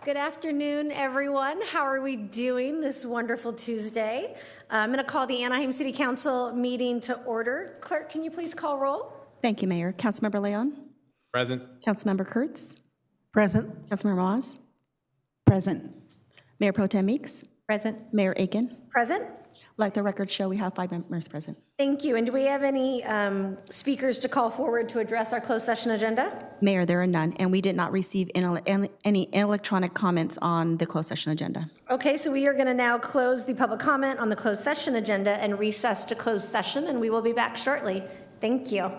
Good afternoon, everyone. How are we doing this wonderful Tuesday? I'm going to call the Anaheim City Council meeting to order. Clerk, can you please call roll? Thank you, Mayor. Councilmember Leon? Present. Councilmember Kurtz? Present. Councilmember Moaz? Present. Mayor Pro Tem Meeks? Present. Mayor Aiken? Present. Let the record show we have 5 members present. Thank you. And do we have any speakers to call forward to address our closed session agenda? Mayor, there are none, and we did not receive any electronic comments on the closed session agenda. Okay, so we are going to now close the public comment on the closed session agenda and recess to closed session, and we will be back shortly. Thank you.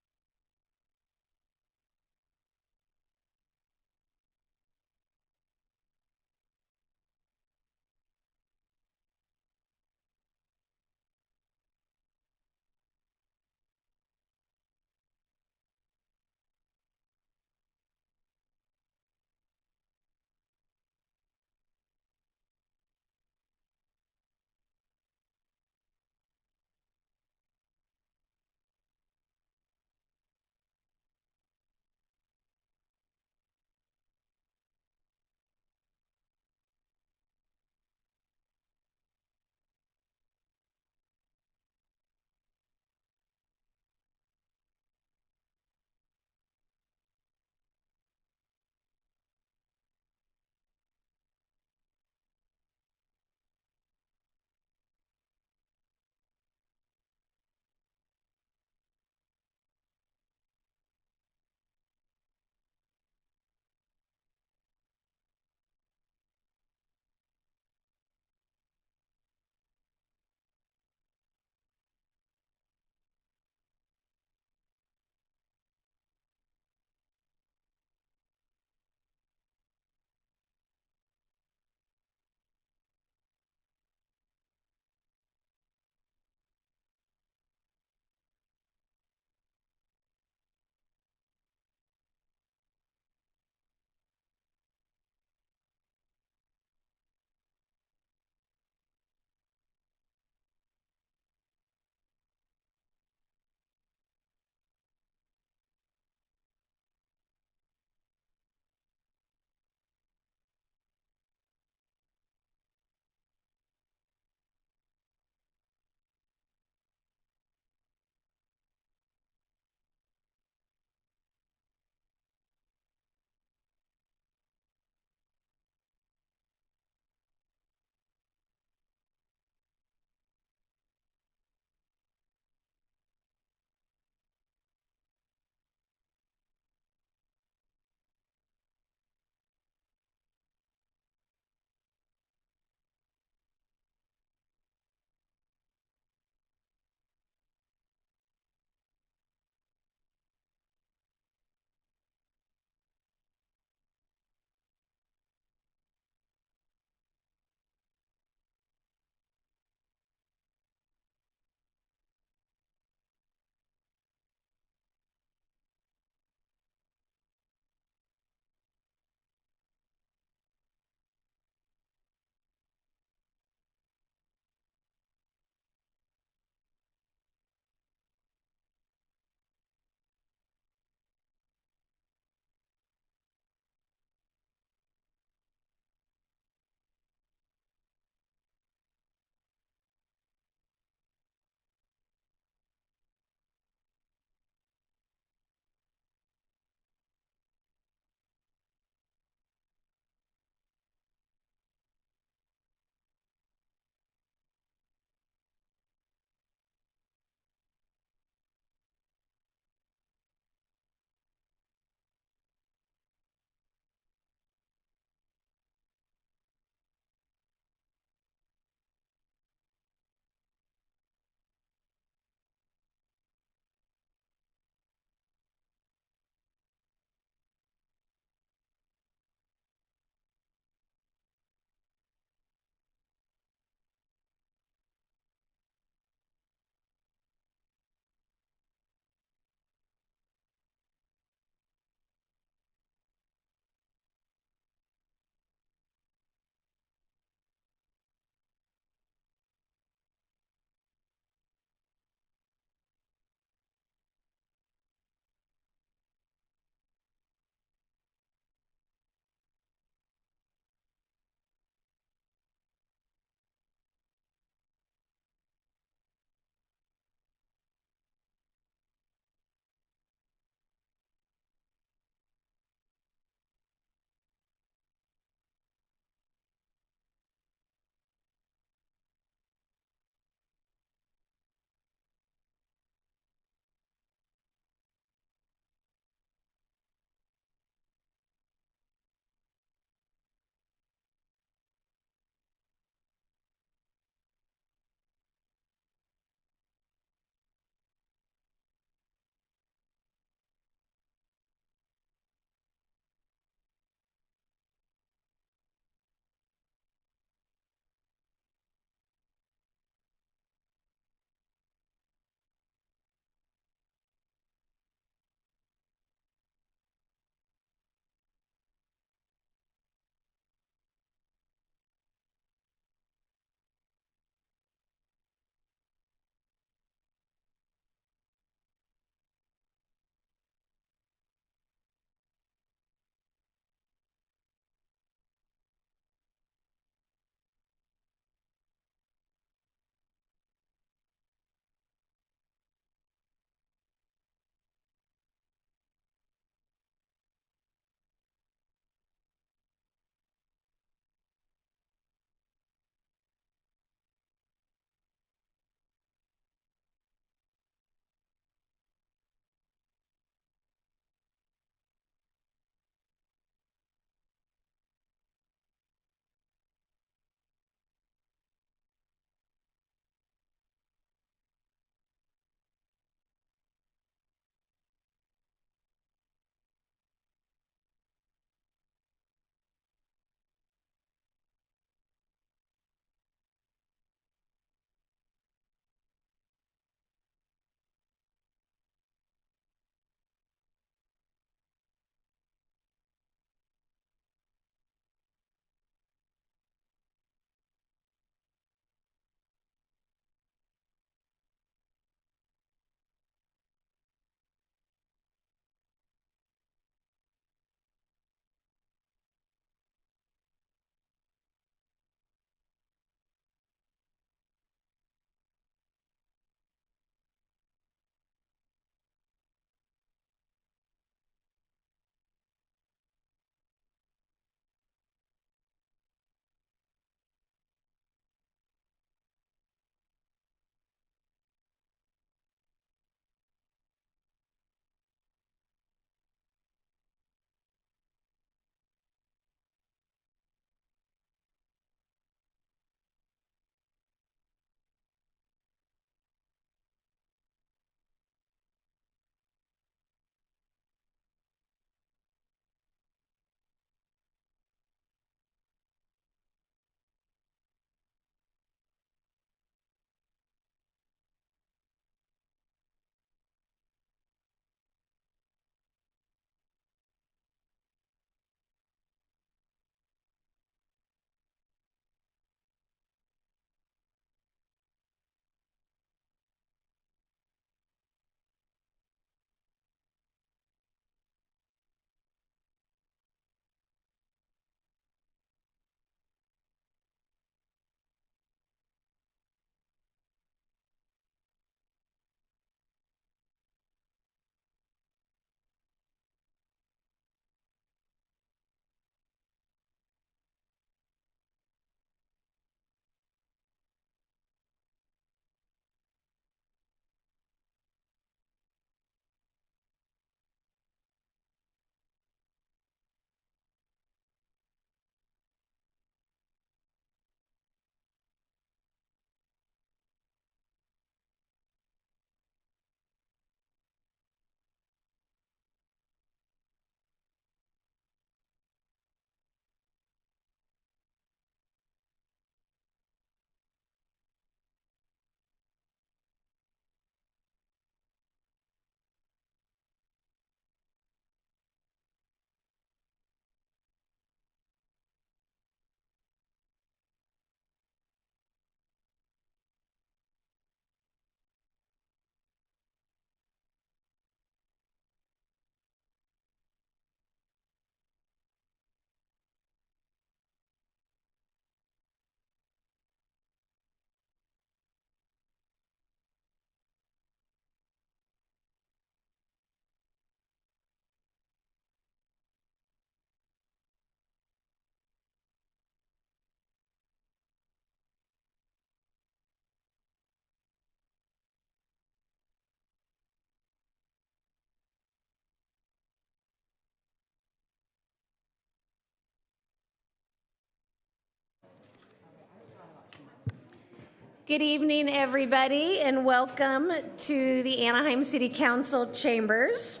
Good evening, everybody, and welcome to the Anaheim City Council chambers.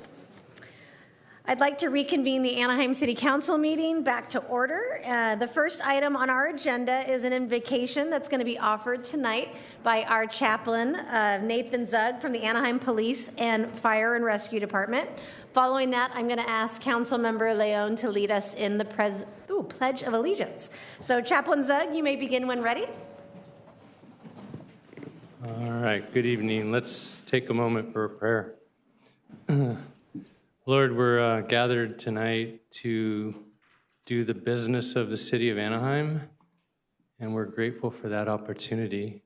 I'd like to reconvene the Anaheim City Council meeting back to order. The first item on our agenda is an invocation that's going to be offered tonight by our chaplain, Nathan Zug, from the Anaheim Police and Fire and Rescue Department. Following that, I'm going to ask Councilmember Leon to lead us in the Pledge of Allegiance. So, Chaplain Zug, you may begin when ready. All right, good evening. Let's take a moment for a prayer. Lord, we're gathered tonight to do the business of the city of Anaheim, and we're grateful for that opportunity.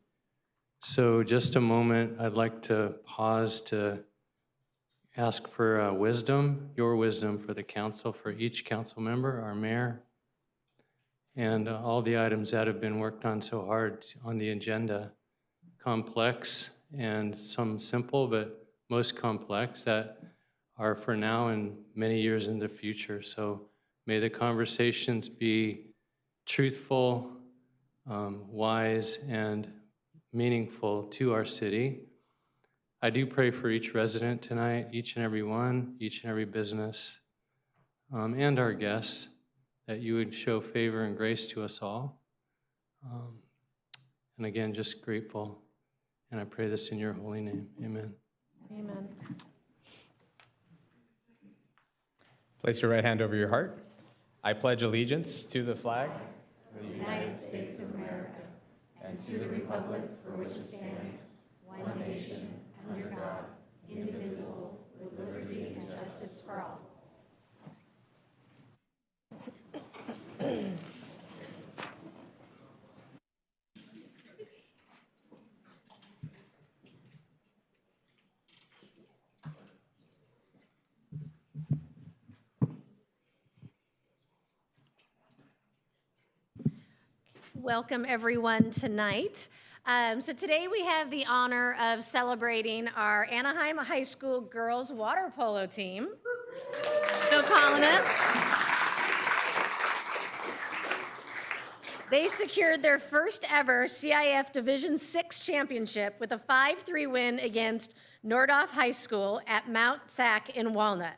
So just a moment, I'd like to pause to ask for wisdom, your wisdom for the council, for each council member, our mayor, and all the items that have been worked on so hard on the agenda. Complex and some simple, but most complex that are for now and many years in the future. So may the conversations be truthful, wise, and meaningful to our city. I do pray for each resident tonight, each and every one, each and every business, and our guests, that you would show favor and grace to us all. And again, just grateful. And I pray this in your holy name. Amen. Amen. Place your right hand over your heart. I pledge allegiance to the flag of the United States of America and to the republic for which it stands, one nation, under God, indivisible, with liberty and justice for all. Welcome, everyone, tonight. So today we have the honor of celebrating our Anaheim High School girls water polo team. Still calling us. They secured their first ever CIF Division VI championship with a 5-3 win against Nordhoff High School at Mount Sac in Walnut.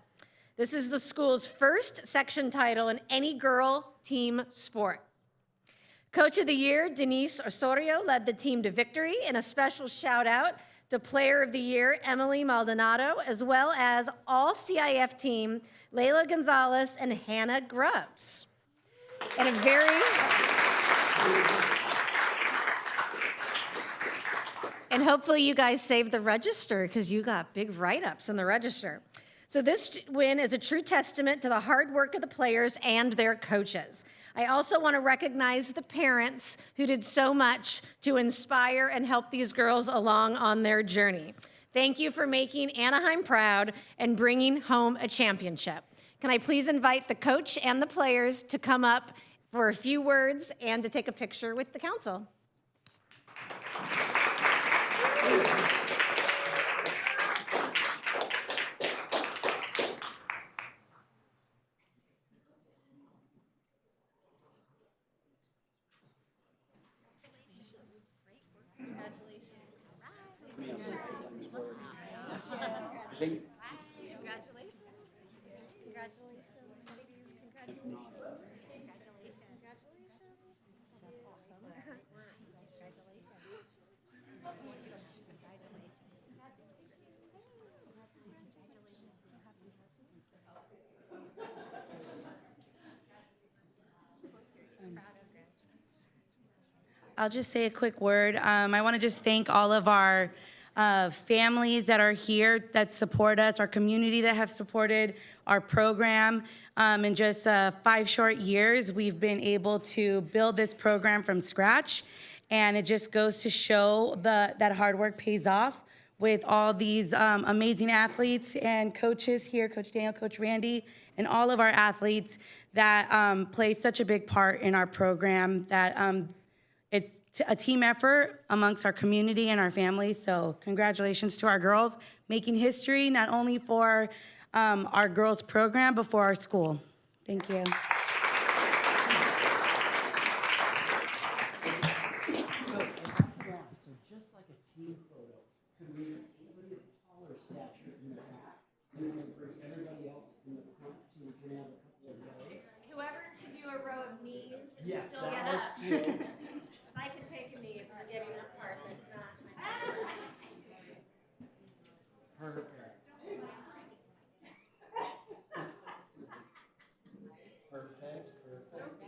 This is the school's first section title in any girl team sport. Coach of the Year, Denise Osorio, led the team to victory, and a special shout out to Player of the Year, Emily Maldonado, as well as all CIF team, Layla Gonzalez and Hannah Grubbs. And and hopefully you guys saved the register because you got big write-ups in the register. So this win is a true testament to the hard work of the players and their coaches. I also want to recognize the parents who did so much to inspire and help these girls along on their journey. Thank you for making Anaheim proud and bringing home a championship. Can I please invite the coach and the players to come up for a few words and to take a picture with the council? I'll just say a quick word. I want to just thank all of our families that are here that support us, our community that have supported our program. In just 5 short years, we've been able to build this program from scratch, and it just goes to show that hard work pays off with all these amazing athletes and coaches here, Coach Daniel, Coach Randy, and all of our athletes that play such a big part in our program, that it's a team effort amongst our community and our families. So congratulations to our girls, making history not only for our girls program, but for our school. Thank you. and still get up. 'Cause I can take a knee, it's getting up part that's not. Perfect.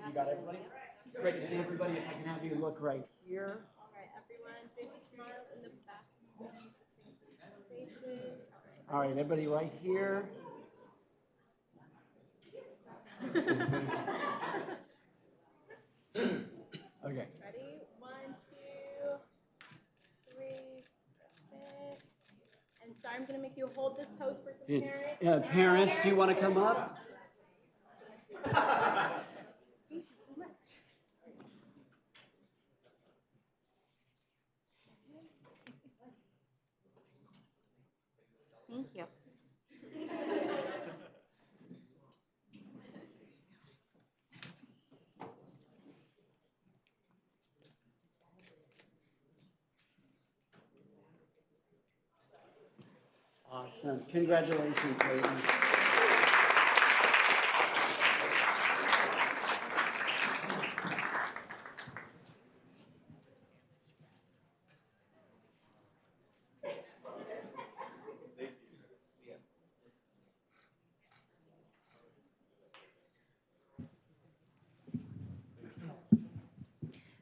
You got everybody? Great, and everybody, if I can have you look right here. All right, everyone, big smiles in the back. Faces. All right, everybody right here. Okay. Ready? 1, 2, 3, 6. And sorry, I'm gonna make you hold this pose for the parents. Parents, do you want to come up? Thank you so much. Thank you. Awesome. Congratulations, ladies.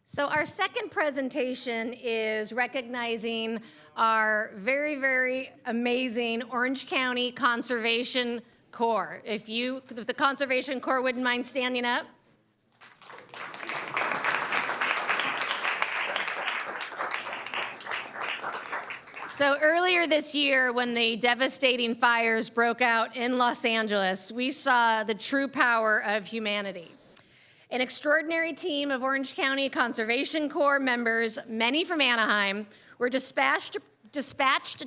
So our second presentation is recognizing our very, very amazing Orange County Conservation Corps. If the Conservation Corps wouldn't mind standing up. So earlier this year, when the devastating fires broke out in Los Angeles, we saw the true power of humanity. An extraordinary team of Orange County Conservation Corps members, many from Anaheim, were dispatched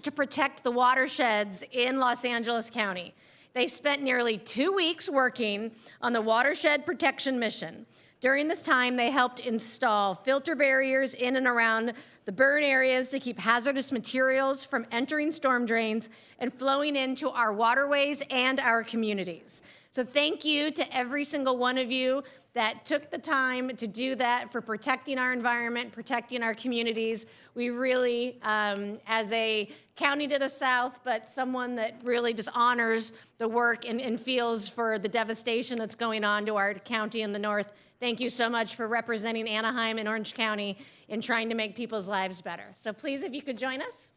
to protect the watersheds in Los Angeles County. They spent nearly 2 weeks working on the watershed protection mission. During this time, they helped install filter barriers in and around the burn areas to keep hazardous materials from entering storm drains and flowing into our waterways and our communities. So thank you to every single one of you that took the time to do that, for protecting our environment, protecting our communities. We really, as a county to the south, but someone that really just honors the work and feels for the devastation that's going on to our county in the north. Thank you so much for representing Anaheim and Orange County in trying to make people's lives better. So please, if you could join us.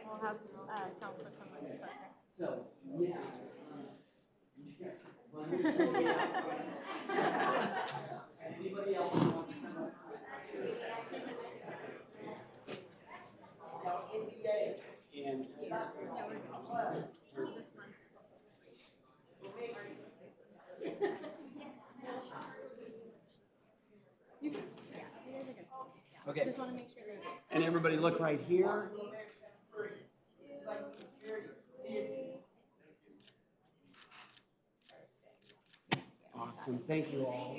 We'll have Counselor come a little closer. So, yeah. Anybody else want to come up? And okay. Just want to make sure they And everybody look right here. Awesome. Thank you all.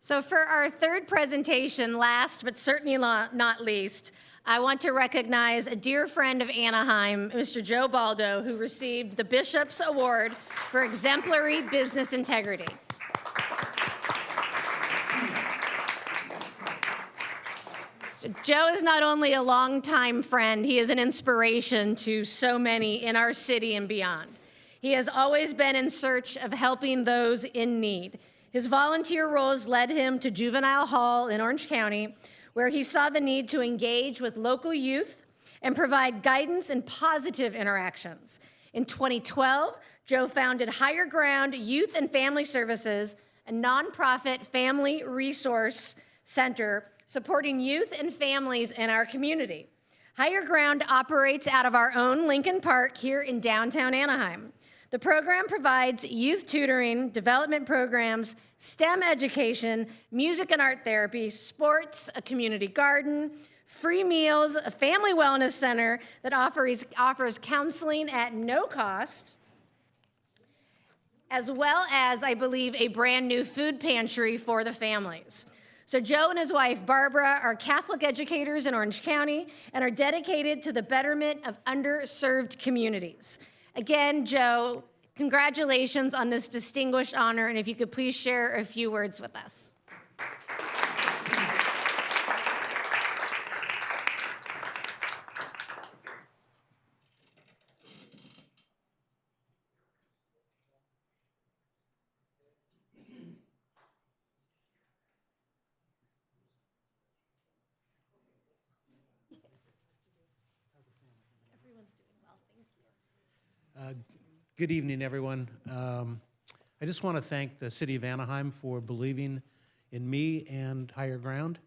So for our third presentation, last but certainly not least, I want to recognize a dear friend of Anaheim, Mr. Joe Baldo, who received the Bishop's Award for Exemplary Business Integrity. So Joe is not only a longtime friend, he is an inspiration to so many in our city and beyond. He has always been in search of helping those in need. His volunteer roles led him to Juvenile Hall in Orange County, where he saw the need to engage with local youth and provide guidance and positive interactions. In 2012, Joe founded Higher Ground Youth and Family Services, a nonprofit family resource center supporting youth and families in our community. Higher Ground operates out of our own Lincoln Park here in downtown Anaheim. The program provides youth tutoring, development programs, STEM education, music and art therapy, sports, a community garden, free meals, a family wellness center that offers counseling at no cost, as well as, I believe, a brand new food pantry for the families. So Joe and his wife, Barbara, are Catholic educators in Orange County and are dedicated to the betterment of underserved communities. Again, Joe, congratulations on this distinguished honor, and if you could please share a few words with us. Good evening, everyone. I just want to thank the City of Anaheim for believing in me and Higher Ground.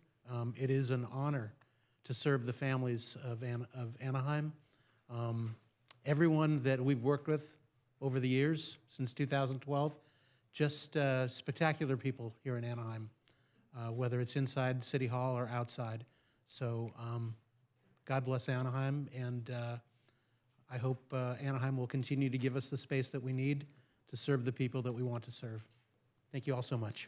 It is an honor to serve the families of Anaheim. Everyone that we've worked with over the years, since 2012, just spectacular people here in Anaheim, whether it's inside City Hall or outside. So God bless Anaheim, and I hope Anaheim will continue to give us the space that we need to serve the people that we want to serve. Thank you all so much.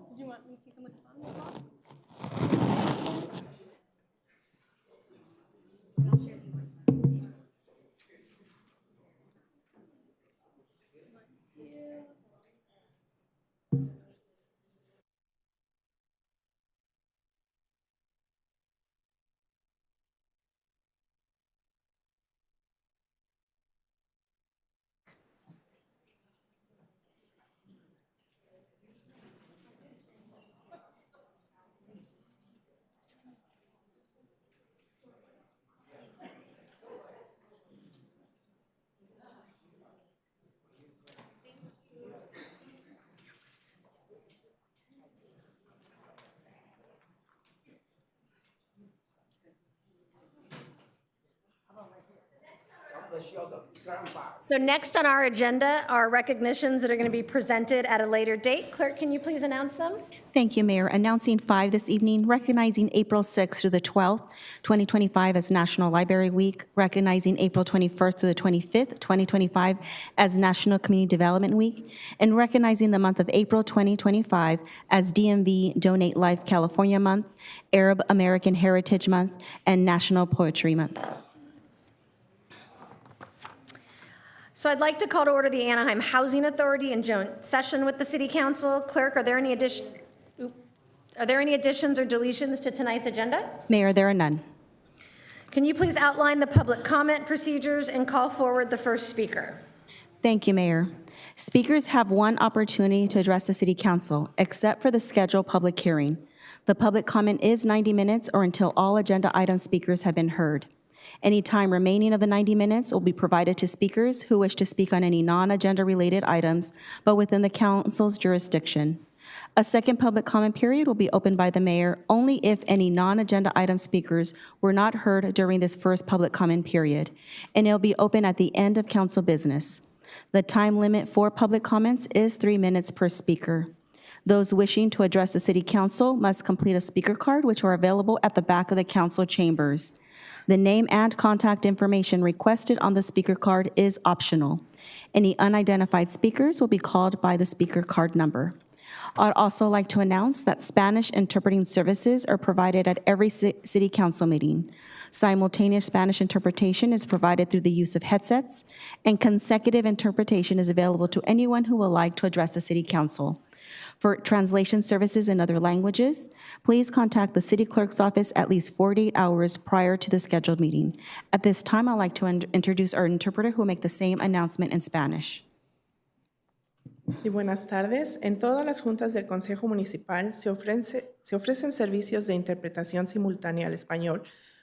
Did you want me to see some with the phone as well? And I'll share these. So next on our agenda are recognitions that are going to be presented at a later date. Clerk, can you please announce them? Thank you, Mayor. Announcing 5 this evening, recognizing April 6th through the 12th, 2025 as National Library Week, recognizing April 21st through the 25th, 2025 as National Community Development Week, and recognizing the month of April 2025 as DMV Donate Life California Month, Arab American Heritage Month, and National Poetry Month. So I'd like to call to order the Anaheim Housing Authority in joint session with the City Council. Clerk, are there any additions or deletions to tonight's agenda? Mayor, there are none. Can you please outline the public comment procedures and call forward the first speaker? Thank you, Mayor. Speakers have one opportunity to address the City Council, except for the scheduled public hearing. The public comment is 90 minutes or until all agenda item speakers have been heard. Any time remaining of the 90 minutes will be provided to speakers who wish to speak on any non-agenda related items, but within the council's jurisdiction. A second public comment period will be opened by the mayor only if any non-agenda item speakers were not heard during this first public comment period, and it will be open at the end of council business. The time limit for public comments is 3 minutes per speaker. Those wishing to address the City Council must complete a speaker card, which are available at the back of the council chambers. The name and contact information requested on the speaker card is optional. Any unidentified speakers will be called by the speaker card number. I'd also like to announce that Spanish interpreting services are provided at every city council meeting. Simultaneous Spanish interpretation is provided through the use of headsets, and consecutive interpretation is available to anyone who would like to address the city council. For translation services in other languages, please contact the city clerk's office at least 48 hours prior to the scheduled meeting. At this time, I'd like to introduce our interpreter who will make the same announcement in Spanish. Y buenas tardes. En todas las juntas del Consejo Municipal se ofrecen servicios de interpretación simultánea al español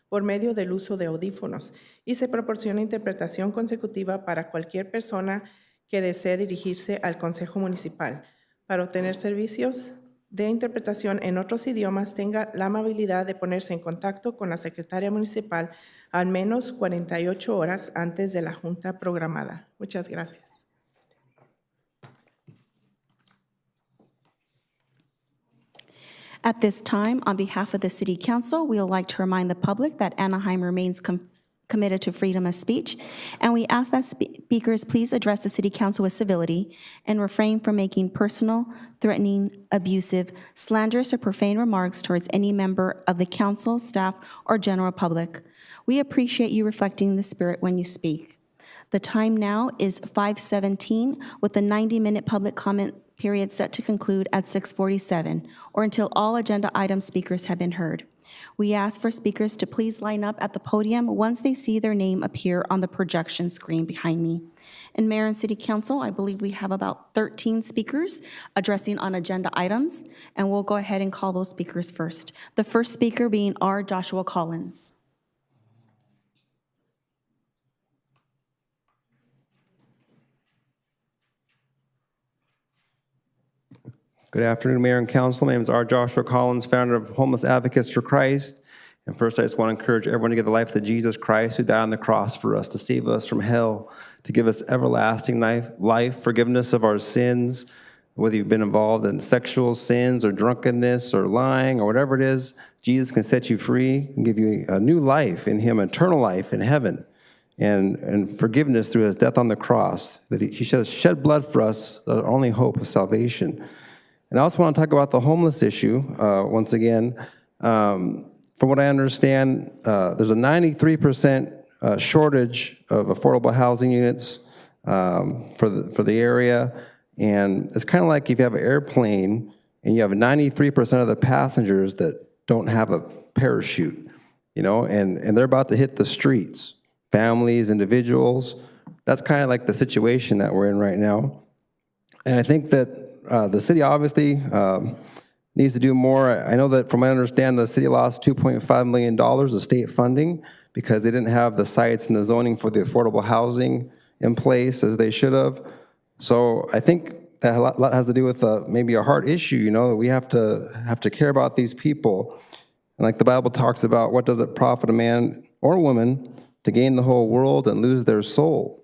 por medio del uso de audífonos y se proporciona interpretación consecutiva para cualquier persona que desee dirigirse al Consejo Municipal. Para obtener servicios de interpretación en otros idiomas, tenga la amabilidad de ponerse en contacto con la secretaria municipal al menos 48 horas antes de la junta programada. Muchas gracias. At this time, on behalf of the City Council, we would like to remind the public that Anaheim remains committed to freedom of speech, and we ask that speakers please address the City Council with civility and refrain from making personal, threatening, abusive, slanderous, or profane remarks towards any member of the council, staff, or general public. We appreciate you reflecting the spirit when you speak. The time now is 5:17, with a 90-minute public comment period set to conclude at 6:47, or until all agenda item speakers have been heard. We ask for speakers to please line up at the podium once they see their name appear on the projection screen behind me. In Mayor and City Council, I believe we have about 13 speakers addressing on agenda items, and we'll go ahead and call those speakers first. The first speaker being R. Joshua Collins. Good afternoon, Mayor and Council. My name is R. Joshua Collins, founder of Homeless Advocates for Christ. And first, I just want to encourage everyone to give the life to Jesus Christ, who died on the cross for us, to save us from hell, to give us everlasting life, forgiveness of our sins, whether you've been involved in sexual sins or drunkenness or lying or whatever it is. Jesus can set you free and give you a new life in Him, eternal life in heaven, and forgiveness through His death on the cross, that He shed blood for us, our only hope of salvation. And I also want to talk about the homeless issue once again. From what I understand, there's a 93% shortage of affordable housing units for the area. And it's kind of like if you have an airplane and you have 93% of the passengers that don't have a parachute, you know, and they're about to hit the streets, families, individuals. That's kind of like the situation that we're in right now. And I think that the city obviously needs to do more. I know that from what I understand, the city lost $2.5 million of state funding because they didn't have the sites and the zoning for the affordable housing in place as they should have. So I think that a lot has to do with maybe a heart issue, you know, that we have to care about these people. And like the Bible talks about, what does it profit a man or woman to gain the whole world and lose their soul?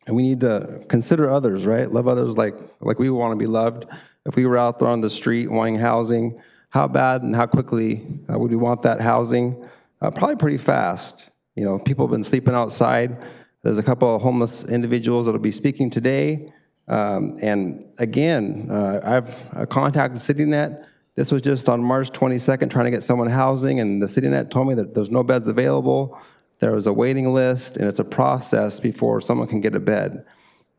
And we need to consider others, right? Love others like we want to be loved. If we were out there on the street wanting housing, how bad and how quickly would we want that housing? Probably pretty fast. You know, people have been sleeping outside. There's a couple of homeless individuals that will be speaking today. And again, I've contacted CityNet. This was just on March 22nd, trying to get someone housing, and the CityNet told me that there's no beds available. There was a waiting list, and it's a process before someone can get a bed.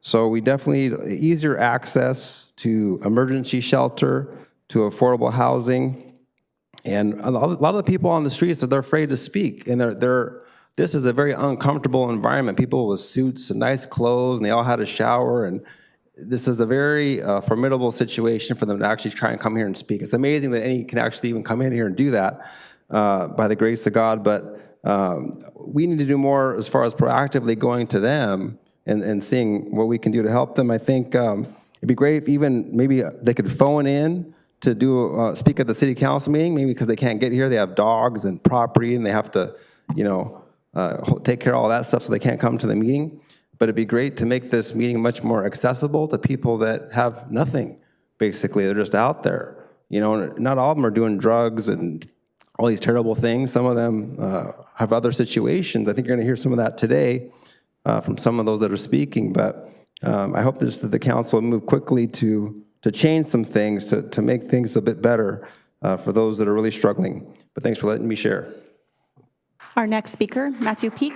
So we definitely need easier access to emergency shelter, to affordable housing. And a lot of the people on the streets, they're afraid to speak. And this is a very uncomfortable environment. People with suits and nice clothes, and they all had a shower. And this is a very formidable situation for them to actually try and come here and speak. It's amazing that any can actually even come in here and do that by the grace of God. But we need to do more as far as proactively going to them and seeing what we can do to help them. I think it'd be great if even maybe they could phone in to do speak at the city council meeting, maybe because they can't get here. They have dogs and property, and they have to, you know, take care of all that stuff, so they can't come to the meeting. But it'd be great to make this meeting much more accessible to people that have nothing, basically. They're just out there. You know, not all of them are doing drugs and all these terrible things. Some of them have other situations. I think you're going to hear some of that today from some of those that are speaking. But I hope that the council will move quickly to to change some things, to make things a bit better for those that are really struggling. But thanks for letting me share. Our next speaker, Matthew Peak.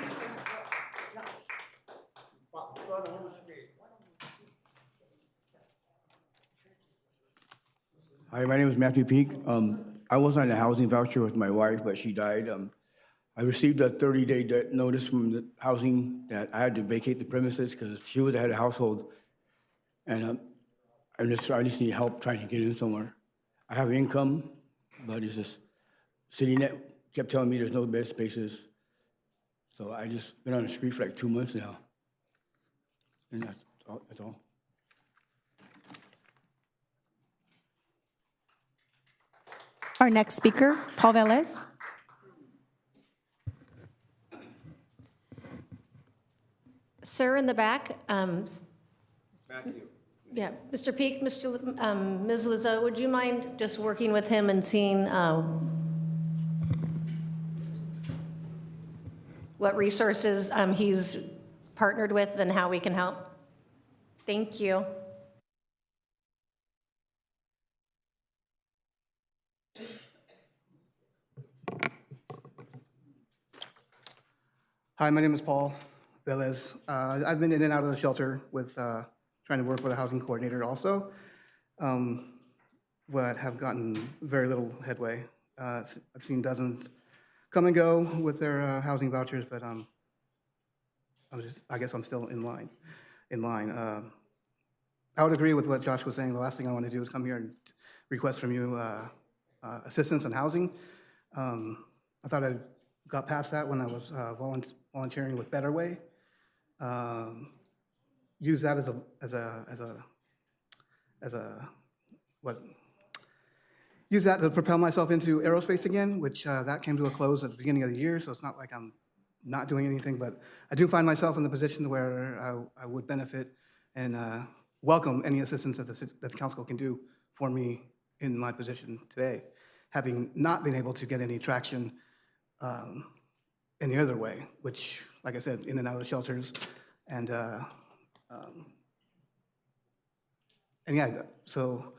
Hi, my name is Matthew Peak. I was on a housing voucher with my wife, but she died. I received a 30-day notice from the housing that I had to vacate the premises because she was the head of household. And I just need help trying to get in somewhere. I have income, but it's just CityNet kept telling me there's no bed spaces. So I just been on the street for like 2 months now. And that's all. Our next speaker, Paul Velez. Sir in the back. Yeah, Mr. Peak, Ms. Lazo, would you mind just working with him and seeing what resources he's partnered with and how we can help? Thank you. Hi, my name is Paul Velez. I've been in and out of the shelter with trying to work with a housing coordinator also, but have gotten very little headway. I've seen dozens come and go with their housing vouchers, but I guess I'm still in line. I would agree with what Josh was saying. The last thing I want to do is come here and request from you assistance on housing. I thought I got past that when I was volunteering with Better Way. Use that use that to propel myself into aerospace again, which that came to a close at the beginning of the year, so it's not like I'm not doing anything, but I do find myself in the position where I would benefit and welcome any assistance that the council can do for me in my position today, having not been able to get any traction any other way, which, like I said, in and out of the shelters, and yeah, so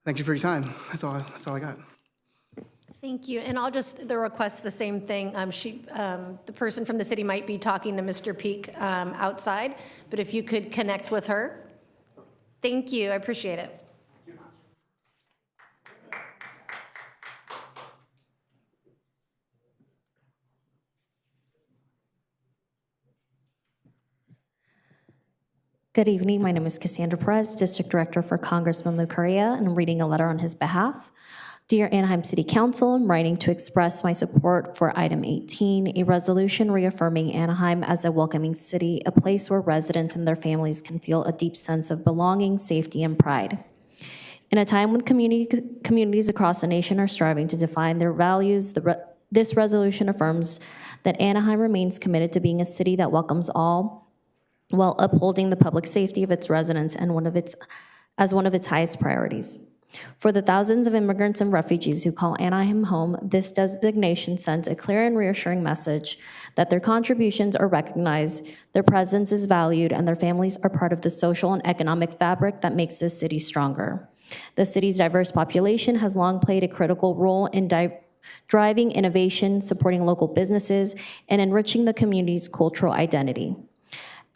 thank you for your time. That's all I got. Thank you, and I'll just request the same thing. The person from the city might be talking to Mr. Peak outside, but if you could connect with her. Thank you, I appreciate it. Good evening. My name is Cassandra Perez, District Director for Congressman Lou Correa, and I'm reading a letter on his behalf. Dear Anaheim City Council, I'm writing to express my support for item 18, a resolution reaffirming Anaheim as a welcoming city, a place where residents and their families can feel a deep sense of belonging, safety, and pride. In a time when communities across the nation are striving to define their values, this resolution affirms that Anaheim remains committed to being a city that welcomes all, while upholding the public safety of its residents and as one of its highest priorities. For the thousands of immigrants and refugees who call Anaheim home, this designation sends a clear and reassuring message that their contributions are recognized, their presence is valued, and their families are part of the social and economic fabric that makes this city stronger. The city's diverse population has long played a critical role in driving innovation, supporting local businesses, and enriching the community's cultural identity.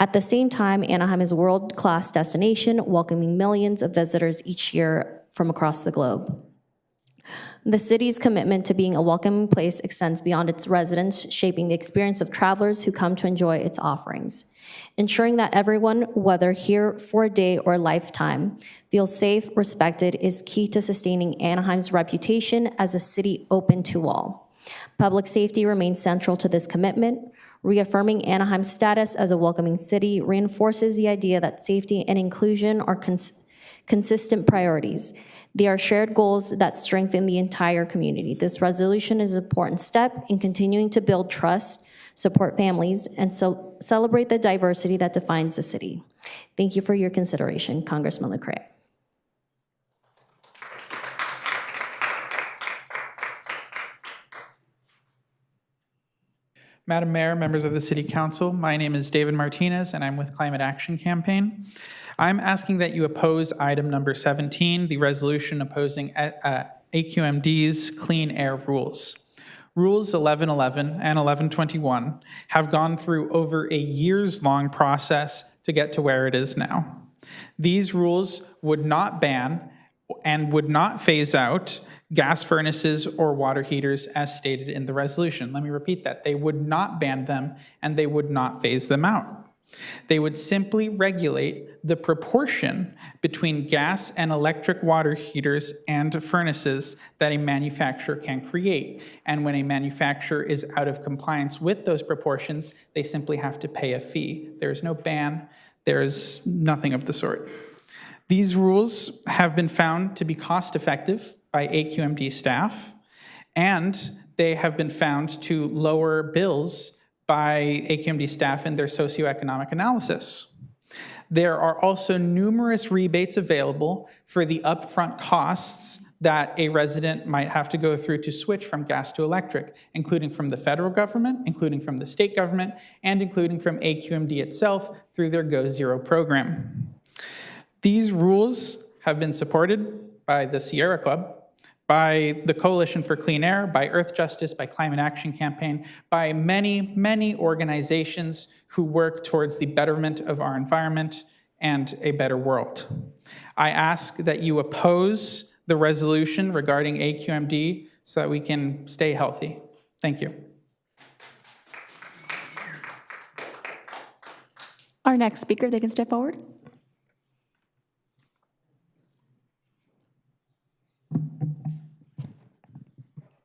At the same time, Anaheim is a world-class destination, welcoming millions of visitors each year from across the globe. The city's commitment to being a welcoming place extends beyond its residents, shaping the experience of travelers who come to enjoy its offerings. Ensuring that everyone, whether here for a day or a lifetime, feels safe, respected is key to sustaining Anaheim's reputation as a city open to all. Public safety remains central to this commitment. Reaffirming Anaheim's status as a welcoming city reinforces the idea that safety and inclusion are consistent priorities. They are shared goals that strengthen the entire community. This resolution is an important step in continuing to build trust, support families, and celebrate the diversity that defines the city. Thank you for your consideration, Congressman Lecrae. Madam Mayor, members of the City Council, my name is David Martinez, and I'm with Climate Action Campaign. I'm asking that you oppose item number 17, the resolution opposing AQMD's clean air rules. Rules 1111 and 1121 have gone through over a years-long process to get to where it is now. These rules would not ban and would not phase out gas furnaces or water heaters as stated in the resolution. Let me repeat that. They would not ban them and they would not phase them out. They would simply regulate the proportion between gas and electric water heaters and furnaces that a manufacturer can create. And when a manufacturer is out of compliance with those proportions, they simply have to pay a fee. There is no ban. There is nothing of the sort. These rules have been found to be cost-effective by AQMD staff, and they have been found to lower bills by AQMD staff in their socioeconomic analysis. There are also numerous rebates available for the upfront costs that a resident might have to go through to switch from gas to electric, including from the federal government, including from the state government, and including from AQMD itself through their Go Zero program. These rules have been supported by the Sierra Club, by the Coalition for Clean Air, by Earth Justice, by Climate Action Campaign, by many, many organizations who work towards the betterment of our environment and a better world. I ask that you oppose the resolution regarding AQMD so that we can stay healthy. Thank you. Our next speaker, they can step forward.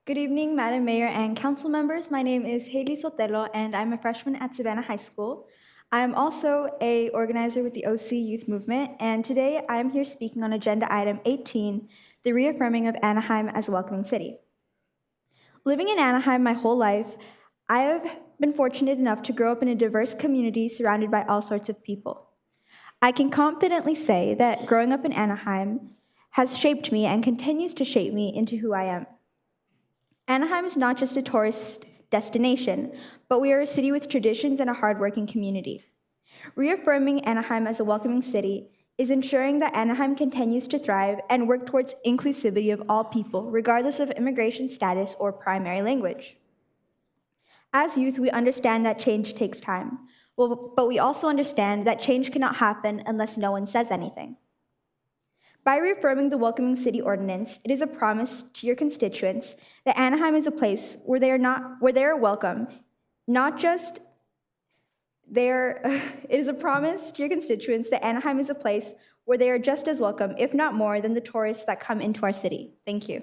Good evening, Madam Mayor and council members. My name is Haley Sotelo, and I'm a freshman at Savannah High School. I am also an organizer with the OC Youth Movement, and today I am here speaking on agenda item 18, the reaffirming of Anaheim as a welcoming city. Living in Anaheim my whole life, I have been fortunate enough to grow up in a diverse community surrounded by all sorts of people. I can confidently say that growing up in Anaheim has shaped me and continues to shape me into who I am. Anaheim is not just a tourist destination, but we are a city with traditions and a hardworking community. Reaffirming Anaheim as a welcoming city is ensuring that Anaheim continues to thrive and work towards inclusivity of all people, regardless of immigration status or primary language. As youth, we understand that change takes time, but we also understand that change cannot happen unless no one says anything. By reaffirming the Welcoming City Ordinance, it is a promise to your constituents that Anaheim is a place where they are welcome, not just there. It is a promise to your constituents that Anaheim is a place where they are just as welcome, if not more, than the tourists that come into our city. Thank you.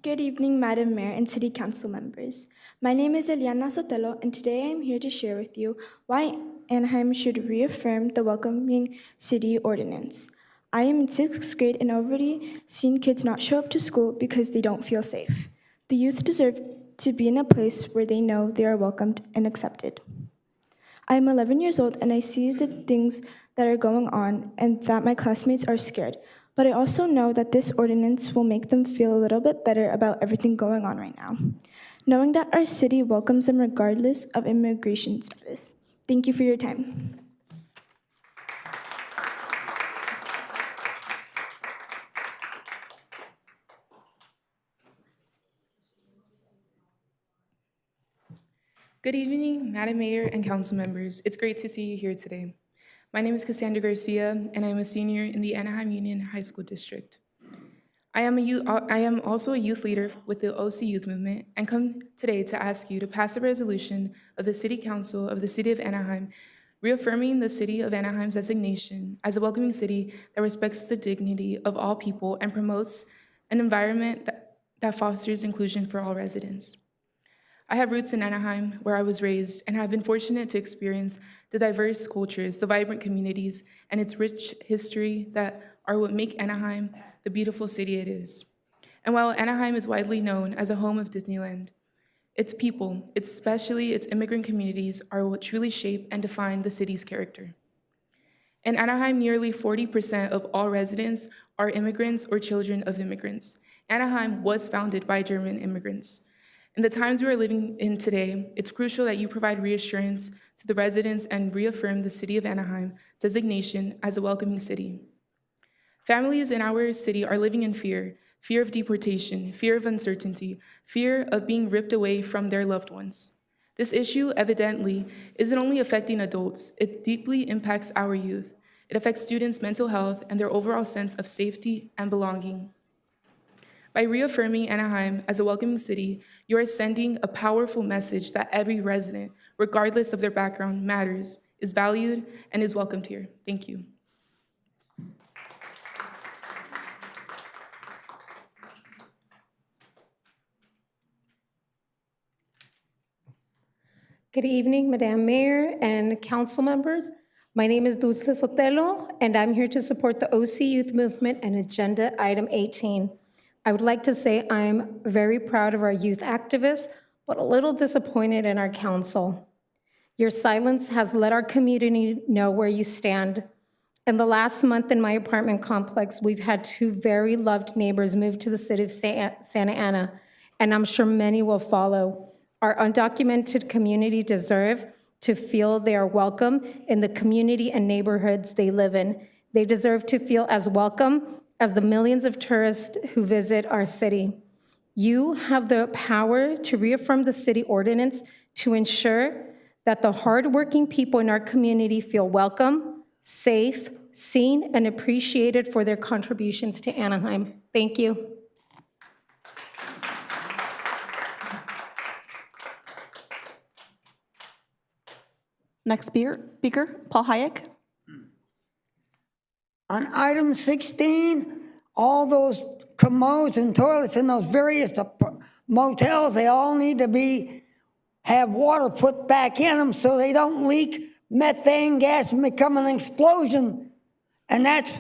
Good evening, Madam Mayor and City Council members. My name is Eliana Sotelo, and today I am here to share with you why Anaheim should reaffirm the Welcoming City Ordinance. I am in 6th grade and already seen kids not show up to school because they don't feel safe. The youth deserve to be in a place where they know they are welcomed and accepted. I am 11 years old and I see the things that are going on and that my classmates are scared. But I also know that this ordinance will make them feel a little bit better about everything going on right now, knowing that our city welcomes them regardless of immigration status. Thank you for your time. Good evening, Madam Mayor and council members. It's great to see you here today. My name is Cassandra Garcia, and I'm a senior in the Anaheim Union High School District. I am also a youth leader with the OC Youth Movement and come today to ask you to pass a resolution of the City Council of the City of Anaheim reaffirming the City of Anaheim's designation as a welcoming city that respects the dignity of all people and promotes an environment that fosters inclusion for all residents. I have roots in Anaheim, where I was raised, and have been fortunate to experience the diverse cultures, the vibrant communities, and its rich history that are what make Anaheim the beautiful city it is. And while Anaheim is widely known as a home of Disneyland, its people, especially its immigrant communities, are what truly shape and define the city's character. In Anaheim, nearly 40% of all residents are immigrants or children of immigrants. Anaheim was founded by German immigrants. In the times we are living in today, it's crucial that you provide reassurance to the residents and reaffirm the City of Anaheim designation as a welcoming city. Families in our city are living in fear of deportation, fear of uncertainty, fear of being ripped away from their loved ones. This issue evidently isn't only affecting adults, it deeply impacts our youth. It affects students' mental health and their overall sense of safety and belonging. By reaffirming Anaheim as a welcoming city, you are sending a powerful message that every resident, regardless of their background, matters, is valued, and is welcomed here. Thank you. Good evening, Madam Mayor and council members. My name is Dulce Sotelo, and I'm here to support the OC Youth Movement and Agenda Item 18. I would like to say I'm very proud of our youth activists, but a little disappointed in our council. Your silence has let our community know where you stand. In the last month in my apartment complex, we've had 2 very loved neighbors move to the city of Santa Ana, and I'm sure many will follow. Our undocumented community deserve to feel they are welcome in the community and neighborhoods they live in. They deserve to feel as welcome as the millions of tourists who visit our city. You have the power to reaffirm the city ordinance to ensure that the hardworking people in our community feel welcome, safe, seen, and appreciated for their contributions to Anaheim. Thank you. Next speaker, Paul Hayek. On item 16, all those commodes and toilets in those various motels, they all need to have water put back in them so they don't leak methane gas and become an explosion. And that's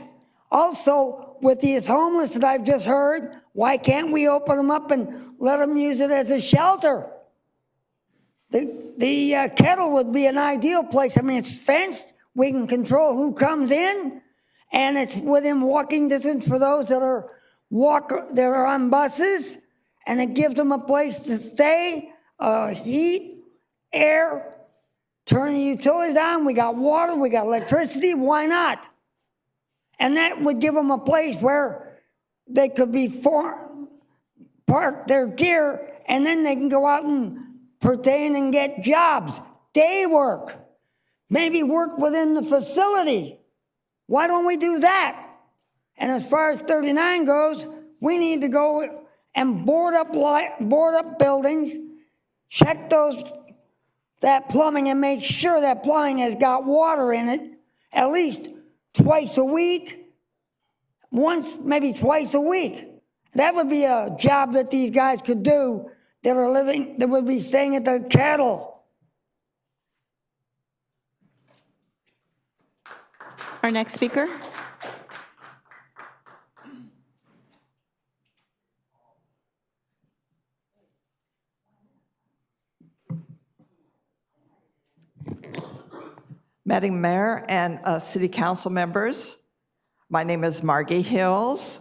also with these homeless that I've just heard, why can't we open them up and let them use it as a shelter? The kettle would be an ideal place. I mean, it's fenced. We can control who comes in, and it's within walking distance for those that are on buses, and it gives them a place to stay, heat, air, turn the utilities on. We got water, we got electricity. Why not? And that would give them a place where they could park their gear, and then they can go out and pertain and get jobs, day work, maybe work within the facility. Why don't we do that? And as far as 39 goes, we need to go and board up buildings, check that plumbing and make sure that plumbing has got water in it at least twice a week, once, maybe twice a week. That would be a job that these guys could do that would be staying at the kettle. Our next speaker. Madam Mayor and City Council members, my name is Margie Hills,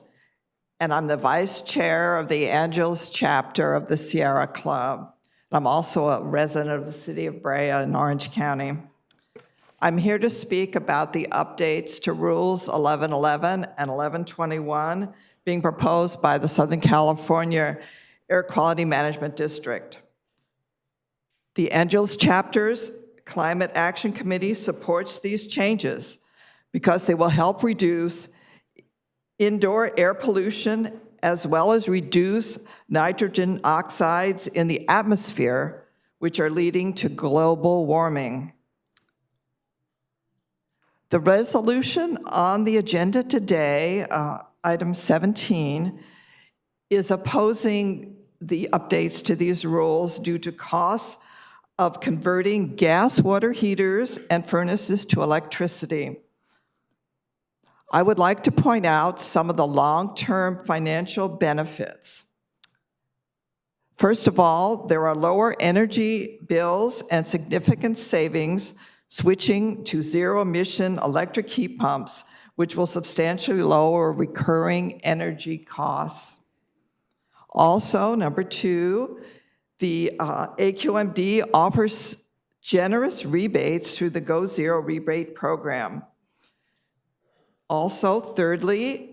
and I'm the Vice Chair of the Angeles chapter of the Sierra Club. I'm also a resident of the City of Brea in Orange County. I'm here to speak about the updates to Rules 1111 and 1121 being proposed by the Southern California Air Quality Management District. The Angeles chapter's Climate Action Committee supports these changes because they will help reduce indoor air pollution as well as reduce nitrogen oxides in the atmosphere, which are leading to global warming. The resolution on the agenda today, item 17, is opposing the updates to these rules due to costs of converting gas water heaters and furnaces to electricity. I would like to point out some of the long-term financial benefits. First of all, there are lower energy bills and significant savings switching to zero-emission electric heat pumps, which will substantially lower recurring energy costs. Also, number 2, the AQMD offers generous rebates through the Go Zero rebate program. Also, thirdly,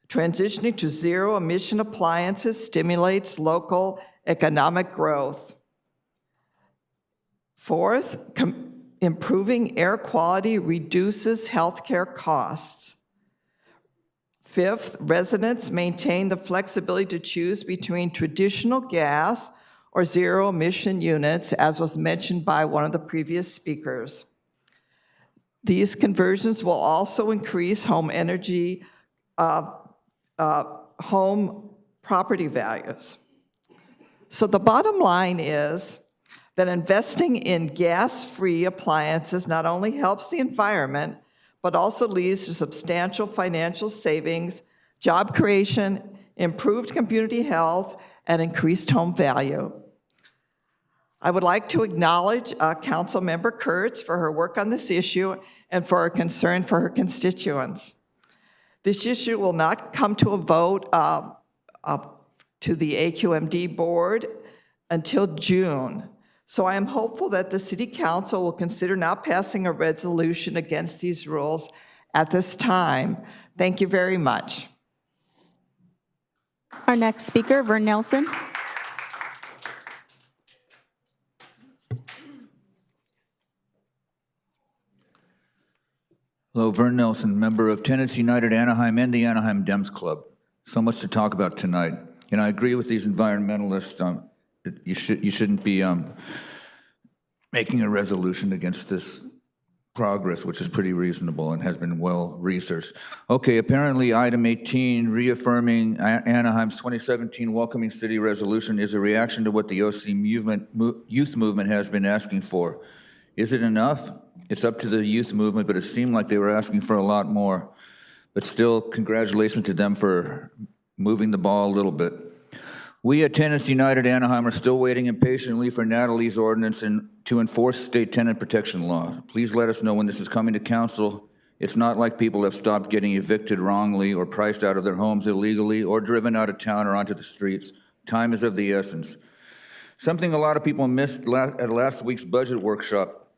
transitioning to zero-emission appliances stimulates local economic growth. Fourth, improving air quality reduces healthcare costs. Fifth, residents maintain the flexibility to choose between traditional gas or zero-emission units, as was mentioned by one of the previous speakers. These conversions will also increase home energy, home property values. So the bottom line is that investing in gas-free appliances not only helps the environment, but also leads to substantial financial savings, job creation, improved community health, and increased home value. I would like to acknowledge Councilmember Kurtz for her work on this issue and for her concern for her constituents. This issue will not come to a vote to the AQMD board until June. So I am hopeful that the City Council will consider not passing a resolution against these rules at this time. Thank you very much. Our next speaker, Vern Nelson. Hello, Vern Nelson, member of Tenants United Anaheim and the Anaheim Dems Club. So much to talk about tonight. And I agree with these environmentalists. You shouldn't be making a resolution against this progress, which is pretty reasonable and has been well researched. Okay, apparently item 18, reaffirming Anaheim's 2017 Welcoming City Resolution, is a reaction to what the OC youth movement has been asking for. Is it enough? It's up to the youth movement, but it seemed like they were asking for a lot more. But still, congratulations to them for moving the ball a little bit. We at Tenants United Anaheim are still waiting impatiently for Natalie's ordinance to enforce state tenant protection law. Please let us know when this is coming to council. It's not like people have stopped getting evicted wrongly or priced out of their homes illegally or driven out of town or onto the streets. Time is of the essence. Something a lot of people missed at last week's budget workshop,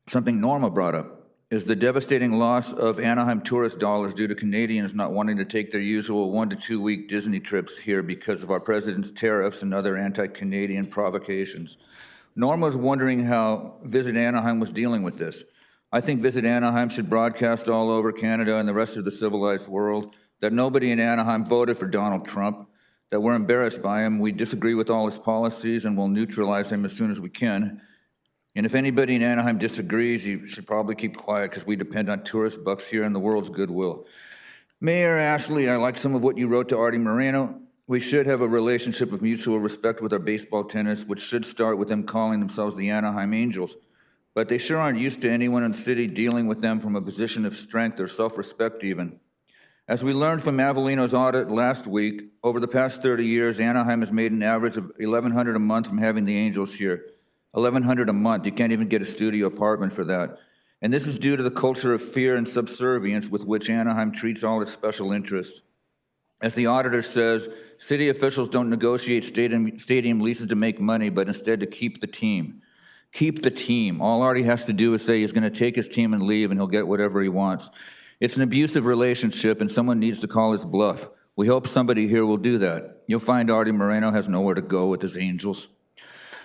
something Norma brought up, is the devastating loss of Anaheim tourist dollars due to Canadians not wanting to take their usual 1 to 2 week Disney trips here because of our president's tariffs and other anti-Canadian provocations. Norma was wondering how Visit Anaheim was dealing with this. I think Visit Anaheim should broadcast all over Canada and the rest of the civilized world that nobody in Anaheim voted for Donald Trump, that we're embarrassed by him, we disagree with all his policies, and we'll neutralize him as soon as we can. And if anybody in Anaheim disagrees, you should probably keep quiet because we depend on tourist bucks here and the world's goodwill. Mayor Ashley, I like some of what you wrote to Artie Moreno. We should have a relationship of mutual respect with our baseball tenants, which should start with them calling themselves the Anaheim Angels. But they sure aren't used to anyone in the city dealing with them from a position of strength or self-respect even. As we learned from Avellino's audit last week, over the past 30 years, Anaheim has made an average of $1,100 a month from having the Angels here. $1,100 a month. You can't even get a studio apartment for that. And this is due to the culture of fear and subservience with which Anaheim treats all its special interests. As the auditor says, city officials don't negotiate stadium leases to make money, but instead to keep the team. Keep the team. All Artie has to do is say he's going to take his team and leave, and he'll get whatever he wants. It's an abusive relationship, and someone needs to call his bluff. We hope somebody here will do that. You'll find Artie Moreno has nowhere to go with his Angels.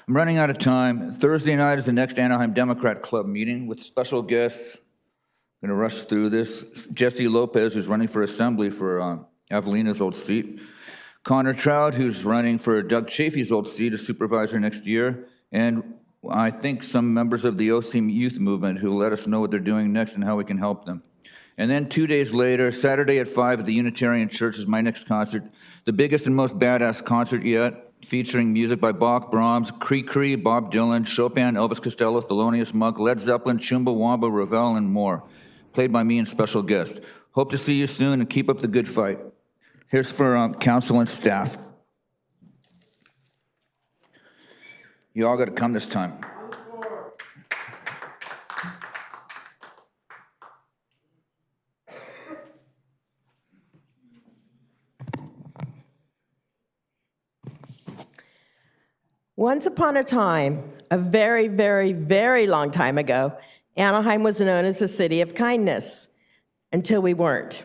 I'm running out of time. Thursday night is the next Anaheim Democrat Club meeting with special guests. I'm going to rush through this. Jesse Lopez, who's running for assembly for Avellino's old seat. Connor Trout, who's running for Doug Chafee's old seat as supervisor next year. And I think some members of the OC youth movement who will let us know what they're doing next and how we can help them. And then 2 days later, Saturday at 5 at the Unitarian Church is my next concert, the biggest and most badass concert yet, featuring music by Bach, Brahms, Cree, Bob Dylan, Chopin, Elvis Costello, Thelonious Monk, Led Zeppelin, Chumbawamba, Ravel, and more. Played by me and special guest. Hope to see you soon and keep up the good fight. Here's for council and staff. You all got to come this time. Once upon a time, a very, very, very long time ago, Anaheim was known as the city of kindness until we weren't.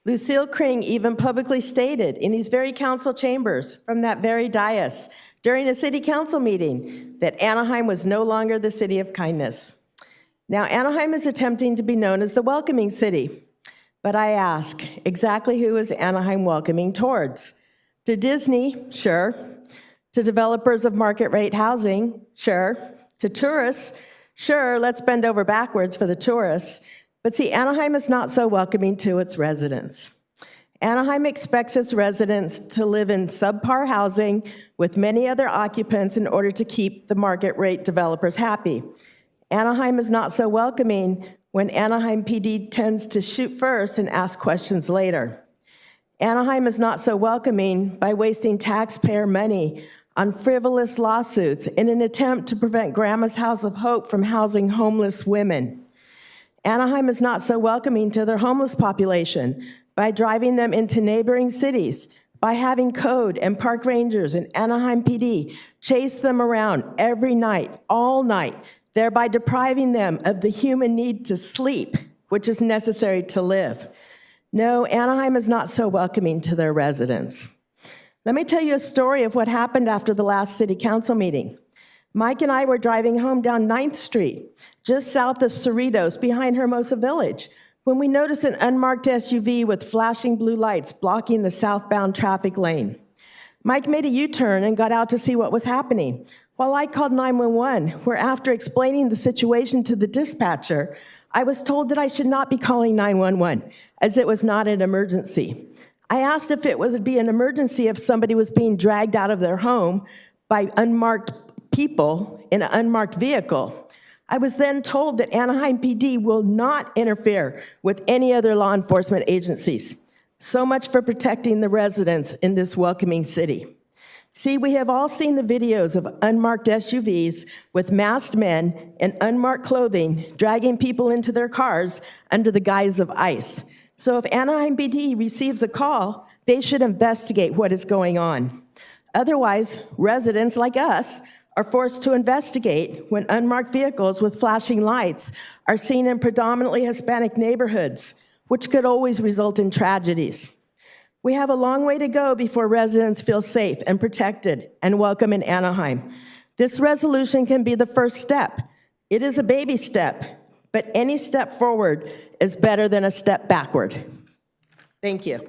Lucille Kring even publicly stated in these very council chambers from that very dais during a city council meeting that Anaheim was no longer the city of kindness. Now, Anaheim is attempting to be known as the welcoming city. But I ask, exactly who is Anaheim welcoming towards? To Disney, sure. To developers of market rate housing, sure. To tourists, sure, let's bend over backwards for the tourists. But see, Anaheim is not so welcoming to its residents. Anaheim expects its residents to live in subpar housing with many other occupants in order to keep the market rate developers happy. Anaheim is not so welcoming when Anaheim PD tends to shoot first and ask questions later. Anaheim is not so welcoming by wasting taxpayer money on frivolous lawsuits in an attempt to prevent Grandma's House of Hope from housing homeless women. Anaheim is not so welcoming to their homeless population by driving them into neighboring cities, by having code and park rangers and Anaheim PD chase them around every night, all night, thereby depriving them of the human need to sleep, which is necessary to live. No, Anaheim is not so welcoming to their residents. Let me tell you a story of what happened after the last city council meeting. Mike and I were driving home down 9th Street, just south of Cerritos, behind Hermosa Village, when we noticed an unmarked SUV with flashing blue lights blocking the southbound traffic lane. Mike made a U-turn and got out to see what was happening, while I called 911, where after explaining the situation to the dispatcher, I was told that I should not be calling 911, as it was not an emergency. I asked if it would be an emergency if somebody was being dragged out of their home by unmarked people in an unmarked vehicle. I was then told that Anaheim PD will not interfere with any other law enforcement agencies. So much for protecting the residents in this welcoming city. See, we have all seen the videos of unmarked SUVs with masked men in unmarked clothing dragging people into their cars under the guise of ICE. So if Anaheim PD receives a call, they should investigate what is going on. Otherwise, residents like us are forced to investigate when unmarked vehicles with flashing lights are seen in predominantly Hispanic neighborhoods, which could always result in tragedies. We have a long way to go before residents feel safe and protected and welcome in Anaheim. This resolution can be the first step. It is a baby step, but any step forward is better than a step backward. Thank you.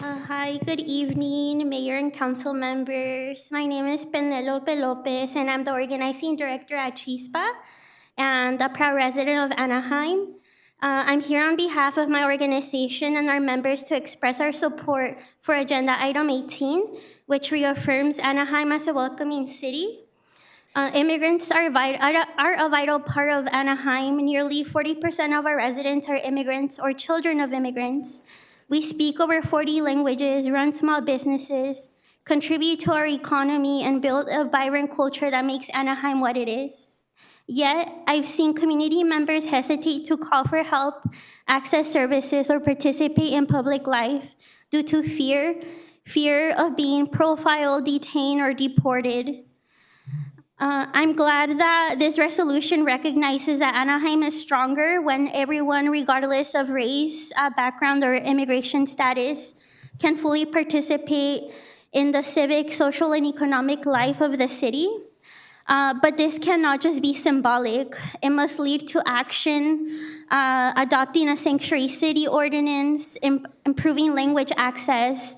Hi, good evening, Mayor and Council members. My name is Penelope Lopez, and I'm the Organizing Director at Chispa and a proud resident of Anaheim. I'm here on behalf of my organization and our members to express our support for Agenda Item 18, which reaffirms Anaheim as a welcoming city. Immigrants are a vital part of Anaheim. Nearly 40% of our residents are immigrants or children of immigrants. We speak over 40 languages, run small businesses, contribute to our economy, and build a vibrant culture that makes Anaheim what it is. Yet, I've seen community members hesitate to call for help, access services, or participate in public life due to fear of being profiled, detained, or deported. I'm glad that this resolution recognizes that Anaheim is stronger when everyone, regardless of race, background, or immigration status, can fully participate in the civic, social, and economic life of the city. But this cannot just be symbolic. It must lead to action, adopting a sanctuary city ordinance, improving language access,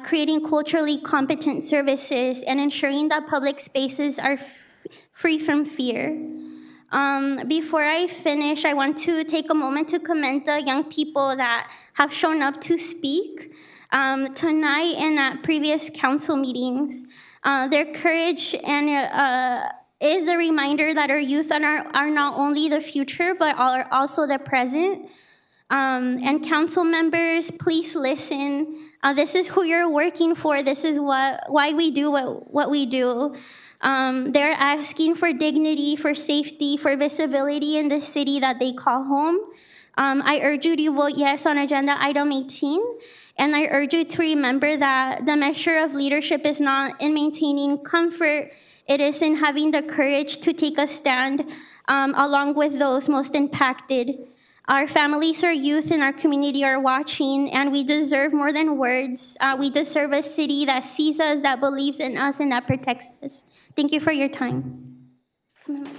creating culturally competent services, and ensuring that public spaces are free from fear. Before I finish, I want to take a moment to commend the young people that have shown up to speak tonight and at previous council meetings. Their courage and is a reminder that our youth are not only the future, but are also the present. And council members, please listen. This is who you're working for. This is why we do what we do. They're asking for dignity, for safety, for visibility in the city that they call home. I urge you to vote yes on agenda item 18. And I urge you to remember that the measure of leadership is not in maintaining comfort. It is in having the courage to take a stand along with those most impacted. Our families, our youth, and our community are watching, and we deserve more than words. We deserve a city that sees us, that believes in us, and that protects us. Thank you for your time. Come on.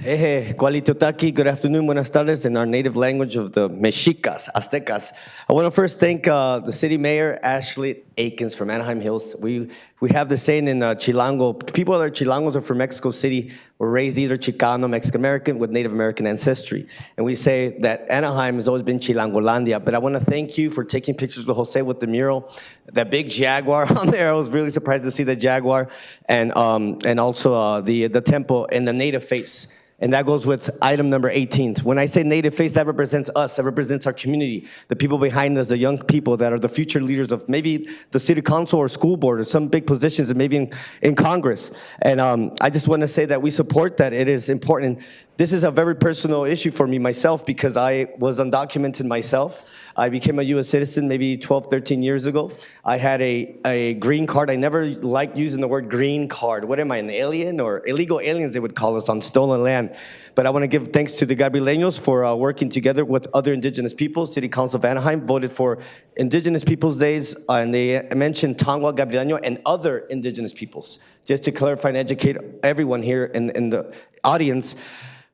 Eje, Kualitotaki, good afternoon, buenas tardes, in our native language of the Mexicas, Aztecas. I want to first thank the city mayor, Ashley Akins from Anaheim Hills. We have the saying in Chilango, people that are Chilangos or from Mexico City were raised either Chicano, Mexican-American with Native American ancestry. And we say that Anaheim has always been Chilangolandia. But I want to thank you for taking pictures with Jose with the mural. That big jaguar on there, I was really surprised to see the jaguar. And also the temple and the native face. And that goes with item number 18. When I say native face, that represents us, that represents our community, the people behind us, the young people that are the future leaders of maybe the city council or school board or some big positions and maybe in Congress. And I just want to say that we support that. It is important. This is a very personal issue for me myself because I was undocumented myself. I became a U.S. citizen maybe 12, 13 years ago. I had a green card. I never liked using the word green card. What am I, an alien or illegal aliens they would call us on stolen land? But I want to give thanks to the Gabrieleños for working together with other indigenous peoples. City Council of Anaheim voted for Indigenous Peoples Days, and they mentioned Tongva, Gabrieleño, and other indigenous peoples. Just to clarify and educate everyone here in the audience,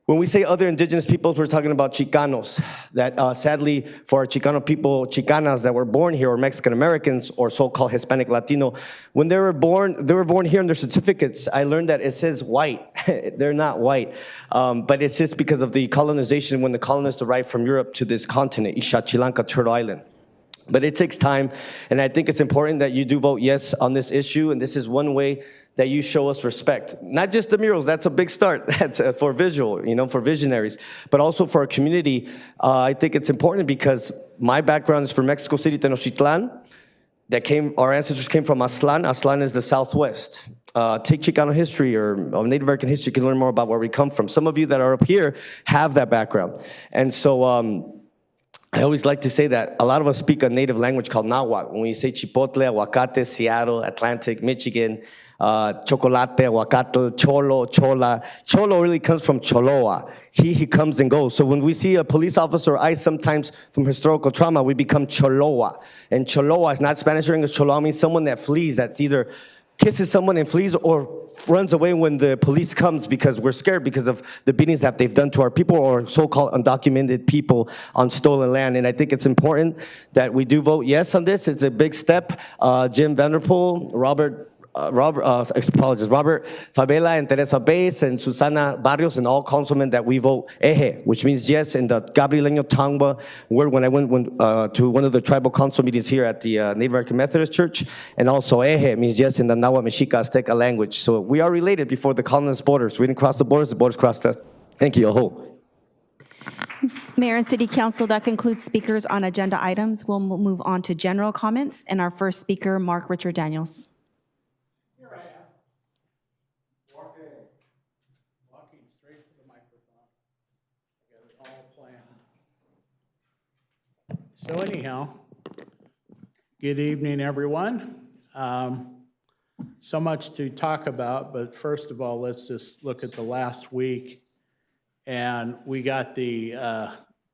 when we say other indigenous peoples, we're talking about Chicanos, that sadly for our Chicano people, Chicanas that were born here, or Mexican Americans, or so-called Hispanic Latino, when they were born here in their certificates. I learned that it says white. They're not white, but it's just because of the colonization when the colonists arrived from Europe to this continent, Ixachilanca, Turtle Island. But it takes time, and I think it's important that you do vote yes on this issue, and this is one way that you show us respect. Not just the murals, that's a big start. That's for visual, for visionaries, but also for our community. I think it's important because my background is from Mexico City, Tenochtitlan. Our ancestors came from Aztlan. Aztlan is the Southwest. Take Chicano history or Native American history, you can learn more about where we come from. Some of you that are up here have that background. And so, I always like to say that a lot of us speak a native language called Nahuatl. When we say Chipotle, Aguacate, Seattle, Atlantic, Michigan, Chocolate, Aguacate, Cholo, Chola. Cholo really comes from Choloa. He comes and goes. So when we see a police officer, I sometimes, from historical trauma, we become Choloa. And Choloa is not Spanish or English. Choloa means someone that flees, that's either kisses someone and flees or runs away when the police comes because we're scared because of the beatings that they've done to our people or so-called undocumented people on stolen land. And I think it's important that we do vote yes on this. It's a big step. Jim Vanderpool, Robert Fabela and Teresa Baez and Susana Barrios and all councilmen that we vote eje, which means yes in the Gabrieleño Tongva word when I went to one of the tribal council meetings here at the Native American Methodist Church, and also eje means yes in the Nahuatl, Mexica, Azteca language. So we are related before the colonist borders. We didn't cross the borders crossed us. Thank you, Aho. Mayor and City Council, that concludes speakers on agenda items. We'll move on to general comments, and our first speaker, Mark Richard Daniels. Walking straight to the microphone. I got it all planned. So anyhow, good evening, everyone. So much to talk about, but first of all, let's just look at the last week. And we got the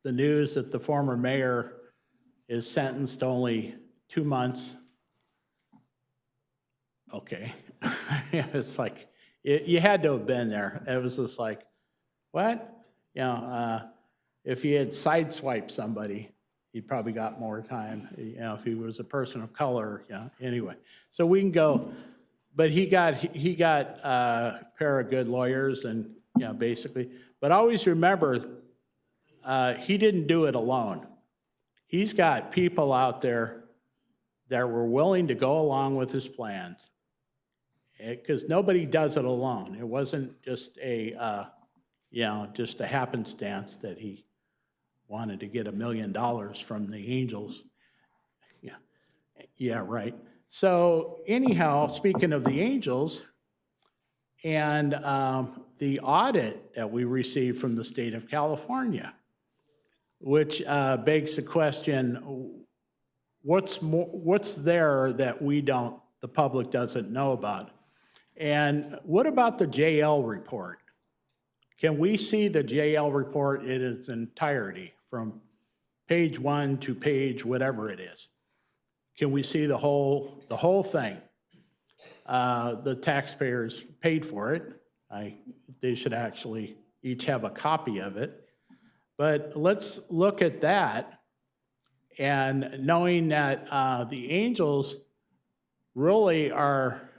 news that the former mayor is sentenced to only 2 months. Okay, it's like, you had to have been there. It was just like, what? If he had sideswiped somebody, he probably got more time. If he was a person of color, anyway. So we can go, but he got a pair of good lawyers and, basically. But always remember, he didn't do it alone. He's got people out there that were willing to go along with his plans. Because nobody does it alone. It wasn't just just a happenstance that he wanted to get $1 million from the Angels. Yeah, right. So anyhow, speaking of the Angels and the audit that we received from the state of California, which begs the question, what's there that the public doesn't know about? And what about the JL report? Can we see the JL report in its entirety from page 1 to page whatever it is? Can we see the whole thing? The taxpayers paid for it. They should actually each have a copy of it. But let's look at that, and knowing that the Angels really are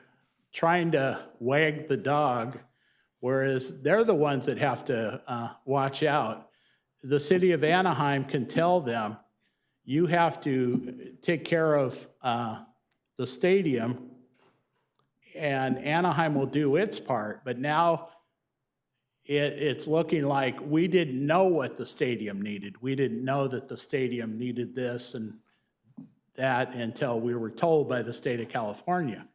trying to wag the dog, whereas they're the ones that have to watch out. The city of Anaheim can tell them, you have to take care of the stadium, and Anaheim will do its part. But now it's looking like we didn't know what the stadium needed. We didn't know that the stadium needed this and that until we were told by the state of California.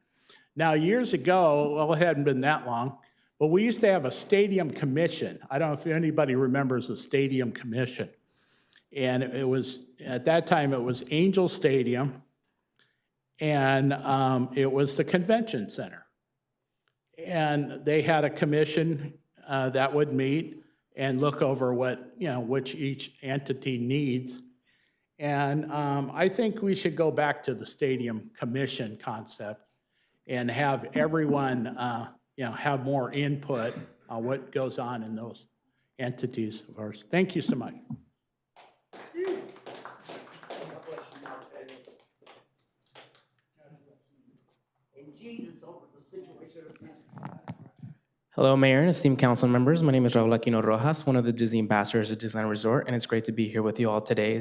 Now, years ago, well, it hadn't been that long, but we used to have a stadium commission. I don't know if anybody remembers the stadium commission. And it was, at that time, it was Angel Stadium, and it was the convention center. And they had a commission that would meet and look over which each entity needs. And I think we should go back to the stadium commission concept and have everyone, have more input on what goes on in those entities of ours. Thank you so much. Hello, Mayor and esteemed council members. My name is Raul Aquino Rojas, one of the Disney ambassadors at Disneyland Resort, and it's great to be here with you all today.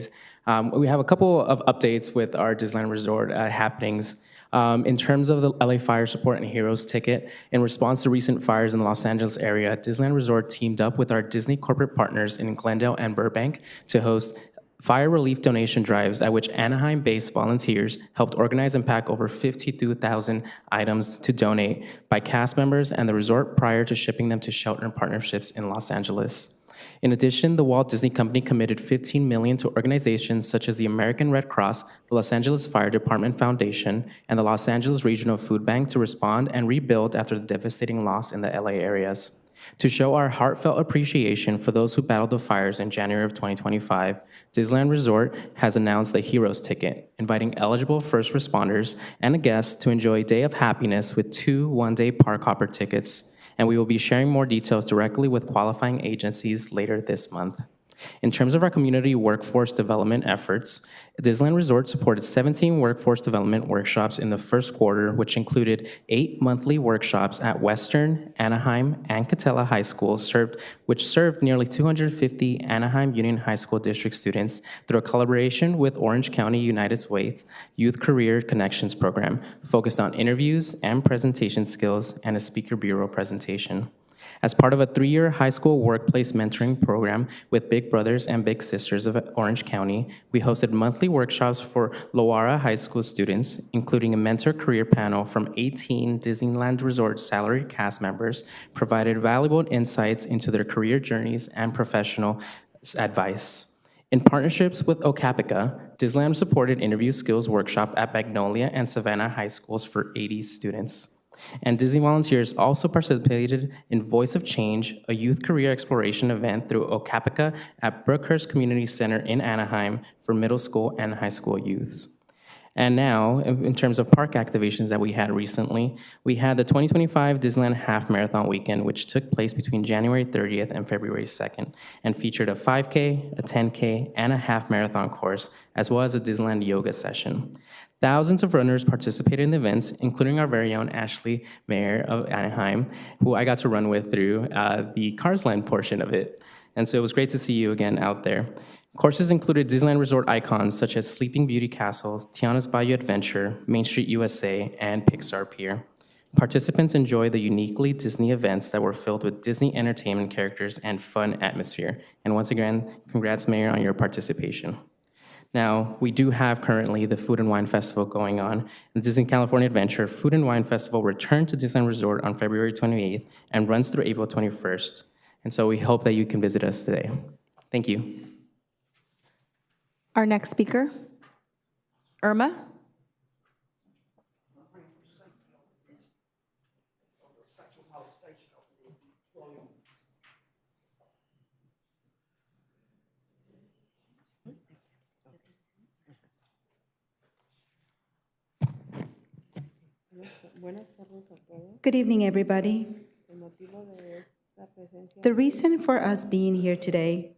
We have a couple of updates with our Disneyland Resort happenings. In terms of the LA Fire Support and Heroes ticket, in response to recent fires in the Los Angeles area, Disneyland Resort teamed up with our Disney corporate partners in Glendale and Burbank to host fire relief donation drives at which Anaheim-based volunteers helped organize and pack over 52,000 items to donate by cast members and the resort prior to shipping them to shelter partnerships in Los Angeles. In addition, the Walt Disney Company committed $15 million to organizations such as the American Red Cross, the Los Angeles Fire Department Foundation, and the Los Angeles Regional Food Bank to respond and rebuild after the devastating loss in the LA areas. To show our heartfelt appreciation for those who battled the fires in January of 2025, Disneyland Resort has announced the Heroes Ticket, inviting eligible first responders and guests to enjoy a day of happiness with 2 one-day park hopper tickets. And we will be sharing more details directly with qualifying agencies later this month. In terms of our community workforce development efforts, Disneyland Resort supported 17 workforce development workshops in the first quarter, which included 8 monthly workshops at Western, Anaheim, and Catella High Schools, which served nearly 250 Anaheim Union High School District students through a collaboration with Orange County United's Way Youth Career Connections program, focused on interviews and presentation skills and a speaker bureau presentation. As part of a 3-year high school workplace mentoring program with Big Brothers and Big Sisters of Orange County, we hosted monthly workshops for Lowara High School students, including a mentor career panel from 18 Disneyland Resort salaried cast members, provided valuable insights into their career journeys and professional advice. In partnerships with Okapica, Disneyland supported interview skills workshop at Magnolia and Savannah High Schools for 80 students. And Disney volunteers also participated in Voice of Change, a youth career exploration event through Okapica at Brookhurst Community Center in Anaheim for middle school and high school youths. And now, in terms of park activations that we had recently, we had the 2025 Disneyland Half Marathon Weekend, which took place between January 30th and February 2nd, and featured a 5K, a 10K, and a half marathon course, as well as a Disneyland yoga session. Thousands of runners participated in the events, including our very own Ashley, Mayor of Anaheim, who I got to run with through the Cars Land portion of it. And so it was great to see you again out there. Courses included Disneyland Resort icons such as Sleeping Beauty Castles, Tiana's Bayou Adventure, Main Street USA, and Pixar Pier. Participants enjoy the uniquely Disney events that were filled with Disney entertainment characters and fun atmosphere. And once again, congrats, Mayor, on your participation. Now, we do have currently the Food and Wine Festival going on. The Disney California Adventure Food and Wine Festival returned to Disneyland Resort on February 28th and runs through April 21st. And so we hope that you can visit us today. Thank you. Our next speaker, Irma. Good evening, everybody. The reason for us being here today,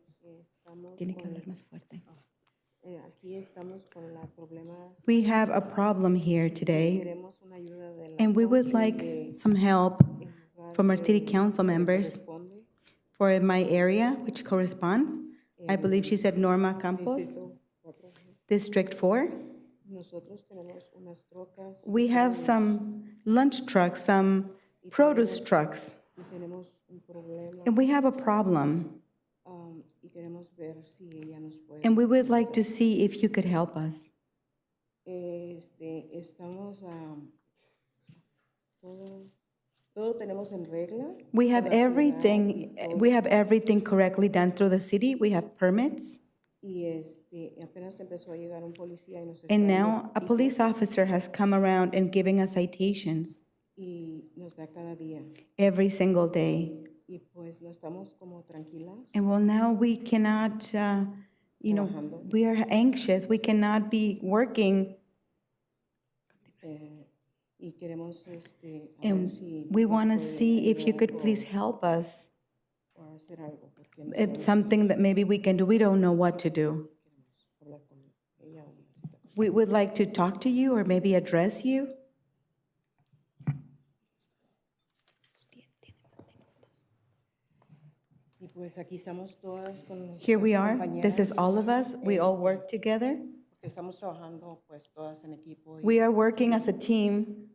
we have a problem here today, and we would like some help from our city council members for my area, which corresponds. I believe she said Norma Campos, District 4. We have some lunch trucks, some produce trucks, and we have a problem. And we would like to see if you could help us. We have everything correctly done through the city. We have permits. And now a police officer has come around and giving us citations every single day. And well, now we cannot, we are anxious. We cannot be working. And we want to see if you could please help us. It's something that maybe we can do. We don't know what to do. We would like to talk to you or maybe address you. Here we are. This is all of us. We all work together. We are working as a team.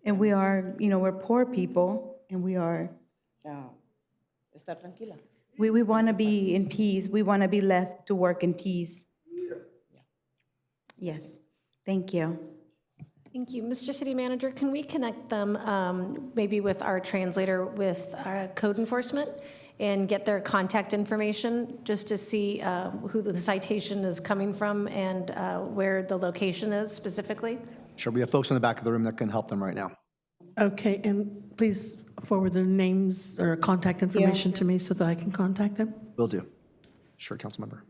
And we are, we're poor people, and we are. We want to be in peace. We want to be left to work in peace. Yes. Thank you. Thank you. Mr. City Manager, can we connect them maybe with our translator with code enforcement and get their contact information just to see who the citation is coming from and where the location is specifically? Sure, we have folks in the back of the room that can help them right now. Okay, and please forward their names or contact information to me so that I can contact them. Will do. Sure, council member.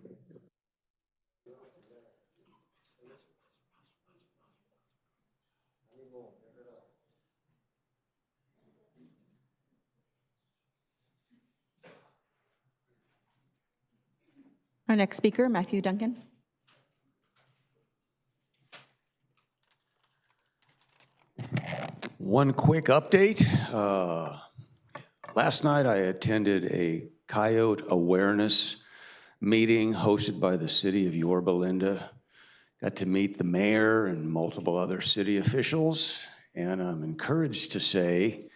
Our next speaker, Matthew Duncan. One quick update. Last night I attended a coyote awareness meeting hosted by the city of Yorba Linda. Got to meet the mayor and multiple other city officials, and I'm encouraged to say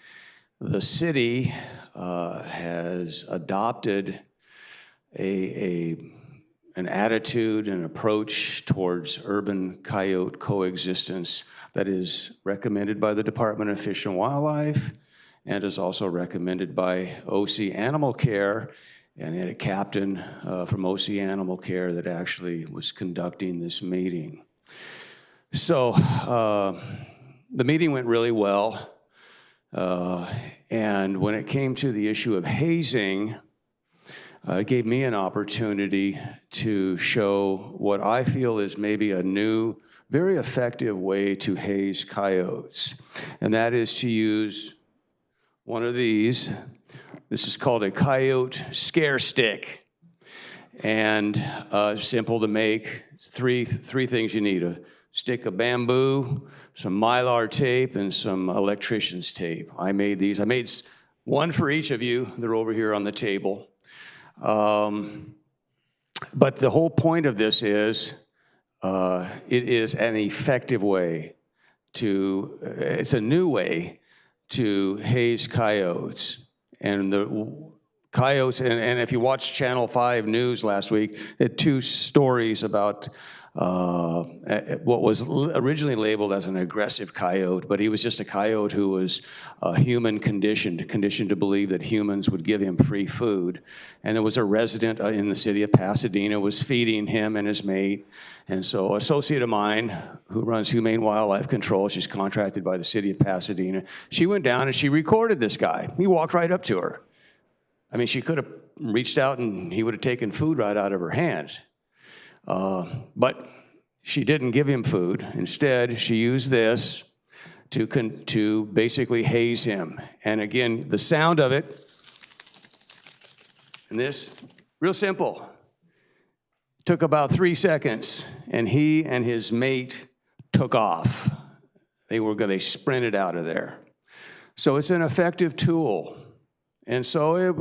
the city has adopted an attitude and approach towards urban coyote coexistence that is recommended by the Department of Fish and Wildlife and is also recommended by OC Animal Care, and had a captain from OC Animal Care that actually was conducting this meeting. So the meeting went really well, and when it came to the issue of hazing, it gave me an opportunity to show what I feel is maybe a new, very effective way to haze coyotes. And that is to use one of these. This is called a coyote scare stick. And simple to make. Three things you need: a stick of bamboo, some Mylar tape, and some electrician's tape. I made these. I made one for each of you. They're over here on the table. But the whole point of this is, it is an effective way it's a new way to haze coyotes. And the coyotes, and if you watched Channel 5 News last week, it had 2 stories about what was originally labeled as an aggressive coyote, but he was just a coyote who was human conditioned to believe that humans would give him free food. And there was a resident in the city of Pasadena was feeding him and his mate. And so an associate of mine who runs Humane Wildlife Control, she's contracted by the city of Pasadena, she went down and she recorded this guy. He walked right up to her. I mean, she could have reached out and he would have taken food right out of her hand. But she didn't give him food. Instead, she used this to basically haze him. And again, the sound of it, and this, real simple. Took about 3 seconds, and he and his mate took off. They sprinted out of there. So it's an effective tool. And so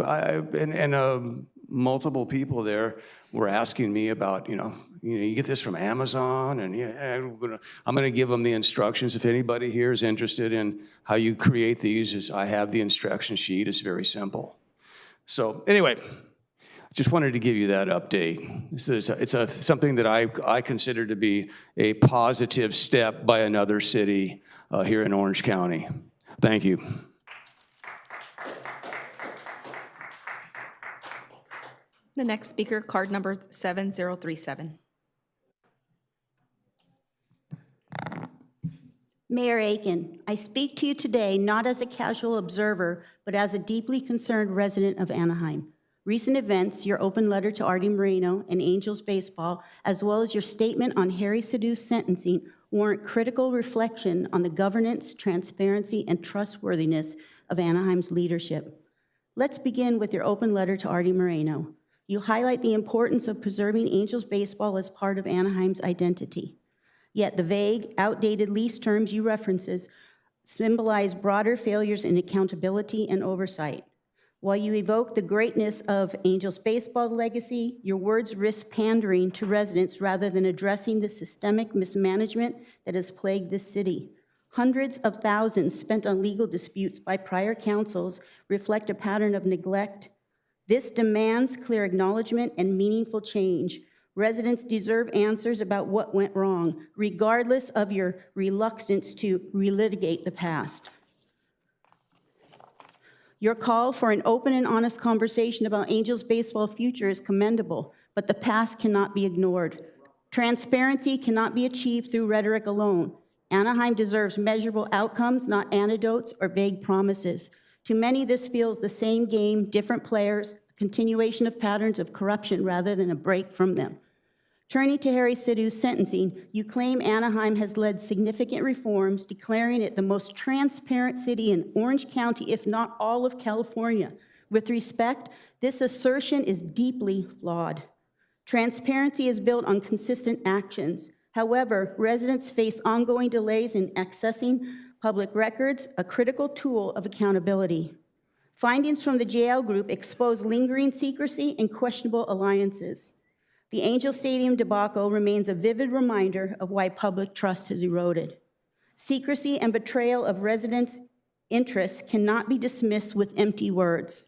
multiple people there were asking me about, you get this from Amazon, and I'm gonna give them the instructions. If anybody here is interested in how you create these, I have the instruction sheet. It's very simple. So anyway, just wanted to give you that update. It's something that I consider to be a positive step by another city here in Orange County. Thank you. The next speaker, card number 7037. Mayor Aiken, I speak to you today not as a casual observer, but as a deeply concerned resident of Anaheim. Recent events, your open letter to Artie Moreno and Angels Baseball, as well as your statement on Harry Sidhu's sentencing, warrant critical reflection on the governance, transparency, and trustworthiness of Anaheim's leadership. Let's begin with your open letter to Artie Moreno. You highlight the importance of preserving Angels Baseball as part of Anaheim's identity. Yet the vague, outdated lease terms you references symbolize broader failures in accountability and oversight. While you evoke the greatness of Angels Baseball legacy, your words risk pandering to residents rather than addressing the systemic mismanagement that has plagued this city. Hundreds of thousands spent on legal disputes by prior councils reflect a pattern of neglect. This demands clear acknowledgement and meaningful change. Residents deserve answers about what went wrong, regardless of your reluctance to relitigate the past. Your call for an open and honest conversation about Angels Baseball future is commendable, but the past cannot be ignored. Transparency cannot be achieved through rhetoric alone. Anaheim deserves measurable outcomes, not anecdotes or vague promises. To many, this feels the same game, different players, a continuation of patterns of corruption rather than a break from them. Turning to Harry Sidhu's sentencing, you claim Anaheim has led significant reforms, declaring it the most transparent city in Orange County, if not all of California. With respect, this assertion is deeply flawed. Transparency is built on consistent actions. However, residents face ongoing delays in accessing public records, a critical tool of accountability. Findings from the JL Group expose lingering secrecy and questionable alliances. The Angel Stadium debacle remains a vivid reminder of why public trust has eroded. Secrecy and betrayal of residents' interests cannot be dismissed with empty words.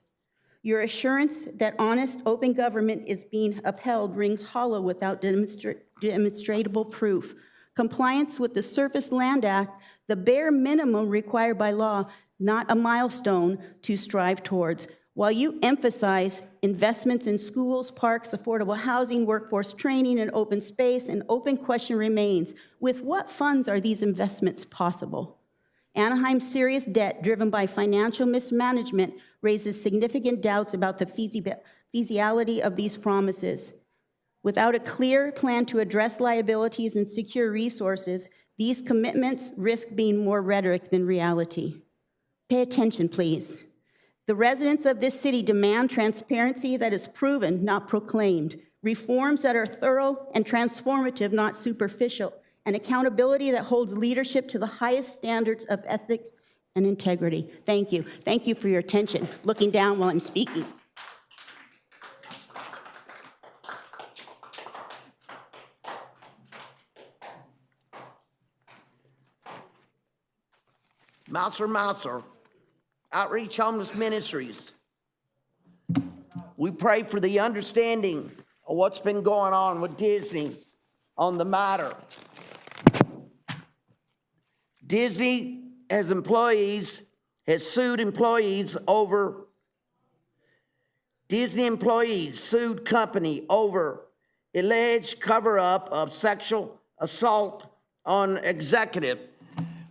Your assurance that honest, open government is being upheld rings hollow without demonstrable proof. Compliance with the Surface Land Act, the bare minimum required by law, not a milestone to strive towards. While you emphasize investments in schools, parks, affordable housing, workforce training, and open space, an open question remains: with what funds are these investments possible? Anaheim's serious debt, driven by financial mismanagement, raises significant doubts about the feasibility of these promises. Without a clear plan to address liabilities and secure resources, these commitments risk being more rhetoric than reality. Pay attention, please. The residents of this city demand transparency that is proven, not proclaimed, reforms that are thorough and transformative, not superficial, and accountability that holds leadership to the highest standards of ethics and integrity. Thank you. Thank you for your attention. Looking down while I'm speaking. Mouser, Outreach Homeless Ministries. We pray for the understanding of what's been going on with Disney on the matter. Disney has sued employees over, Disney employees sued company over alleged cover-up of sexual assault on executive.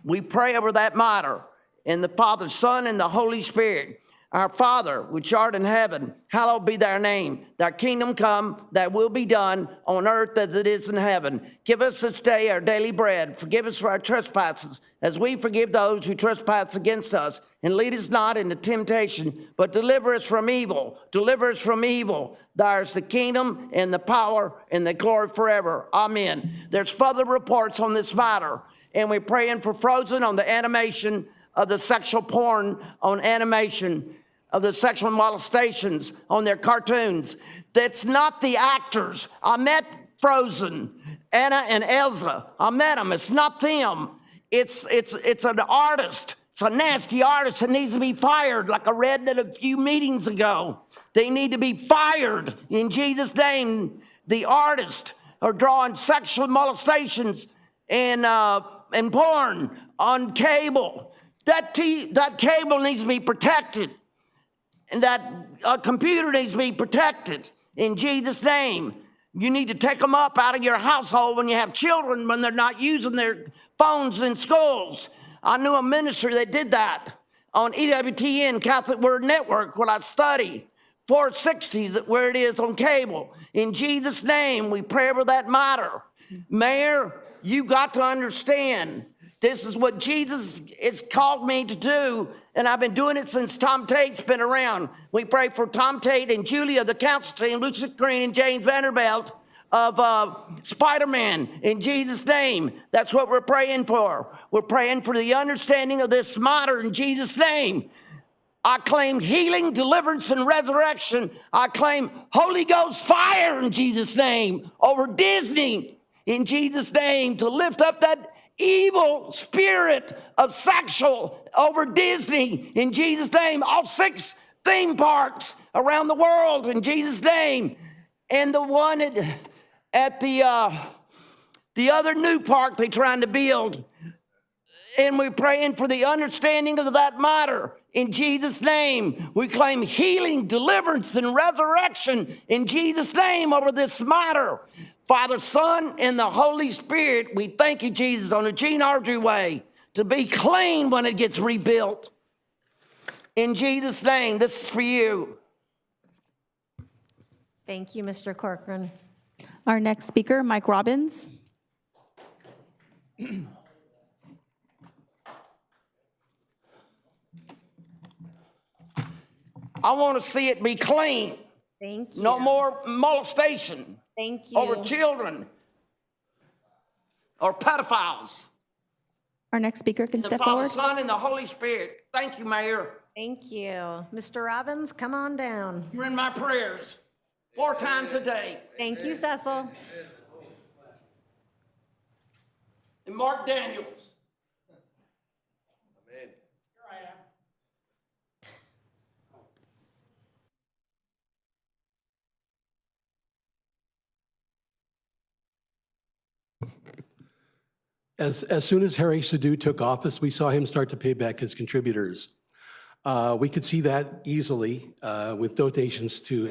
We pray over that matter in the Father, Son, and the Holy Spirit. Our Father, which art in heaven, hallowed be thy name. Thy kingdom come, thy will be done on earth as it is in heaven. Give us this day our daily bread. Forgive us for our trespasses, as we forgive those who trespass against us. And lead us not into temptation, but deliver us from evil. Deliver us from evil. Thine is the kingdom and the power and the glory forever. Amen. There's further reports on this matter, and we're praying for Frozen on the animation of the sexual porn on animation, of the sexual molestations on their cartoons. That's not the actors. I met Frozen, Anna and Elsa. I met them. It's not them. It's an artist. It's a nasty artist that needs to be fired, like I read that a few meetings ago. They need to be fired in Jesus' name. The artists are drawing sexual molestations and porn on cable. That cable needs to be protected, and that computer needs to be protected in Jesus' name. You need to take them up out of your household when you have children, when they're not using their phones in schools. I knew a minister that did that on EWTN, Catholic Word Network, where I study. 460s, where it is on cable. In Jesus' name, we pray over that matter. Mayor, you got to understand, this is what Jesus has called me to do, and I've been doing it since Tom Tate's been around. We pray for Tom Tate and Julia, the council team, Lucy Green and James Vanderbilt of Spider-Man, in Jesus' name. That's what we're praying for. We're praying for the understanding of this matter in Jesus' name. I claim healing, deliverance, and resurrection. I claim Holy Ghost fire in Jesus' name over Disney in Jesus' name, to lift up that evil spirit of sexual over Disney in Jesus' name. All 6 theme parks around the world in Jesus' name. And the one at the other new park they're trying to build. And we're praying for the understanding of that matter in Jesus' name. We claim healing, deliverance, and resurrection in Jesus' name over this matter. Father, Son, and the Holy Spirit, we thank you, Jesus, on a Gene Audrey way, to be clean when it gets rebuilt. In Jesus' name, this is for you. Thank you, Mr. Corcoran. Our next speaker, Mike Robbins. I want to see it be clean. Thank you. No more molestation. Thank you. Over children or pedophiles. Our next speaker can The step Father, forward. Son, and the Holy Spirit. Thank you, Mayor. Thank you. Mr. Robbins, come on down. You're in my prayers 4 times a day. Thank you, Cecil. And Mark Daniels. As soon as Harry Sadu took office, we saw him start to pay back his contributors. We could see that easily with donations to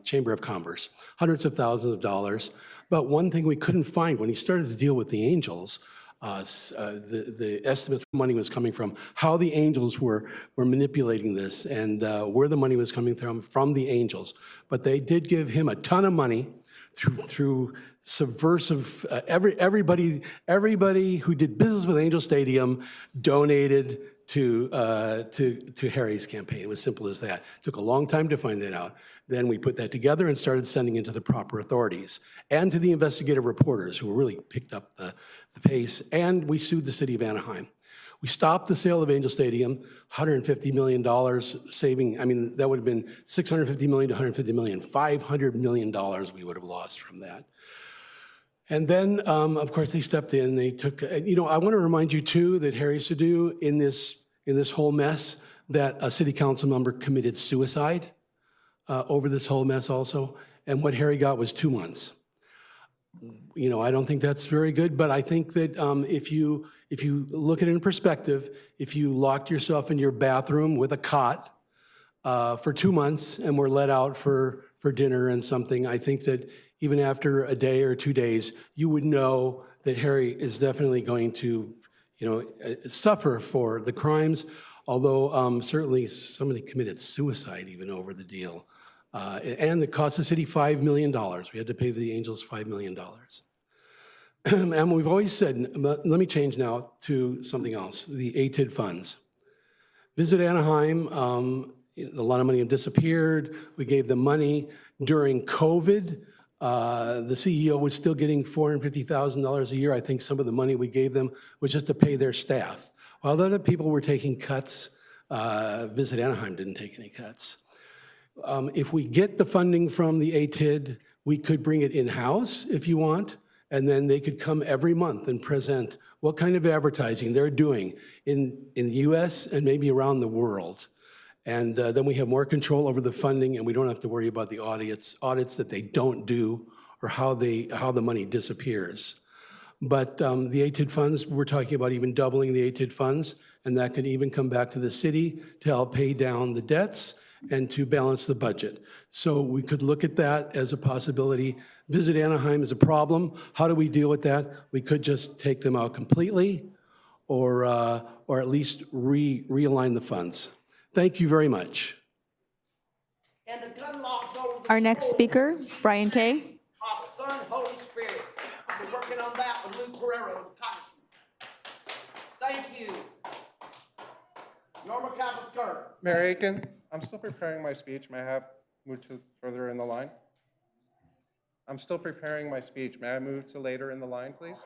Chamber of Commerce, hundreds of thousands of dollars. But one thing we couldn't find when he started to deal with the Angels, the estimates where money was coming from, how the Angels were manipulating this, and where the money was coming from the Angels. But they did give him a ton of money through subversive, everybody who did business with Angel Stadium donated to Harry's campaign. It was simple as that. Took a long time to find that out. Then we put that together and started sending it to the proper authorities and to the investigative reporters who really picked up the pace, and we sued the city of Anaheim. We stopped the sale of Angel Stadium, $150 million saving. I mean, that would have been $650 million to $150 million, $500 million we would have lost from that. And then, of course, they stepped in. They took, I want to remind you too that Harry Sadu, in this whole mess, that a city council member committed suicide over this whole mess also. And what Harry got was 2 months. I don't think that's very good, but I think that if you look at it in perspective, if you locked yourself in your bathroom with a cot for 2 months and were let out for dinner and something, I think that even after a day or 2 days, you would know that Harry is definitely going to, suffer for the crimes, although certainly somebody committed suicide even over the deal. And it cost the city $5 million. We had to pay the Angels $5 million. And we've always said, let me change now to something else, the ATID funds. Visit Anaheim, a lot of money had disappeared. We gave them money. During COVID, the CEO was still getting $450,000 a year. I think some of the money we gave them was just to pay their staff. While other people were taking cuts, Visit Anaheim didn't take any cuts. If we get the funding from the ATID, we could bring it in-house if you want, and then they could come every month and present what kind of advertising they're doing in the US and maybe around the world. And then we have more control over the funding, and we don't have to worry about the audits that they don't do or how the money disappears. But the ATID funds, we're talking about even doubling the ATID funds, and that could even come back to the city to help pay down the debts and to balance the budget. So we could look at that as a possibility. Visit Anaheim is a problem. How do we deal with that? We could just take them out completely or at least realign the funds. Thank you very much. And the gun laws over the Our next school. speaker, Brian Kay. Father, Son, Holy Spirit. I've been working on that with Luke Herrera, the congressman. Thank you. Norma Caput-Skirt. Mayor Aiken, I'm still preparing my speech. May I have moved to further in the line? I'm still preparing my speech. May I move to later in the line, please?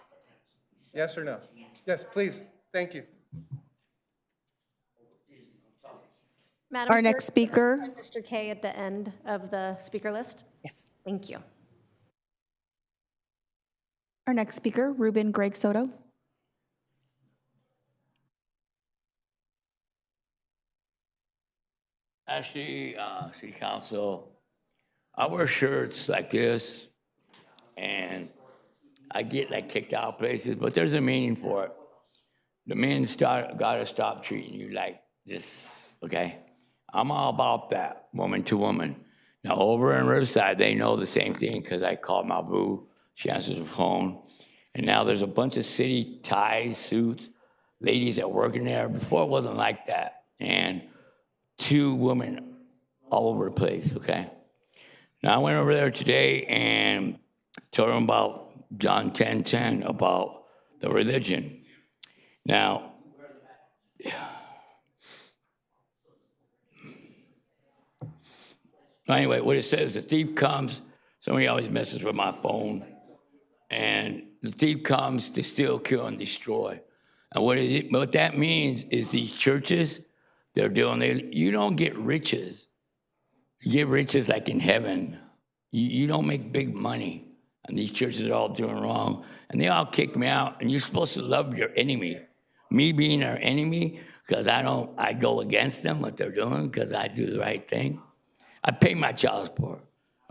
Yes or no? Yes, please. Thank you. Madam Our next Clerk, speaker. Mr. Kay at the end of the speaker list. Yes. Thank you. Our next speaker, Ruben Greg Soto. Actually, City Council, I wear shirts like this, and I get like kicked out of places, but there's a meaning for it. The men gotta stop treating you like this, okay? I'm all about that, woman to woman. Now, over in Riverside, they know the same thing because I called my boo. She answers the phone. And now there's a bunch of city ties, suits, ladies that work in there. Before, it wasn't like that. And 2 women all over the place, okay? Now, I went over there today and told them about John 10:10, about the religion. Now, anyway, what it says, the thief comes, somebody always messes with my phone, and the thief comes to steal, kill, and destroy. And what that means is these churches, you don't get riches. You get riches like in heaven. You don't make big money. And these churches are all doing wrong. And they all kicked me out. And you're supposed to love your enemy. Me being their enemy, because I go against them, what they're doing, because I do the right thing. I pay my child support,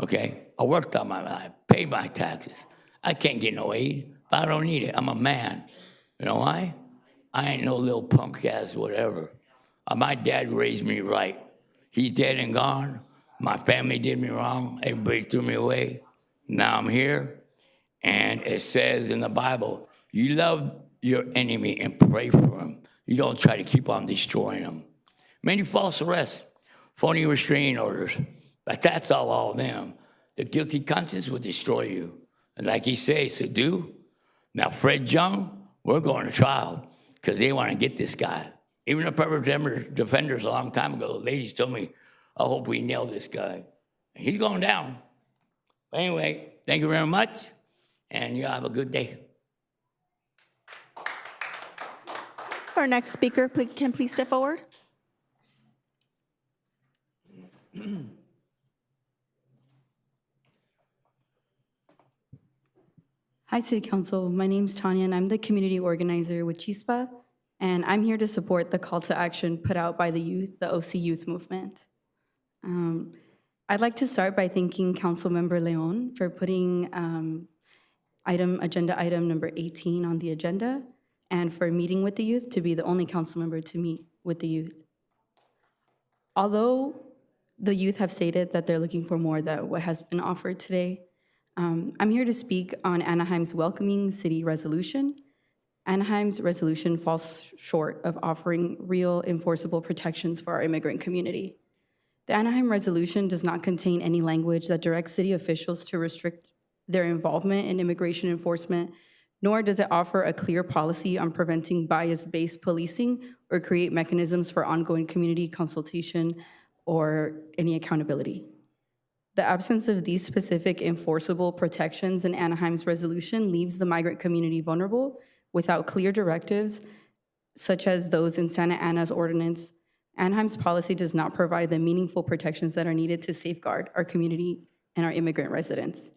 okay? I worked on my life, paid my taxes. I can't get no aid, but I don't need it. I'm a man. You know why? I ain't no little punk ass whatever. My dad raised me right. He's dead and gone. My family did me wrong. Everybody threw me away. Now I'm here. And it says in the Bible, you love your enemy and pray for him. You don't try to keep on destroying them. Many false arrests, phony restraining orders, but that's all of them. The guilty conscience will destroy you. And like he says, so do. Now, Fred Young, we're going to trial because they want to get this guy. Even the public defenders a long time ago, the ladies told me, I hope we nail this guy. He's going down. Anyway, thank you very much, and you have a good day. Our next speaker, can please step forward. Hi, City Council. My name's Tanya, and I'm the community organizer with Chispa, and I'm here to support the call to action put out by the youth, the OC Youth Movement. I'd like to start by thanking Councilmember Leon for putting agenda item number 18 on the agenda, and for meeting with the youth to be the only council member to meet with the youth. Although the youth have stated that they're looking for more than what has been offered today, I'm here to speak on Anaheim's welcoming city resolution. Anaheim's resolution falls short of offering real enforceable protections for our immigrant community. The Anaheim resolution does not contain any language that directs city officials to restrict their involvement in immigration enforcement, nor does it offer a clear policy on preventing bias-based policing or create mechanisms for ongoing community consultation or any accountability. The absence of these specific enforceable protections in Anaheim's resolution leaves the migrant community vulnerable without clear directives, such as those in Santa Ana's ordinance. Anaheim's policy does not provide the meaningful protections that are needed to safeguard our community and our immigrant residents.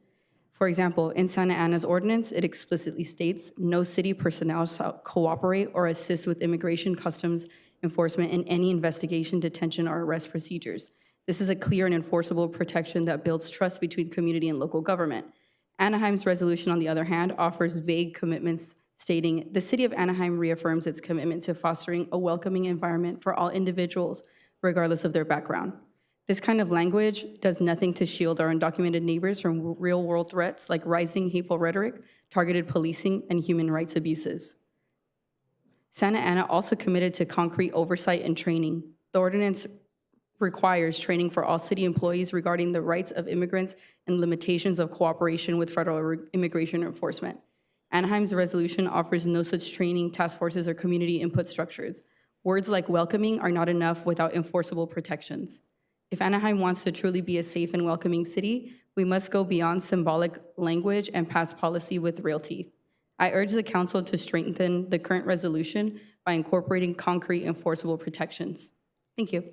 For example, in Santa Ana's ordinance, it explicitly states no city personnel shall cooperate or assist with immigration customs enforcement in any investigation, detention, or arrest procedures. This is a clear and enforceable protection that builds trust between community and local government. Anaheim's resolution, on the other hand, offers vague commitments stating, the city of Anaheim reaffirms its commitment to fostering a welcoming environment for all individuals, regardless of their background. This kind of language does nothing to shield our undocumented neighbors from real-world threats like rising hateful rhetoric, targeted policing, and human rights abuses. Santa Ana also committed to concrete oversight and training. The ordinance requires training for all city employees regarding the rights of immigrants and limitations of cooperation with federal immigration enforcement. Anaheim's resolution offers no such training, task forces, or community input structures. Words like welcoming are not enough without enforceable protections. If Anaheim wants to truly be a safe and welcoming city, we must go beyond symbolic language and pass policy with real teeth. I urge the council to strengthen the current resolution by incorporating concrete enforceable protections. Thank you.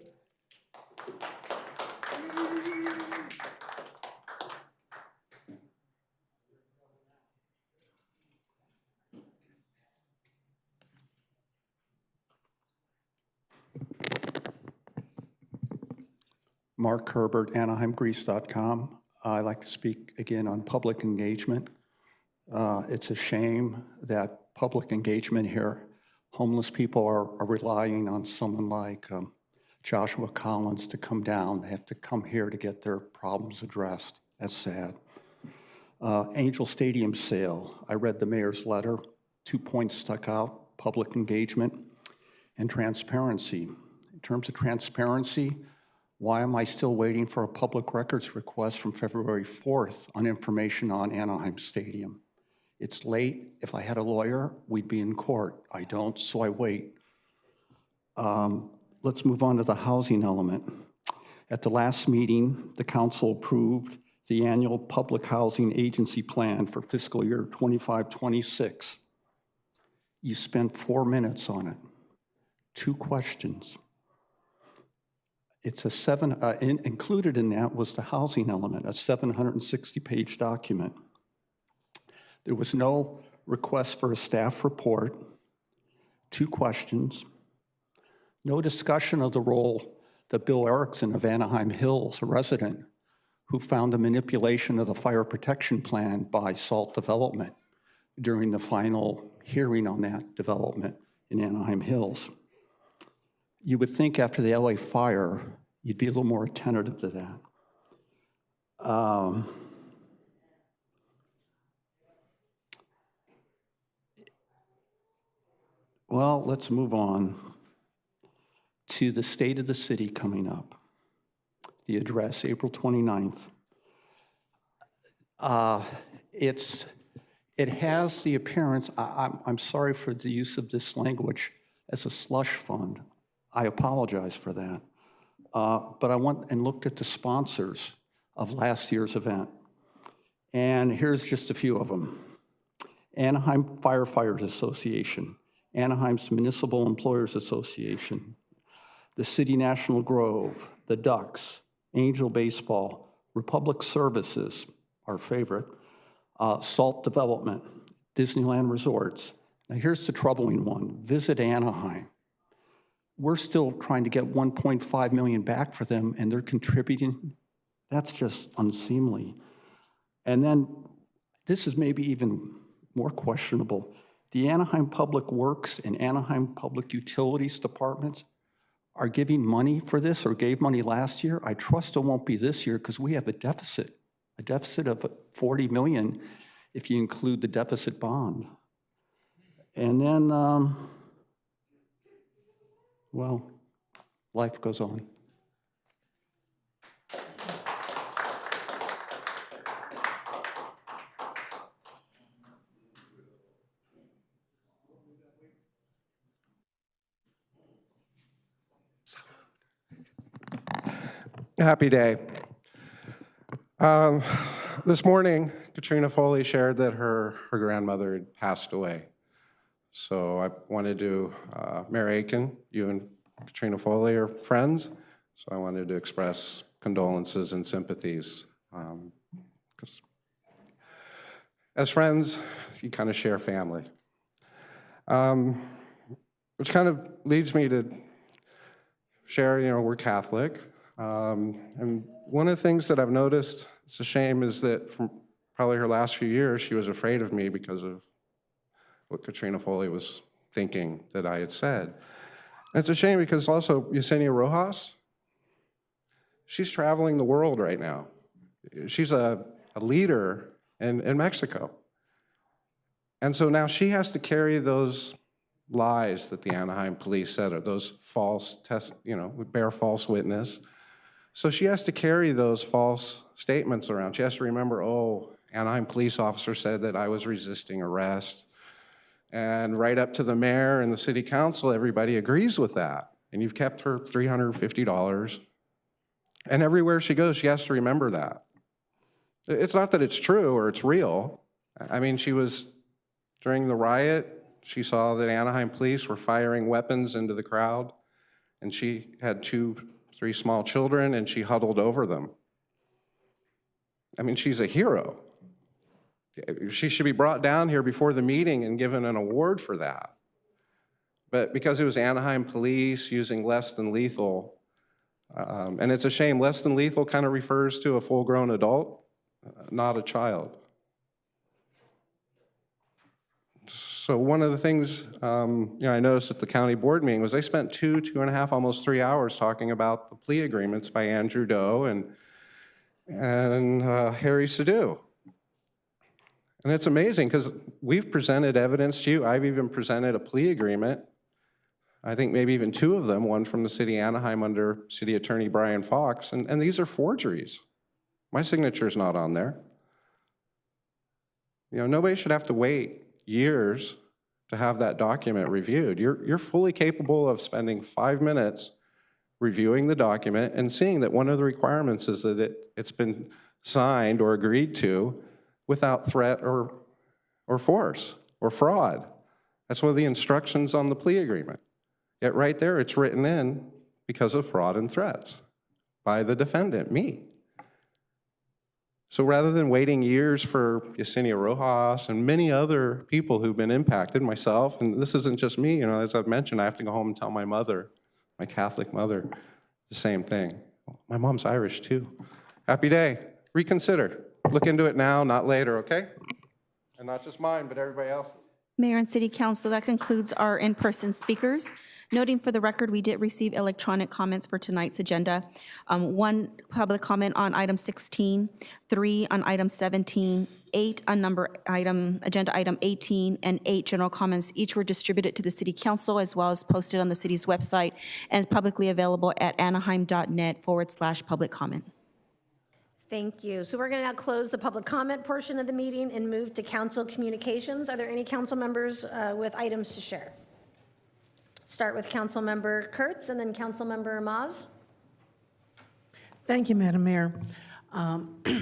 Mark Herbert, AnaheimGrease.com. I'd like to speak again on public engagement. It's a shame that public engagement here, homeless people are relying on someone like Joshua Collins to come down. They have to come here to get their problems addressed. That's sad. Angel Stadium sale. I read the mayor's letter. 2 points stuck out: public engagement and transparency. In terms of transparency, why am I still waiting for a public records request from February 4th on information on Anaheim Stadium? It's late. If I had a lawyer, we'd be in court. I don't, so I wait. Let's move on to the housing element. At the last meeting, the council approved the annual public housing agency plan for fiscal year 25-26. You spent 4 minutes on it. 2 questions. It's a included in that was the housing element, a 760-page document. There was no request for a staff report. 2 questions. No discussion of the role that Bill Erickson of Anaheim Hills, a resident, who found the manipulation of the fire protection plan by SALT Development during the final hearing on that development in Anaheim Hills. You would think after the LA fire, you'd be a little more attentive to that. Well, let's move on to the state of the city coming up. The address, April 29th. It has the appearance, I'm sorry for the use of this language, as a slush fund. I apologize for that. But I went and looked at the sponsors of last year's event. And here's just a few of them. Anaheim Firefighters Association, Anaheim's Municipal Employers Association, the City National Grove, the Ducks, Angel Baseball, Republic Services, our favorite, Salt development, Disneyland resorts. Now here's the troubling one, Visit Anaheim. We're still trying to get 1.5 million back for them and they're contributing. That's just unseemly. And then this is maybe even more questionable. The Anaheim Public Works and Anaheim Public Utilities departments are giving money for this or gave money last year. I trust it won't be this year because we have a deficit of 40 million if you include the deficit bond. And then, well, life goes on. Happy day. This morning, Katrina Foley shared that her grandmother had passed away. So I wanted to, Mayor Aiken, you and Katrina Foley are friends, so I wanted to express condolences and sympathies. 'Cause as friends, you kind of share family. Which kind of leads me to share, we're Catholic. And one of the things that I've noticed, it's a shame, is that from probably her last few years, she was afraid of me because of what Katrina Foley was thinking that I had said. And it's a shame because also Yesenia Rojas, she's traveling the world right now. She's a leader in Mexico. And so now she has to carry those lies that the Anaheim police said, or those false tests, bear false witness. So she has to carry those false statements around. She has to remember, Anaheim police officer said that I was resisting arrest. And right up to the mayor and the city council, everybody agrees with that. And you've kept her $350. And everywhere she goes, she has to remember that. It's not that it's true or it's real. I mean, during the riot, she saw that Anaheim police were firing weapons into the crowd. And she had 3 small children, and she huddled over them. I mean, she's a hero. She should be brought down here before the meeting and given an award for that. But because it was Anaheim police using less than lethal, and it's a shame, less than lethal kind of refers to a full-grown adult, not a child. So one of the things I noticed at the county board meeting was they spent 2.5, almost 3 hours talking about the plea agreements by Andrew Doe and Harry Sadu. And it's amazing because we've presented evidence to you. I've even presented a plea agreement. I think maybe even 2 of them, one from the city of Anaheim under City Attorney Brian Fox, and these are forgeries. My signature's not on there. Nobody should have to wait years to have that document reviewed. You're fully capable of spending 5 minutes reviewing the document and seeing that one of the requirements is that it's been signed or agreed to without threat or force or fraud. That's one of the instructions on the plea agreement. Yet right there, it's written in because of fraud and threats by the defendant, me. So rather than waiting years for Yesenia Rojas and many other people who've been impacted, myself, and this isn't just me, as I've mentioned, I have to go home and tell my mother, my Catholic mother, the same thing. My mom's Irish too. Happy day. Reconsider. Look into it now, not later, okay? And not just mine, but everybody else's. Mayor and City Council, that concludes our in-person speakers. Noting for the record, we did receive electronic comments for tonight's agenda. 1 public comment on item 16, 3 on item 17, 8 on agenda item 18, and 8 general comments. Each were distributed to the City Council as well as posted on the city's website and publicly available at anaheim.net/public comment. Thank you. So we're going to now close the public comment portion of the meeting and move to council communications. Are there any council members with items to share? Start with Council Member Kurtz and then Council Member Maz. Thank you, Madam Mayor. I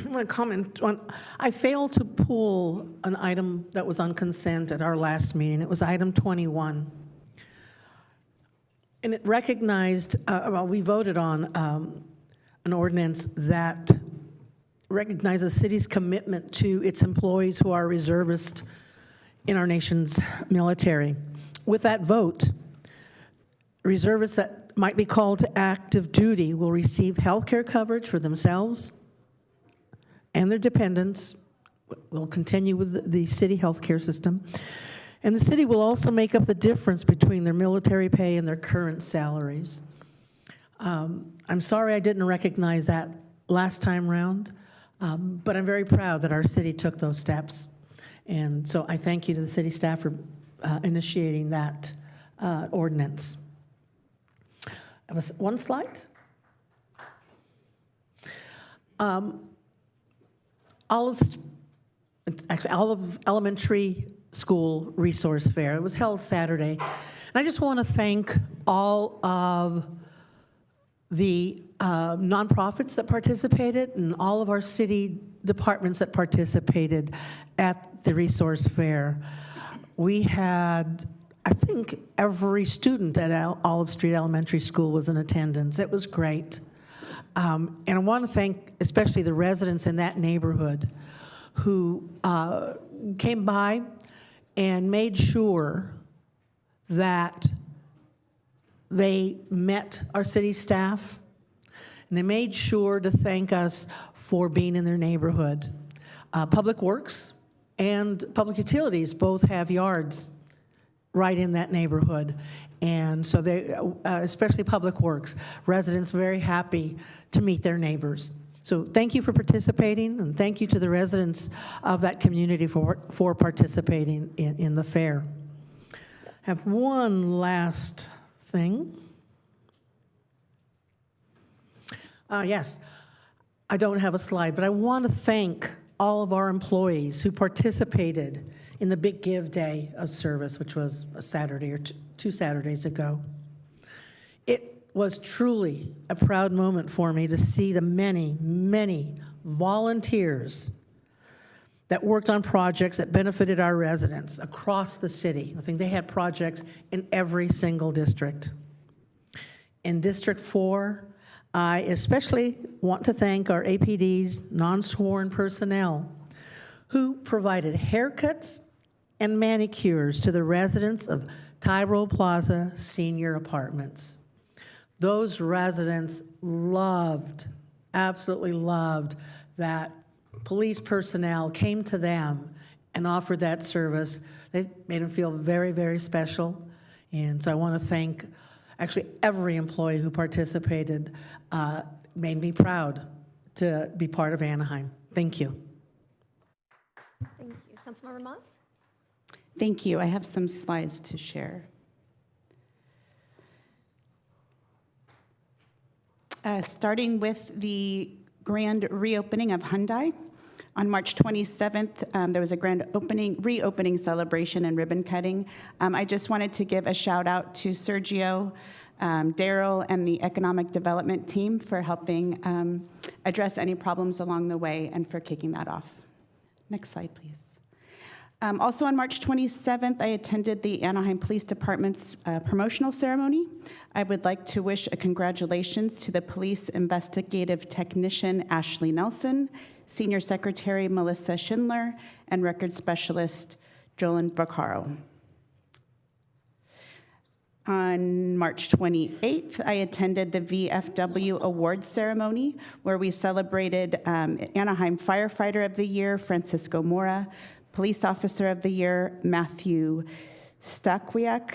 want to comment on, I failed to pull an item that was on consent at our last meeting. It was item 21. And it recognized, we voted on an ordinance that recognize the city's commitment to its employees who are reservists in our nation's military. With that vote, reservists that might be called to active duty will receive health care coverage for themselves and their dependents. We'll continue with the city health care system. And the city will also make up the difference between their military pay and their current salaries. I'm sorry I didn't recognize that last time round, but I'm very proud that our city took those steps. And so I thank you to the city staff for initiating that ordinance. I have one slide. Olive Elementary School Resource Fair. It was held Saturday. And I just want to thank all of the nonprofits that participated and all of our city departments that participated at the resource fair. We had, I think, every student at Olive Street Elementary School was in attendance. It was great. And I want to thank especially the residents in that neighborhood who came by and made sure that they met our city staff, and they made sure to thank us for being in their neighborhood. Public Works and Public Utilities both have yards right in that neighborhood. And so they, especially Public Works, residents very happy to meet their neighbors. So thank you for participating, and thank you to the residents of that community for participating in the fair. I have one last thing. Yes, I don't have a slide, but I want to thank all of our employees who participated in the Big Give Day of Service, which was a Saturday or two Saturdays ago. It was truly a proud moment for me to see the many, many volunteers that worked on projects that benefited our residents across the city. I think they had projects in every single district. In District 4, I especially want to thank our APD's non-sworn personnel who provided haircuts and manicures to the residents of Tyrell Plaza Senior Apartments. Those residents loved, absolutely loved, that police personnel came to them and offered that service. They made them feel very, very special. And so I want to thank actually every employee who participated. Made me proud to be part of Anaheim. Thank you. Thank you. Councilmember Moss? Thank you. I have some slides to share. Starting with the grand reopening of Hyundai. On March 27th, there was a grand reopening celebration and ribbon cutting. I just wanted to give a shout out to Sergio, Daryl, and the economic development team for helping address any problems along the way and for kicking that off. Next slide, please. Also on March 27th, I attended the Anaheim Police Department's promotional ceremony. I would like to wish a congratulations to the Police Investigative Technician Ashley Nelson, Senior Secretary Melissa Schindler, and Record Specialist Jolyn Vaccaro. On March 28th, I attended the VFW Awards ceremony where we celebrated Anaheim Firefighter of the Year, Francisco Mora, Police Officer of the Year, Matthew Staquiak,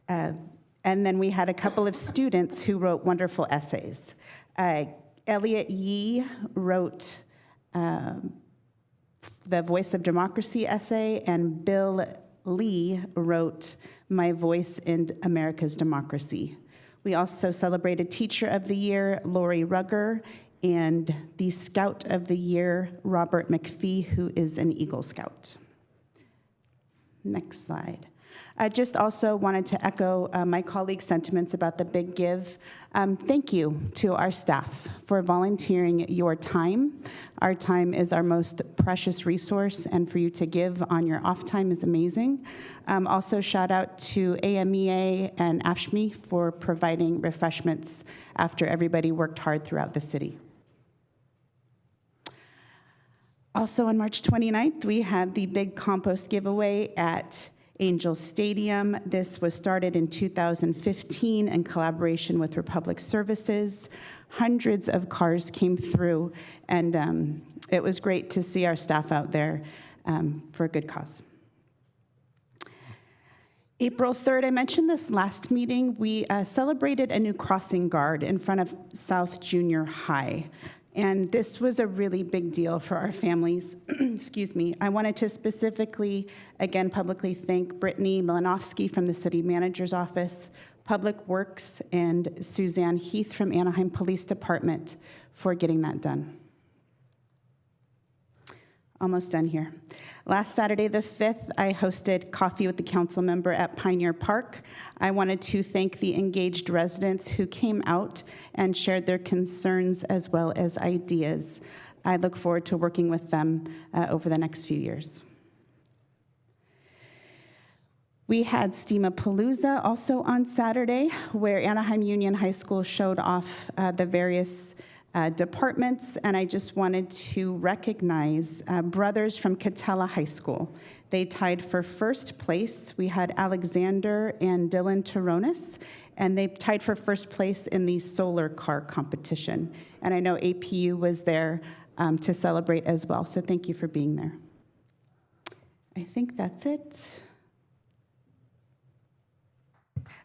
and then we had a couple of students who wrote wonderful essays. Elliot Yee wrote the Voice of Democracy essay, and Bill Lee wrote My Voice in America's Democracy. We also celebrated Teacher of the Year, Lori Rugger, and the Scout of the Year, Robert McPhee, who is an Eagle Scout. Next slide. I just also wanted to echo my colleagues' sentiments about the Big Give. Thank you to our staff for volunteering your time. Our time is our most precious resource, and for you to give on your off time is amazing. Also, shout out to AMEA and AFSHME for providing refreshments after everybody worked hard throughout the city. Also on March 29th, we had the big compost giveaway at Angels Stadium. This was started in 2015 in collaboration with Republic Services. Hundreds of cars came through, and it was great to see our staff out there for a good cause. April 3rd, I mentioned this last meeting, we celebrated a new crossing guard in front of South Junior High. And this was a really big deal for our families. Excuse me. I wanted to specifically, again, publicly thank Brittany Milanovsky from the City Manager's Office, Public Works, and Suzanne Heath from Anaheim Police Department for getting that done. Almost done here. Last Saturday, the 5th, I hosted Coffee with the Council Member at Pioneer Park. I wanted to thank the engaged residents who came out and shared their concerns as well as ideas. I look forward to working with them over the next few years. We had Steamapalooza also on Saturday, where Anaheim Union High School showed off the various departments, and I just wanted to recognize brothers from Catella High School. They tied for first place. We had Alexander and Dylan Taronis, and they tied for first place in the solar car competition. And I know APU was there to celebrate as well, so thank you for being there. I think that's it.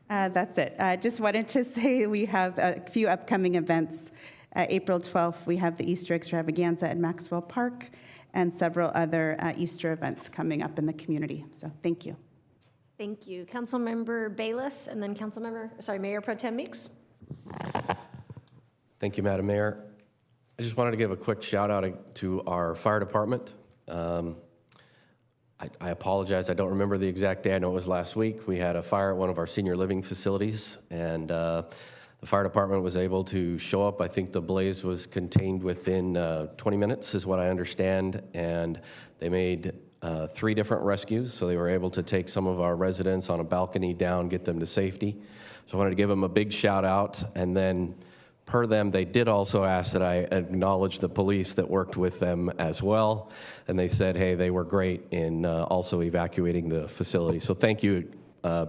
That's it. Just wanted to say we have a few upcoming events. April 12th, we have the Easter extravaganza at Maxwell Park and several other Easter events coming up in the community. So thank you. Thank you. Councilmember Bayless, and then Mayor Pro Tem Meeks. Thank you, Madam Mayor. I just wanted to give a quick shout out to our fire department. I apologize, I don't remember the exact day. I know it was last week. We had a fire at one of our senior living facilities, and the fire department was able to show up. I think the blaze was contained within 20 minutes, is what I understand, and they made 3 different rescues, so they were able to take some of our residents on a balcony down, get them to safety. So I wanted to give them a big shout out, and then per them, they did also ask that I acknowledge the police that worked with them as well, and they said, hey, they were great in also evacuating the facility. So thank you,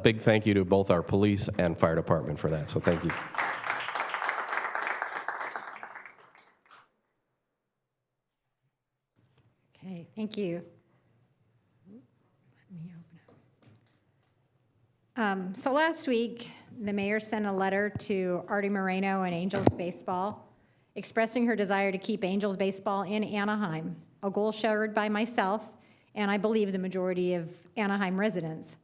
big thank you to both our police and fire department for that, so thank you. Okay, thank you. So last week, the mayor sent a letter to Artie Moreno and Angels Baseball expressing her desire to keep Angels Baseball in Anaheim, a goal shared by myself and I believe the majority of Anaheim residents.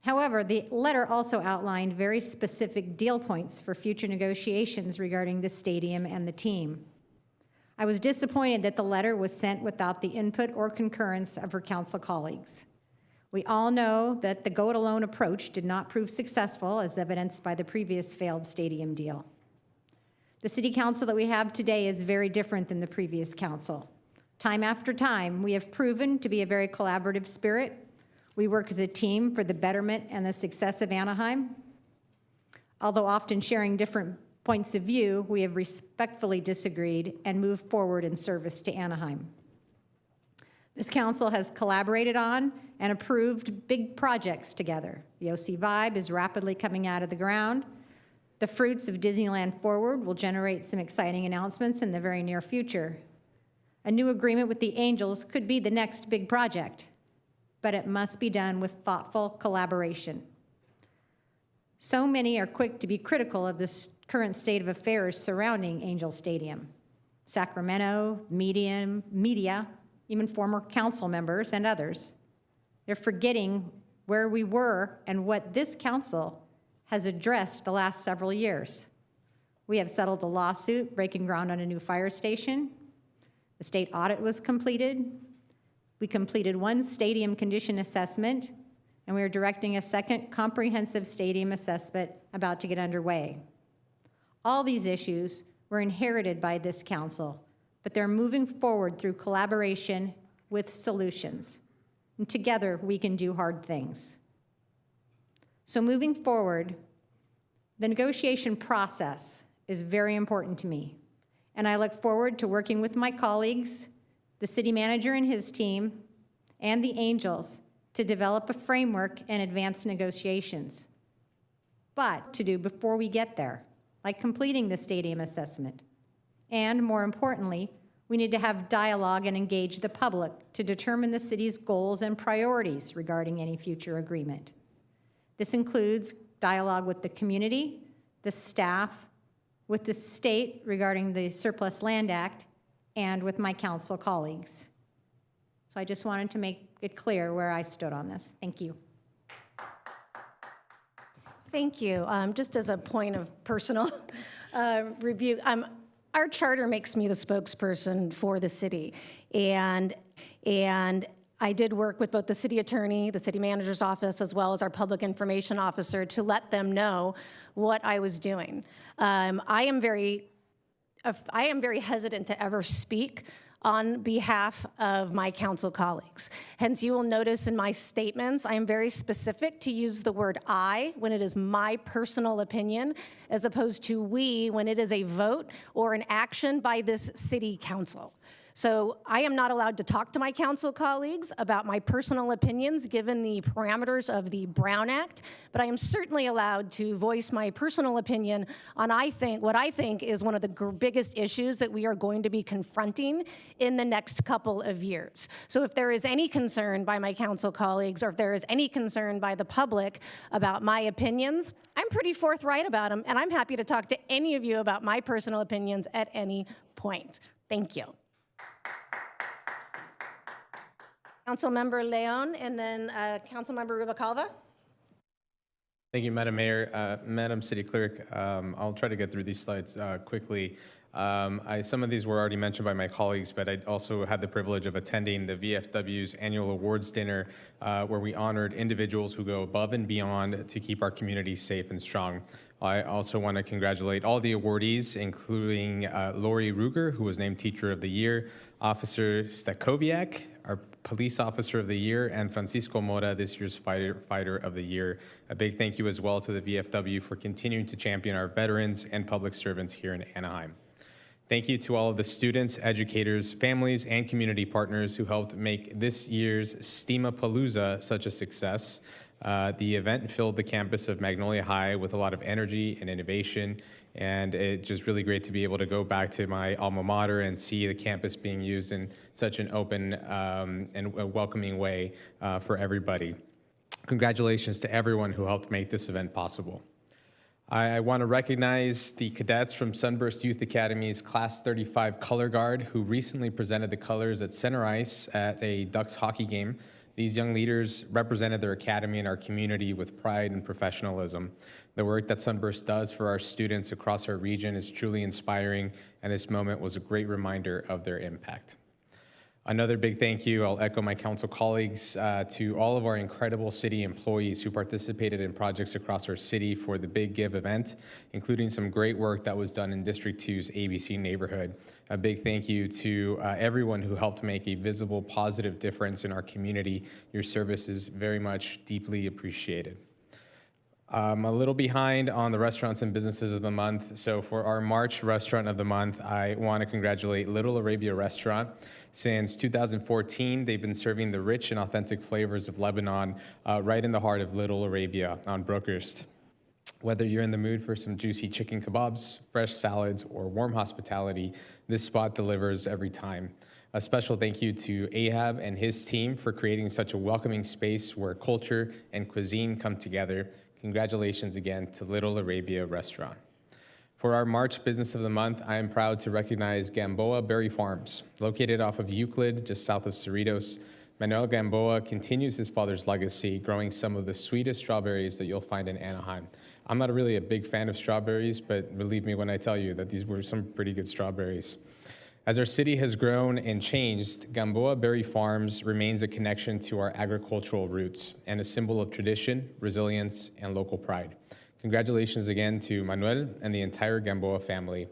However, the letter also outlined very specific deal points for future negotiations regarding the stadium and the team. I was disappointed that the letter was sent without the input or concurrence of her council colleagues. We all know that the go-it-alone approach did not prove successful, as evidenced by the previous failed stadium deal. The city council that we have today is very different than the previous council. Time after time, we have proven to be a very collaborative spirit. We work as a team for the betterment and the success of Anaheim. Although often sharing different points of view, we have respectfully disagreed and moved forward in service to Anaheim. This council has collaborated on and approved big projects together. The OC Vibe is rapidly coming out of the ground. The fruits of Disneyland Forward will generate some exciting announcements in the very near future. A new agreement with the Angels could be the next big project, but it must be done with thoughtful collaboration. So many are quick to be critical of this current state of affairs surrounding Angel Stadium. Sacramento, media, even former council members and others. They're forgetting where we were and what this council has addressed the last several years. We have settled a lawsuit breaking ground on a new fire station. The state audit was completed. We completed one stadium condition assessment, and we are directing a second comprehensive stadium assessment about to get underway. All these issues were inherited by this council, but they're moving forward through collaboration with solutions. And together, we can do hard things. So moving forward, the negotiation process is very important to me. And I look forward to working with my colleagues, the city manager and his team, and the Angels to develop a framework and advance negotiations. But to do before we get there, like completing the stadium assessment. And more importantly, we need to have dialogue and engage the public to determine the city's goals and priorities regarding any future agreement. This includes dialogue with the community, the staff, with the state regarding the Surplus Land Act, and with my council colleagues. So I just wanted to make it clear where I stood on this. Thank you. Thank you. Just as a point of personal rebuke, our charter makes me the spokesperson for the city. And I did work with both the city attorney, the city manager's office, as well as our public information officer to let them know what I was doing. I am very hesitant to ever speak on behalf of my council colleagues. Hence, you will notice in my statements, I am very specific to use the word I when it is my personal opinion, as opposed to we when it is a vote or an action by this city council. So I am not allowed to talk to my council colleagues about my personal opinions given the parameters of the Brown Act, but I am certainly allowed to voice my personal opinion on what I think is one of the biggest issues that we are going to be confronting in the next couple of years. So if there is any concern by my council colleagues or if there is any concern by the public about my opinions, I'm pretty forthright about them, and I'm happy to talk to any of you about my personal opinions at any point. Thank you. Councilmember Leon, and then Councilmember Rubalcaba. Thank you, Madam Mayor. Madam City Clerk, I'll try to get through these slides quickly. Some of these were already mentioned by my colleagues, but I also had the privilege of attending the VFW's annual awards dinner where we honored individuals who go above and beyond to keep our community safe and strong. I also want to congratulate all the awardees, including Lori Ruger, who was named Teacher of the Year, Officer Stakoviak, our Police Officer of the Year, and Francisco Mora, this year's Fighter of the Year. A big thank you as well to the VFW for continuing to champion our veterans and public servants here in Anaheim. Thank you to all of the students, educators, families, and community partners who helped make this year's STEAMapalooza such a success. The event filled the campus of Magnolia High with a lot of energy and innovation, and it's just really great to be able to go back to my alma mater and see the campus being used in such an open and welcoming way for everybody. Congratulations to everyone who helped make this event possible. I want to recognize the cadets from Sunburst Youth Academy's Class 35 Color Guard who recently presented the colors at center ice at a Ducks hockey game. These young leaders represented their academy and our community with pride and professionalism. The work that Sunburst does for our students across our region is truly inspiring, and this moment was a great reminder of their impact. Another big thank you, I'll echo my council colleagues, to all of our incredible city employees who participated in projects across our city for the Big Give event, including some great work that was done in District 2's ABC neighborhood. A big thank you to everyone who helped make a visible, positive difference in our community. Your service is very much deeply appreciated. I'm a little behind on the restaurants and businesses of the month. So for our March restaurant of the month, I want to congratulate Little Arabia Restaurant. Since 2014, they've been serving the rich and authentic flavors of Lebanon right in the heart of Little Arabia on Brookhurst. Whether you're in the mood for some juicy chicken kebabs, fresh salads, or warm hospitality, this spot delivers every time. A special thank you to Ahab and his team for creating such a welcoming space where culture and cuisine come together. Congratulations again to Little Arabia Restaurant. For our March Business of the Month, I am proud to recognize Gamboa Berry Farms. Located off of Euclid, just south of Cerritos, Manuel Gamboa continues his father's legacy, growing some of the sweetest strawberries that you'll find in Anaheim. I'm not really a big fan of strawberries, but believe me when I tell you that these were some pretty good strawberries. As our city has grown and changed, Gamboa Berry Farms remains a connection to our agricultural roots and a symbol of tradition, resilience, and local pride. Congratulations again to Manuel and the entire Gamboa family.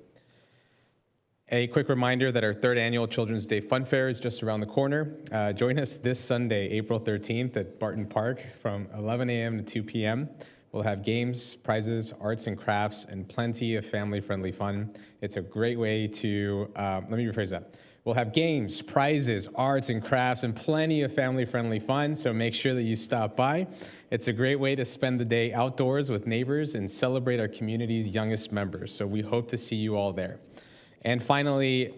A quick reminder that our third annual Children's Day Fun Fair is just around the corner. Join us this Sunday, April 13th at Barton Park from 11 a.m. to 2 p.m. We'll have games, prizes, arts and crafts, and plenty of family-friendly fun. It's a great way to, let me rephrase that. We'll have games, prizes, arts and crafts, and plenty of family-friendly fun, so make sure that you stop by. It's a great way to spend the day outdoors with neighbors and celebrate our community's youngest members, so we hope to see you all there. And finally,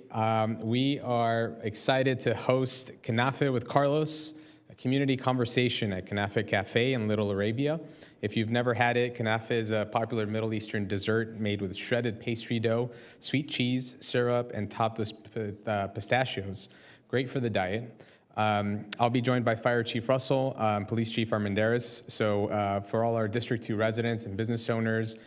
we are excited to host Canafe with Carlos, a community conversation at Canafe Cafe in Little Arabia. If you've never had it, Canafe is a popular Middle Eastern dessert made with shredded pastry dough, sweet cheese, syrup, and topped with pistachios. Great for the diet. I'll be joined by Fire Chief Russell, Police Chief Armendariz. So for all our District 2 residents and business owners,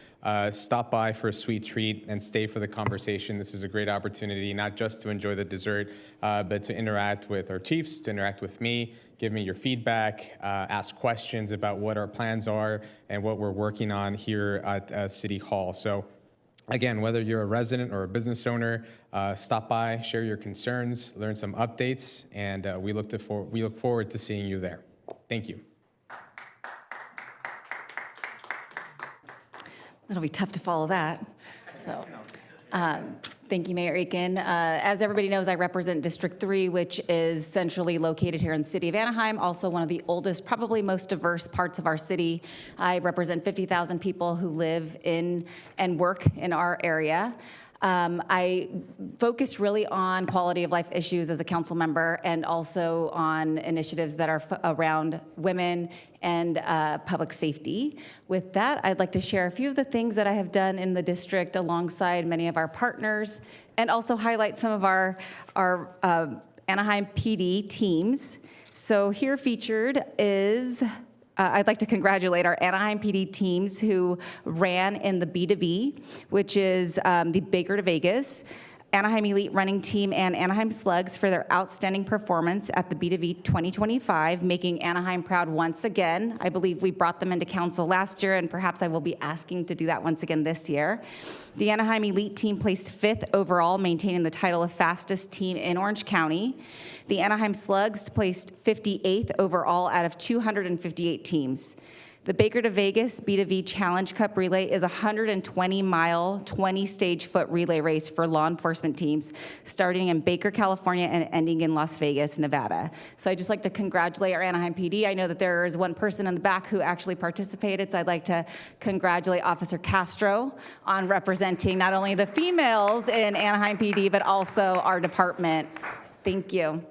stop by for a sweet treat and stay for the conversation. This is a great opportunity, not just to enjoy the dessert, but to interact with our chiefs, to interact with me, give me your feedback, ask questions about what our plans are and what we're working on here at City Hall. So again, whether you're a resident or a business owner, stop by, share your concerns, learn some updates, and we look forward to seeing you there. Thank you. It'll be tough to follow that. So, thank you, Mayor Aiken. As everybody knows, I represent District 3, which is centrally located here in the city of Anaheim, also one of the oldest, probably most diverse parts of our city. I represent 50,000 people who live in and work in our area. I focus really on quality of life issues as a council member and also on initiatives that are around women and public safety. With that, I'd like to share a few of the things that I have done in the district alongside many of our partners and also highlight some of our Anaheim PD teams. So here featured is I'd like to congratulate our Anaheim PD teams who ran in the B2V, which is the Baker to Vegas, Anaheim Elite Running Team, and Anaheim Slugs for their outstanding performance at the B2V 2025, making Anaheim proud once again. I believe we brought them into council last year, and perhaps I will be asking to do that once again this year. The Anaheim Elite Team placed 5th overall, maintaining the title of fastest team in Orange County. The Anaheim Slugs placed 58th overall out of 258 teams. The Baker to Vegas B2V Challenge Cup Relay is a 120-mile, 20-stage foot relay race for law enforcement teams, starting in Baker, California, and ending in Las Vegas, Nevada. So I'd just like to congratulate our Anaheim PD. I know that there is one person in the back who actually participated, so I'd like to congratulate Officer Castro on representing not only the females in Anaheim PD, but also our department. Thank you.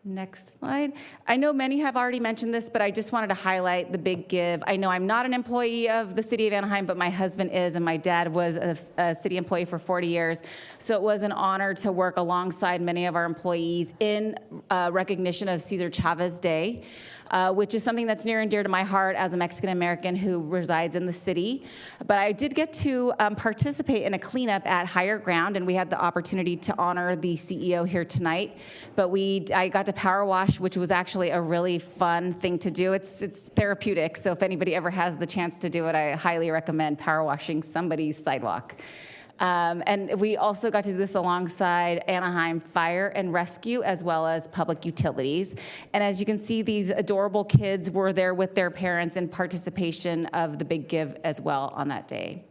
Next slide. I know many have already mentioned this, but I just wanted to highlight the big give. I know I'm not an employee of the city of Anaheim, but my husband is, and my dad was a city employee for 40 years. So it was an honor to work alongside many of our employees in recognition of Cesar Chavez Day, which is something that's near and dear to my heart as a Mexican-American who resides in the city. But I did get to participate in a cleanup at Higher Ground, and we had the opportunity to honor the CEO here tonight. But I got to power wash, which was actually a really fun thing to do. It's therapeutic, so if anybody ever has the chance to do it, I highly recommend power washing somebody's sidewalk. And we also got to do this alongside Anaheim Fire and Rescue, as well as Public Utilities. And as you can see, these adorable kids were there with their parents in participation of the Big Give as well on that day.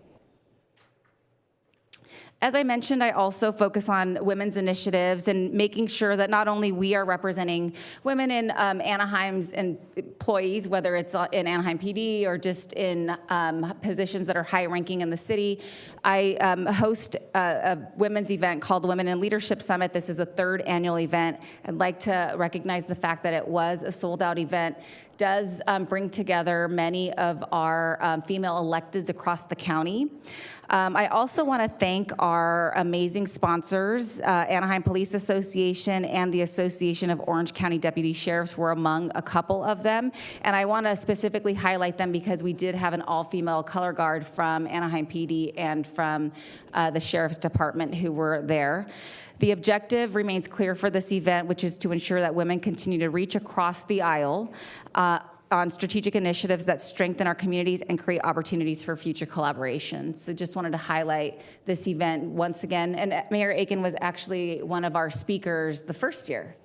As I mentioned, I also focus on women's initiatives and making sure that not only we are representing women in Anaheim's employees, whether it's in Anaheim PD or just in positions that are high ranking in the city. I host a women's event called the Women in Leadership Summit. This is the 3rd annual event. I'd like to recognize the fact that it was a sold out event. Does bring together many of our female electeds across the county. I also want to thank our amazing sponsors. Anaheim Police Association and the Association of Orange County Deputy Sheriffs were among a couple of them. And I want to specifically highlight them because we did have an all-female color guard from Anaheim PD and from the Sheriff's Department who were there. The objective remains clear for this event, which is to ensure that women continue to reach across the aisle on strategic initiatives that strengthen our communities and create opportunities for future collaboration. So just wanted to highlight this event once again. And Mayor Aiken was actually one of our speakers the first year.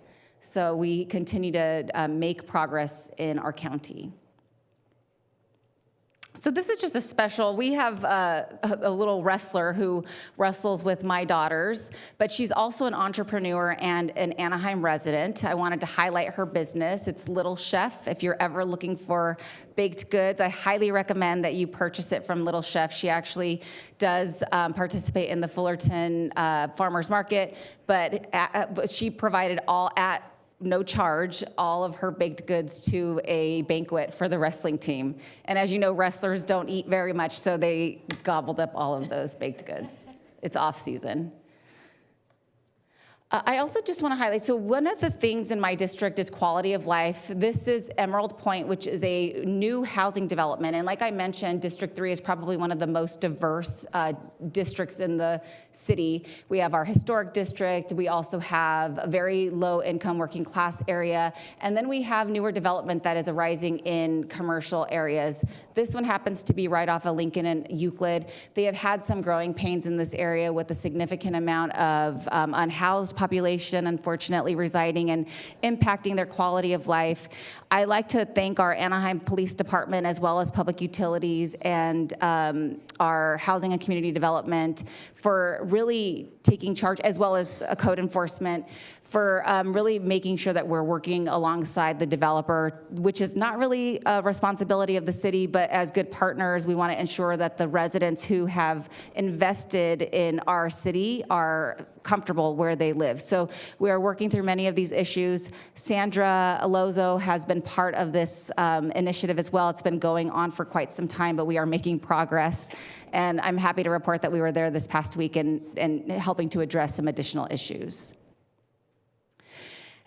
So we continue to make progress in our county. So this is just a special, we have a little wrestler who wrestles with my daughters, but she's also an entrepreneur and an Anaheim resident. I wanted to highlight her business. It's Little Chef. If you're ever looking for baked goods, I highly recommend that you purchase it from Little Chef. She actually does participate in the Fullerton Farmers Market, but she provided all at no charge all of her baked goods to a banquet for the wrestling team. And as you know, wrestlers don't eat very much, so they gobbled up all of those baked goods. It's off season. I also just want to highlight, so one of the things in my district is quality of life. This is Emerald Point, which is a new housing development. And like I mentioned, District 3 is probably one of the most diverse districts in the city. We have our historic district. We also have a very low income working class area. And then we have newer development that is arising in commercial areas. This one happens to be right off of Lincoln and Euclid. They have had some growing pains in this area with a significant amount of unhoused population, unfortunately, residing and impacting their quality of life. I like to thank our Anaheim Police Department as well as Public Utilities and our Housing and Community Development for really taking charge, as well as code enforcement, for really making sure that we're working alongside the developer, which is not really a responsibility of the city, but as good partners, we want to ensure that the residents who have invested in our city are comfortable where they live. So we are working through many of these issues. Sandra Alozo has been part of this initiative as well. It's been going on for quite some time, but we are making progress. And I'm happy to report that we were there this past week and helping to address some additional issues.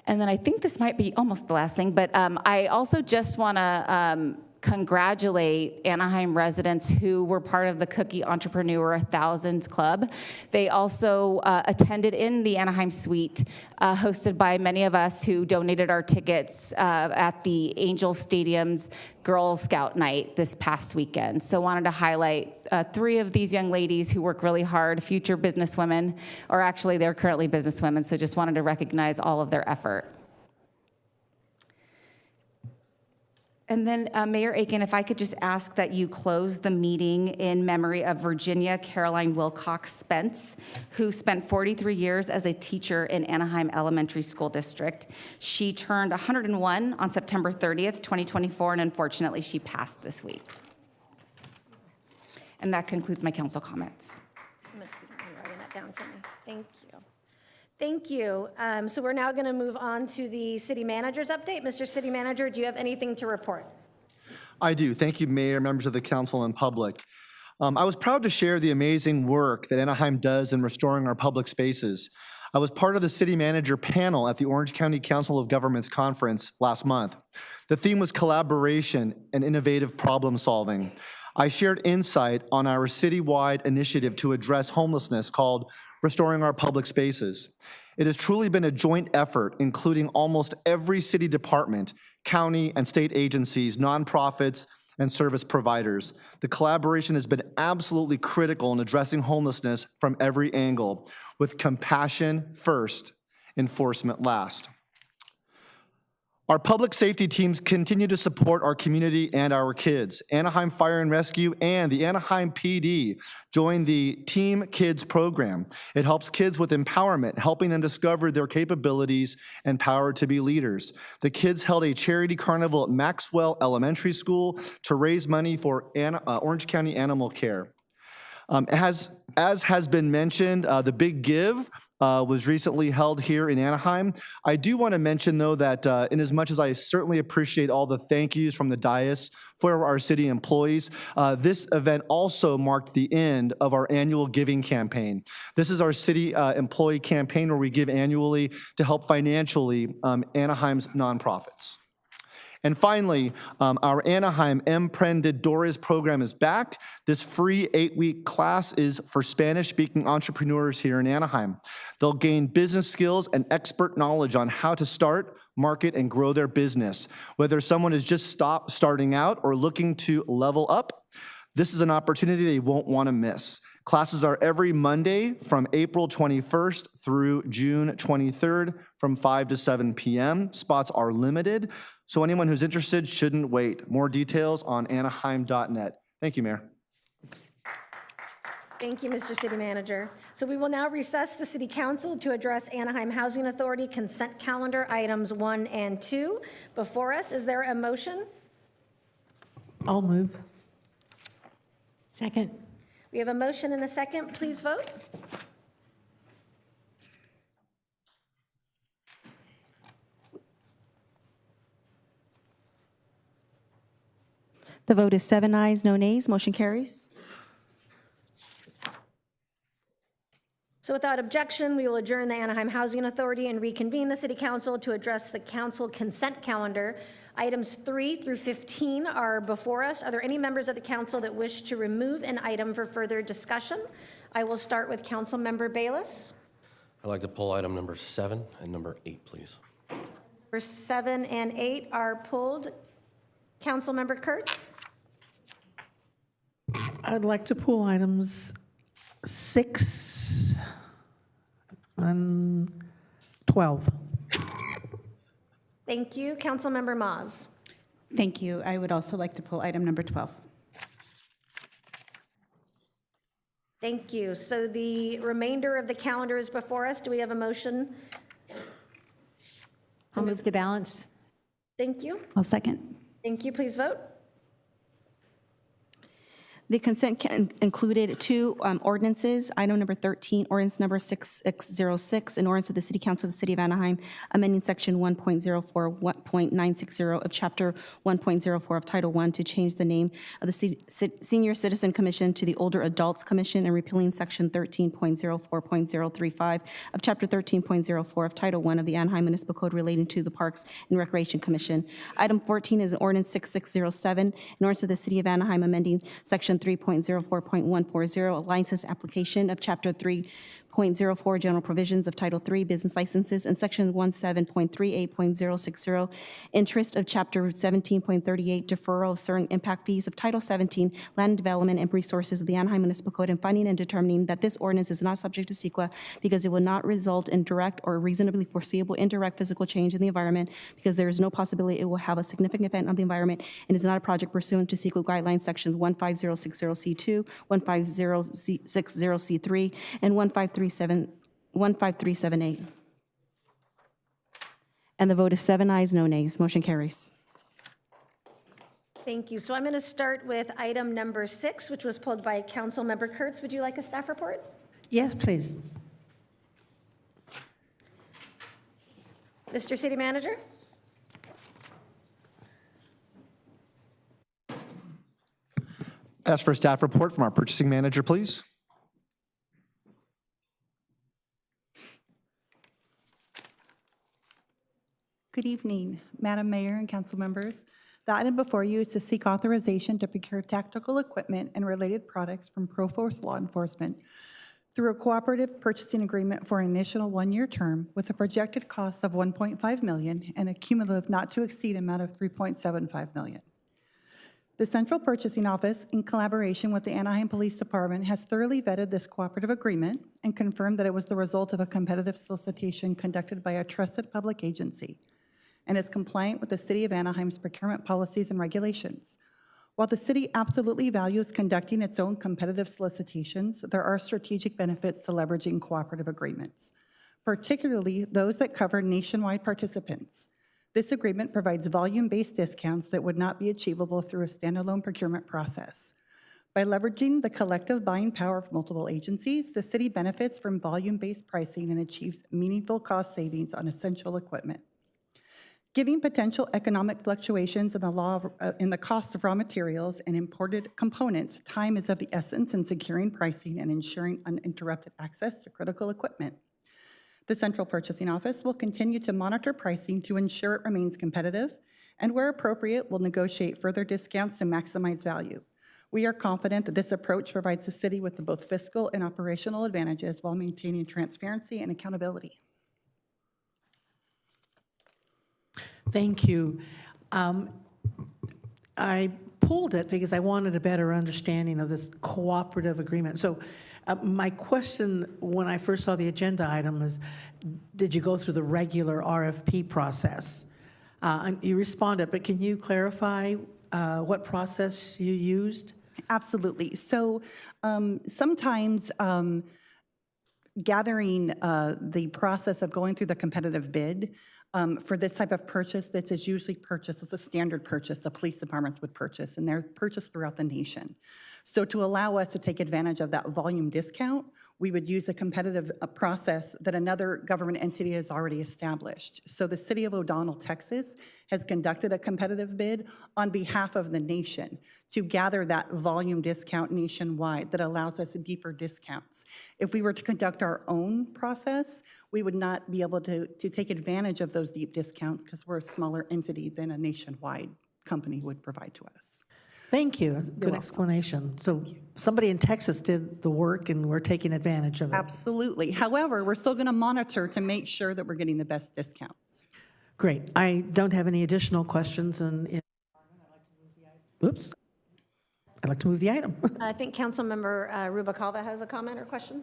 And then I think this might be almost the last thing, but I also just want to congratulate Anaheim residents who were part of the Cookie Entrepreneur Thousands Club. They also attended in the Anaheim Suite, hosted by many of us who donated our tickets at the Angel Stadium's Girl Scout Night this past weekend. So wanted to highlight 3 of these young ladies who work really hard, future businesswomen, or actually they're currently businesswomen, so just wanted to recognize all of their effort. And then Mayor Aiken, if I could just ask that you close the meeting in memory of Virginia Caroline Wilcox Spence, who spent 43 years as a teacher in Anaheim Elementary School District. She turned 101 on September 30th, 2024, and unfortunately she passed this week. And that concludes my council comments. I'm writing that down for me. Thank you. Thank you. So we're now going to move on to the city manager's update. Mr. City Manager, do you have anything to report? I do. Thank you, Mayor, members of the council, and public. I was proud to share the amazing work that Anaheim does in restoring our public spaces. I was part of the city manager panel at the Orange County Council of Governments conference last month. The theme was collaboration and innovative problem solving. I shared insight on our citywide initiative to address homelessness called Restoring Our Public Spaces. It has truly been a joint effort, including almost every city department, county and state agencies, nonprofits, and service providers. The collaboration has been absolutely critical in addressing homelessness from every angle, with compassion first, enforcement last. Our public safety teams continue to support our community and our kids. Anaheim Fire and Rescue and the Anaheim PD joined the Team Kids program. It helps kids with empowerment, helping them discover their capabilities and power to be leaders. The kids held a charity carnival at Maxwell Elementary School to raise money for Orange County Animal Care. As has been mentioned, the Big Give was recently held here in Anaheim. I do want to mention, though, that in as much as I certainly appreciate all the thank yous from the dais for our city employees, this event also marked the end of our annual giving campaign. This is our city employee campaign where we give annually to help financially Anaheim's nonprofits. And finally, our Anaheim Emprendedores program is back. This free 8-week class is for Spanish-speaking entrepreneurs here in Anaheim. They'll gain business skills and expert knowledge on how to start, market, and grow their business. Whether someone is just starting out or looking to level up, this is an opportunity they won't want to miss. Classes are every Monday from April 21st through June 23rd from 5 to 7 p.m. Spots are limited, so anyone who's interested shouldn't wait. More details on anaheim.net. Thank you, Mayor. Thank you, Mr. City Manager. So we will now recess the City Council to address Anaheim Housing Authority consent calendar items 1 and 2. Before us, is there a motion? I'll move. Second. We have a motion and a second. Please vote. The vote is 7 ayes, no nays. Motion carries. So without objection, we will adjourn the Anaheim Housing Authority and reconvene the City Council to address the council consent calendar. Items 3 through 15 are before us. Are there any members of the council that wish to remove an item for further discussion? I will start with Council Member Bayless. I'd like to pull item number 7 and number 8, please. Numbers 7 and 8 are pulled. Council Member Kurtz. I'd like to pull items 6 and 12. Thank you. Council Member Maz. Thank you. I would also like to pull item number 12. Thank you. So the remainder of the calendar is before us. Do we have a motion? I'll move the balance. Thank you. I'll second. Thank you. Please vote. The consent included 2 ordinances. Item number 13, ordinance number 6606, an ordinance of the City Council of the City of Anaheim, amending section 1.04.960 of chapter 1.04 of Title I to change the name of the Senior Citizen Commission to the Older Adults Commission and repealing section 13.04.035 of chapter 13.04 of Title I of the Anaheim Municipal Code relating to the Parks and Recreation Commission. Item 14 is ordinance 6607, an ordinance of the City of Anaheim amending section 3.04.140, license application of Chapter 3.04, general provisions of Title III, business licenses, and Section 17.38.060, interest of Chapter 17.38, deferral of certain impact fees of Title 17, land development and resources of the Anaheim Municipal Code, and finding and determining that this ordinance is not subject to CEQA because it will not result in direct or reasonably foreseeable indirect physical change in the environment because there is no possibility it will have a significant effect on the environment and is not a project pursuant to CEQA guidelines sections 15060C2, 15060C3, and 15378. And the vote is 7 ayes, no nays. Motion carries. Thank you. So I'm going to start with item number 6, which was pulled by Council Member Kurtz. Would you like a staff report? Yes, please. Mr. City Manager? Ask for a staff report from our purchasing manager, please. Good evening, Madam Mayor and council members. The item before you is to seek authorization to procure tactical equipment and related products from ProForce Law Enforcement through a cooperative purchasing agreement for an initial 1-year term with a projected cost of $1.5 million and a cumulative not to exceed amount of $3.75 million. The Central Purchasing Office, in collaboration with the Anaheim Police Department, has thoroughly vetted this cooperative agreement and confirmed that it was the result of a competitive solicitation conducted by a trusted public agency and is compliant with the City of Anaheim's procurement policies and regulations. While the city absolutely values conducting its own competitive solicitations, there are strategic benefits to leveraging cooperative agreements, particularly those that cover nationwide participants. This agreement provides volume-based discounts that would not be achievable through a standalone procurement process. By leveraging the collective buying power of multiple agencies, the city benefits from volume-based pricing and achieves meaningful cost savings on essential equipment. Given potential economic fluctuations in the cost of raw materials and imported components, time is of the essence in securing pricing and ensuring uninterrupted access to critical equipment. The Central Purchasing Office will continue to monitor pricing to ensure it remains competitive, and where appropriate, will negotiate further discounts to maximize value. We are confident that this approach provides the city with both fiscal and operational advantages while maintaining transparency and accountability. Thank you. I pulled it because I wanted a better understanding of this cooperative agreement. So my question when I first saw the agenda item is, did you go through the regular RFP process? And you responded, but can you clarify what process you used? Absolutely. So sometimes gathering the process of going through the competitive bid for this type of purchase, that is usually purchased, it's a standard purchase the police departments would purchase, and they're purchased throughout the nation. So to allow us to take advantage of that volume discount, we would use a competitive process that another government entity has already established. So the city of O'Donnell, Texas, has conducted a competitive bid on behalf of the nation to gather that volume discount nationwide that allows us deeper discounts. If we were to conduct our own process, we would not be able to take advantage of those deep discounts because we're a smaller entity than a nationwide company would provide to us. Thank you. Good explanation. So somebody in Texas did the work and we're taking advantage of it. Absolutely. However, we're still going to monitor to make sure that we're getting the best discounts. Great. I don't have any additional questions and oops. I'd like to move the item. I think Councilmember Rubalcaba has a comment or question.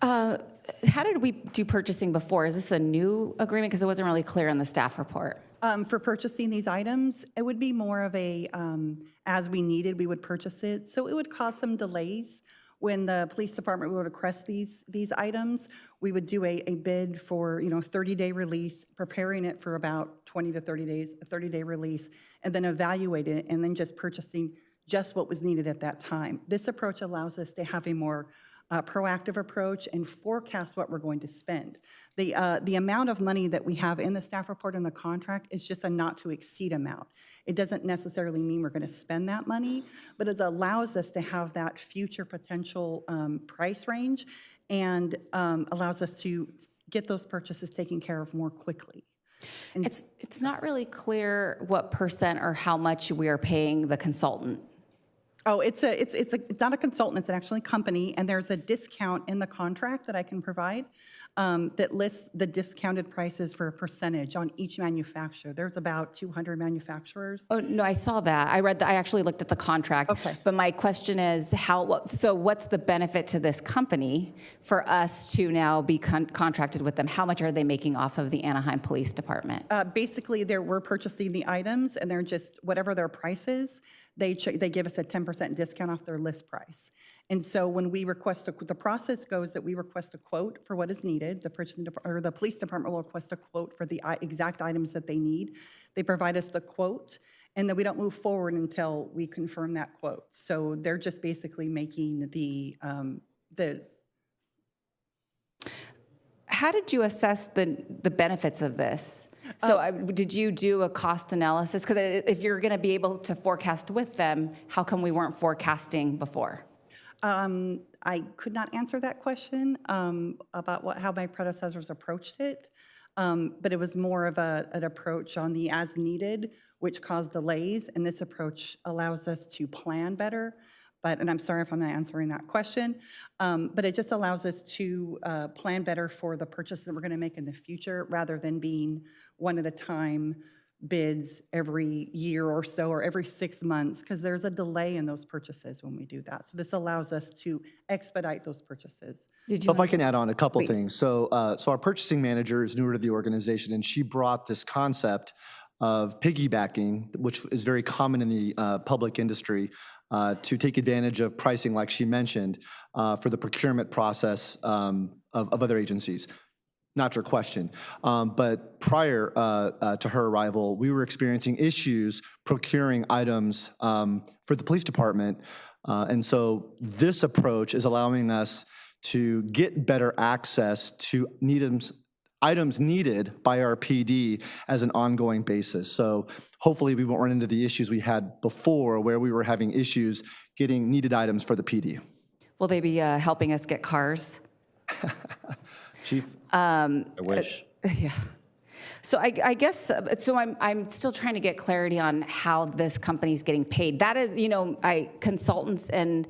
How did we do purchasing before? Is this a new agreement? Because it wasn't really clear in the staff report. For purchasing these items, it would be more of a, as we needed, we would purchase it. So it would cause some delays. When the police department would request these items, we would do a bid for, 30-day release, preparing it for about 20 to 30 days, a 30-day release, and then evaluate it, and then just purchasing just what was needed at that time. This approach allows us to have a more proactive approach and forecast what we're going to spend. The amount of money that we have in the staff report and the contract is just a not to exceed amount. It doesn't necessarily mean we're going to spend that money, but it allows us to have that future potential price range and allows us to get those purchases taken care of more quickly. And It's not really clear what percent or how much we are paying the consultant. Oh, it's not a consultant, it's an actually company, and there's a discount in the contract that I can provide that lists the discounted prices for a percentage on each manufacturer. There's about 200 manufacturers. Oh, no, I saw that. I actually looked at the contract. Okay. But my question is, what's the benefit to this company for us to now be contracted with them? How much are they making off of the Anaheim Police Department? Basically, we're purchasing the items, and they're just, whatever their price is, they give us a 10% discount off their list price. And so when we request, the process goes that we request a quote for what is needed. The police department will request a quote for the exact items that they need. They provide us the quote, and then we don't move forward until we confirm that quote. So they're just basically making the How did you assess the benefits of this? So did you do a cost analysis? Because if you're going to be able to forecast with them, how come we weren't forecasting before? I could not answer that question about how my predecessors approached it, but it was more of an approach on the as needed, which caused delays, and this approach allows us to plan better. And I'm sorry if I'm not answering that question, but it just allows us to plan better for the purchase that we're going to make in the future, rather than being one at a time bids every year or so, or every 6 months, because there's a delay in those purchases when we do that. So this allows us to expedite those purchases. So if I can add on a couple Please. things. So our purchasing manager is newer to the organization, and she brought this concept of piggybacking, which is very common in the public industry, to take advantage of pricing, like she mentioned, for the procurement process of other agencies. Not your question, but prior to her arrival, we were experiencing issues procuring items for the police department. And so this approach is allowing us to get better access to items needed by our PD as an ongoing basis. So hopefully we won't run into the issues we had before, where we were having issues getting needed items for the PD. Will they be helping us get cars? Chief? I wish. Yeah. So I guess, so I'm still trying to get clarity on how this company's getting paid. That is, consultants, and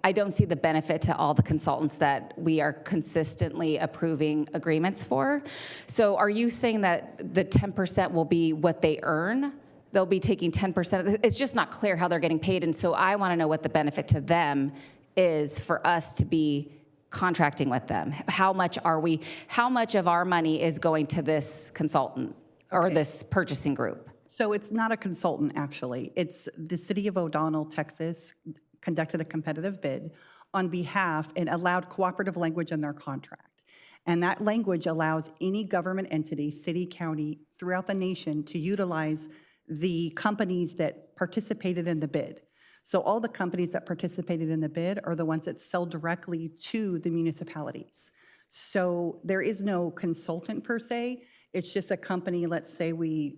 I don't see the benefit to all the consultants that we are consistently approving agreements for. So are you saying that the 10% will be what they earn? They'll be taking 10%. It's just not clear how they're getting paid. And so I want to know what the benefit to them is for us to be contracting with them. How much of our money is going to this consultant or this purchasing group? So it's not a consultant, actually. It's the city of O'Donnell, Texas, conducted a competitive bid on behalf and allowed cooperative language in their contract. And that language allows any government entity, city, county, throughout the nation to utilize the companies that participated in the bid. So all the companies that participated in the bid are the ones that sell directly to the municipalities. So there is no consultant per se. It's just a company, let's say we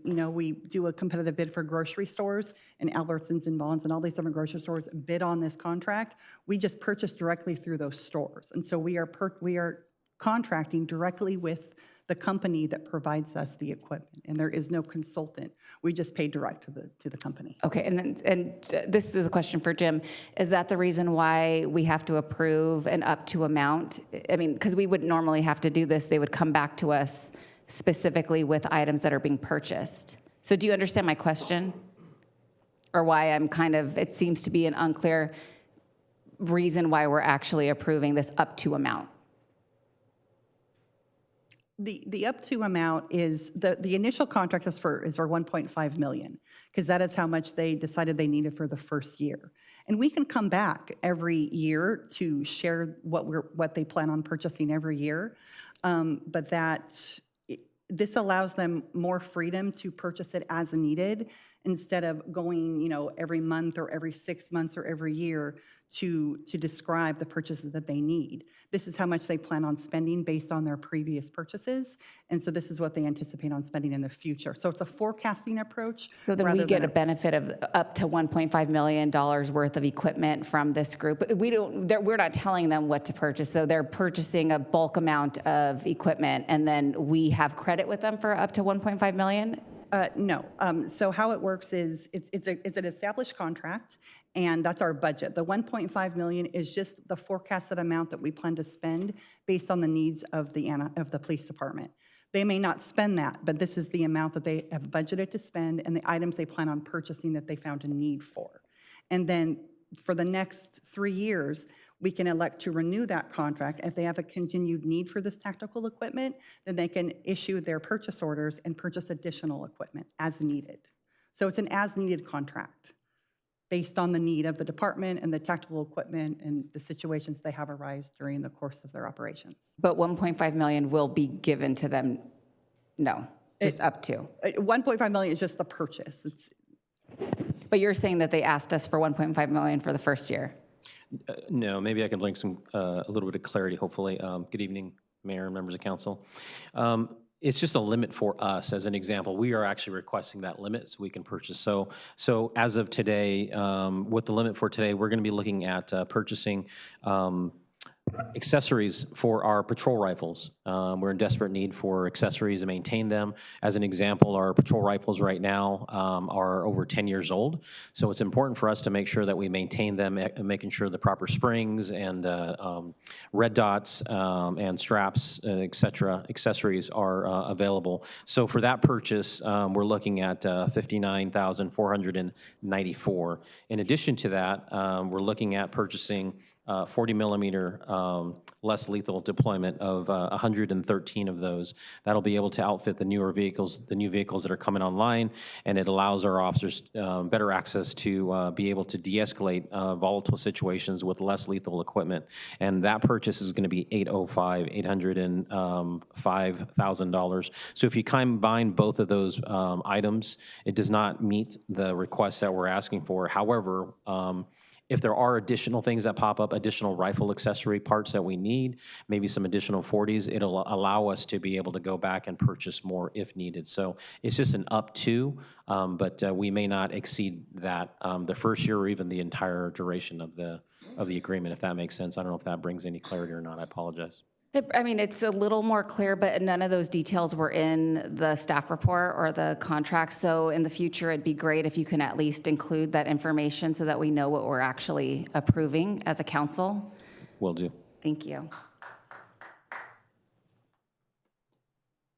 do a competitive bid for grocery stores, and Albertsons and Vons and all these different grocery stores bid on this contract. We just purchase directly through those stores. And so we are contracting directly with the company that provides us the equipment, and there is no consultant. We just pay direct to the company. Okay, and this is a question for Jim. Is that the reason why we have to approve an up to amount? I mean, because we wouldn't normally have to do this. They would come back to us specifically with items that are being purchased. So do you understand my question? Or why it seems to be an unclear reason why we're actually approving this up to amount? The up to amount is, the initial contract is for 1.5 million, because that is how much they decided they needed for the first year. And we can come back every year to share what they plan on purchasing every year. But this allows them more freedom to purchase it as needed, instead of going, every month or every 6 months or every year to describe the purchases that they need. This is how much they plan on spending based on their previous purchases. And so this is what they anticipate on spending in the future. So it's a forecasting approach. So then we get a benefit of up to $1.5 million worth of equipment from this group. We're not telling them what to purchase. So they're purchasing a bulk amount of equipment, and then we have credit with them for up to $1.5 million? No. So how it works is it's an established contract, and that's our budget. The 1.5 million is just the forecasted amount that we plan to spend based on the needs of the police department. They may not spend that, but this is the amount that they have budgeted to spend and the items they plan on purchasing that they found a need for. And then for the next 3 years, we can elect to renew that contract. If they have a continued need for this tactical equipment, then they can issue their purchase orders and purchase additional equipment as needed. So it's an as-needed contract based on the need of the department and the tactical equipment and the situations they have arise during the course of their operations. But 1.5 million will be given to them? No, just up to. 1.5 million is just the purchase. But you're saying that they asked us for 1.5 million for the first year? No, maybe I can bring a little bit of clarity, hopefully. Good evening, Mayor and members of council. It's just a limit for us. As an example, we are actually requesting that limit so we can purchase. So as of today, with the limit for today, we're going to be looking at purchasing accessories for our patrol rifles. We're in desperate need for accessories to maintain them. As an example, our patrol rifles right now are over 10 years old. So it's important for us to make sure that we maintain them, making sure the proper springs and red dots and straps, et cetera, accessories are available. So for that purchase, we're looking at $59,494. In addition to that, we're looking at purchasing 40 millimeter less lethal deployment of 113 of those. That'll be able to outfit the new vehicles that are coming online, and it allows our officers better access to be able to de-escalate volatile situations with less lethal equipment. And that purchase is going to be $805,000. So if you combine both of those items, it does not meet the requests that we're asking for. However, if there are additional things that pop up, additional rifle accessory parts that we need, maybe some additional 40s, it'll allow us to be able to go back and purchase more if needed. So it's just an up to, but we may not exceed that the first year or even the entire duration of the agreement, if that makes sense. I don't know if that brings any clarity or not. I apologize. I mean, it's a little more clear, but none of those details were in the staff report or the contract. So in the future, it'd be great if you can at least include that information so that we know what we're actually approving as a council. Will do. Thank you.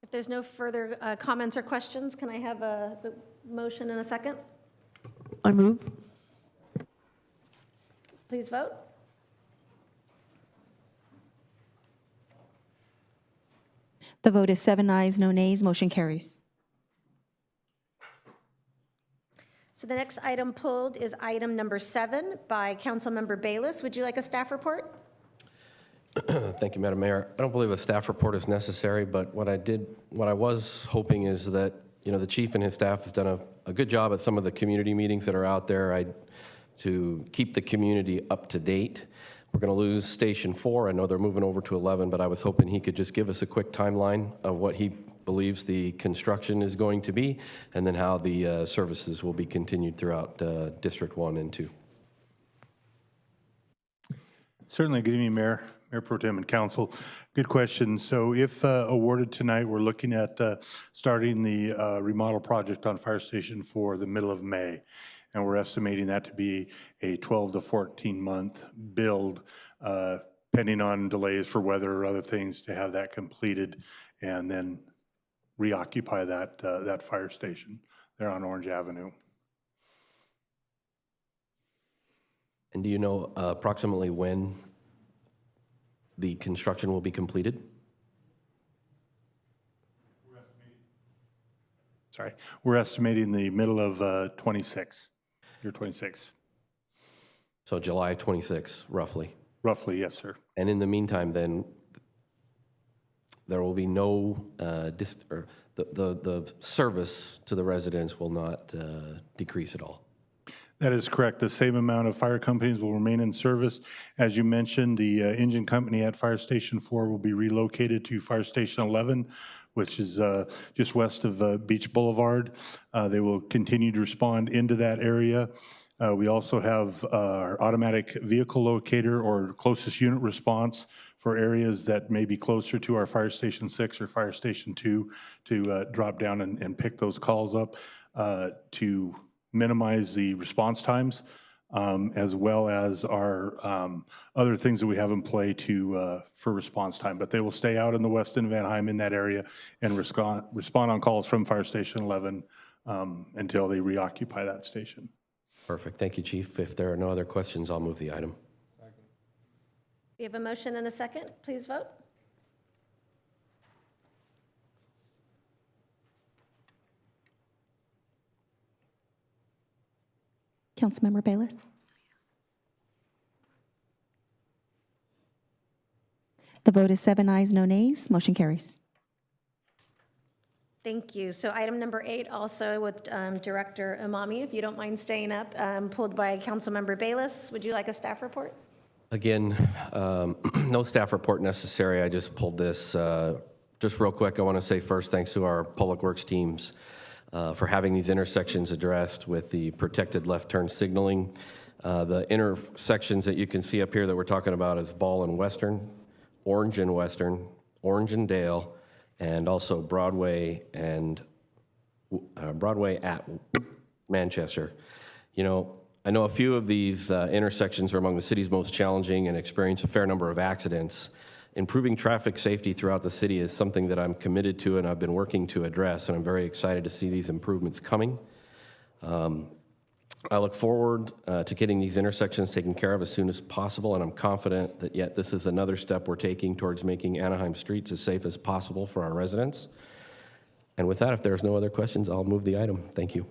If there's no further comments or questions, can I have a motion in a second? I move. Please vote. The vote is 7 ayes, no nays. Motion carries. So the next item pulled is item number 7 by Councilmember Bayless. Would you like a staff report? Thank you, Madam Mayor. I don't believe a staff report is necessary, but what I was hoping is that, the chief and his staff has done a good job at some of the community meetings that are out there to keep the community up to date. We're going to lose Station 4. I know they're moving over to 11, but I was hoping he could just give us a quick timeline of what he believes the construction is going to be, and then how the services will be continued throughout District 1 and 2. Certainly. Good evening, Mayor Pro Tem and Council. Good question. So if awarded tonight, we're looking at starting the remodel project on Fire Station 4 the middle of May. And we're estimating that to be a 12 to 14 month build, pending on delays for weather or other things, to have that completed and then reoccupy that fire station there on Orange Avenue. And do you know approximately when the construction will be completed? Sorry, we're estimating the middle of 26, year 26. So July 26, roughly? Roughly, yes, sir. And in the meantime, then, there will be no, the service to the residents will not decrease at all? That is correct. The same amount of fire companies will remain in service. As you mentioned, the engine company at Fire Station 4 will be relocated to Fire Station 11, which is just west of Beach Boulevard. They will continue to respond into that area. We also have our automatic vehicle locator or closest unit response for areas that may be closer to our Fire Station 6 or Fire Station 2 to drop down and pick those calls up to minimize the response times, as well as our other things that we have in play for response time. But they will stay out in the west end of Anaheim in that area and respond on calls from Fire Station 11 until they reoccupy that station. Perfect. Thank you, Chief. If there are no other questions, I'll move the item. We have a motion and a second. Please vote. Councilmember Bayless? The vote is 7 ayes, no nays. Motion carries. Thank you. So item number 8, also with Director Imami, if you don't mind staying up, pulled by Councilmember Bayless. Would you like a staff report? Again, no staff report necessary. I just pulled this. Just real quick, I want to say first thanks to our Public Works teams for having these intersections addressed with the protected left turn signaling. The intersections that you can see up here that we're talking about is Ball and Western, Orange and Western, Orange and Dale, and also Broadway and Broadway at Manchester. I know a few of these intersections are among the city's most challenging and experience a fair number of accidents. Improving traffic safety throughout the city is something that I'm committed to and I've been working to address, and I'm very excited to see these improvements coming. I look forward to getting these intersections taken care of as soon as possible, and I'm confident that yet this is another step we're taking towards making Anaheim streets as safe as possible for our residents. And with that, if there's no other questions, I'll move the item. Thank you.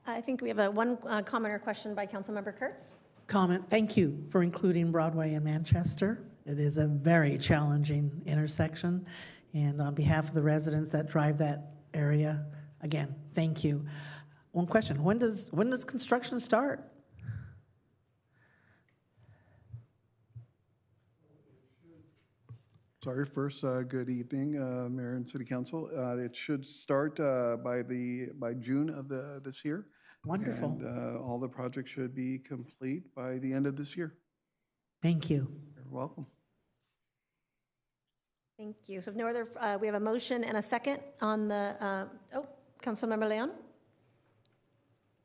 I think we have one comment or question by Councilmember Kurtz. Comment. Thank you for including Broadway and Manchester. It is a very challenging intersection. And on behalf of the residents that drive that area, again, thank you. One question, when does construction start? Sorry, first, good evening, Mayor and City Council. It should start by June of this year. Wonderful. And all the projects should be complete by the end of this year. Thank you. You're welcome. Thank you. So if no other, we have a motion and a second on the, Councilmember Leon?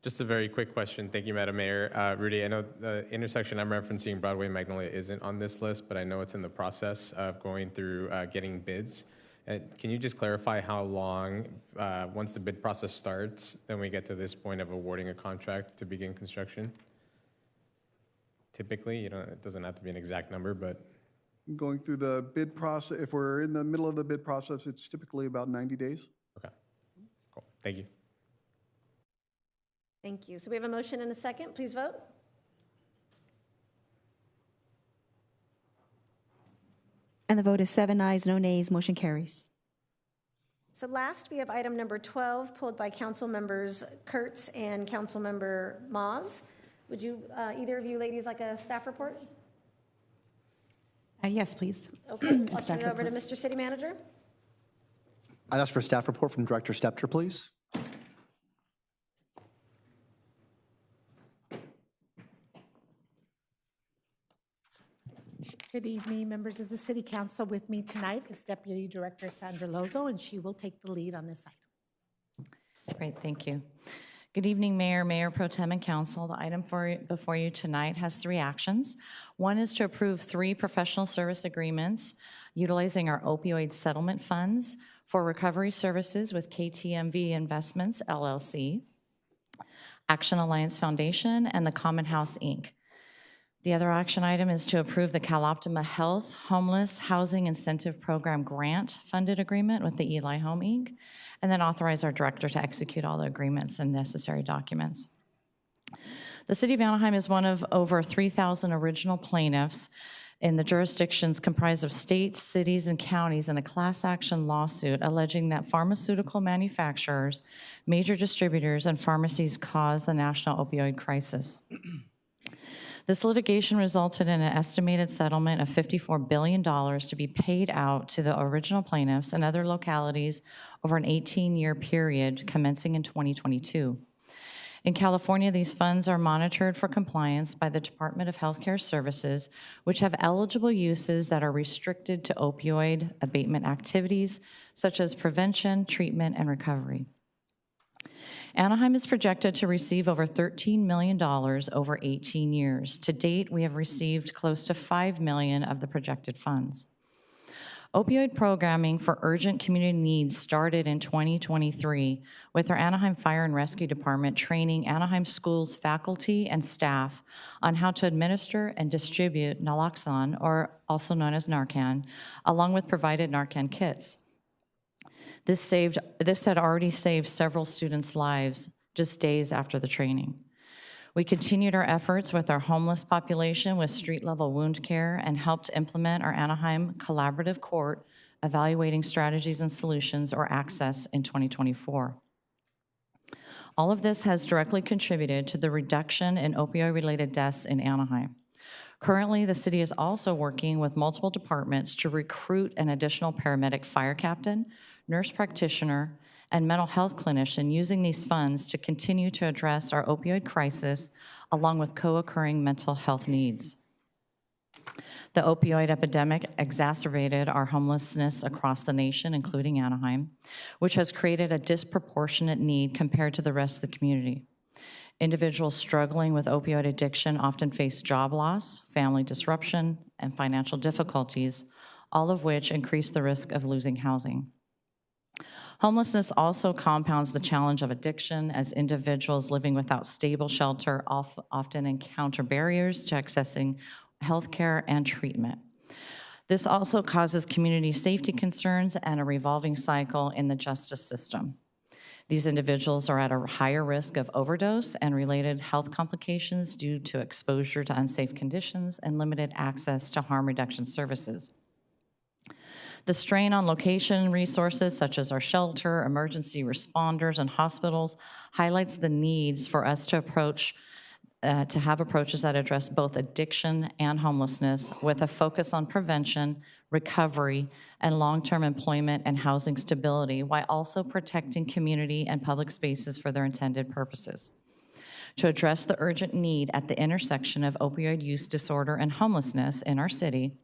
Just a very quick question. Thank you, Madam Mayor. Rudy, I know the intersection I'm referencing, Broadway and Magnolia, isn't on this list, but I know it's in the process of going through getting bids. Can you just clarify how long, once the bid process starts, then we get to this point of awarding a contract to begin construction? Typically, it doesn't have to be an exact number, but. Going through the bid process, if we're in the middle of the bid process, it's typically about 90 days. Okay, cool. Thank you. Thank you. So we have a motion and a second. Please vote. And the vote is 7 ayes, no nays, motion carries. So last, we have item number 12, pulled by Council Members Kurtz and Councilmember Maws. Would you, either of you ladies, like a staff report? Yes, please. Okay, I'll turn it over to Mr. City Manager. I'd ask for a staff report from Director Stepter, please. Good evening, members of the City Council. With me tonight is Deputy Director Sandra Lozo, and she will take the lead on this item. Great, thank you. Good evening, Mayor, Mayor Pro Tem, and Council. The item before you tonight has 3 actions. One is to approve 3 professional service agreements utilizing our opioid settlement funds for recovery services with KTMV Investments, LLC, Action Alliance Foundation, and the Common House, Inc. The other action item is to approve the CalOptima Health Homeless Housing Incentive Program grant funded agreement with the Eli Home, Inc., and then authorize our director to execute all the agreements and necessary documents. The City of Anaheim is one of over 3,000 original plaintiffs in the jurisdictions comprised of states, cities, and counties in a class action lawsuit alleging that pharmaceutical manufacturers, major distributors, and pharmacies cause the national opioid crisis. This litigation resulted in an estimated settlement of $54 billion to be paid out to the original plaintiffs and other localities over an 18-year period commencing in 2022. In California, these funds are monitored for compliance by the Department of Healthcare Services, which have eligible uses that are restricted to opioid abatement activities, such as prevention, treatment, and recovery. Anaheim is projected to receive over $13 million over 18 years. To date, we have received close to $5 million of the projected funds. Opioid programming for urgent community needs started in 2023 with our Anaheim Fire and Rescue Department training Anaheim schools faculty and staff on how to administer and distribute naloxone, or also known as Narcan, along with provided Narcan kits. This had already saved several students' lives just days after the training. We continued our efforts with our homeless population with street-level wound care and helped implement our Anaheim Collaborative Court evaluating strategies and solutions, or access, in 2024. All of this has directly contributed to the reduction in opioid-related deaths in Anaheim. Currently, the city is also working with multiple departments to recruit an additional paramedic fire captain, nurse practitioner, and mental health clinician using these funds to continue to address our opioid crisis along with co-occurring mental health needs. The opioid epidemic exacerbated our homelessness across the nation, including Anaheim, which has created a disproportionate need compared to the rest of the community. Individuals struggling with opioid addiction often face job loss, family disruption, and financial difficulties, all of which increase the risk of losing housing. Homelessness also compounds the challenge of addiction, as individuals living without stable shelter often encounter barriers to accessing health care and treatment. This also causes community safety concerns and a revolving cycle in the justice system. These individuals are at a higher risk of overdose and related health complications due to exposure to unsafe conditions and limited access to harm reduction services. The strain on location resources, such as our shelter, emergency responders, and hospitals, highlights the needs for us to have approaches that address both addiction and homelessness with a focus on prevention, recovery, and long-term employment and housing stability, while also protecting community and public spaces for their intended purposes. To address the urgent need at the intersection of opioid use disorder and homelessness in our city,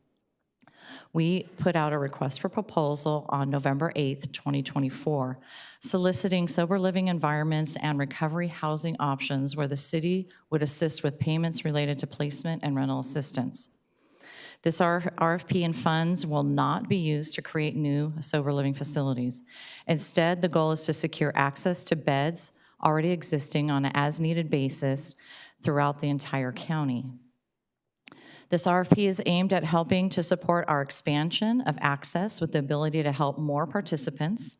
we put out a request for proposal on November 8th, 2024, soliciting sober living environments and recovery housing options where the city would assist with payments related to placement and rental assistance. This RFP and funds will not be used to create new sober living facilities. Instead, the goal is to secure access to beds already existing on an as-needed basis throughout the entire county. This RFP is aimed at helping to support our expansion of access with the ability to help more participants,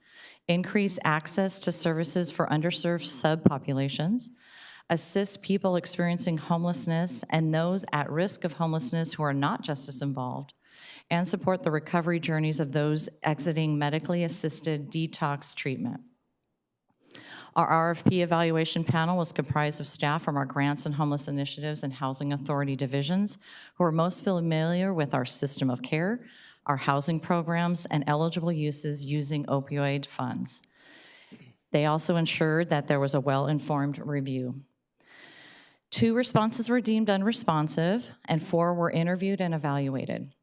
increase access to services for underserved subpopulations, assist people experiencing homelessness and those at risk of homelessness who are not justice involved, and support the recovery journeys of those exiting medically assisted detox treatment. Our RFP evaluation panel was comprised of staff from our grants and homeless initiatives and housing authority divisions who are most familiar with our system of care, our housing programs, and eligible uses using opioid funds. They also ensured that there was a well-informed review. 2 responses were deemed unresponsive, and 4 were interviewed and evaluated.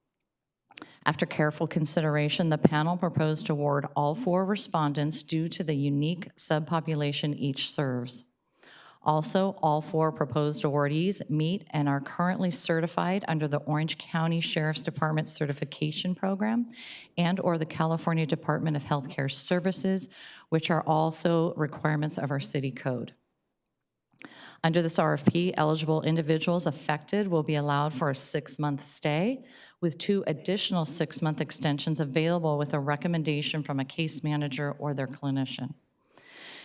After careful consideration, the panel proposed to award all 4 respondents due to the unique subpopulation each serves. Also, all 4 proposed awardees meet and are currently certified under the Orange County Sheriff's Department Certification Program and/or the California Department of Healthcare Services, which are also requirements of our city code. Under this RFP, eligible individuals affected will be allowed for a 6-month stay, with 2 additional 6-month extensions available with a recommendation from a case manager or their clinician.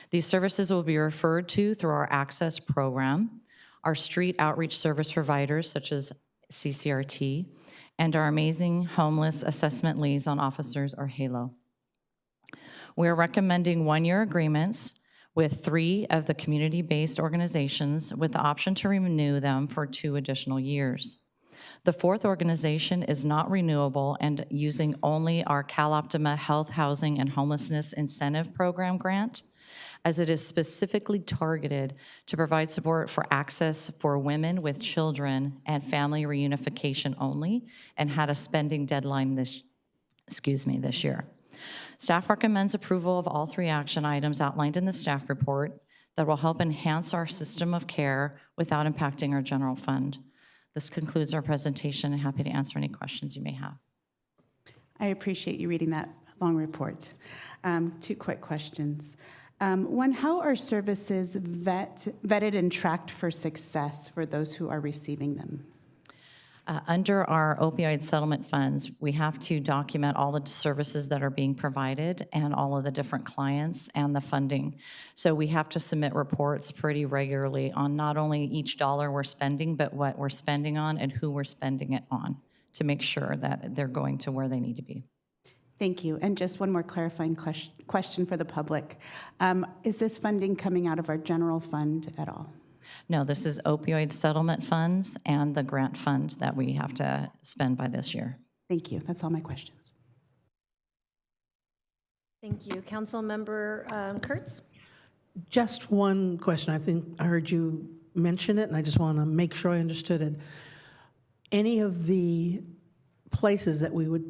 These services will be referred to through our Access program, our street outreach service providers such as CCRT, and our amazing homeless assessment liaison officers, or HALO. We are recommending 1-year agreements with 3 of the community-based organizations with the option to renew them for 2 additional years. The 4th organization is not renewable and using only our CalOptima Health, Housing, and Homelessness Incentive Program grant, as it is specifically targeted to provide support for access for women with children and family reunification only, and had a spending deadline this year. Staff recommends approval of all 3 action items outlined in the staff report that will help enhance our system of care without impacting our general fund. This concludes our presentation, and happy to answer any questions you may have. I appreciate you reading that long report. 2 quick questions. One, how are services vetted and tracked for success for those who are receiving them? Under our opioid settlement funds, we have to document all the services that are being provided and all of the different clients and the funding. So we have to submit reports pretty regularly on not only each dollar we're spending, but what we're spending on and who we're spending it on to make sure that they're going to where they need to be. Thank you. And just one more clarifying question for the public. Is this funding coming out of our general fund at all? No, this is opioid settlement funds and the grant fund that we have to spend by this year. Thank you. That's all my questions. Thank you. Councilmember Kurtz? Just one question. I think I heard you mention it, and I just want to make sure I understood it. Any of the places that we would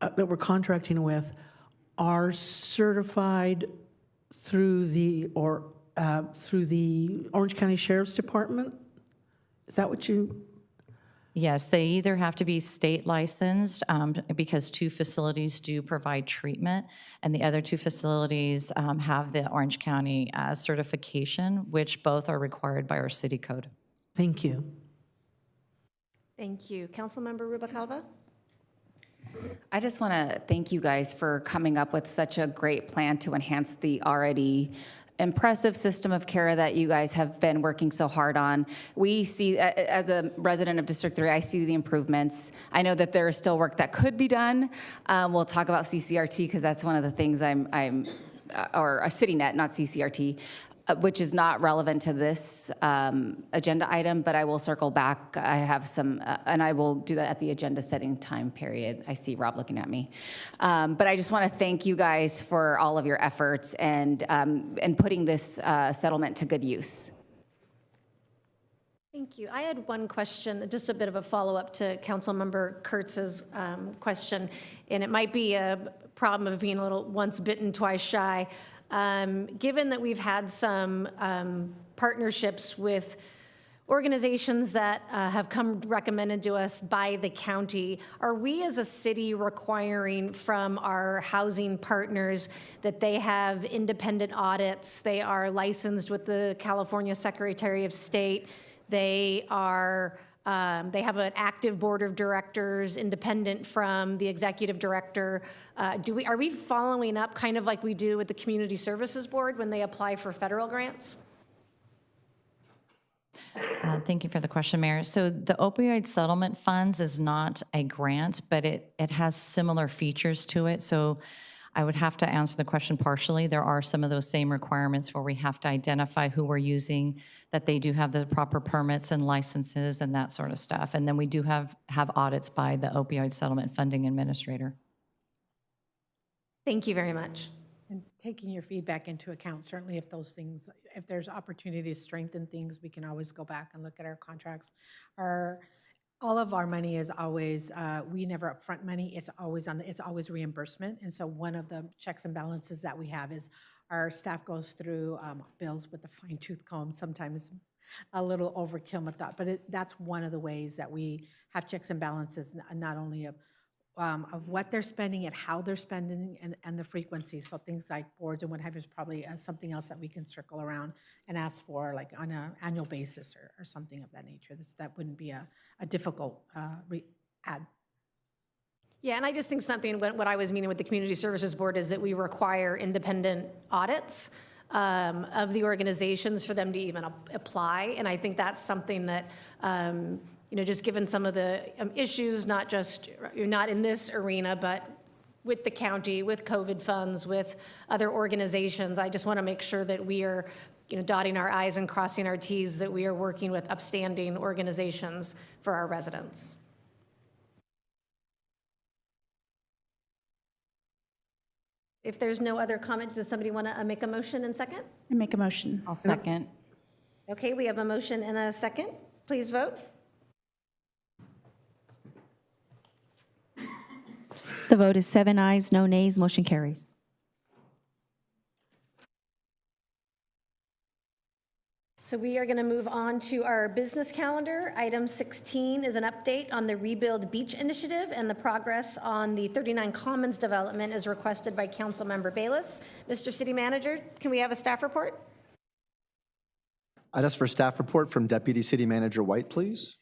that we're contracting with are certified through the Orange County Sheriff's Department? Is that what you? Yes, they either have to be state licensed because 2 facilities do provide treatment, and the other 2 facilities have the Orange County certification, which both are required by our city code. Thank you. Thank you. Councilmember Rubalcaba? I just want to thank you guys for coming up with such a great plan to enhance the already impressive system of care that you guys have been working so hard on. We see, as a resident of District 3, I see the improvements. I know that there is still work that could be done. We'll talk about CCRT because that's one of the things or a CityNet, not CCRT, which is not relevant to this agenda item, but I will circle back. I have some, and I will do that at the agenda setting time period. I see Rob looking at me. But I just want to thank you guys for all of your efforts and putting this settlement to good use. Thank you. I had one question, just a bit of a follow-up to Councilmember Kurtz's question, and it might be a problem of being a little once bitten, twice shy. Given that we've had some partnerships with organizations that have come recommended to us by the county, are we as a city requiring from our housing partners that they have independent audits? They are licensed with the California Secretary of State. They are they have an active board of directors independent from the executive director. Are we following up kind of like we do with the Community Services Board when they apply for federal grants? Thank you for the question, Mayor. So the opioid settlement funds is not a grant, but it has similar features to it. So I would have to answer the question partially. There are some of those same requirements where we have to identify who we're using, that they do have the proper permits and licenses and that sort of stuff. And then we do have audits by the opioid settlement funding administrator. Thank you very much. And taking your feedback into account, certainly if those things, if there's opportunity to strengthen things, we can always go back and look at our contracts. All of our money is always, we never upfront money, it's always reimbursement. And so one of the checks and balances that we have is our staff goes through bills with a fine tooth comb, sometimes a little overkill with that, but that's one of the ways that we have checks and balances, not only of what they're spending and how they're spending and the frequency. So things like boards and what have you is probably something else that we can circle around and ask for like on an annual basis or something of that nature. That wouldn't be a difficult add. Yeah, and I just think something, what I was meaning with the Community Services Board is that we require independent audits of the organizations for them to even apply. And I think that's something that, just given some of the issues, not in this arena, but with the county, with COVID funds, with other organizations, I just want to make sure that we are, dotting our I's and crossing our T's, that we are working with upstanding organizations for our residents. If there's no other comment, does somebody want to make a motion and second? I make a motion. I'll second. Okay, we have a motion and a second. Please vote. The vote is 7 ayes, no nays, motion carries. So we are going to move on to our business calendar. Item 16 is an update on the Rebuild Beach Initiative, and the progress on the 39 Commons development is requested by Councilmember Bayless. Mr. City Manager, can we have a staff report? I'd ask for a staff report from Deputy City Manager White, please.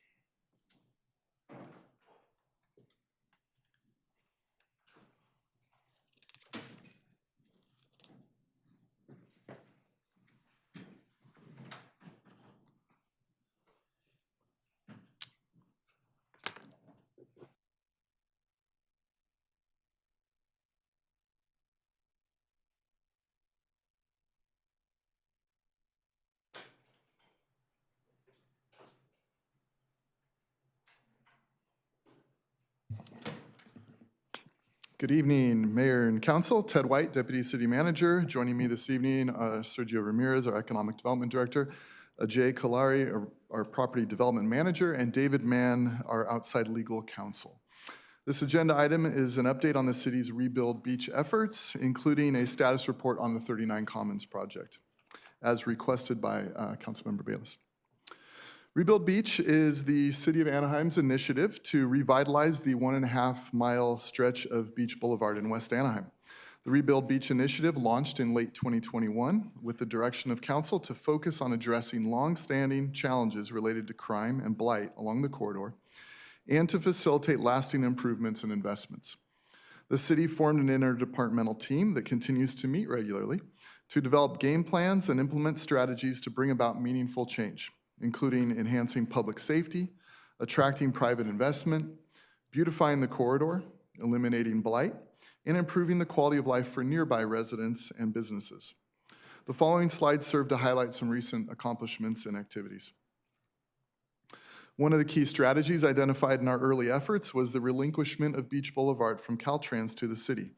Good evening, Mayor and Council. Ted White, Deputy City Manager. Joining me this evening, Sergio Ramirez, our Economic Development Director, Ajay Kalari, our Property Development Manager, and David Mann, our outside legal counsel. This agenda item is an update on the city's Rebuild Beach efforts, including a status report on the 39 Commons project, as requested by Councilmember Bayless. Rebuild Beach is the City of Anaheim's initiative to revitalize the 1.5-mile stretch of Beach Boulevard in West Anaheim. The Rebuild Beach initiative launched in late 2021 with the direction of council to focus on addressing long-standing challenges related to crime and blight along the corridor and to facilitate lasting improvements and investments. The city formed an interdepartmental team that continues to meet regularly to develop game plans and implement strategies to bring about meaningful change, including enhancing public safety, attracting private investment, beautifying the corridor, eliminating blight, and improving the quality of life for nearby residents and businesses. The following slides serve to highlight some recent accomplishments and activities. One of the key strategies identified in our early efforts was the relinquishment of Beach Boulevard from Caltrans to the city.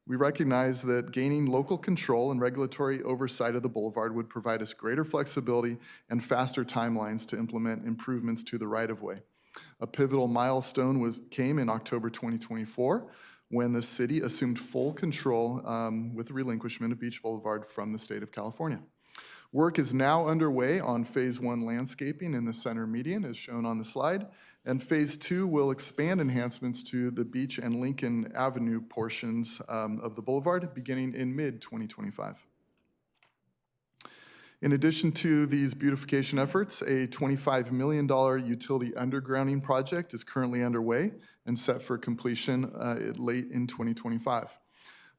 We recognize that gaining local control and regulatory oversight of the boulevard would provide us greater flexibility and faster timelines to implement improvements to the right-of-way. A pivotal milestone came in October 2024 when the city assumed full control with the relinquishment of Beach Boulevard from the state of California. Work is now underway on Phase 1 landscaping in the center median, as shown on the slide, and Phase 2 will expand enhancements to the Beach and Lincoln Avenue portions of the boulevard beginning in mid-2025. In addition to these beautification efforts, a $25 million utility undergrounding project is currently underway and set for completion late in 2025.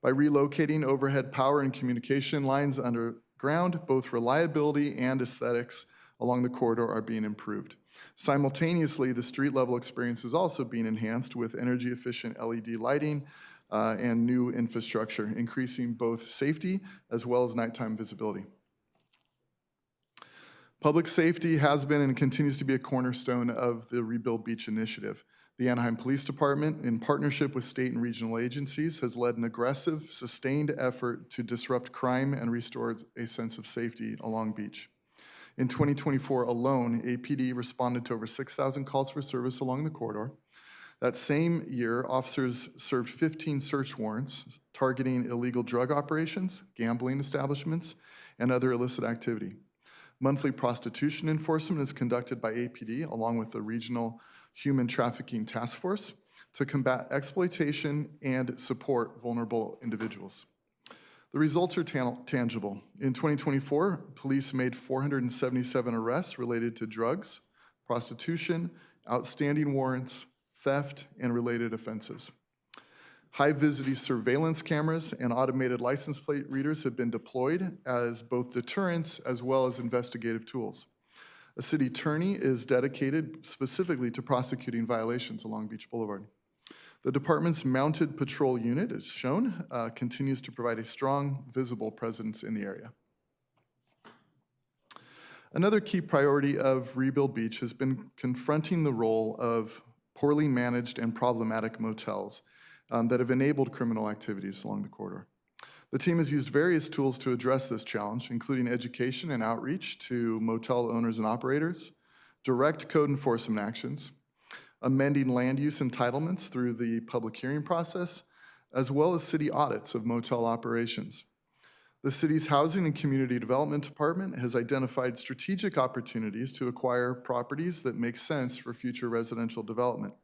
By relocating overhead power and communication lines underground, both reliability and aesthetics, along the corridor are being improved. Simultaneously, the street level experience is also being enhanced with energy efficient LED lighting and new infrastructure, increasing both safety as well as nighttime visibility. Public safety has been and continues to be a cornerstone of the Rebuild Beach initiative. The Anaheim Police Department, in partnership with state and regional agencies, has led an aggressive, sustained effort to disrupt crime and restore a sense of safety along beach. In 2024 alone, APD responded to over 6,000 calls for service along the corridor. That same year, officers served 15 search warrants targeting illegal drug operations, gambling establishments, and other illicit activity. Monthly prostitution enforcement is conducted by APD along with the Regional Human Trafficking Task Force to combat exploitation and support vulnerable individuals. The results are tangible. In 2024, police made 477 arrests related to drugs, prostitution, outstanding warrants, theft, and related offenses. High-visity surveillance cameras and automated license plate readers have been deployed as both deterrents as well as investigative tools. A city attorney is dedicated specifically to prosecuting violations along Beach Boulevard. The department's mounted patrol unit, as shown, continues to provide a strong, visible presence in the area. Another key priority of Rebuild Beach has been confronting the role of poorly managed and problematic motels that have enabled criminal activities along the corridor. The team has used various tools to address this challenge, including education and outreach to motel owners and operators, direct code enforcement actions, amending land use entitlements through the public hearing process, as well as city audits of motel operations. The city's Housing and Community Development Department has identified strategic opportunities to acquire properties that make sense for future residential development.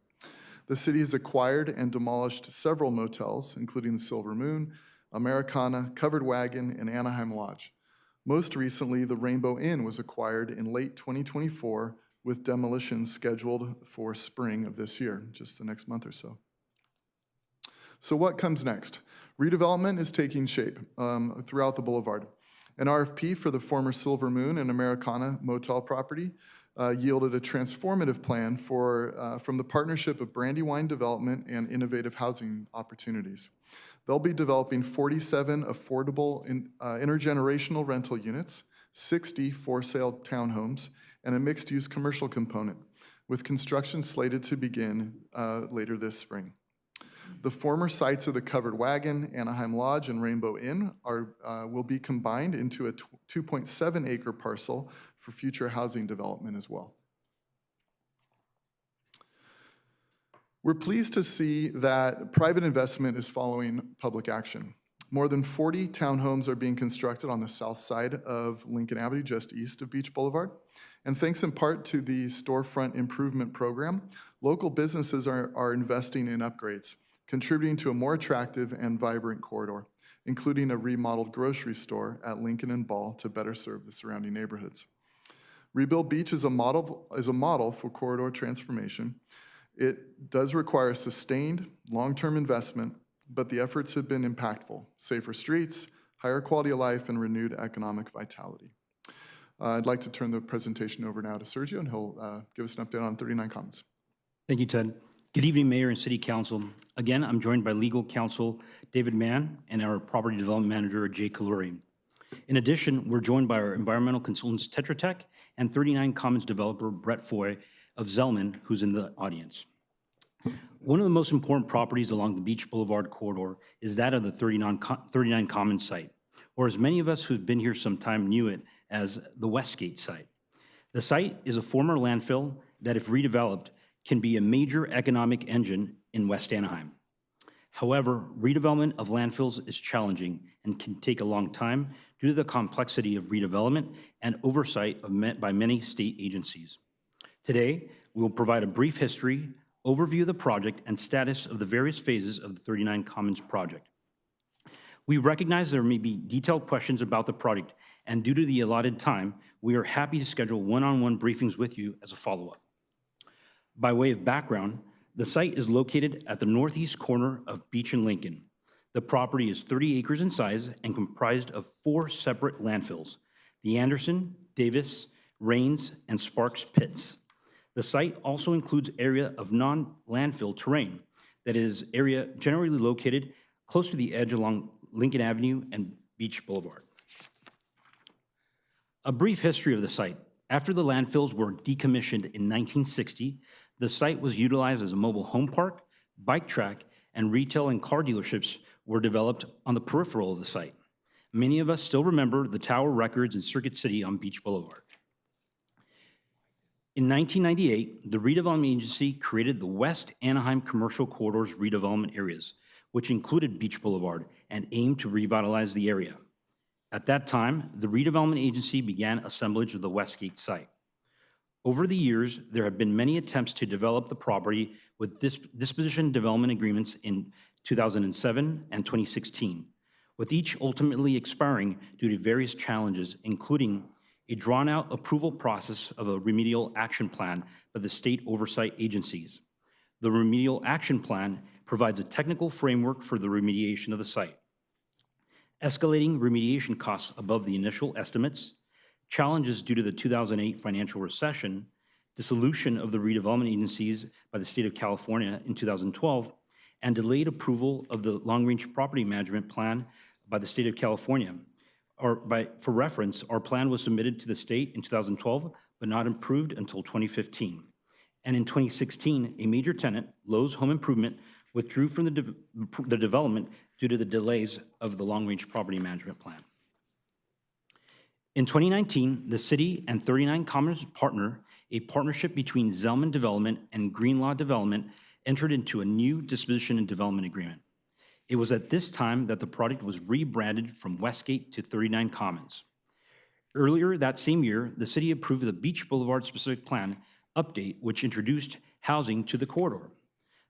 The city has acquired and demolished several motels, including the Silver Moon, Americana, Covered Wagon, and Anaheim Lodge. Most recently, the Rainbow Inn was acquired in late 2024 with demolition scheduled for spring of this year, just the next month or so. So what comes next? Redevelopment is taking shape throughout the boulevard. An RFP for the former Silver Moon and Americana motel property yielded a transformative plan from the partnership of Brandywine Development and Innovative Housing Opportunities. They'll be developing 47 affordable intergenerational rental units, 60 for-sale townhomes, and a mixed-use commercial component, with construction slated to begin later this spring. The former sites of the Covered Wagon, Anaheim Lodge, and Rainbow Inn will be combined into a 2.7-acre parcel for future housing development as well. We're pleased to see that private investment is following public action. More than 40 townhomes are being constructed on the south side of Lincoln Avenue, just east of Beach Boulevard. And thanks in part to the Storefront Improvement Program, local businesses are investing in upgrades, contributing to a more attractive and vibrant corridor, including a remodeled grocery store at Lincoln and Ball to better serve the surrounding neighborhoods. Rebuild Beach is a model for corridor transformation. It does require sustained, long-term investment, but the efforts have been impactful: safer streets, higher quality of life, and renewed economic vitality. I'd like to turn the presentation over now to Sergio, and he'll give us an update on 39 Commons. Thank you, Ted. Good evening, Mayor and City Council. Again, I'm joined by Legal Counsel David Mann and our Property Development Manager, Jay Kaluri. In addition, we're joined by our environmental consultants, Tetra Tech, and 39 Commons developer, Brett Foy of Zellman, who's in the audience. One of the most important properties along the Beach Boulevard corridor is that of the 39 Commons site, or as many of us who've been here some time knew it as the Westgate site. The site is a former landfill that, if redeveloped, can be a major economic engine in West Anaheim. However, redevelopment of landfills is challenging and can take a long time due to the complexity of redevelopment and oversight by many state agencies. Today, we will provide a brief history, overview of the project, and status of the various phases of the 39 Commons project. We recognize there may be detailed questions about the project, and due to the allotted time, we are happy to schedule one-on-one briefings with you as a follow-up. By way of background, the site is located at the northeast corner of Beach and Lincoln. The property is 30 acres in size and comprised of 4 separate landfills: the Anderson, Davis, Rains, and Sparks pits. The site also includes area of non-landfill terrain, that is, area generally located close to the edge along Lincoln Avenue and Beach Boulevard. A brief history of the site. After the landfills were decommissioned in 1960, the site was utilized as a mobile home park, bike track, and retail and car dealerships were developed on the peripheral of the site. Many of us still remember the Tower Records in Circuit City on Beach Boulevard. In 1998, the redevelopment agency created the West Anaheim Commercial Corridors redevelopment areas, which included Beach Boulevard and aimed to revitalize the area. At that time, the redevelopment agency began assemblage of the Westgate site. Over the years, there have been many attempts to develop the property with disposition development agreements in 2007 and 2016, with each ultimately expiring due to various challenges, including a drawn-out approval process of a remedial action plan by the state oversight agencies. The remedial action plan provides a technical framework for the remediation of the site. Escalating remediation costs above the initial estimates, challenges due to the 2008 financial recession, dissolution of the redevelopment agencies by the state of California in 2012, and delayed approval of the long-range property management plan by the state of California. For reference, our plan was submitted to the state in 2012, but not approved until 2015. And in 2016, a major tenant, Lowe's Home Improvement, withdrew from the development due to the delays of the long-range property management plan. In 2019, the city and 39 Commons Partner, a partnership between Zellman Development and Greenlaw Development, entered into a new disposition and development agreement. It was at this time that the project was rebranded from Westgate to 39 Commons. Earlier that same year, the city approved the Beach Boulevard specific plan update, which introduced housing to the corridor.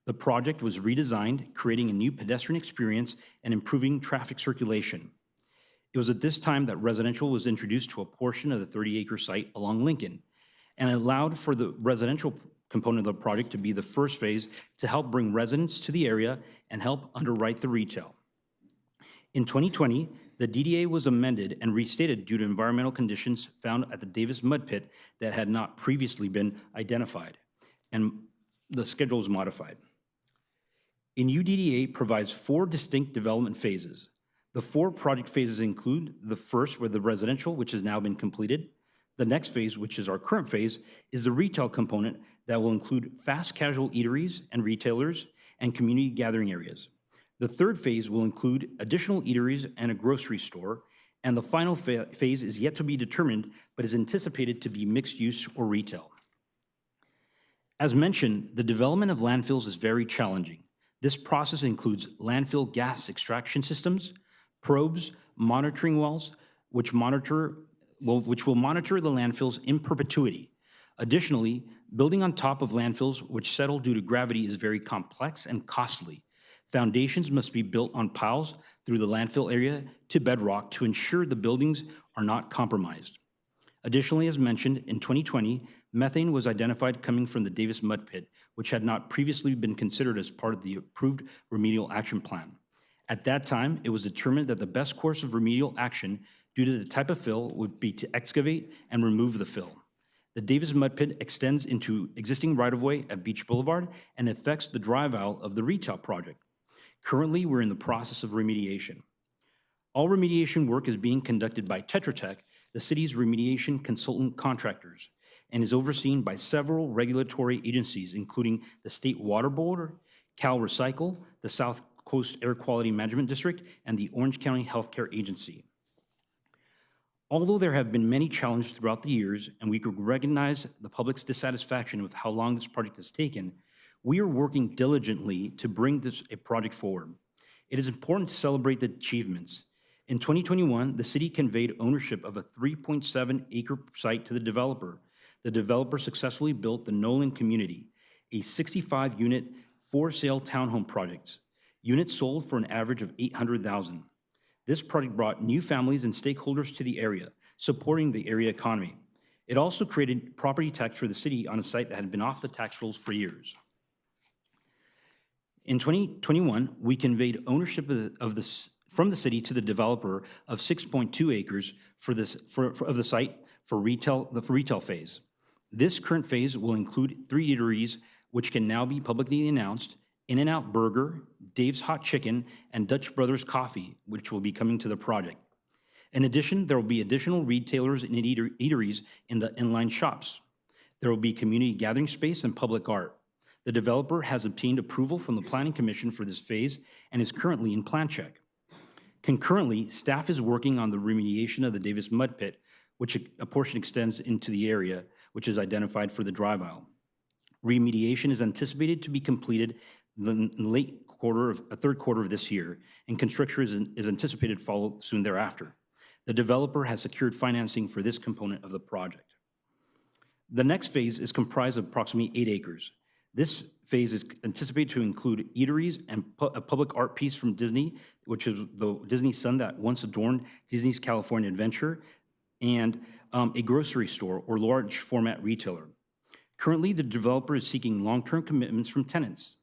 The project was redesigned, creating a new pedestrian experience and improving traffic circulation. It was at this time that residential was introduced to a portion of the 30-acre site along Lincoln, and allowed for the residential component of the project to be the first phase to help bring residents to the area and help underwrite the retail. In 2020, the DDA was amended and restated due to environmental conditions found at the Davis Mud Pit that had not previously been identified, and the schedule was modified. A new DDA provides 4 distinct development phases. The 4 project phases include the first, where the residential, which has now been completed. The next phase, which is our current phase, is the retail component that will include fast casual eateries and retailers and community gathering areas. The third phase will include additional eateries and a grocery store, and the final phase is yet to be determined, but is anticipated to be mixed use or retail. As mentioned, the development of landfills is very challenging. This process includes landfill gas extraction systems, probes, monitoring wells, which will monitor the landfills in perpetuity. Additionally, building on top of landfills which settle due to gravity is very complex and costly. Foundations must be built on piles through the landfill area to bedrock to ensure the buildings are not compromised. Additionally, as mentioned, in 2020, methane was identified coming from the Davis Mud Pit, which had not previously been considered as part of the approved remedial action plan. At that time, it was determined that the best course of remedial action due to the type of fill would be to excavate and remove the fill. The Davis Mud Pit extends into existing right-of-way at Beach Boulevard and affects the drive aisle of the retail project. Currently, we're in the process of remediation. All remediation work is being conducted by Tetra Tech, the city's remediation consultant contractors, and is overseen by several regulatory agencies, including the State Water Board, Cal Recycle, the South Coast Air Quality Management District, and the Orange County Healthcare Agency. Although there have been many challenges throughout the years, and we could recognize the public's dissatisfaction with how long this project has taken, we are working diligently to bring a project forward. It is important to celebrate the achievements. In 2021, the city conveyed ownership of a 3.7-acre site to the developer. The developer successfully built the Nolan Community, a 65-unit for-sale townhome project. Units sold for an average of $800,000. This project brought new families and stakeholders to the area, supporting the area economy. It also created property tax for the city on a site that had been off the tax rolls for years. In 2021, we conveyed ownership of the from the city to the developer of 6.2 acres for of the site for retail phase. This current phase will include 3 eateries, which can now be publicly announced: In-N-Out Burger, Dave's Hot Chicken, and Dutch Brothers Coffee, which will be coming to the project. In addition, there will be additional retailers and eateries in the inline shops. There will be community gathering space and public art. The developer has obtained approval from the Planning Commission for this phase and is currently in plan check. Concurrently, staff is working on the remediation of the Davis Mud Pit, which a portion extends into the area, which is identified for the drive aisle. Remediation is anticipated to be completed in the third quarter of this year, and construction is anticipated to follow soon thereafter. The developer has secured financing for this component of the project. The next phase is comprised of approximately 8 acres. This phase is anticipated to include eateries and a public art piece from Disney, which is the Disney sun that once adorned Disney's California Adventure, and a grocery store or large format retailer. Currently, the developer is seeking long-term commitments from tenants.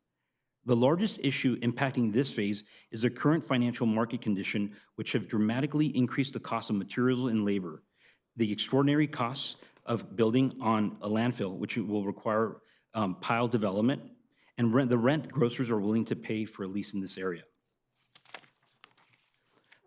The largest issue impacting this phase is the current financial market condition, which have dramatically increased the cost of materials and labor, the extraordinary costs of building on a landfill, which will require pile development, and the rent grocers are willing to pay for a lease in this area.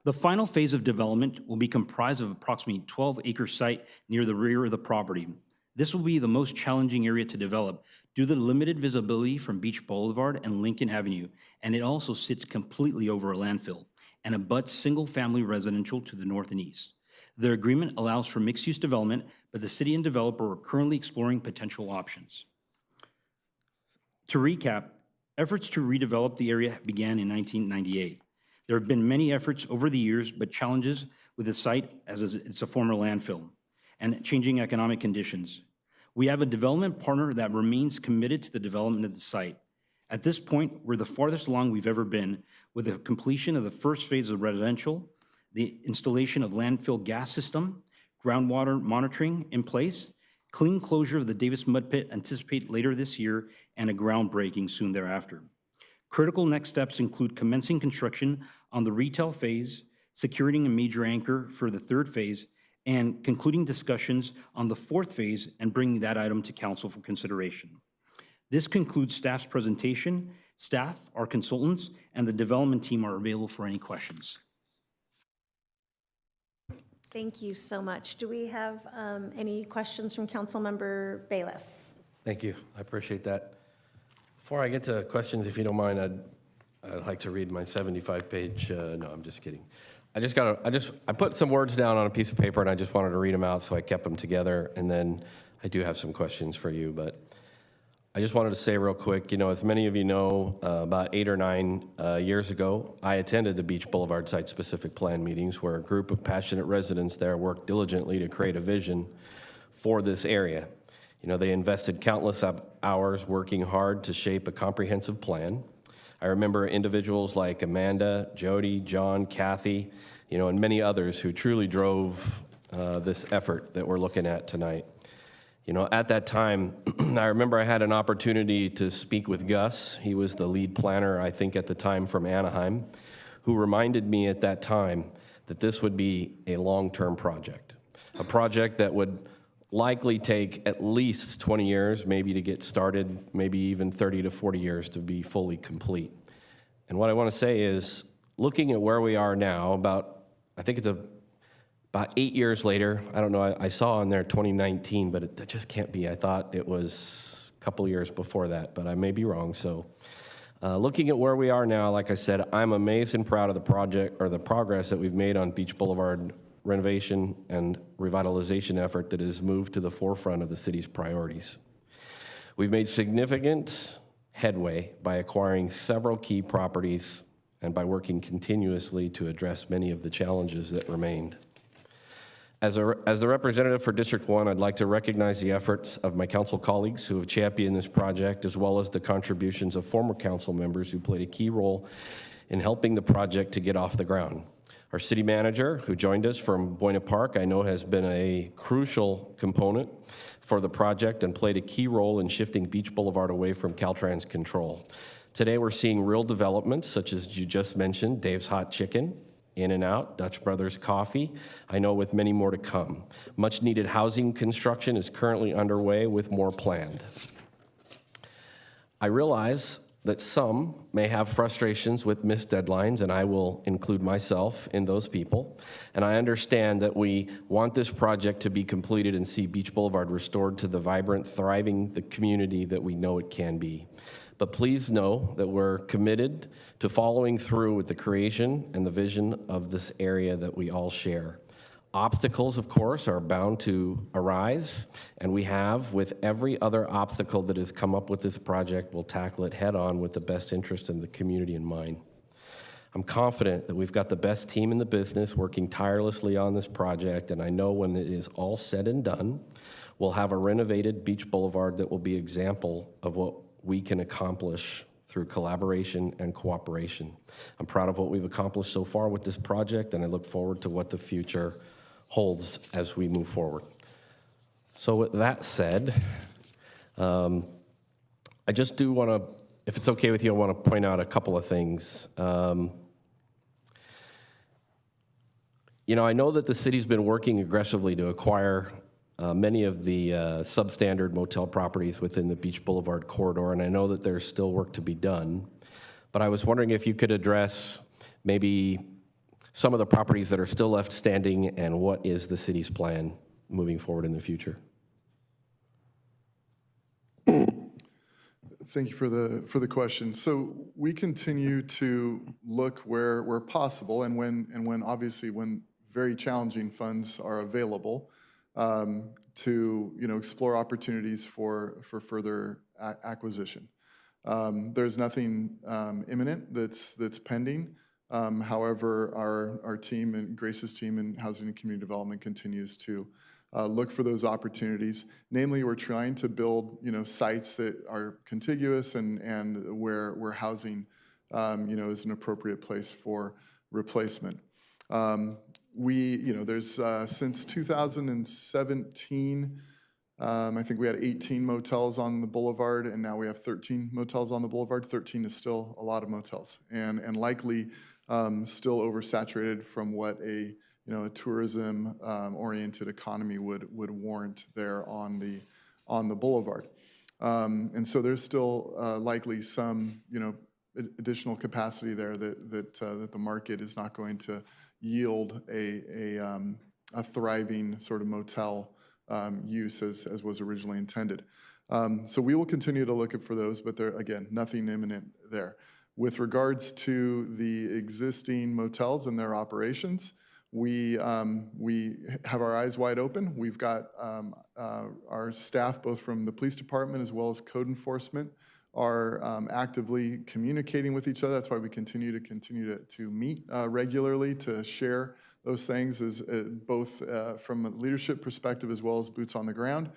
The final phase of development will be comprised of approximately 12-acre site near the rear of the property. This will be the most challenging area to develop due to the limited visibility from Beach Boulevard and Lincoln Avenue, and it also sits completely over a landfill and abuts single-family residential to the north and east. The agreement allows for mixed-use development, but the city and developer are currently exploring potential options. To recap, efforts to redevelop the area began in 1998. There have been many efforts over the years, but challenges with the site as it's a former landfill and changing economic conditions. We have a development partner that remains committed to the development of the site. At this point, we're the farthest along we've ever been, with the completion of the first phase of residential, the installation of landfill gas system, groundwater monitoring in place, clean closure of the Davis Mud Pit anticipated later this year, and a groundbreaking soon thereafter. Critical next steps include commencing construction on the retail phase, securing a major anchor for the third phase, and concluding discussions on the fourth phase and bringing that item to council for consideration. This concludes staff's presentation. Staff, our consultants, and the development team are available for any questions. Thank you so much. Do we have any questions from Councilmember Bayless? Thank you. I appreciate that. Before I get to questions, if you don't mind, I'd like to read my 75-page, no, I'm just kidding. I put some words down on a piece of paper and I just wanted to read them out, so I kept them together, and then I do have some questions for you, but I just wanted to say real quick, as many of you know, about 8 or 9 years ago, I attended the Beach Boulevard site-specific plan meetings where a group of passionate residents there worked diligently to create a vision for this area. They invested countless hours working hard to shape a comprehensive plan. I remember individuals like Amanda, Jody, John, Kathy, and many others who truly drove this effort that we're looking at tonight. At that time, I remember I had an opportunity to speak with Gus. He was the lead planner, I think, at the time from Anaheim, who reminded me at that time that this would be a long-term project, a project that would likely take at least 20 years, maybe to get started, maybe even 30 to 40 years to be fully complete. And what I want to say is, looking at where we are now, about 8 years later, I don't know, I saw on there 2019, but that just can't be. I thought it was a couple years before that, but I may be wrong. So looking at where we are now, like I said, I'm amazed and proud of the project or the progress that we've made on Beach Boulevard renovation and revitalization effort that has moved to the forefront of the city's priorities. We've made significant headway by acquiring several key properties and by working continuously to address many of the challenges that remained. As the representative for District 1, I'd like to recognize the efforts of my council colleagues who have championed this project, as well as the contributions of former council members who played a key role in helping the project to get off the ground. Our city manager, who joined us from Buena Park, I know has been a crucial component for the project and played a key role in shifting Beach Boulevard away from Caltrans control. Today, we're seeing real developments, such as you just mentioned, Dave's Hot Chicken, In-N-Out, Dutch Brothers Coffee, I know with many more to come. Much needed housing construction is currently underway with more planned. I realize that some may have frustrations with missed deadlines, and I will include myself in those people. And I understand that we want this project to be completed and see Beach Boulevard restored to the vibrant, thriving the community that we know it can be. But please know that we're committed to following through with the creation and the vision of this area that we all share. Obstacles, of course, are bound to arise, and we have, with every other obstacle that has come up with this project, we'll tackle it head on with the best interest in the community in mind. I'm confident that we've got the best team in the business working tirelessly on this project, and I know when it is all said and done, we'll have a renovated Beach Boulevard that will be an example of what we can accomplish through collaboration and cooperation. I'm proud of what we've accomplished so far with this project, and I look forward to what the future holds as we move forward. So with that said, I just do want to, if it's okay with you, I want to point out a couple of things. You know, I know that the city's been working aggressively to acquire many of the substandard motel properties within the Beach Boulevard corridor, and I know that there's still work to be done. But I was wondering if you could address maybe some of the properties that are still left standing and what is the city's plan moving forward in the future? Thank you for the question. So we continue to look where possible, and when obviously when very challenging funds are available, to explore opportunities for further acquisition. There's nothing imminent that's pending. However, our team and Grace's team in Housing and Community Development continues to look for those opportunities. Namely, we're trying to build sites that are contiguous and where housing is an appropriate place for replacement. There's since 2017. I think we had 18 motels on the boulevard, and now we have 13 motels on the boulevard. 13 is still a lot of motels, and likely still oversaturated from what a tourism oriented economy would warrant there on the boulevard. And so there's still likely some additional capacity there that the market is not going to yield a thriving sort of motel use as was originally intended. So we will continue to look for those, but there, again, nothing imminent there. With regards to the existing motels and their operations, we have our eyes wide open. We've got our staff, both from the police department as well as code enforcement, are actively communicating with each other. That's why we continue to meet regularly to share those things, as both from a leadership perspective as well as boots on the ground.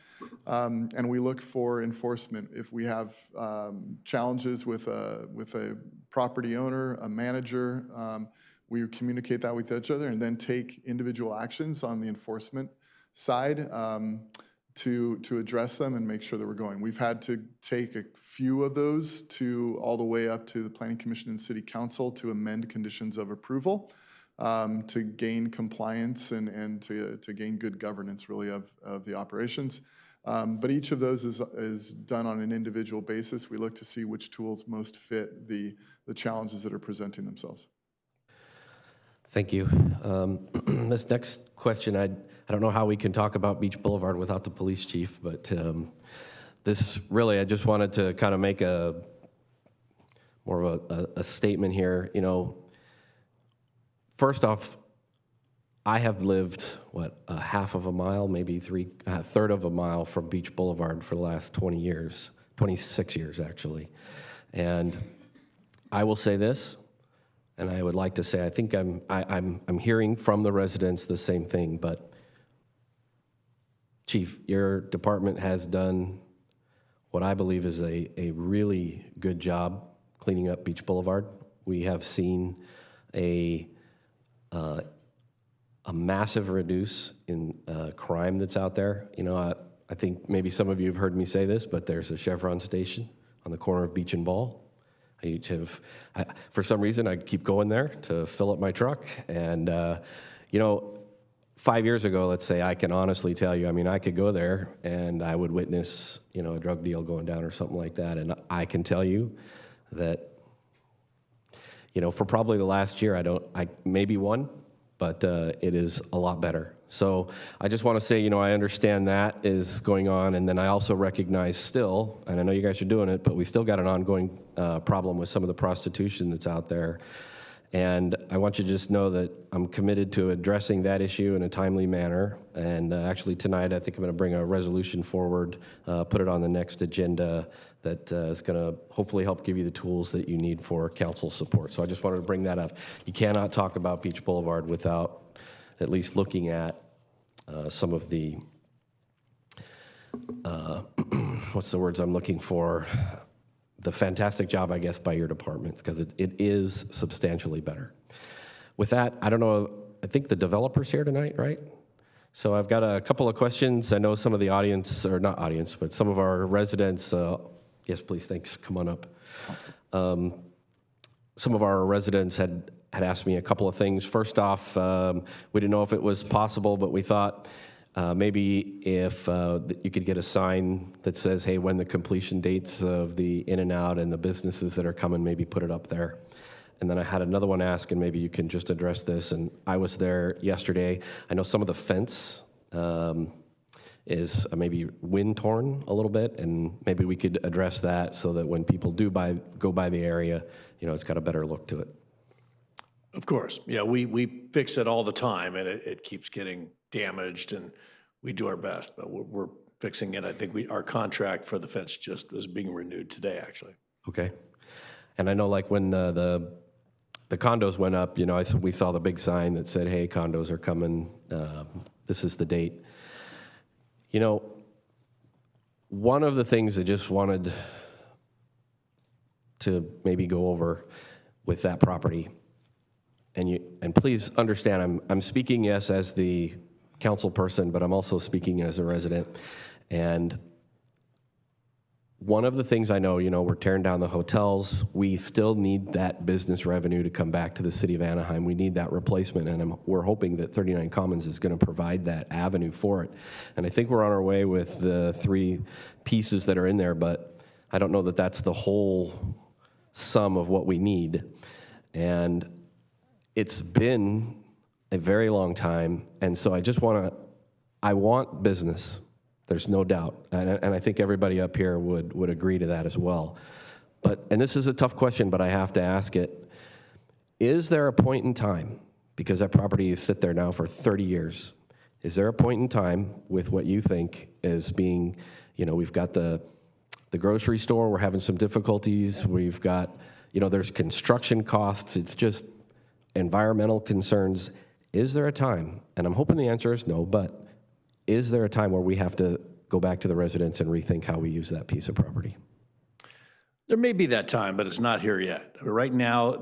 And we look for enforcement. If we have challenges with a property owner, a manager, we communicate that with each other and then take individual actions on the enforcement side to address them and make sure that we're going. We've had to take a few of those all the way up to the Planning Commission and City Council to amend conditions of approval to gain compliance and to gain good governance, really, of the operations. But each of those is done on an individual basis. We look to see which tools most fit the challenges that are presenting themselves. Thank you. This next question, I don't know how we can talk about Beach Boulevard without the police chief, but this really, I just wanted to kind of make more of a statement here. First off, I have lived, a half of a mile, maybe a third of a mile from Beach Boulevard for the last 20 years, 26 years actually. And I will say this, and I would like to say, I think I'm hearing from the residents the same thing, but Chief, your department has done what I believe is a really good job cleaning up Beach Boulevard. We have seen a massive reduce in crime that's out there. I think maybe some of you have heard me say this, but there's a Chevron station on the corner of Beach and Ball. For some reason, I keep going there to fill up my truck. And, 5 years ago, let's say, I can honestly tell you, I mean, I could go there and I would witness, a drug deal going down or something like that. And I can tell you that, for probably the last year, I maybe one, but it is a lot better. So I just want to say, I understand that is going on. And then I also recognize still, and I know you guys are doing it, but we still got an ongoing problem with some of the prostitution that's out there. And I want you to just know that I'm committed to addressing that issue in a timely manner. And actually tonight, I think I'm going to bring a resolution forward, put it on the next agenda that is going to hopefully help give you the tools that you need for council support. So I just wanted to bring that up. You cannot talk about Beach Boulevard without at least looking at some of the, what's the words I'm looking for? The fantastic job, I guess, by your department, because it is substantially better. With that, I don't know, I think the developer's here tonight, right? So I've got a couple of questions. I know some of the audience, or not audience, but some of our residents, yes, please, thanks, come on up. Some of our residents had asked me a couple of things. First off, we didn't know if it was possible, but we thought maybe if you could get a sign that says, hey, when the completion dates of the in and out and the businesses that are coming, maybe put it up there. And then I had another one ask, and maybe you can just address this. And I was there yesterday. I know some of the fence is maybe wind torn a little bit, and maybe we could address that so that when people do go by the area, it's got a better look to it. Of course. Yeah, we fix it all the time, and it keeps getting damaged, and we do our best, but we're fixing it. I think our contract for the fence just was being renewed today, actually. Okay. And I know like when the condos went up, we saw the big sign that said, hey, condos are coming. This is the date. One of the things I just wanted to maybe go over with that property, and please understand, I'm speaking, yes, as the council person, but I'm also speaking as a resident. And one of the things I know, we're tearing down the hotels. We still need that business revenue to come back to the city of Anaheim. We need that replacement, and we're hoping that 39 Commons is going to provide that avenue for it. And I think we're on our way with the 3 pieces that are in there, but I don't know that that's the whole sum of what we need. And it's been a very long time, and so I want business. There's no doubt, and I think everybody up here would agree to that as well. And this is a tough question, but I have to ask it. Is there a point in time, because that property has sit there now for 30 years, is there a point in time with what you think is being, we've got the grocery store, we're having some difficulties, we've got, there's construction costs, it's just environmental concerns. Is there a time, and I'm hoping the answer is no, but is there a time where we have to go back to the residents and rethink how we use that piece of property? There may be that time, but it's not here yet. Right now,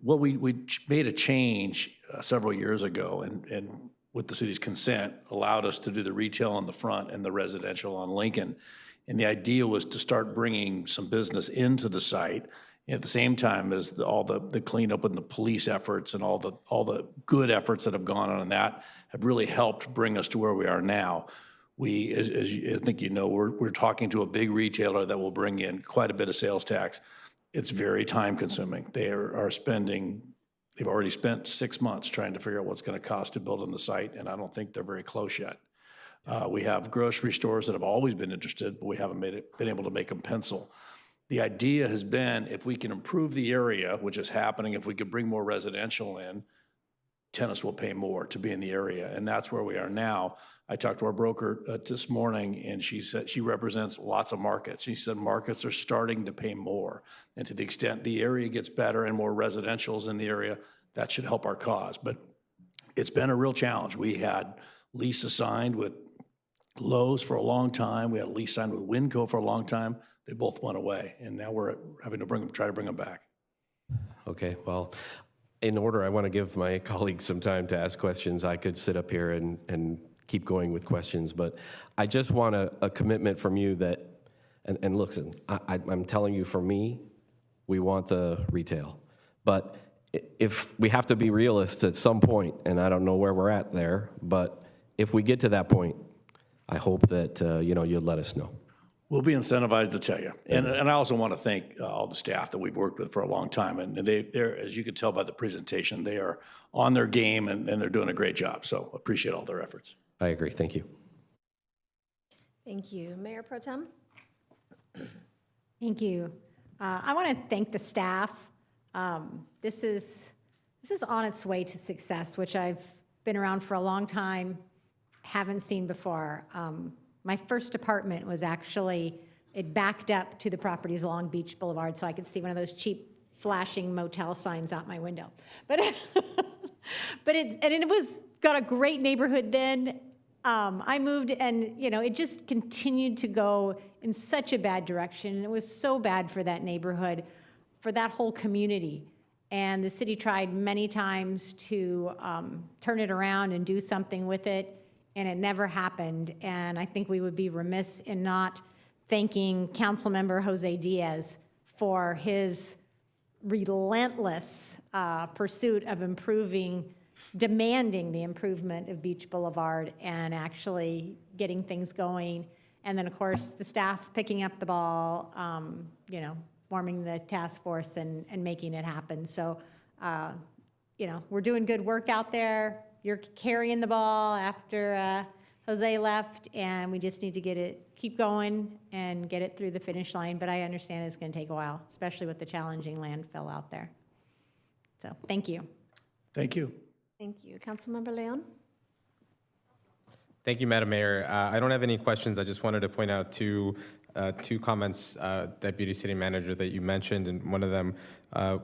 we made a change several years ago, and with the city's consent, allowed us to do the retail on the front and the residential on Lincoln. And the idea was to start bringing some business into the site at the same time as all the cleanup and the police efforts and all the good efforts that have gone on in that have really helped bring us to where we are now. As I think we're talking to a big retailer that will bring in quite a bit of sales tax. It's very time consuming. They've already spent 6 months trying to figure out what's going to cost to build on the site, and I don't think they're very close yet. We have grocery stores that have always been interested, but we haven't been able to make them pencil. The idea has been, if we can improve the area, which is happening, if we could bring more residential in, tenants will pay more to be in the area, and that's where we are now. I talked to our broker this morning, and she said she represents lots of markets. She said markets are starting to pay more, and to the extent the area gets better and more residential's in the area, that should help our cause. But it's been a real challenge. We had leases signed with Lowe's for a long time. We had a lease signed with Winco for a long time. They both went away, and now we're having to try to bring them back. Okay, well, in order, I want to give my colleagues some time to ask questions. I could sit up here and keep going with questions, but I just want a commitment from you that, and listen, I'm telling you, for me, we want the retail. But if we have to be realists at some point, and I don't know where we're at there, but if we get to that point, I hope that, you'll let us know. We'll be incentivized to tell you. And I also want to thank all the staff that we've worked with for a long time. And they're, as you could tell by the presentation, they are on their game and they're doing a great job. So appreciate all their efforts. I agree. Thank you. Thank you. Mayor Pro Tem? Thank you. I want to thank the staff. This is on its way to success, which I've been around for a long time, haven't seen before. My first apartment was actually, it backed up to the properties along Beach Boulevard, so I could see one of those cheap flashing motel signs out my window. But it was got a great neighborhood then. I moved and, it just continued to go in such a bad direction. It was so bad for that neighborhood, for that whole community. And the city tried many times to turn it around and do something with it, and it never happened. And I think we would be remiss in not thanking Councilmember Jose Diaz for his relentless pursuit of demanding the improvement of Beach Boulevard and actually getting things going. And then, of course, the staff picking up the ball, forming the task force and making it happen. So, we're doing good work out there. You're carrying the ball after Jose left, and we just need to keep going and get it through the finish line. But I understand it's going to take a while, especially with the challenging landfill out there. So, thank you. Thank you. Thank you. Councilmember Leon? Thank you, Madam Mayor. I don't have any questions. I just wanted to point out two comments, Deputy City Manager, that you mentioned, and one of them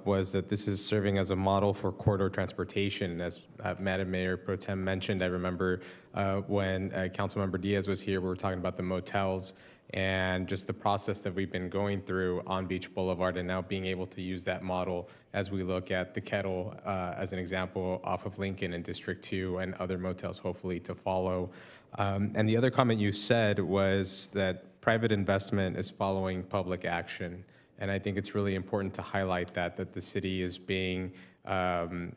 was that this is serving as a model for corridor transportation. As Madam Mayor Pro Tem mentioned, I remember when Councilmember Diaz was here, we were talking about the motels and just the process that we've been going through on Beach Boulevard, and now being able to use that model as we look at the Kettle as an example off of Lincoln and District 2 and other motels hopefully to follow. And the other comment you said was that private investment is following public action. And I think it's really important to highlight that the city is being someone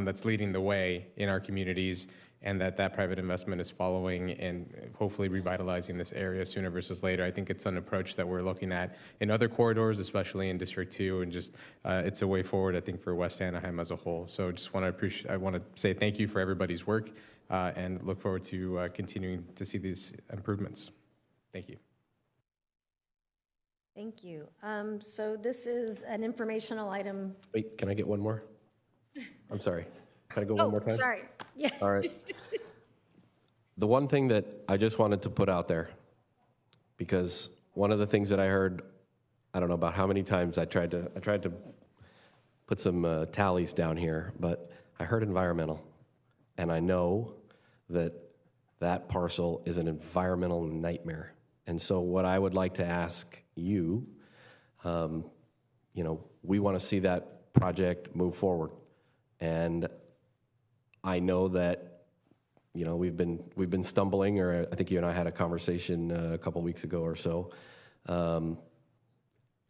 that's leading the way in our communities, and that private investment is following and hopefully revitalizing this area sooner versus later. I think it's an approach that we're looking at in other corridors, especially in District 2, and just it's a way forward, I think, for West Anaheim as a whole. So I want to say thank you for everybody's work and look forward to continuing to see these improvements. Thank you. Thank you. So this is an informational item. Wait, can I get one more? I'm sorry. Can I go one more time? Sorry. Yeah. All right. The one thing that I just wanted to put out there, because one of the things that I heard, I don't know about how many times I tried to put some tallies down here, but I heard environmental, and I know that parcel is an environmental nightmare. And so what I would like to ask you, we want to see that project move forward, and I know that, we've been stumbling, or I think you and I had a conversation a couple weeks ago or so.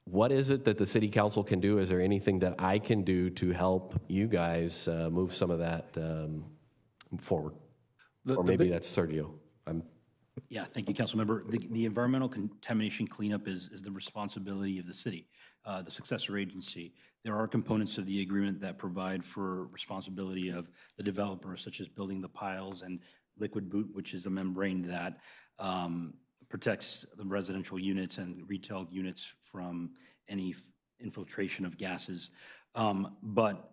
What is it that the city council can do? Is there anything that I can do to help you guys move some of that forward? Or maybe that's Sergio. Yeah, thank you, Councilmember. The environmental contamination cleanup is the responsibility of the city, the successor agency. There are components of the agreement that provide for responsibility of the developer, such as building the piles and liquid boot, which is a membrane that protects the residential units and retail units from any infiltration of gases. But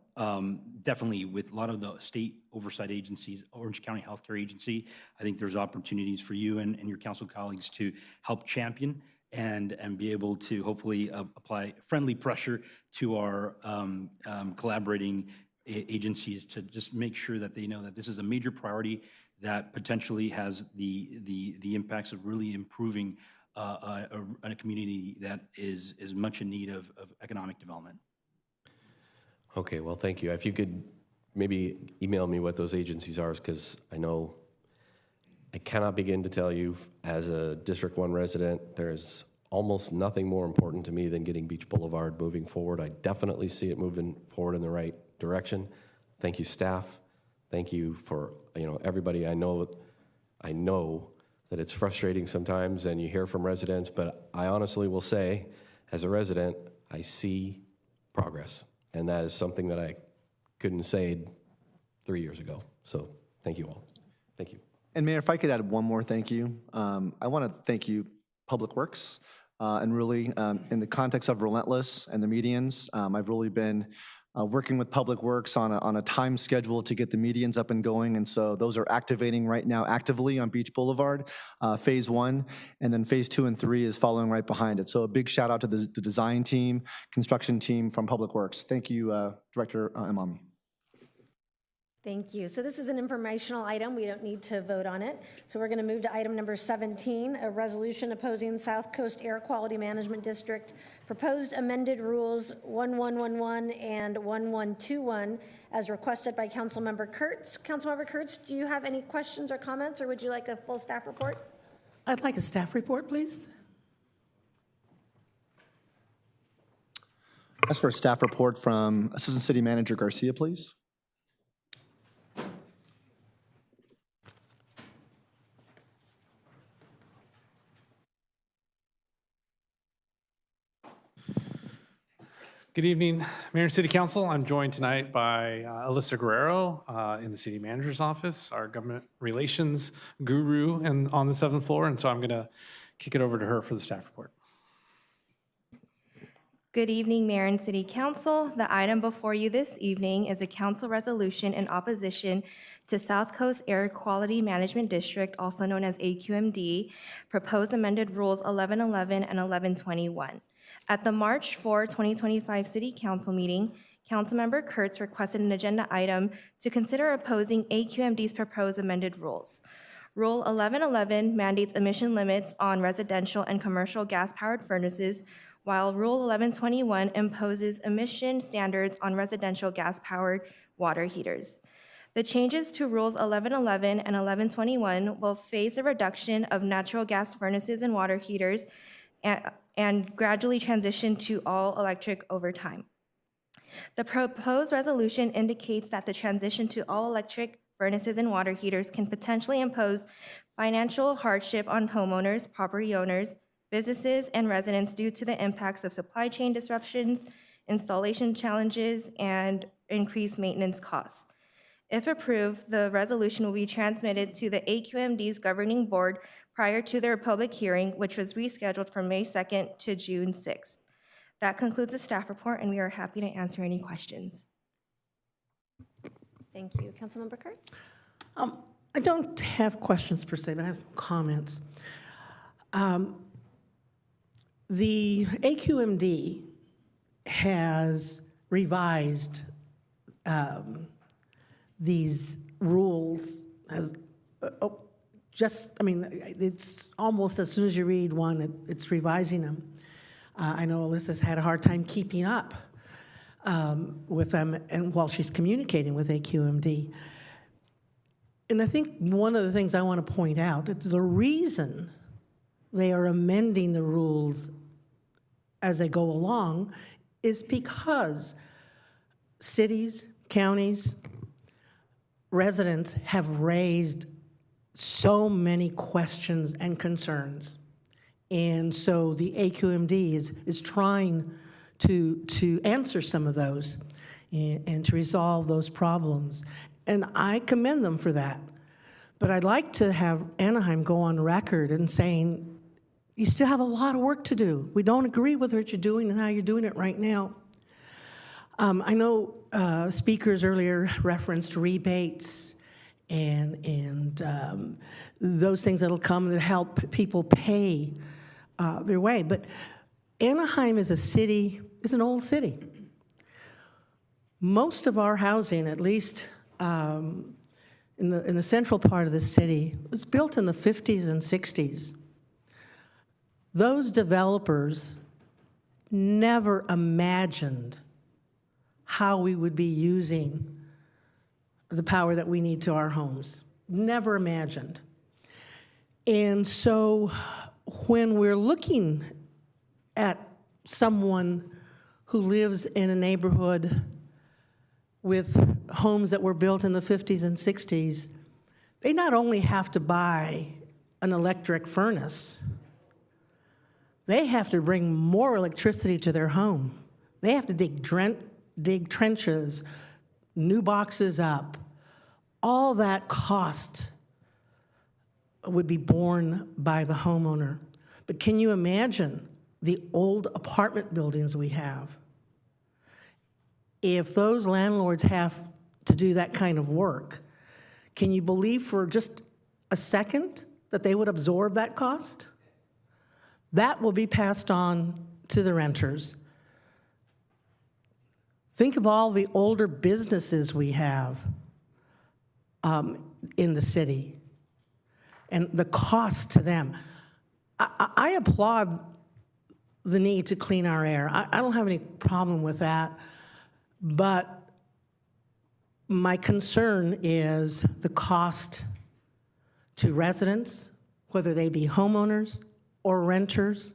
definitely with a lot of the state oversight agencies, Orange County Healthcare Agency, I think there's opportunities for you and your council colleagues to help champion and be able to hopefully apply friendly pressure to our collaborating agencies to just make sure that they know that this is a major priority that potentially has the impacts of really improving a community that is much in need of economic development. Okay, well, thank you. If you could maybe email me what those agencies are, because I know I cannot begin to tell you, as a District 1 resident, there's almost nothing more important to me than getting Beach Boulevard moving forward. I definitely see it moving forward in the right direction. Thank you, staff. Thank you for, everybody. I know that it's frustrating sometimes and you hear from residents, but I honestly will say, as a resident, I see progress. And that is something that I couldn't say 3 years ago. So thank you all. Thank you. And Mayor, if I could add one more thank you. I want to thank you, Public Works, and really in the context of Relentless and the medians, I've really been working with Public Works on a time schedule to get the medians up and going, and so those are activating right now actively on Beach Boulevard, phase 1, and then phase 2 and 3 is following right behind it. So a big shout out to the design team, construction team from Public Works. Thank you, Director Imami. Thank you. So this is an informational item. We don't need to vote on it. So we're going to move to item number 17, a resolution opposing South Coast Air Quality Management District proposed amended rules 1111 and 1121 as requested by Councilmember Kurtz. Councilmember Kurtz, do you have any questions or comments, or would you like a full staff report? I'd like a staff report, please. As for a staff report from Assistant City Manager Garcia, please. Good evening, Mayor and City Council. I'm joined tonight by Alyssa Guerrero in the City Manager's office, our government relations guru and on the 7th floor, and so I'm going to kick it over to her for the staff report. Good evening, Mayor and City Council. The item before you this evening is a council resolution in opposition to South Coast Air Quality Management District, also known as AQMD, proposed amended rules 1111 and 1121. At the March 4, 2025 City Council meeting, Councilmember Kurtz requested an agenda item to consider opposing AQMD's proposed amended rules. Rule 1111 mandates emission limits on residential and commercial gas-powered furnaces, while Rule 1121 imposes emission standards on residential gas-powered water heaters. The changes to Rules 1111 and 1121 will phase the reduction of natural gas furnaces and water heaters and gradually transition to all electric over time. The proposed resolution indicates that the transition to all electric furnaces and water heaters can potentially impose financial hardship on homeowners, property owners, businesses, and residents due to the impacts of supply chain disruptions, installation challenges, and increased maintenance costs. If approved, the resolution will be transmitted to the AQMD's governing board prior to their public hearing, which was rescheduled from May 2nd to June 6th. That concludes the staff report, and we are happy to answer any questions. Thank you. Councilmember Kurtz? I don't have questions per se, but I have some comments. The AQMD has revised these rules as it's almost as soon as you read one, it's revising them. I know Alyssa's had a hard time keeping up with them and while she's communicating with AQMD. And I think one of the things I want to point out is the reason they are amending the rules as they go along is because cities, counties, residents have raised so many questions and concerns. And so the AQMD is trying to answer some of those and to resolve those problems. And I commend them for that. But I'd like to have Anaheim go on record and saying, you still have a lot of work to do. We don't agree with what you're doing and how you're doing it right now. I know speakers earlier referenced rebates and those things that'll come that help people pay their way. But Anaheim is an old city. Most of our housing, at least in the central part of the city, was built in the 50s and 60s. Those developers never imagined how we would be using the power that we need to our homes. Never imagined. And so when we're looking at someone who lives in a neighborhood with homes that were built in the 50s and 60s, they not only have to buy an electric furnace, they have to bring more electricity to their home. They have to dig trenches, new boxes up. All that cost would be borne by the homeowner. But can you imagine the old apartment buildings we have? If those landlords have to do that kind of work, can you believe for just a second that they would absorb that cost? That will be passed on to the renters. Think of all the older businesses we have in the city and the cost to them. I applaud the need to clean our air. I don't have any problem with that. But my concern is the cost to residents, whether they be homeowners or renters,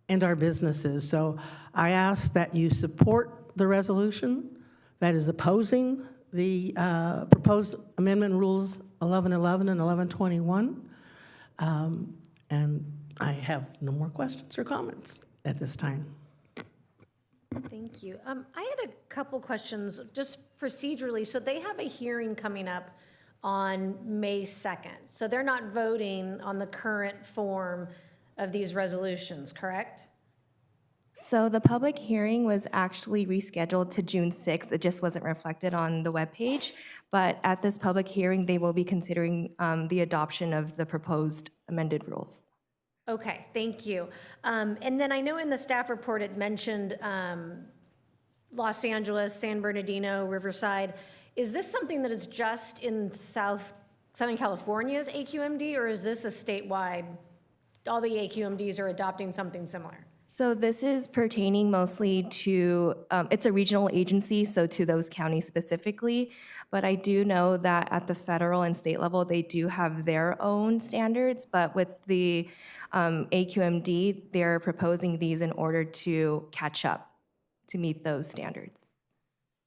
and our businesses. So I ask that you support the resolution that is opposing the proposed amendment rules 1111 and 1121. And I have no more questions or comments at this time. Thank you. I had a couple questions, just procedurally. So they have a hearing coming up on May 2nd. So they're not voting on the current form of these resolutions, correct? So the public hearing was actually rescheduled to June 6th. It just wasn't reflected on the webpage. But at this public hearing, they will be considering the adoption of the proposed amended rules. Okay, thank you. And then I know in the staff report it mentioned Los Angeles, San Bernardino, Riverside. Is this something that is just in Southern California's AQMD, or is this a statewide, all the AQMDs are adopting something similar? So this is pertaining mostly to, it's a regional agency, so to those counties specifically. But I do know that at the federal and state level, they do have their own standards. But with the AQMD, they're proposing these in order to catch up to meet those standards.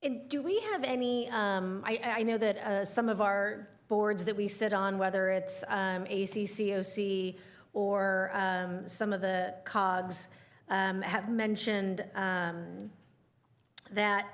And do we have any, I know that some of our boards that we sit on, whether it's ACCOC or some of the COGs, have mentioned that,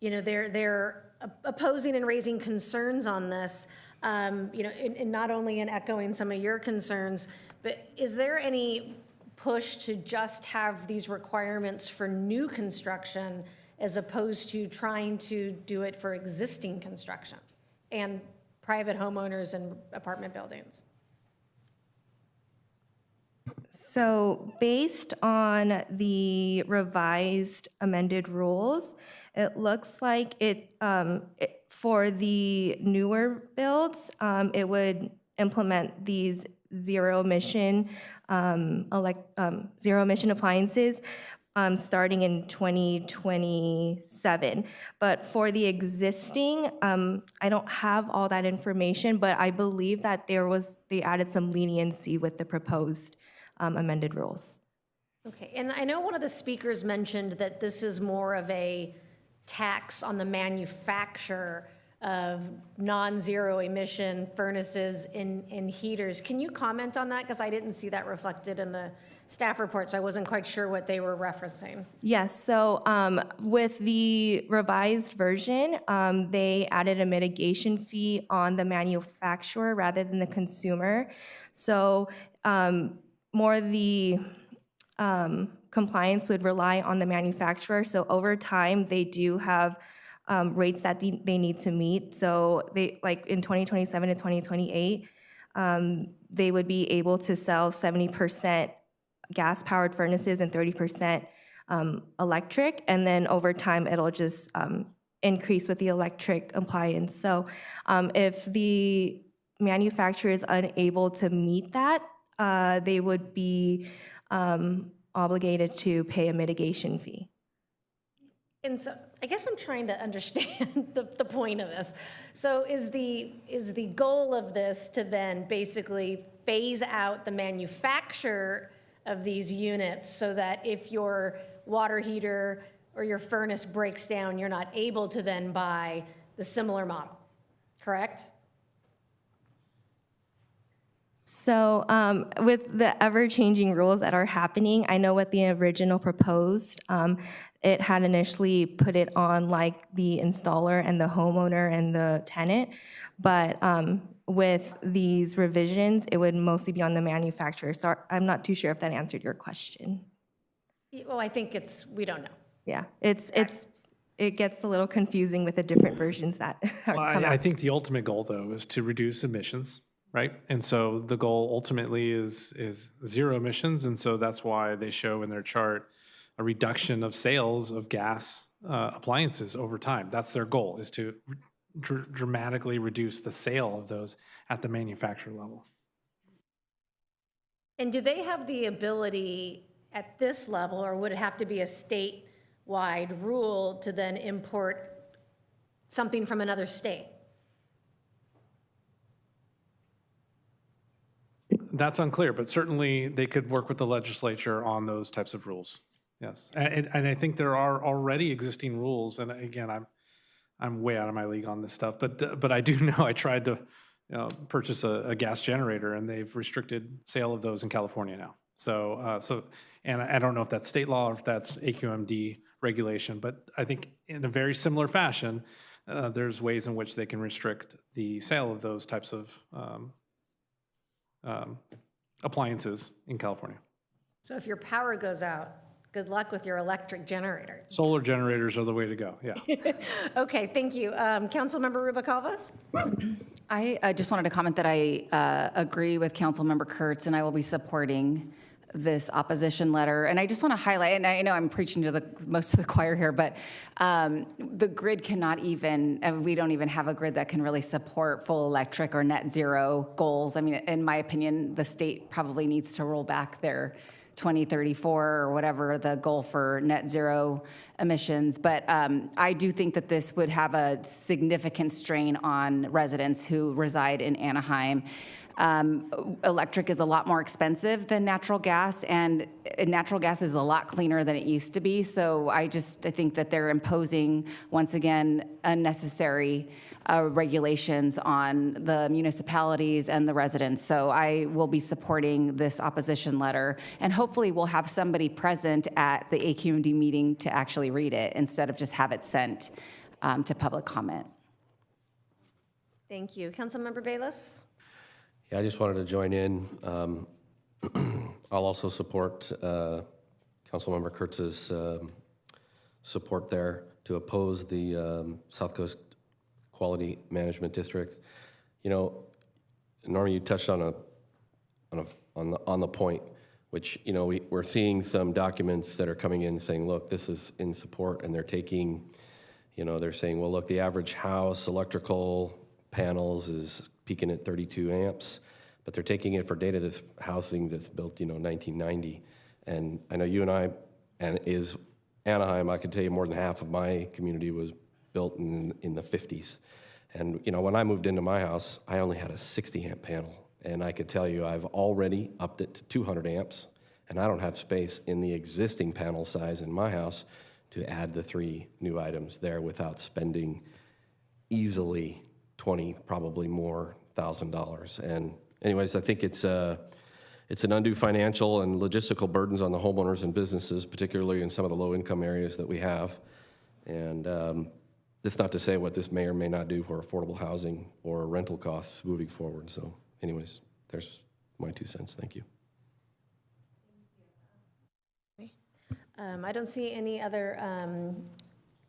you know, they're opposing and raising concerns on this, you know, and not only in echoing some of your concerns, but is there any push to just have these requirements for new construction as opposed to trying to do it for existing construction and private homeowners and apartment buildings? So based on the revised amended rules, it looks like for the newer builds, it would implement these zero emission appliances starting in 2027. But for the existing, I don't have all that information, but I believe that they added some leniency with the proposed amended rules. Okay, and I know one of the speakers mentioned that this is more of a tax on the manufacturer of non-zero emission furnaces and heaters. Can you comment on that? Because I didn't see that reflected in the staff report, so I wasn't quite sure what they were referencing. Yes, so with the revised version, they added a mitigation fee on the manufacturer rather than the consumer. So more the compliance would rely on the manufacturer. So over time, they do have rates that they need to meet. So they, like in 2027 to 2028, they would be able to sell 70% gas-powered furnaces and 30% electric. And then over time, it'll just increase with the electric appliance. So if the manufacturer is unable to meet that, they would be obligated to pay a mitigation fee. And so I guess I'm trying to understand the point of this. So is the goal of this to then basically phase out the manufacturer of these units so that if your water heater or your furnace breaks down, you're not able to then buy the similar model, correct? So with the ever-changing rules that are happening, I know what the original proposed, it had initially put it on like the installer and the homeowner and the tenant, but with these revisions, it would mostly be on the manufacturer. So I'm not too sure if that answered your question. Well, I think we don't know. Yeah, it gets a little confusing with the different versions that Well, come I out. think the ultimate goal, though, is to reduce emissions, right? And so the goal ultimately is zero emissions, and so that's why they show in their chart a reduction of sales of gas appliances over time. That's their goal, is to dramatically reduce the sale of those at the manufacturer level. And do they have the ability at this level, or would it have to be a statewide rule to then import something from another state? That's unclear, but certainly they could work with the legislature on those types of rules. Yes, and I think there are already existing rules, and again, I'm way out of my league on this stuff, but I do know I tried to purchase a gas generator, and they've restricted sale of those in California now. So and I don't know if that's state law or if that's AQMD regulation, but I think in a very similar fashion, there's ways in which they can restrict the sale of those types of appliances in California. So if your power goes out, good luck with your electric generator. Solar generators are the way to go, yeah. Okay, thank you. Councilmember Rubicalva? I just wanted to comment that I agree with Councilmember Kurtz, and I will be supporting this opposition letter. And I just want to highlight, and I know I'm preaching to most of the choir here, but the grid cannot even, and we don't even have a grid that can really support full electric or net zero goals. I mean, in my opinion, the state probably needs to roll back their 2034 or whatever the goal for net zero emissions. But I do think that this would have a significant strain on residents who reside in Anaheim. Electric is a lot more expensive than natural gas, and natural gas is a lot cleaner than it used to be. So I think that they're imposing, once again, unnecessary regulations on the municipalities and the residents. So I will be supporting this opposition letter, and hopefully we'll have somebody present at the AQMD meeting to actually read it instead of just have it sent to public comment. Thank you. Councilmember Bayless? Yeah, I just wanted to join in. I'll also support Councilmember Kurtz's support there to oppose the South Coast Quality Management District. You know, Norma, you touched on the point, which, you know, we're seeing some documents that are coming in saying, look, this is in support, and they're taking, you know, they're saying, well, look, the average house electrical panels is peaking at 32 amps, but they're taking it for data that's housing that's built, you know, 1990. And I know you and I, and is Anaheim, I can tell you more than half of my community was built in the 50s. And, you know, when I moved into my house, I only had a 60 amp panel. And I could tell you I've already upped it to 200 amps, and I don't have space in the existing panel size in my house to add the 3 new items there without spending easily $20, probably more, $1,000. And anyways, I think it's an undue financial and logistical burdens on the homeowners and businesses, particularly in some of the low-income areas that we have. And that's not to say what this may or may not do for affordable housing or rental costs moving forward. So anyways, there's my 2 cents. Thank you. I don't see any other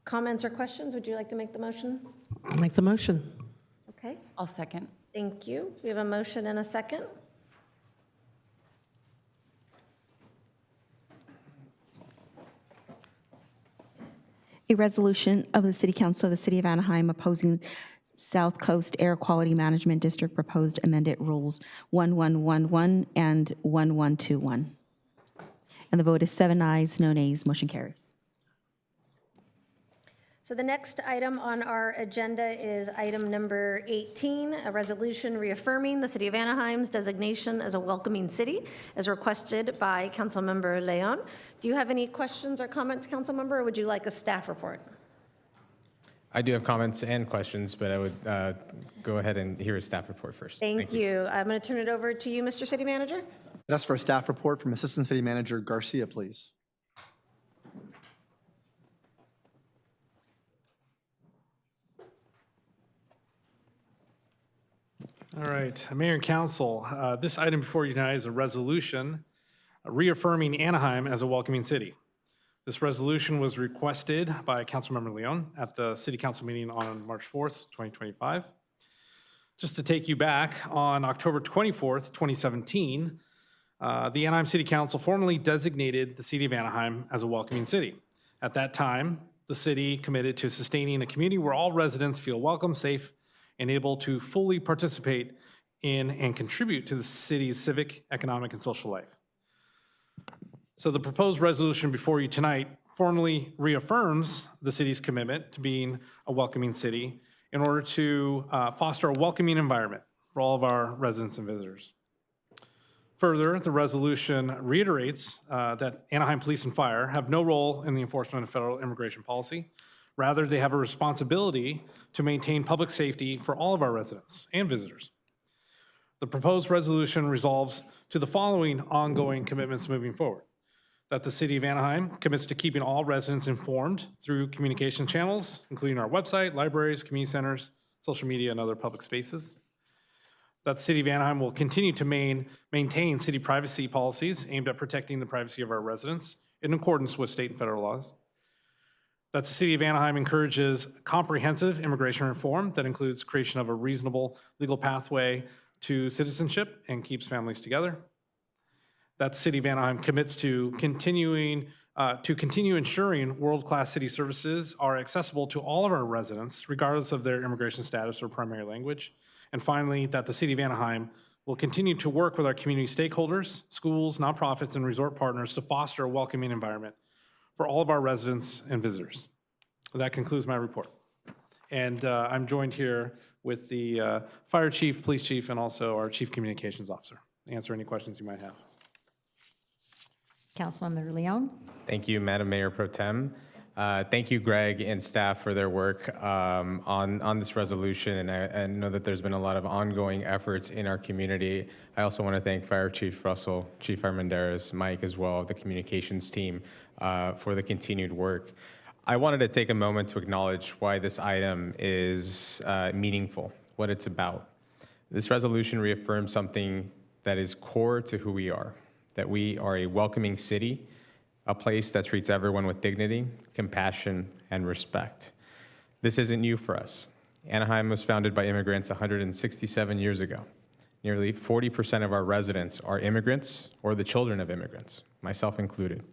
comments or questions. Would you like to make the motion? I'll make the motion. Okay, I'll second. thank you. We have a motion and a second. A resolution of the City Council of the City of Anaheim opposing South Coast Air Quality Management District proposed amended rules 1111 and 1121. And the vote is 7 ayes, no nays, motion carries. So the next item on our agenda is item number 18, a resolution reaffirming the City of Anaheim's designation as a welcoming city, as requested by Councilmember Leon. Do you have any questions or comments, Councilmember, or would you like a staff report? I do have comments and questions, but I would go ahead and hear a staff report first. Thank you. I'm going to turn it over to you, Mr. City Manager. I'd ask for a staff report from Assistant City Manager Garcia, please. All right, Mayor and Council, this item before you tonight is a resolution reaffirming Anaheim as a welcoming city. This resolution was requested by Councilmember Leon at the City Council meeting on March 4th, 2025. Just to take you back, on October 24th, 2017, the Anaheim City Council formally designated the City of Anaheim as a welcoming city. At that time, the city committed to sustaining a community where all residents feel welcome, safe, and able to fully participate in and contribute to the city's civic, economic, and social life. So the proposed resolution before you tonight formally reaffirms the city's commitment to being a welcoming city in order to foster a welcoming environment for all of our residents and visitors. Further, the resolution reiterates that Anaheim Police and Fire have no role in the enforcement of federal immigration policy. Rather, they have a responsibility to maintain public safety for all of our residents and visitors. The proposed resolution resolves to the following ongoing commitments moving forward: that the City of Anaheim commits to keeping all residents informed through communication channels, including our website, libraries, community centers, social media, and other public spaces. That the City of Anaheim will continue to maintain city privacy policies aimed at protecting the privacy of our residents in accordance with state and federal laws. That the City of Anaheim encourages comprehensive immigration reform that includes creation of a reasonable legal pathway to citizenship and keeps families together. That the City of Anaheim commits to continue ensuring world-class city services are accessible to all of our residents, regardless of their immigration status or primary language. And finally, that the City of Anaheim will continue to work with our community stakeholders, schools, nonprofits, and resort partners to foster a welcoming environment for all of our residents and visitors. That concludes my report. And I'm joined here with the fire chief, police chief, and also our chief communications officer to answer any questions you might have. Councilmember Leon. Thank you, Madam Mayor Pro Tem. Thank you, Greg and staff, for their work on this resolution. And I know that there's been a lot of ongoing efforts in our community. I also want to thank Fire Chief Russell, Chief Armendariz, Mike as well, the communications team, for the continued work. I wanted to take a moment to acknowledge why this item is meaningful, what it's about. This resolution reaffirms something that is core to who we are, that we are a welcoming city, a place that treats everyone with dignity, compassion, and respect. This isn't new for us. Anaheim was founded by immigrants 167 years ago. Nearly 40% of our residents are immigrants or the children of immigrants, myself included.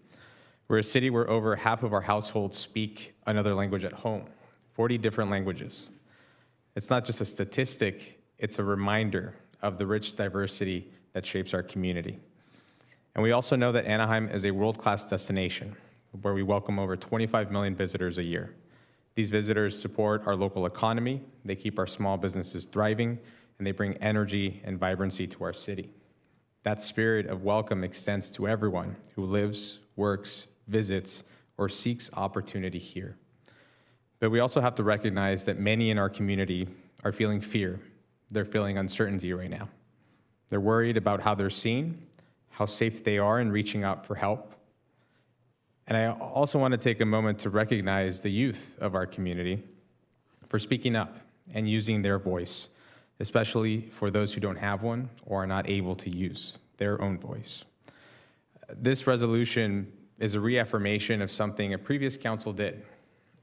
We're a city where over half of our households speak another language at home, 40 different languages. It's not just a statistic, it's a reminder of the rich diversity that shapes our community. And we also know that Anaheim is a world-class destination where we welcome over 25 million visitors a year. These visitors support our local economy, they keep our small businesses thriving, and they bring energy and vibrancy to our city. That spirit of welcome extends to everyone who lives, works, visits, or seeks opportunity here. But we also have to recognize that many in our community are feeling fear. They're feeling uncertainty right now. They're worried about how they're seen, how safe they are in reaching out for help. And I also want to take a moment to recognize the youth of our community for speaking up and using their voice, especially for those who don't have one or are not able to use their own voice. This resolution is a reaffirmation of something a previous council did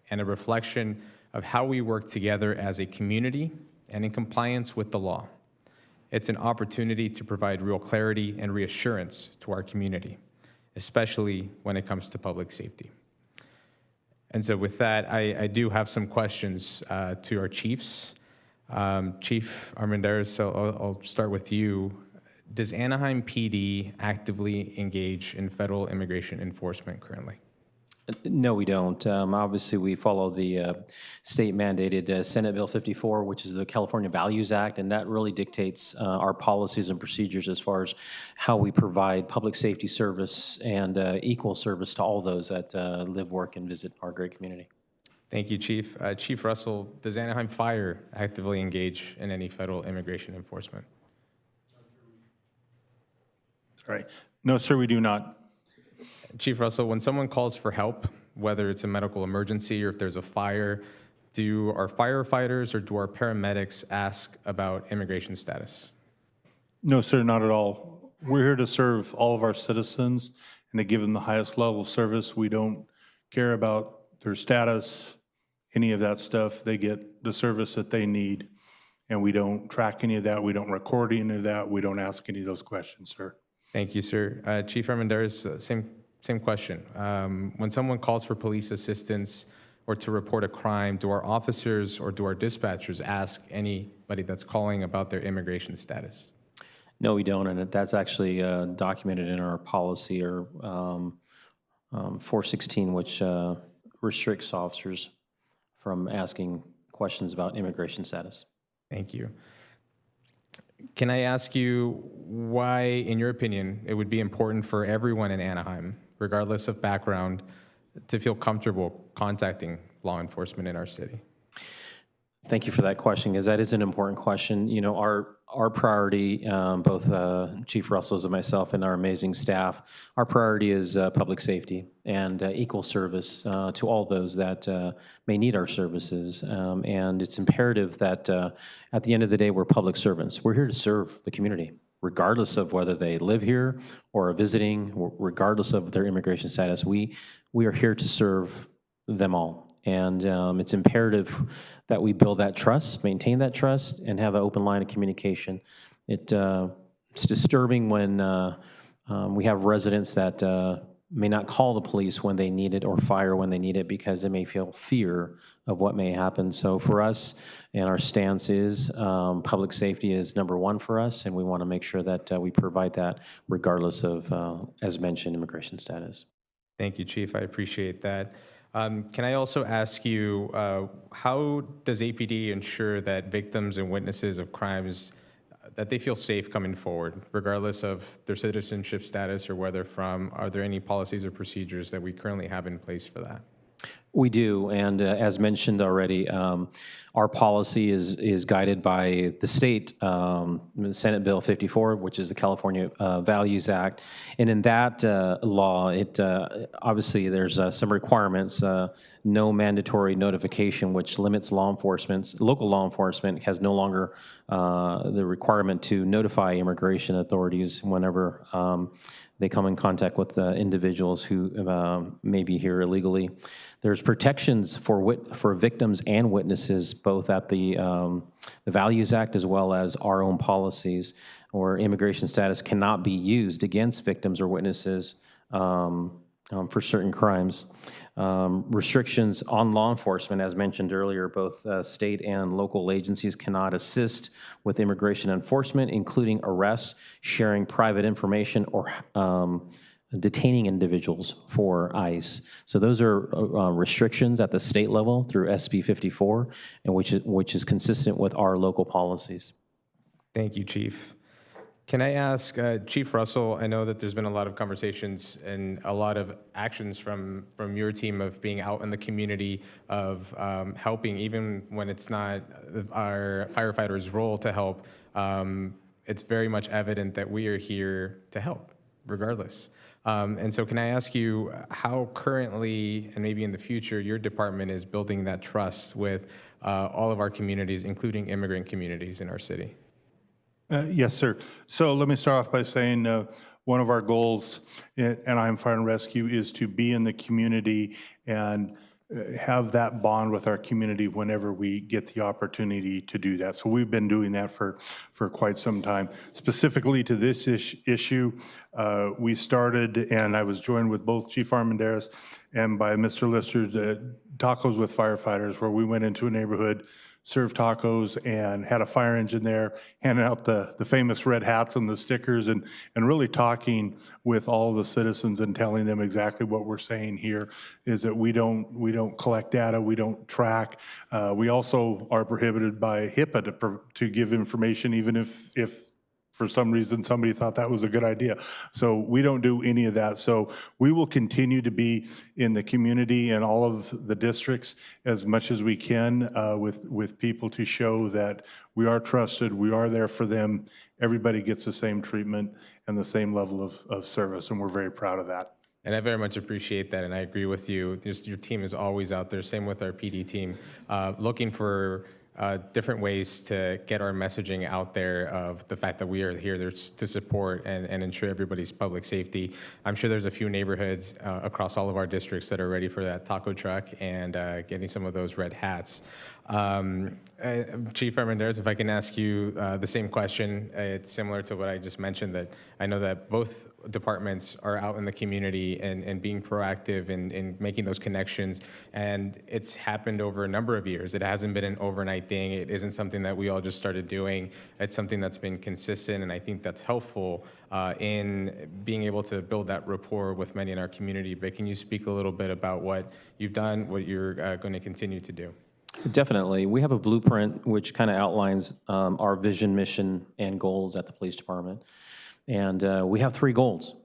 and a reflection of how we work together as a community and in compliance with the law. It's an opportunity to provide real clarity and reassurance to our community, especially when it comes to public safety. And so with that, I do have some questions to our chiefs. Chief Armendariz, so I'll start with you. Does Anaheim PD actively engage in federal immigration enforcement currently? No, we don't. Obviously, we follow the state-mandated Senate Bill 54, which is the California Values Act, and that really dictates our policies and procedures as far as how we provide public safety service and equal service to all those that live, work, and visit our great community. Thank you, Chief. Chief Russell, does Anaheim Fire actively engage in any federal immigration enforcement? Sorry. No, sir, we do not. Chief Russell, when someone calls for help, whether it's a medical emergency or if there's a fire, do our firefighters or do our paramedics ask about immigration status? No, sir, not at all. We're here to serve all of our citizens and to give them the highest level of service. We don't care about their status, any of that stuff. They get the service that they need, and we don't track any of that. We don't record any of that. We don't ask any of those questions, sir. Thank you, sir. Chief Armendariz, same question. When someone calls for police assistance or to report a crime, do our officers or do our dispatchers ask anybody that's calling about their immigration status? No, we don't, and that's actually documented in our policy or 416, which restricts officers from asking questions about immigration status. Thank you. Can I ask you why, in your opinion, it would be important for everyone in Anaheim, regardless of background, to feel comfortable contacting law enforcement in our city? Thank you for that question, because that is an important question. You know, our priority, both Chief Russell's and myself and our amazing staff, our priority is public safety and equal service to all those that may need our services. And it's imperative that at the end of the day, we're public servants. We're here to serve the community, regardless of whether they live here or are visiting, regardless of their immigration status. We are here to serve them all. And it's imperative that we build that trust, maintain that trust, and have an open line of communication. It's disturbing when we have residents that may not call the police when they need it or fire when they need it because they may feel fear of what may happen. So for us, and our stance is public safety is number one for us, and we want to make sure that we provide that regardless of, as mentioned, immigration status. Thank you, Chief. I appreciate that. Can I also ask you, how does APD ensure that victims and witnesses of crimes, that they feel safe coming forward, regardless of their citizenship status or whether are there any policies or procedures that we currently have in place for that? We do, and as mentioned already, our policy is guided by the state Senate Bill 54, which is the California Values Act, and in that law, it obviously there's some requirements. No mandatory notification, which limits law enforcement. Local law enforcement has no longer the requirement to notify immigration authorities whenever they come in contact with individuals who may be here illegally. There's protections for victims and witnesses, both at the Values Act as well as our own policies, where immigration status cannot be used against victims or witnesses for certain crimes. Restrictions on law enforcement, as mentioned earlier, both state and local agencies cannot assist with immigration enforcement, including arrests, sharing private information, or detaining individuals for ICE. So those are restrictions at the state level through SB 54, and which is consistent with our local policies. Thank you, Chief. Can I ask, Chief Russell, I know that there's been a lot of conversations and a lot of actions from your team of being out in the community, of helping, even when it's not our firefighters' role to help. It's very much evident that we are here to help, regardless. And so can I ask you how currently, and maybe in the future, your department is building that trust with all of our communities, including immigrant communities in our city? Yes, sir. So let me start off by saying one of our goals at Anaheim Fire and Rescue is to be in the community and have that bond with our community whenever we get the opportunity to do that. So we've been doing that for quite some time. Specifically to this issue, we started, and I was joined with both Chief Armendariz and by Mr. Lister, Tacos with Firefighters, where we went into a neighborhood, served tacos and had a fire engine there, handing out the famous red hats and the stickers, and really talking with all the citizens and telling them exactly what we're saying here is that we don't collect data, we don't track. We also are prohibited by HIPAA to give information, even if for some reason somebody thought that was a good idea. So we don't do any of that. So we will continue to be in the community and all of the districts as much as we can with people to show that we are trusted, we are there for them, everybody gets the same treatment and the same level of service, and we're very proud of that. And I very much appreciate that, and I agree with you. Just your team is always out there, same with our PD team, looking for different ways to get our messaging out there of the fact that we are here to support and ensure everybody's public safety. I'm sure there's a few neighborhoods across all of our districts that are ready for that taco truck and getting some of those red hats. Chief Armendariz, if I can ask you the same question, it's similar to what I just mentioned, that I know that both departments are out in the community and being proactive in making those connections, and it's happened over a number of years. It hasn't been an overnight thing. It isn't something that we all just started doing. It's something that's been consistent, and I think that's helpful in being able to build that rapport with many in our community. But can you speak a little bit about what you've done, what you're going to continue to do? Definitely. We have a blueprint which kind of outlines our vision, mission, and goals at the police department. And we have 3 goals.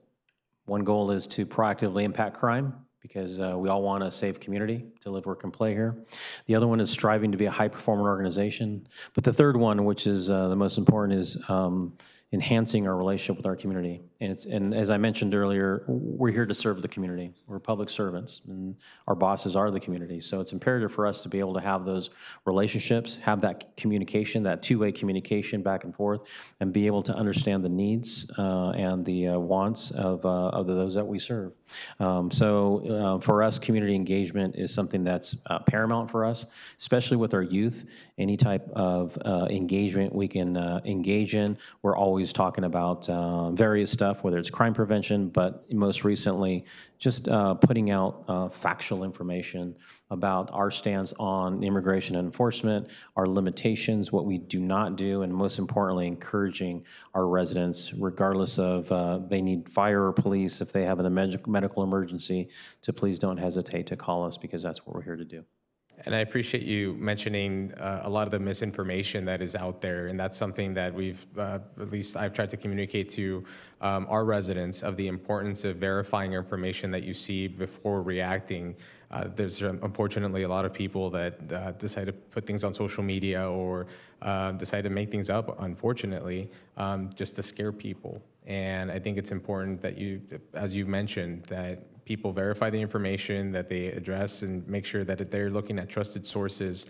One goal is to proactively impact crime, because we all want a safe community to live, work, and play here. The other one is striving to be a high-performing organization. But the third one, which is the most important, is enhancing our relationship with our community. And as I mentioned earlier, we're here to serve the community. We're public servants, and our bosses are the community. So it's imperative for us to be able to have those relationships, have that communication, that two-way communication back and forth, and be able to understand the needs and the wants of those that we serve. So for us, community engagement is something that's paramount for us, especially with our youth. Any type of engagement we can engage in, we're always talking about various stuff, whether it's crime prevention, but most recently, just putting out factual information about our stance on immigration and enforcement, our limitations, what we do not do, and most importantly, encouraging our residents, regardless of they need fire or police, if they have a medical emergency, to please don't hesitate to call us, because that's what we're here to do. And I appreciate you mentioning a lot of the misinformation that is out there, and that's something that we've, at least I've tried to communicate to our residents, of the importance of verifying information that you see before reacting. There's unfortunately a lot of people that decide to put things on social media or decide to make things up, unfortunately, just to scare people. And I think it's important that you, as you mentioned, that people verify the information that they address and make sure that they're looking at trusted sources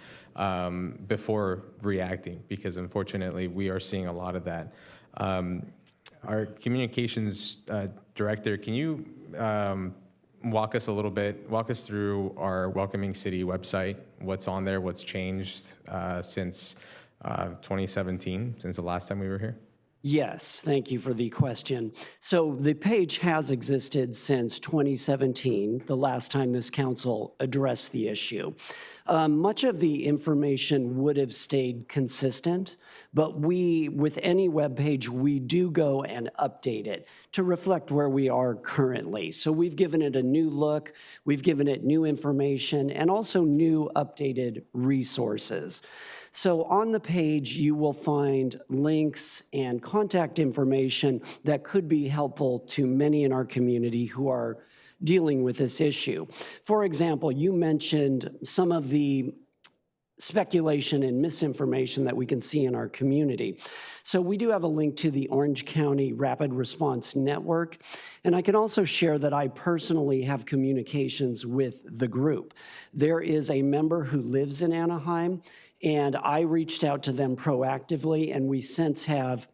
before reacting, because unfortunately we are seeing a lot of that. Our communications director, can you walk us through our Welcoming City website, what's on there, what's changed since 2017, since the last time we were here? Yes, thank you for the question. So the page has existed since 2017, the last time this council addressed the issue. Much of the information would have stayed consistent, but with any web page, we do go and update it to reflect where we are currently. So we've given it a new look, we've given it new information, and also new updated resources. So on the page, you will find links and contact information that could be helpful to many in our community who are dealing with this issue. For example, you mentioned some of the speculation and misinformation that we can see in our community. So we do have a link to the Orange County Rapid Response Network, and I can also share that I personally have communications with the group. There is a member who lives in Anaheim, and I reached out to them proactively, and we since have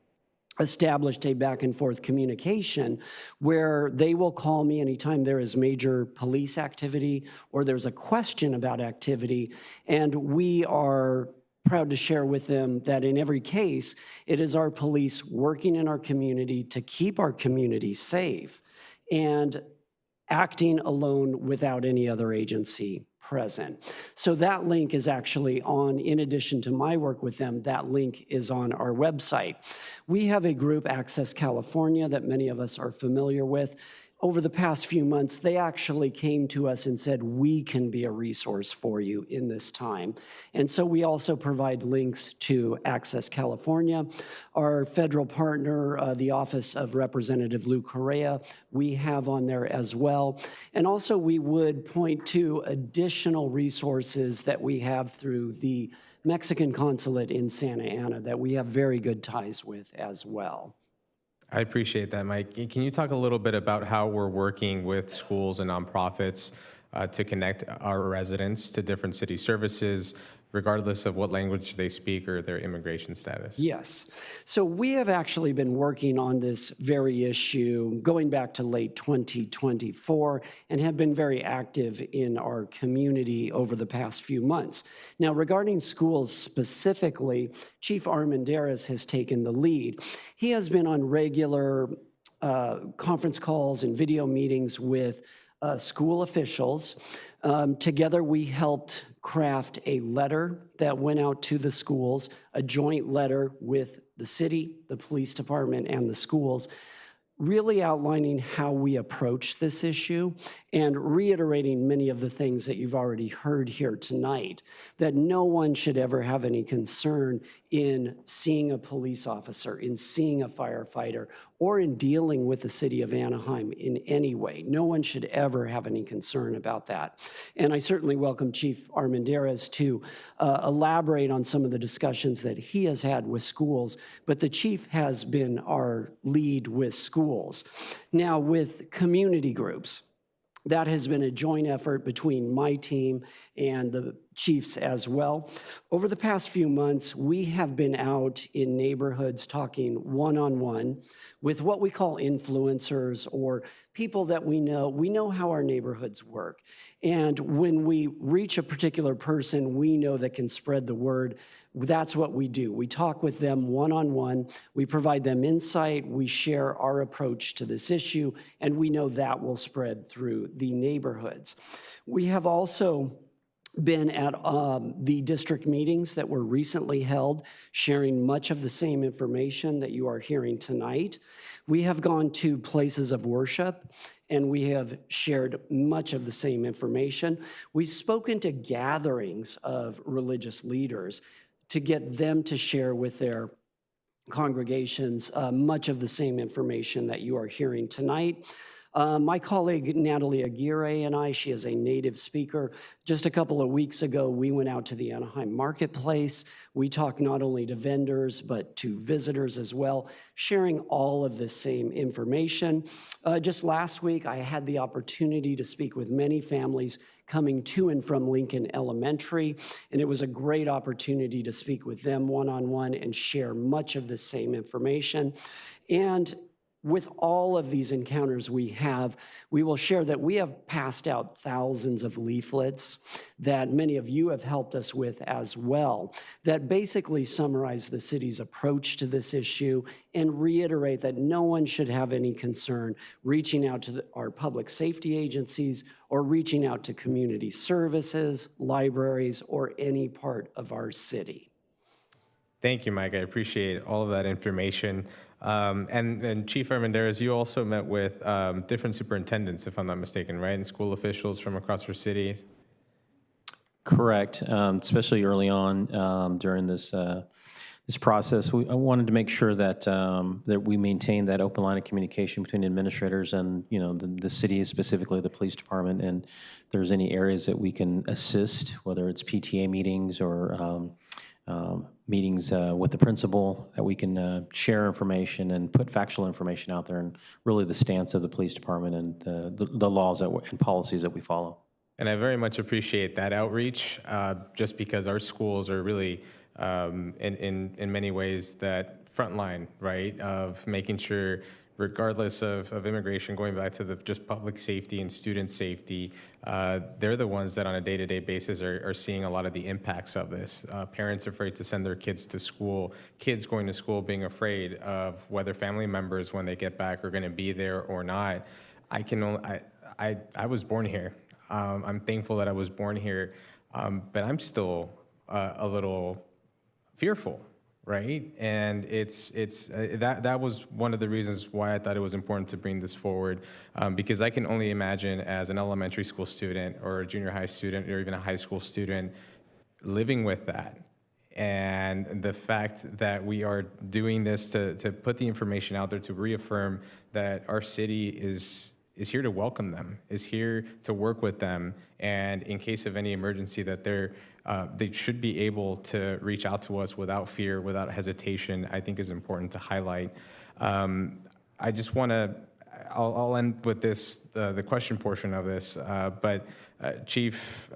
established a back and forth communication where they will call me anytime there is major police activity or there's a question about activity, and we are proud to share with them that in every case, it is our police working in our community to keep our community safe. And acting alone without any other agency present. So that link is actually on, in addition to my work with them, that link is on our website. We have a group, Access California, that many of us are familiar with. Over the past few months, they actually came to us and said, we can be a resource for you in this time. And so we also provide links to Access California. Our federal partner, the Office of Representative Lou Correa, we have on there as well. And also we would point to additional resources that we have through the Mexican consulate in Santa Ana that we have very good ties with as well. I appreciate that, Mike. Can you talk a little bit about how we're working with schools and nonprofits to connect our residents to different city services, regardless of what language they speak or their immigration status? Yes. So we have actually been working on this very issue going back to late 2024 and have been very active in our community over the past few months. Now, regarding schools specifically, Chief Armendariz has taken the lead. He has been on regular conference calls and video meetings with school officials. Together, we helped craft a letter that went out to the schools, a joint letter with the city, the police department, and the schools, really outlining how we approach this issue and reiterating many of the things that you've already heard here tonight, that no one should ever have any concern in seeing a police officer, in seeing a firefighter, or in dealing with the city of Anaheim in any way. No one should ever have any concern about that. And I certainly welcome Chief Armendariz to elaborate on some of the discussions that he has had with schools, but the chief has been our lead with schools. Now, with community groups, that has been a joint effort between my team and the chiefs as well. Over the past few months, we have been out in neighborhoods talking one-on-one with what we call influencers or people that we know how our neighborhoods work. And when we reach a particular person we know that can spread the word, that's what we do. We talk with them one-on-one, we provide them insight, we share our approach to this issue, and we know that will spread through the neighborhoods. We have also been at the district meetings that were recently held, sharing much of the same information that you are hearing tonight. We have gone to places of worship, and we have shared much of the same information. We've spoken to gatherings of religious leaders to get them to share with their congregations much of the same information that you are hearing tonight. My colleague Natalie Aguirre and I, she is a native speaker. Just a couple of weeks ago, we went out to the Anaheim marketplace. We talked not only to vendors, but to visitors as well, sharing all of the same information. Just last week, I had the opportunity to speak with many families coming to and from Lincoln Elementary, and it was a great opportunity to speak with them one-on-one and share much of the same information. And with all of these encounters we will share that we have passed out thousands of leaflets that many of you have helped us with as well, that basically summarize the city's approach to this issue and reiterate that no one should have any concern reaching out to our public safety agencies or reaching out to community services, libraries, or any part of our city. Thank you, Mike. I appreciate all of that information. And Chief Armendariz, you also met with different superintendents, if I'm not mistaken, right? And school officials from across our cities. Correct, especially early on during this process. I wanted to make sure that that we maintain that open line of communication between administrators and the city, specifically the police department, and if there's any areas that we can assist, whether it's PTA meetings or meetings with the principal, that we can share information and put factual information out there, and really the stance of the police department and the laws and policies that we follow. And I very much appreciate that outreach, just because our schools are really, in many ways, that front line, right, of making sure, regardless of immigration, going back to the just public safety and student safety, they're the ones that on a day-to-day basis are seeing a lot of the impacts of this. Parents afraid to send their kids to school, kids going to school being afraid of whether family members, when they get back, are going to be there or not. I was born here. I'm thankful that I was born here, but I'm still a little fearful, right? And that was one of the reasons why I thought it was important to bring this forward, because I can only imagine as an elementary school student or a junior high student or even a high school student living with that. And the fact that we are doing this to put the information out there to reaffirm that our city is here to welcome them, is here to work with them, and in case of any emergency that they should be able to reach out to us without fear, without hesitation, I think is important to highlight. I just want to, I'll end with this, the question portion of this, but Chief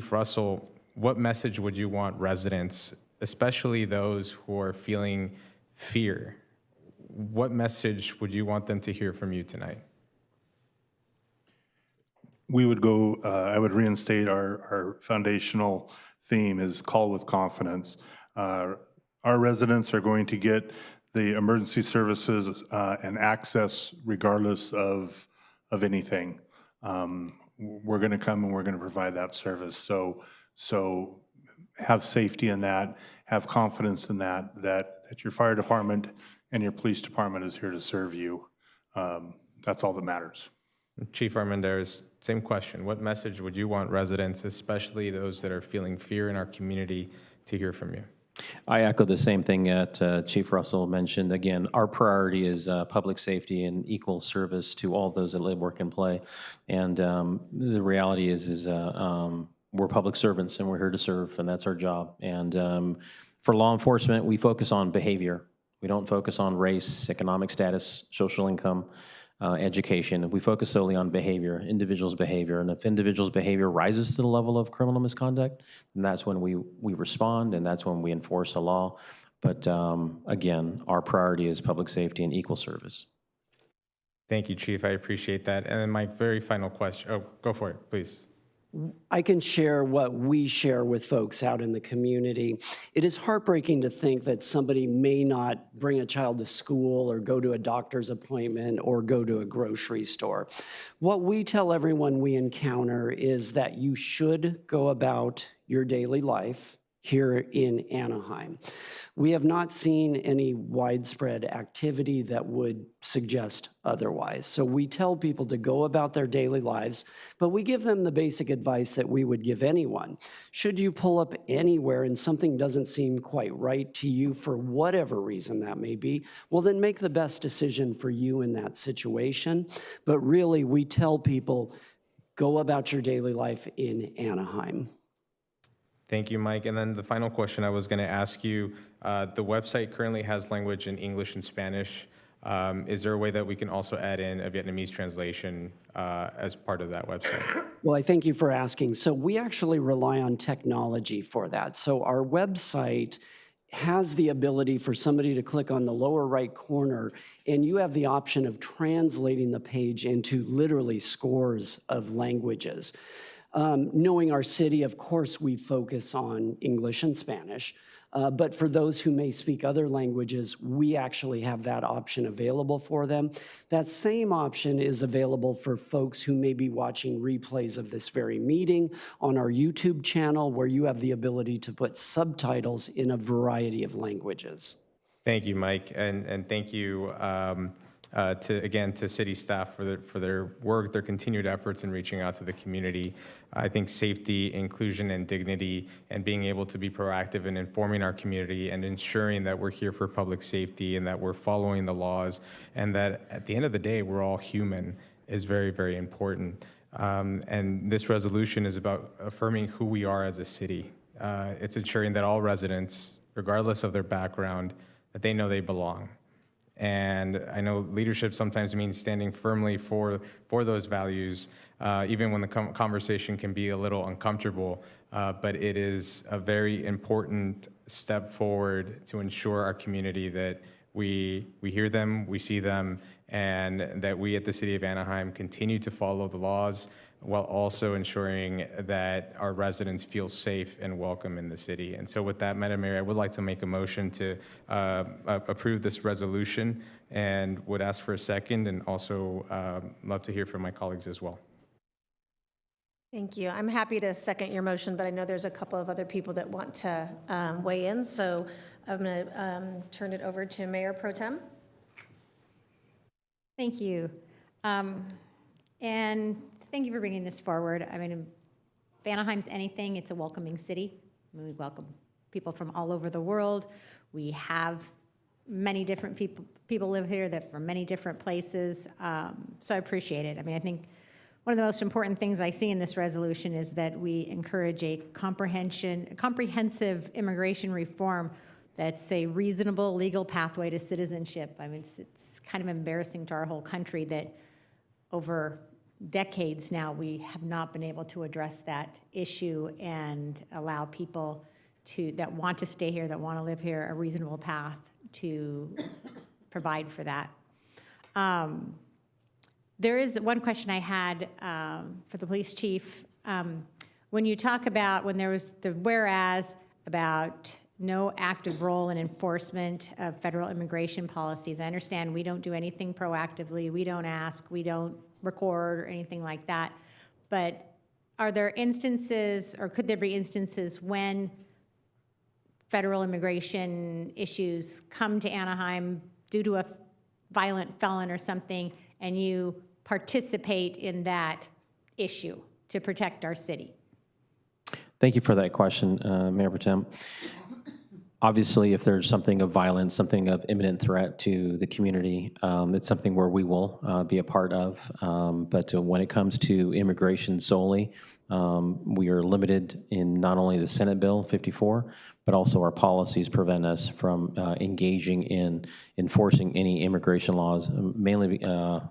Russell, what message would you want residents, especially those who are feeling fear, what message would you want them to hear from you tonight? We would go, I would reinstate our foundational theme is call with confidence. Our residents are going to get the emergency services and access regardless of anything. We're going to come and we're going to provide that service. So have safety in that, have confidence in that your fire department and your police department is here to serve you. That's all that matters. Chief Armendariz, same question. What message would you want residents, especially those that are feeling fear in our community, to hear from you? I echo the same thing that Chief Russell mentioned. Again, our priority is public safety and equal service to all those that live, work, and play. And the reality is we're public servants and we're here to serve, and that's our job. And for law enforcement, we focus on behavior. We don't focus on race, economic status, social income, education. We focus solely on behavior, individuals' behavior. And if individuals' behavior rises to the level of criminal misconduct, then that's when we respond, and that's when we enforce a law. But again, our priority is public safety and equal service. Thank you, Chief. I appreciate that. And then my very final question. Oh, go for it, please. I can share what we share with folks out in the community. It is heartbreaking to think that somebody may not bring a child to school or go to a doctor's appointment or go to a grocery store. What we tell everyone we encounter is that you should go about your daily life here in Anaheim. We have not seen any widespread activity that would suggest otherwise. So we tell people to go about their daily lives, but we give them the basic advice that we would give anyone. Should you pull up anywhere and something doesn't seem quite right to you for whatever reason that may be, well, then make the best decision for you in that situation. But really, we tell people, go about your daily life in Anaheim. Thank you, Mike. And then the final question I was going to ask you, the website currently has language in English and Spanish. Is there a way that we can also add in a Vietnamese translation as part of that website? Well, I thank you for asking. So we actually rely on technology for that. So our website has the ability for somebody to click on the lower right corner, and you have the option of translating the page into literally scores of languages. Knowing our city, of course, we focus on English and Spanish. But for those who may speak other languages, we actually have that option available for them. That same option is available for folks who may be watching replays of this very meeting on our YouTube channel, where you have the ability to put subtitles in a variety of languages. Thank you, Mike, and thank you to city staff for their work, their continued efforts in reaching out to the community. I think safety, inclusion, and dignity, and being able to be proactive in informing our community and ensuring that we're here for public safety and that we're following the laws, and that at the end of the day, we're all human, is very, very important. And this resolution is about affirming who we are as a city. It's ensuring that all residents, regardless of their background, that they know they belong. And I know leadership sometimes means standing firmly for those values, even when the conversation can be a little uncomfortable. But it is a very important step forward to ensure our community that we hear them, we see them, and that we at the City of Anaheim continue to follow the laws while also ensuring that our residents feel safe and welcome in the city. And so with that, Madam Mayor, I would like to make a motion to approve this resolution and would ask for a second, and also love to hear from my colleagues as well. Thank you. I'm happy to second your motion, but I know there's a couple of other people that want to weigh in, so I'm going to turn it over to Mayor Pro Tem. Thank you. And thank you for bringing this forward. I mean, if Anaheim's anything, it's a welcoming city. We welcome people from all over the world. We have many different people live here that from many different places. So I appreciate it. I mean, I think one of the most important things I see in this resolution is that we encourage a comprehensive immigration reform that's a reasonable legal pathway to citizenship. I mean, it's kind of embarrassing to our whole country that over decades now we have not been able to address that issue and allow people that want to stay here, that want to live here, a reasonable path to provide for that. There is one question I had for the police chief. When you talk about, when there was the whereas about no active role in enforcement of federal immigration policies, I understand we don't do anything proactively, we don't ask, we don't record or anything like that, but are there instances, or could there be instances when federal immigration issues come to Anaheim due to a violent felon or something, and you participate in that issue to protect our city? Thank you for that question, Mayor Pro Tem. Obviously, if there's something of violence, something of imminent threat to the community, it's something where we will be a part of. But when it comes to immigration solely, we are limited in not only the Senate Bill 54, but also our policies prevent us from engaging in enforcing any immigration laws, mainly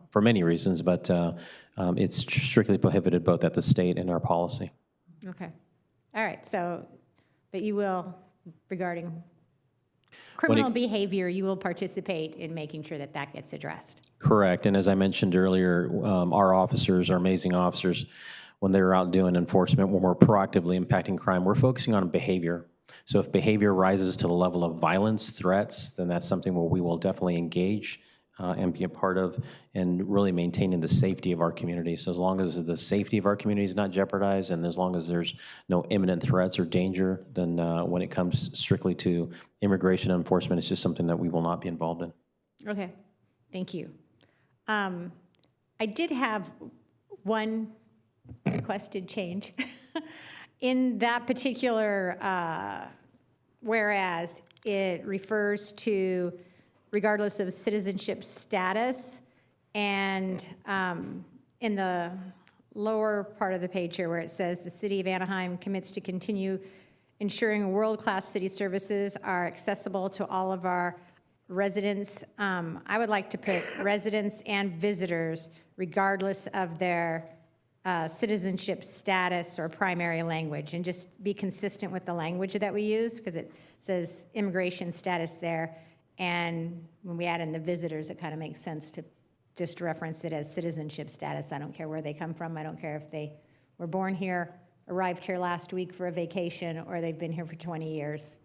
for many reasons, but it's strictly prohibited both at the state and our policy. Okay. All right. So, but you will, regarding criminal behavior, you will participate in making sure that that gets addressed. Correct. And as I mentioned earlier, our officers, our amazing officers, when they're out doing enforcement, when we're proactively impacting crime, we're focusing on behavior. So if behavior rises to the level of violence, threats, then that's something where we will definitely engage and be a part of, and really maintaining the safety of our community. So as long as the safety of our community is not jeopardized, and as long as there's no imminent threats or danger, then when it comes strictly to immigration enforcement, it's just something that we will not be involved in. Okay, thank you. I did have one requested change. In that particular whereas, it refers to regardless of citizenship status, and in the lower part of the page here where it says the City of Anaheim commits to continue ensuring world-class city services are accessible to all of our residents. I would like to put residents and visitors regardless of their citizenship status or primary language, and just be consistent with the language that we use, because it says immigration status there. And when we add in the visitors, it kind of makes sense to just reference it as citizenship status. I don't care where they come from. I don't care if they were born here, arrived here last week for a vacation, or they've been here for 20 years.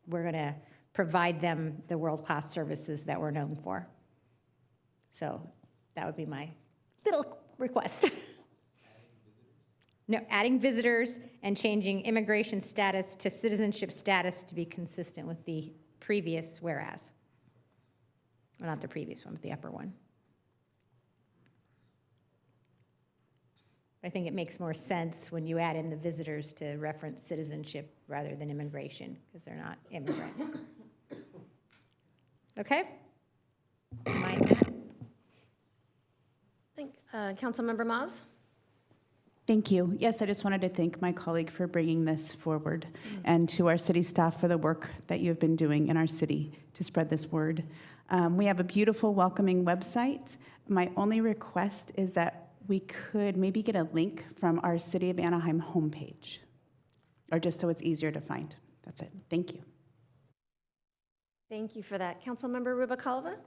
We're going to provide them the world-class services that we're known for. So that would be my little request. No, adding visitors and changing immigration status to citizenship status to be consistent with the previous whereas. Well, not the previous one, but the upper one. I think it makes more sense when you add in the visitors to reference citizenship rather than immigration, because they're not immigrants. Okay? Mind that? Councilmember Maas? Thank you. Yes, I just wanted to thank my colleague for bringing this forward, and to our city staff for the work that you have been doing in our city to spread this word. We have a beautiful, welcoming website. My only request is that we could maybe get a link from our City of Anaheim homepage, or just so it's easier to find. That's it. Thank you. Thank you for that. Councilmember Rubicalva?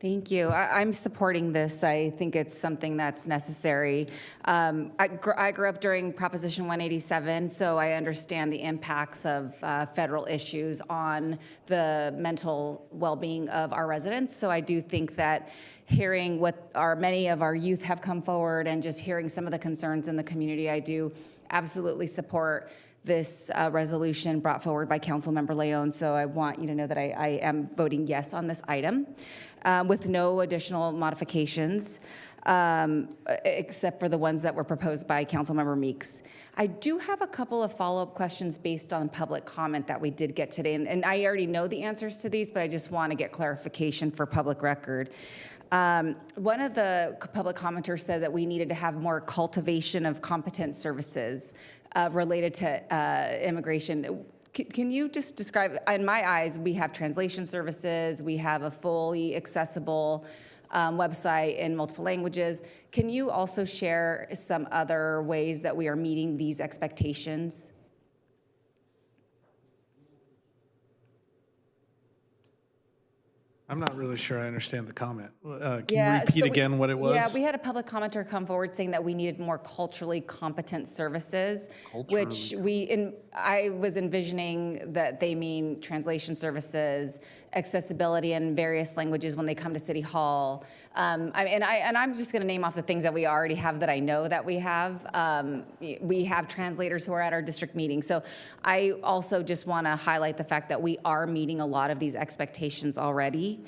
Thank you. I'm supporting this. I think it's something that's necessary. I grew up during Proposition 187, so I understand the impacts of federal issues on the mental well-being of our residents. So I do think that hearing what many of our youth have come forward and just hearing some of the concerns in the community, I do absolutely support this resolution brought forward by Councilmember Leon. So I want you to know that I am voting yes on this item with no additional modifications, except for the ones that were proposed by Councilmember Meeks. I do have a couple of follow-up questions based on public comment that we did get today. And I already know the answers to these, but I just want to get clarification for public record. One of the public commenters said that we needed to have more cultivation of competent services related to immigration. Can you just describe, in my eyes, we have translation services, we have a fully accessible website in multiple languages. Can you also share some other ways that we are meeting these expectations? I'm not really sure I understand the comment. Can you repeat again what it was? Yeah, we had a public commenter come forward saying that we needed more culturally competent services, which I was envisioning that they mean translation services, accessibility in various languages when they come to City Hall. I'm just going to name off the things that we already have that I know that we have. We have translators who are at our district meetings. So I also just want to highlight the fact that we are meeting a lot of these expectations already.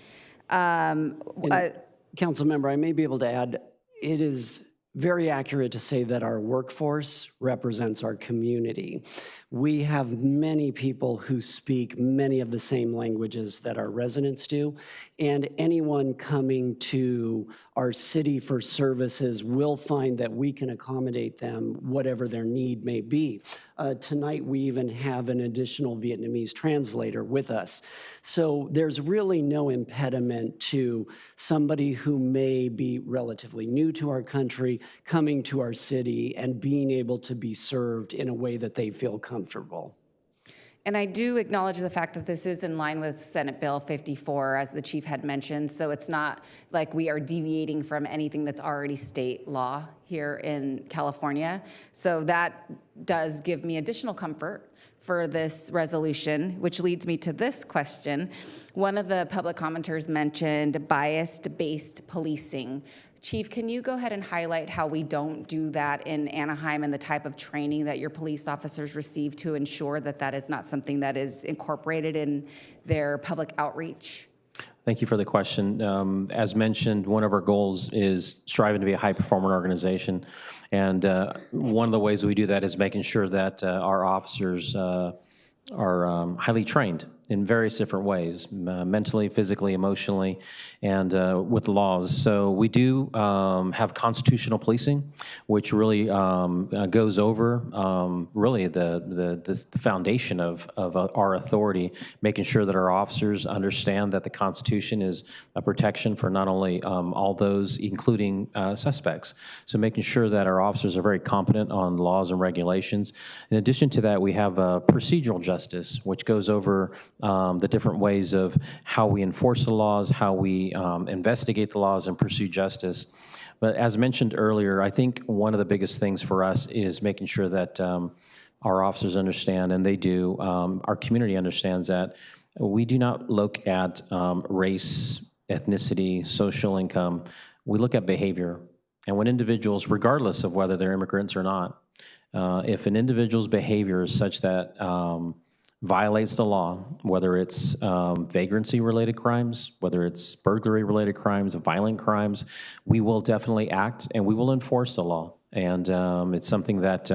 Council member, I may be able to add, it is very accurate to say that our workforce represents our community. We have many people who speak many of the same languages that our residents do, and anyone coming to our city for services will find that we can accommodate them, whatever their need may be. Tonight, we even have an additional Vietnamese translator with us. So there's really no impediment to somebody who may be relatively new to our country coming to our city and being able to be served in a way that they feel comfortable. And I do acknowledge the fact that this is in line with Senate Bill 54, as the chief had mentioned. So it's not like we are deviating from anything that's already state law here in California. So that does give me additional comfort for this resolution, which leads me to this question. One of the public commenters mentioned bias-based policing. Chief, can you go ahead and highlight how we don't do that in Anaheim and the type of training that your police officers receive to ensure that that is not something that is incorporated in their public outreach? Thank you for the question. As mentioned, one of our goals is striving to be a high-performing organization. And one of the ways we do that is making sure that our officers are highly trained in various different ways, mentally, physically, emotionally, and with laws. So we do have constitutional policing, which really goes over really the foundation of our authority, making sure that our officers understand that the Constitution is a protection for not only all those, including suspects. So making sure that our officers are very competent on laws and regulations. In addition to that, we have procedural justice, which goes over the different ways of how we enforce the laws, how we investigate the laws and pursue justice. But as mentioned earlier, I think one of the biggest things for us is making sure that our officers understand, and they do, our community understands that we do not look at race, ethnicity, social income. We look at behavior. And when individuals, regardless of whether they're immigrants or not, if an individual's behavior is such that violates the law, whether it's vagrancy-related crimes, whether it's burglary-related crimes, violent crimes, we will definitely act and we will enforce the law. And it's something that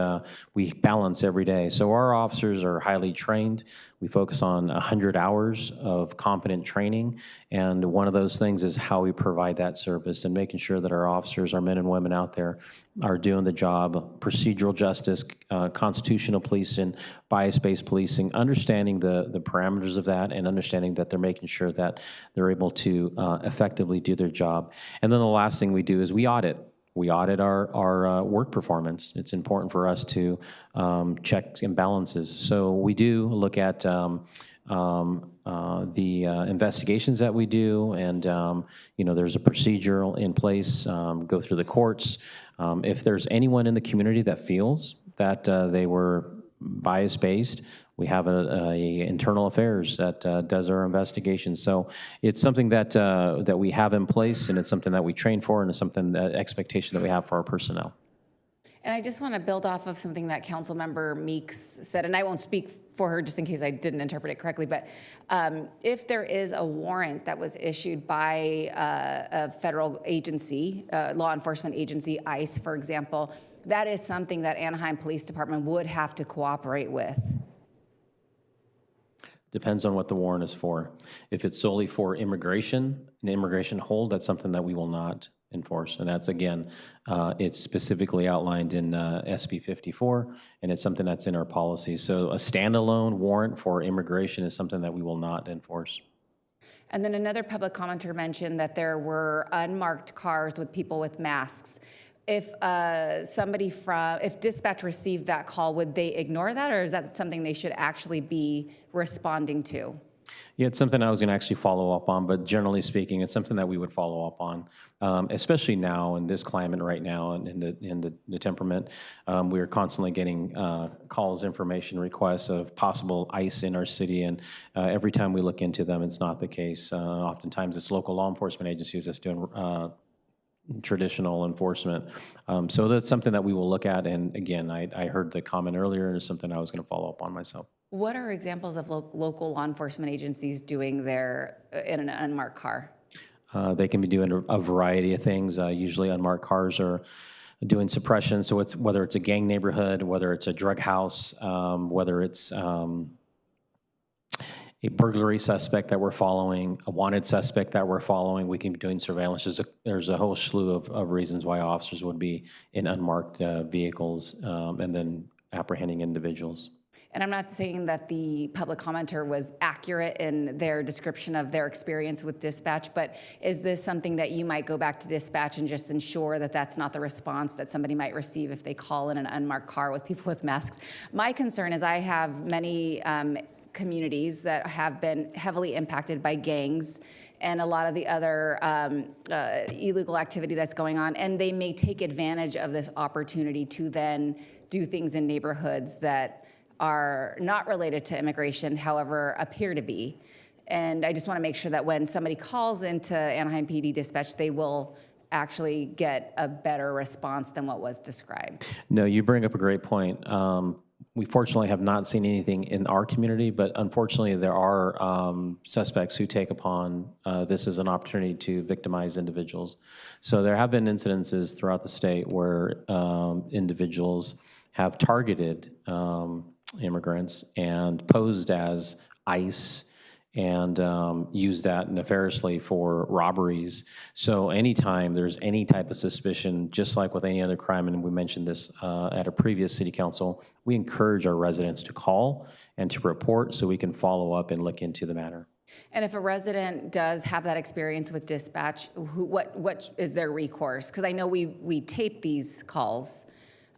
we balance every day. So our officers are highly trained. We focus on 100 hours of competent training. And one of those things is how we provide that service and making sure that our officers, our men and women out there, are doing the job. Procedural justice, constitutional policing, bias-based policing, understanding the parameters of that and understanding that they're making sure that they're able to effectively do their job. And then the last thing we do is we audit. We audit our work performance. It's important for us to check and balances. So we do look at the investigations that we do, and there's a procedure in place, go through the courts. If there's anyone in the community that feels that they were bias-based, we have a internal affairs that does our investigations. So it's something that we have in place, and it's something that we train for, and it's something that expectation that we have for our personnel. And I just want to build off of something that Councilmember Meeks said, and I won't speak for her just in case I didn't interpret it correctly, but if there is a warrant that was issued by a federal agency, law enforcement agency, ICE, for example, that is something that Anaheim Police Department would have to cooperate with. Depends on what the warrant is for. If it's solely for immigration, an immigration hold, that's something that we will not enforce. And that's, again, it's specifically outlined in SB 54, and it's something that's in our policy. So a standalone warrant for immigration is something that we will not enforce. And then another public commenter mentioned that there were unmarked cars with people with masks. If if dispatch received that call, would they ignore that, or is that something they should actually be responding to? Yeah, it's something I was going to actually follow up on, but generally speaking, it's something that we would follow up on, especially now in this climate right now and in the temperament. We are constantly getting calls, information requests of possible ICE in our city, and every time we look into them, it's not the case. Oftentimes, it's local law enforcement agencies that's doing traditional enforcement. So that's something that we will look at, and again, I heard the comment earlier, and it's something I was going to follow up on myself. What are examples of local law enforcement agencies doing there in an unmarked car? They can be doing a variety of things. Usually unmarked cars are doing suppression, so it's whether it's a gang neighborhood, whether it's a drug house, whether it's a burglary suspect that we're following, a wanted suspect that we're following, we can be doing surveillance. There's a whole slew of reasons why officers would be in unmarked vehicles and then apprehending individuals. And I'm not saying that the public commenter was accurate in their description of their experience with dispatch, but is this something that you might go back to dispatch and just ensure that that's not the response that somebody might receive if they call in an unmarked car with people with masks? My concern is I have many communities that have been heavily impacted by gangs and a lot of the other illegal activity that's going on, and they may take advantage of this opportunity to then do things in neighborhoods that are not related to immigration, however, appear to be. And I just want to make sure that when somebody calls into Anaheim PD dispatch, they will actually get a better response than what was described. No, you bring up a great point. We fortunately have not seen anything in our community, but unfortunately there are suspects who take upon this as an opportunity to victimize individuals. So there have been incidences throughout the state where individuals have targeted immigrants and posed as ICE and use that nefariously for robberies. So anytime there's any type of suspicion, just like with any other crime, and we mentioned this at a previous city council, we encourage our residents to call and to report so we can follow up and look into the matter. And if a resident does have that experience with dispatch, what is their recourse? Because I know we tape these calls.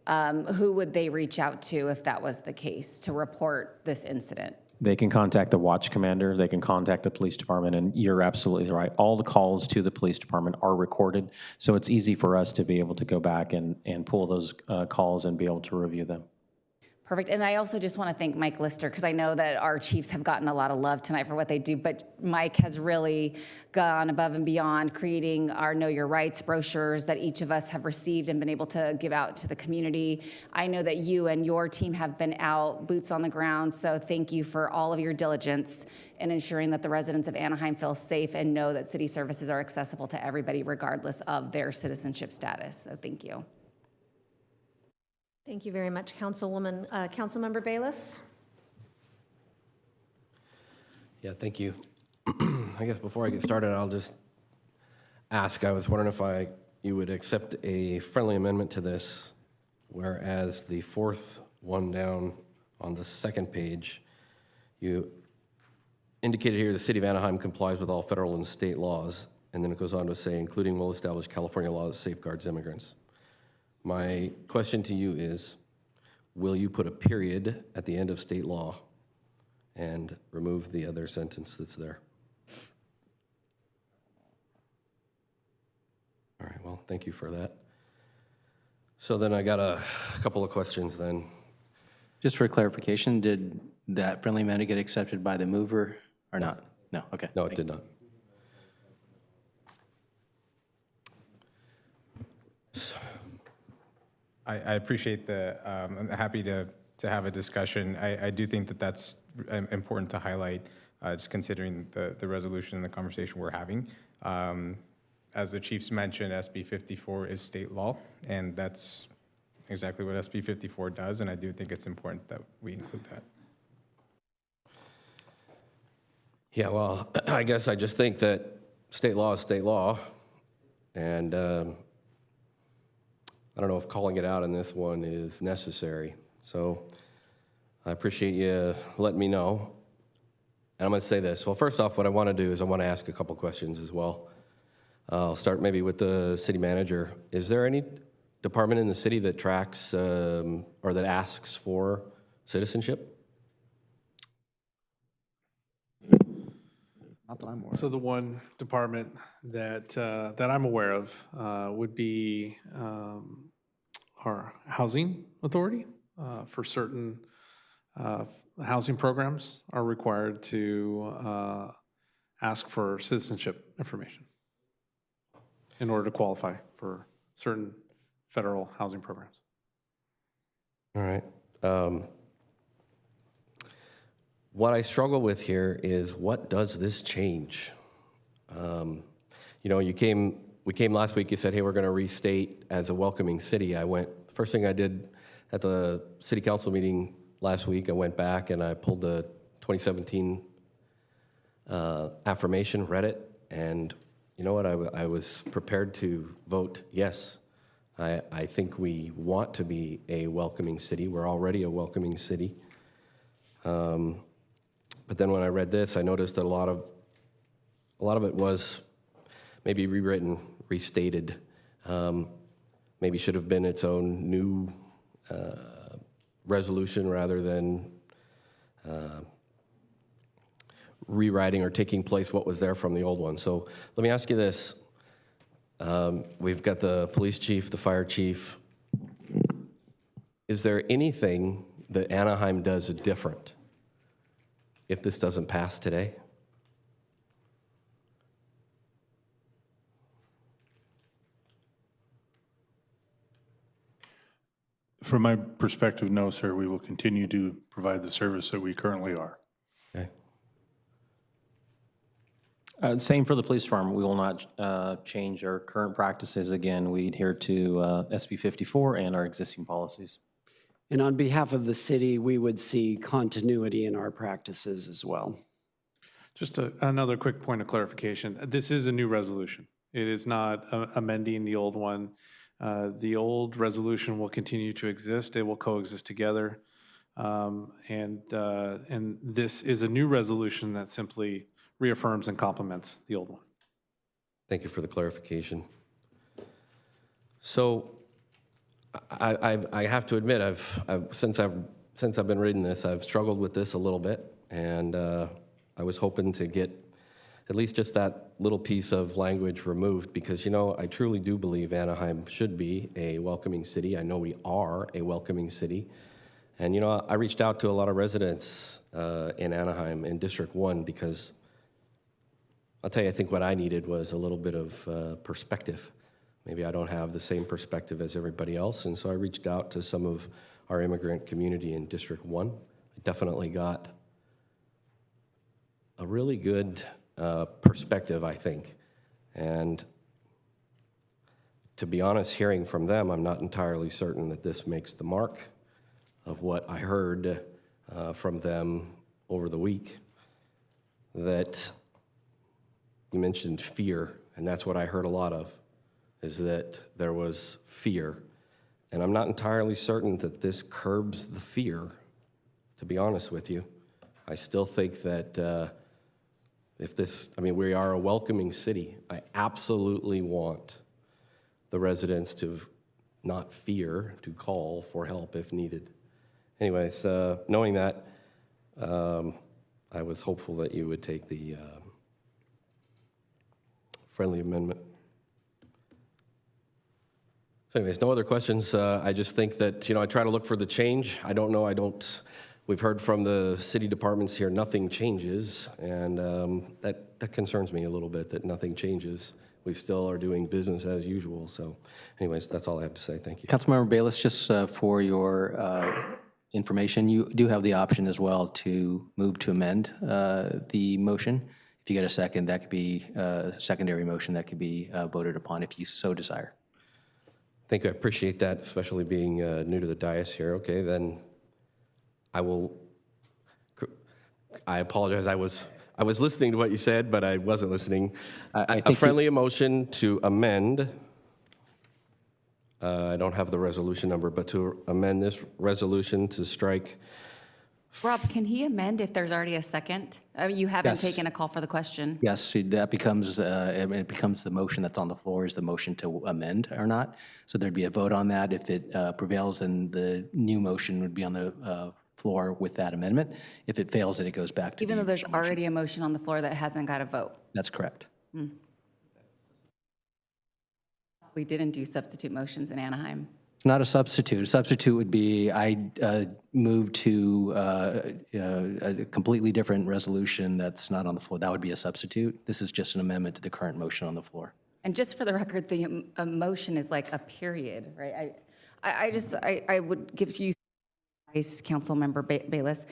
Who would they reach out to if that was the case to report this incident? They can contact the watch commander, they can contact the police department, and you're absolutely right. All the calls to the police department are recorded, so it's easy for us to be able to go back and pull those calls and be able to review them. Perfect. And I also just want to thank Mike Lister, because I know that our chiefs have gotten a lot of love tonight for what they do, but Mike has really gone above and beyond creating our Know Your Rights brochures that each of us have received and been able to give out to the community. I know that you and your team have been out, boots on the ground, so thank you for all of your diligence in ensuring that the residents of Anaheim feel safe and know that city services are accessible to everybody regardless of their citizenship status. So thank you. Thank you very much, Councilwoman. Councilmember Bayless? Yeah, thank you. I guess before I get started, I'll just ask, I was wondering if you would accept a friendly amendment to this, whereas the fourth one down on the second page, you indicated here the city of Anaheim complies with all federal and state laws. and then it goes on to say, including will establish California law that safeguards immigrants. My question to you is, will you put a period at the end of state law and remove the other sentence that's there? All right, well, thank you for that. So then I got a couple of questions then. Just for clarification, did that friendly amendment get accepted by the mover or not? No, okay. No, it did not. I appreciate I'm happy to have a discussion. I do think that that's important to highlight, just considering the resolution and the conversation we're having. As the chiefs mentioned, SB 54 is state law, and that's exactly what SB 54 does, and I do think it's important that we include that. Yeah, well, I guess I just think that state law is state law, and I don't know if calling it out on this one is necessary. So I appreciate you letting me know. And I'm going to say this. Well, first off, what I want to do is I want to ask a couple questions as well. I'll start maybe with the city manager. Is there any department in the city that tracks or that asks for citizenship? Not that I'm aware of. So the one department that I'm aware of would be our housing authority. For certain housing programs are required to ask for citizenship information in order to qualify for certain federal housing programs. All right. What I struggle with here is, what does this change? You know, we came last week, you said, hey, we're going to restate as a welcoming city. First thing I did at the city council meeting last week, I went back and I pulled the 2017 affirmation, read it, and you know what? I was prepared to vote yes. I think we want to be a welcoming city. We're already a welcoming city. But then when I read this, I noticed that a lot of it was maybe rewritten, restated. Maybe should have been its own new resolution rather than rewriting or taking place what was there from the old one. So let me ask you this. We've got the police chief, the fire chief. Is there anything that Anaheim does different if this doesn't pass today? From my perspective, no, sir. We will continue to provide the service that we currently are. Okay. Same for the police department. We will not change our current practices. Again, we adhere to SB 54 and our existing policies. And on behalf of the city, we would see continuity in our practices as well. Just another quick point of clarification. This is a new resolution. It is not amending the old one. The old resolution will continue to exist. It will coexist together. And this is a new resolution that simply reaffirms and complements the old one. Thank you for the clarification. So I have to admit, since I've been reading this, I've struggled with this a little bit, and I was hoping to get at least just that little piece of language removed, because, you know, I truly do believe Anaheim should be a welcoming city. I know we are a welcoming city. And, you know, I reached out to a lot of residents in Anaheim in District 1 because I'll tell you, I think what I needed was a little bit of perspective. Maybe I don't have the same perspective as everybody else, and so I reached out to some of our immigrant community in District 1. I definitely got a really good perspective, I think. And to be honest, hearing from them, I'm not entirely certain that this makes the mark of what I heard from them over the week. That you mentioned fear, and that's what I heard a lot of, is that there was fear. And I'm not entirely certain that this curbs the fear, to be honest with you. I still think that if this, I mean, we are a welcoming city. I absolutely want the residents to not fear to call for help if needed. Anyways, knowing that, I was hopeful that you would take the friendly amendment. So anyways, no other questions. I just think that, I try to look for the change. I don't know, we've heard from the city departments here, nothing changes, and that concerns me a little bit, that nothing changes. We still are doing business as usual. So anyways, that's all I have to say. Thank you. Councilmember Bayless, just for your information, you do have the option as well to move to amend the motion. If you get a second, that could be a secondary motion that could be voted upon if you so desire. Thank you. I appreciate that, especially being new to the dais here. Okay, then I apologize. I was listening to what you said, but I wasn't listening. I A think friendly motion to amend. I don't have the resolution number, but to amend this resolution to strike. Rob, can he amend if there's already a second? You haven't Yes. taken a call for the question. Yes, see, that becomes, it becomes the motion that's on the floor is the motion to amend or not. So there'd be a vote on that. If it prevails, then the new motion would be on the floor with that amendment. If it fails, then it goes back to Even though the there's already a motion on the floor that hasn't got a vote. That's correct. We didn't do substitute motions in Anaheim. Not a substitute. A substitute would be I move to a completely different resolution that's not on the floor. That would be a substitute. This is just an amendment to the current motion on the floor. And just for the record, the motion is like a period, right? I would give you, Vice Council Member Bayless,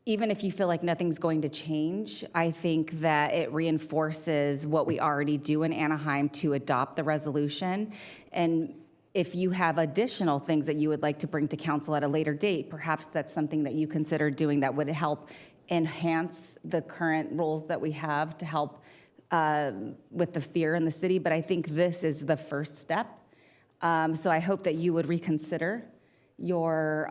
even if you feel like nothing's going to change, I think that it reinforces what we already do in Anaheim to adopt the resolution. And if you have additional things that you would like to bring to council at a later date, perhaps that's something that you consider doing that would help enhance the current rules that we have to help with the fear in the city. But I think this is the first step. So I hope that you would reconsider your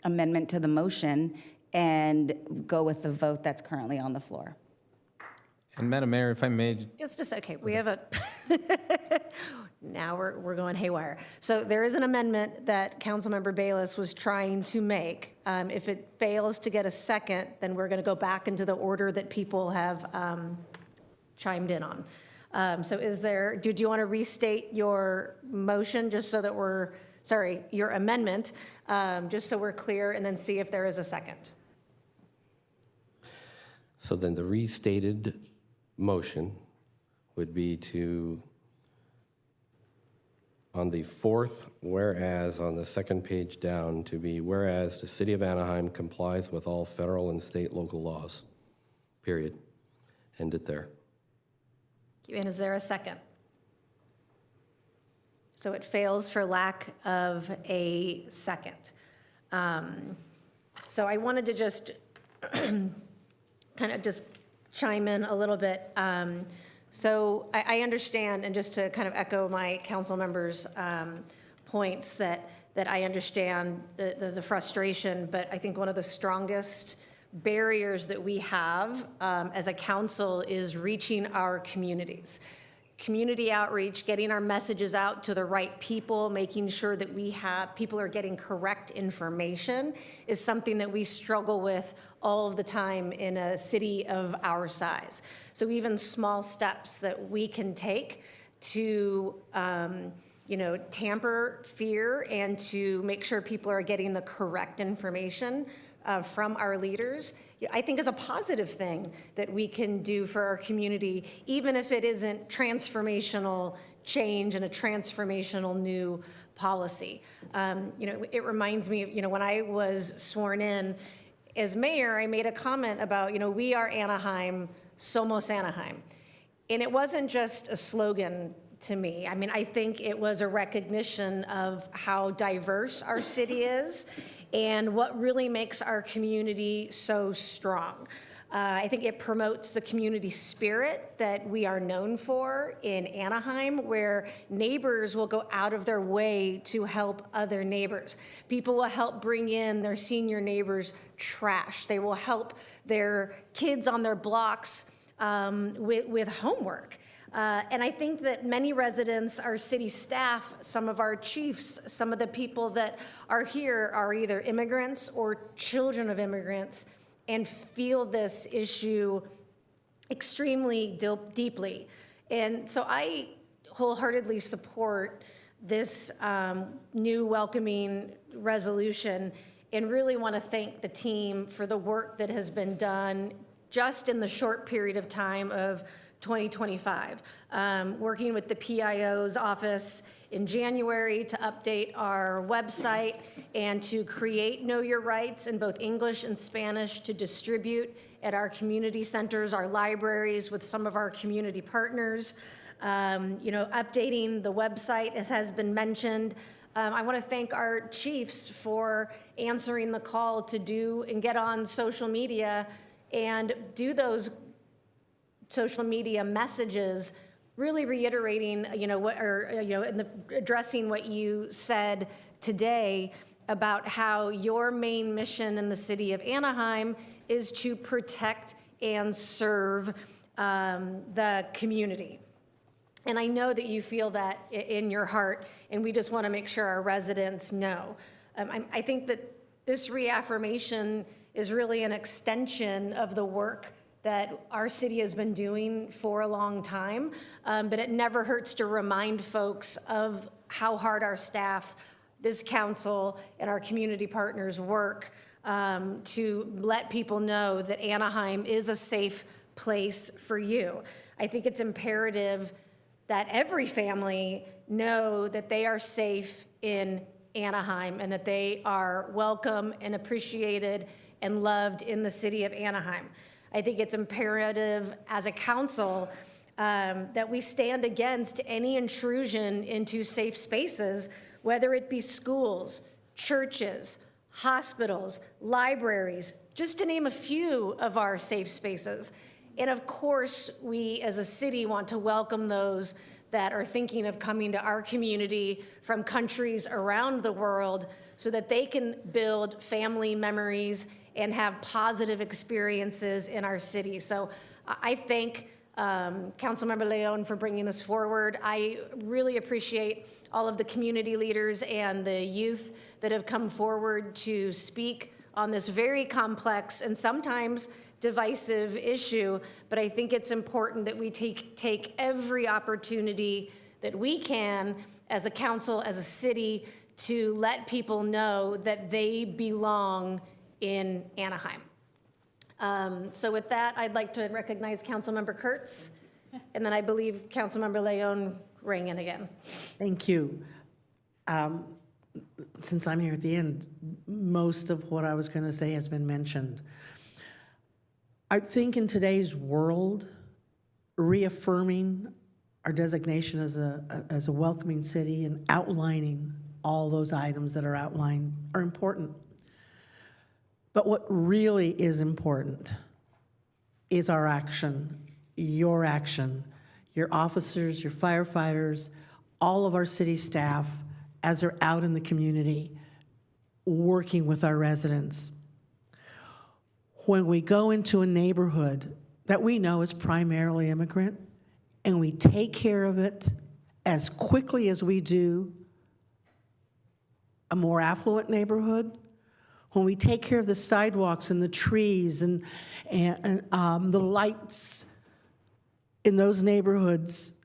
amendment to the motion and go with the vote that's currently on the floor. And Madam Mayor, if I may. Just a second, we have a, now we're going haywire. So there is an amendment that Councilmember Bayless was trying to make. If it fails to get a second, then we're going to go back into the order that people have chimed in on. So did you want to restate your motion just so that your amendment, just so we're clear, and then see if there is a second? So then the restated motion would be to, on the fourth whereas on the second page down, to be whereas the City of Anaheim complies with all federal and state local laws, period. End it there. And is there a second? So it fails for lack of a second. So I wanted to just kind of just chime in a little bit. So I understand, and just to kind of echo my council members' points, that I understand the frustration, but I think one of the strongest barriers that we have as a council is reaching our communities. Community outreach, getting our messages out to the right people, making sure that people are getting correct information is something that we struggle with all of the time in a city of our size. So even small steps that we can take to tamper fear and to make sure people are getting the correct information from our leaders, I think is a positive thing that we can do for our community, even if it isn't transformational change and a transformational new policy. It reminds me of, when I was sworn in as mayor, I made a comment about, we are Anaheim, somos Anaheim. And it wasn't just a slogan to me. I mean, I think it was a recognition of how diverse our city is and what really makes our community so strong. I think it promotes the community spirit that we are known for in Anaheim, where neighbors will go out of their way to help other neighbors. People will help bring in their senior neighbors' trash. They will help their kids on their blocks with homework. And I think that many residents, our city staff, some of our chiefs, some of the people that are here are either immigrants or children of immigrants and feel this issue extremely deeply. And so I wholeheartedly support this new welcoming resolution and really want to thank the team for the work that has been done just in the short period of time of 2025. Working with the PIO's office in January to update our website and to create Know Your Rights in both English and Spanish to distribute at our community centers, our libraries, with some of our community partners. Updating the website, as has been mentioned. I want to thank our chiefs for answering the call to do and get on social media and do those social media messages, really reiterating, addressing what you said today about how your main mission in the city of Anaheim is to protect and serve the community. And I know that you feel that in your heart, and we just want to make sure our residents know. I think that this reaffirmation is really an extension of the work that our city has been doing for a long time, but it never hurts to remind folks of how hard our staff, this council, and our community partners work to let people know that Anaheim is a safe place for you. I think it's imperative that every family know that they are safe in Anaheim and that they are welcome and appreciated and loved in the city of Anaheim. I think it's imperative as a council that we stand against any intrusion into safe spaces, whether it be schools, churches, hospitals, libraries, just to name a few of our safe spaces. And of course, we as a city want to welcome those that are thinking of coming to our community from countries around the world so that they can build family memories and have positive experiences in our city. So I thank Councilmember Leon for bringing this forward. I really appreciate all of the community leaders and the youth that have come forward to speak on this very complex and sometimes divisive issue, but I think it's important that we take every opportunity that we can as a council, as a city, to let people know that they belong in Anaheim. So with that, I'd like to recognize Councilmember Kurtz, and then I believe Councilmember Leon rang in again. Thank you. Since I'm here at the end, most of what I was going to say has been mentioned. I think in today's world, reaffirming our designation as a welcoming city and outlining all those items that are outlined are important. But what really is important is our action, your officers, your firefighters, all of our city staff as they're out in the community working with our residents. When we go into a neighborhood that we know is primarily immigrant and we take care of it as quickly as we do a more affluent neighborhood, when we take care of the sidewalks and the trees and the lights in those neighborhoods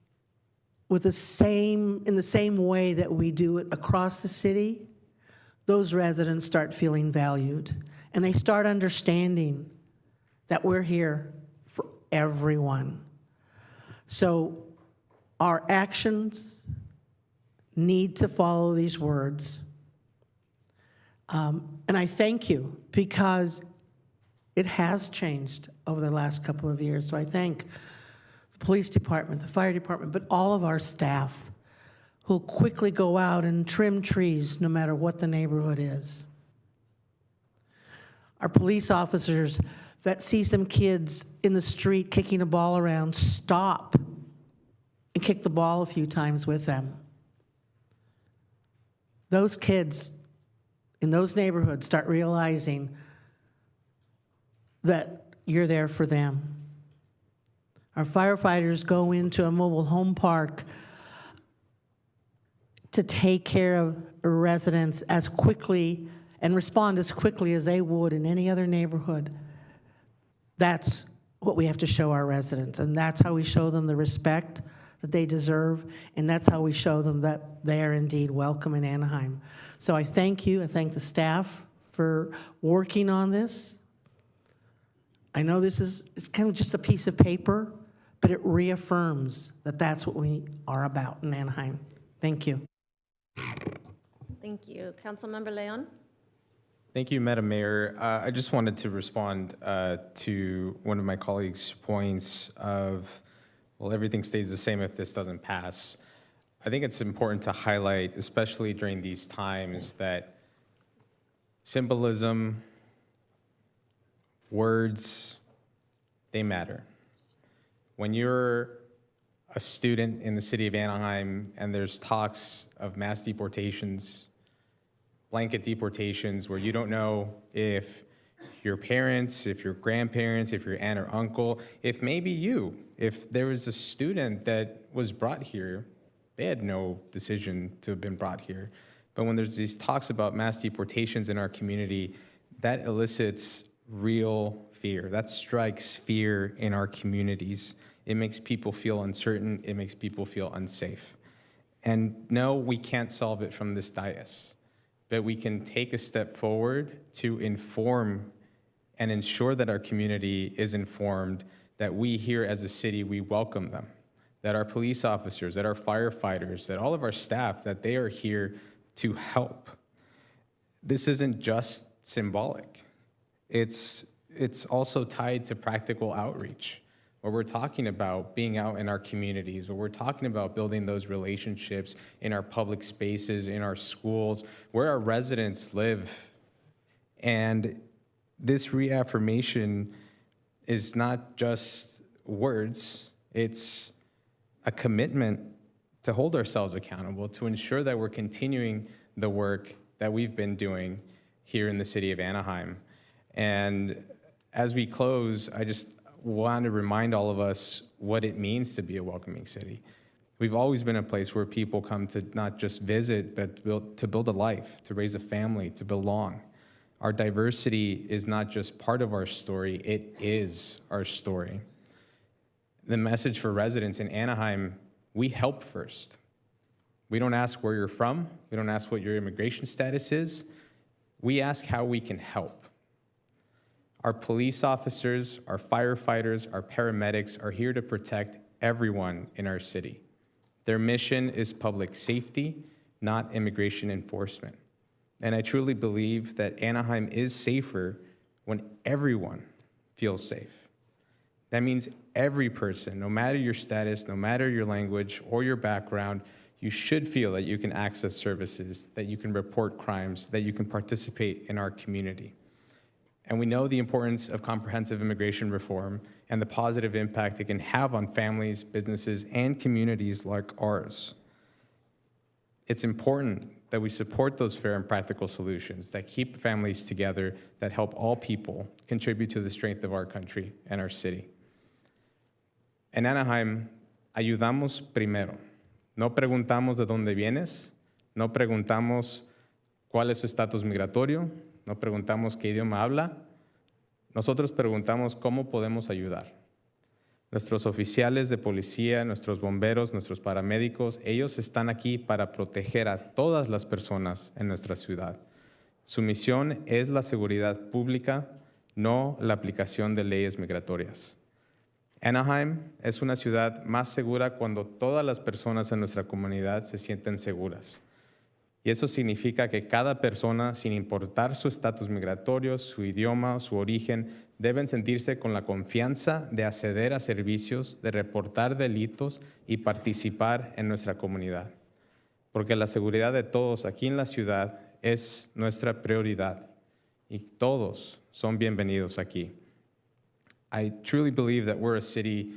in the same way that we do it across the city, those residents start feeling valued. And they start understanding that we're here for everyone. So our actions need to follow these words. And I thank you because it has changed over the last couple of years. So I thank the police department, the fire department, but all of our staff who'll quickly go out and trim trees no matter what the neighborhood is. Our police officers that sees some kids in the street kicking a ball around stop and kick the ball a few times with them. Those kids in those neighborhoods start realizing that you're there for them. Our firefighters go into a mobile home park to take care of residents as quickly and respond as quickly as they would in any other neighborhood. That's what we have to show our residents, and that's how we show them the respect that they deserve, and that's how we show them that they are indeed welcome in Anaheim. So I thank you, I thank the staff for working on this. I know it's kind of just a piece of paper, but it reaffirms that that's what we are about in Anaheim. Thank you. Thank you. Councilmember Leon? Thank you, Madam Mayor. I just wanted to respond to one of my colleagues' points of, well, everything stays the same if this doesn't pass. I think it's important to highlight, especially during these times, that symbolism, words, they matter. When you're a student in the city of Anaheim and there's talks of mass deportations, blanket deportations, where you don't know if your parents, if your grandparents, if your aunt or uncle, if maybe you, if there was a student that was brought here, they had no decision to have been brought here. But when there's these talks about mass deportations in our community, that elicits real fear. That strikes fear in our communities. It makes people feel uncertain. It makes people feel unsafe. And no, we can't solve it from this dais, but we can take a step forward to inform and ensure that our community is informed, that we here as a city, we welcome them, that our police officers, that our firefighters, that all of our staff, that they are here to help. This isn't just symbolic. It's also tied to practical outreach, where we're talking about being out in our communities, where we're talking about building those relationships in our public spaces, in our schools, where our residents live. And this reaffirmation is not just words, it's a commitment to hold ourselves accountable, to ensure that we're continuing the work that we've been doing here in the city of Anaheim. And as we close, I just want to remind all of us what it means to be a welcoming city. We've always been a place where people come to not just visit, but to build a life, to raise a family, to belong. Our diversity is not just part of our story, it is our story. The message for residents in Anaheim, we help first. We don't ask where you're from. We don't ask what your immigration status is. We ask how we can help. Our police officers, our firefighters, our paramedics are here to protect everyone in our city. Their mission is public safety, not immigration enforcement. And I truly believe that Anaheim is safer when everyone feels safe. That means every person, no matter your status, no matter your language or your background, you should feel that you can access services, that you can report crimes, that you can participate in our community. And we know the importance of comprehensive immigration reform and the positive impact it can have on families, businesses, and communities like ours. It's important that we support those fair and practical solutions that keep families together, that help all people contribute to the strength of our country and our city. En Anaheim, ayudamos primero. No preguntamos de dónde vienes, no preguntamos cuál es su estatus migratorio, no preguntamos qué idioma habla. Nosotros preguntamos cómo podemos ayudar. Nuestros oficiales de policía, nuestros bomberos, nuestros paramédicos, ellos están aquí para proteger a todas las personas en nuestra ciudad. Su misión es la seguridad pública, no la aplicación de leyes migratorias. Anaheim es una ciudad más segura cuando todas las personas en nuestra comunidad se sienten seguras. Y eso significa que cada persona, sin importar su estatus migratorio, su idioma, su origen, deben sentirse con la confianza de acceder a servicios, de reportar delitos y participar en nuestra comunidad. Porque la seguridad de todos aquí en la ciudad es nuestra prioridad y todos son bienvenidos aquí. I truly believe that we're a city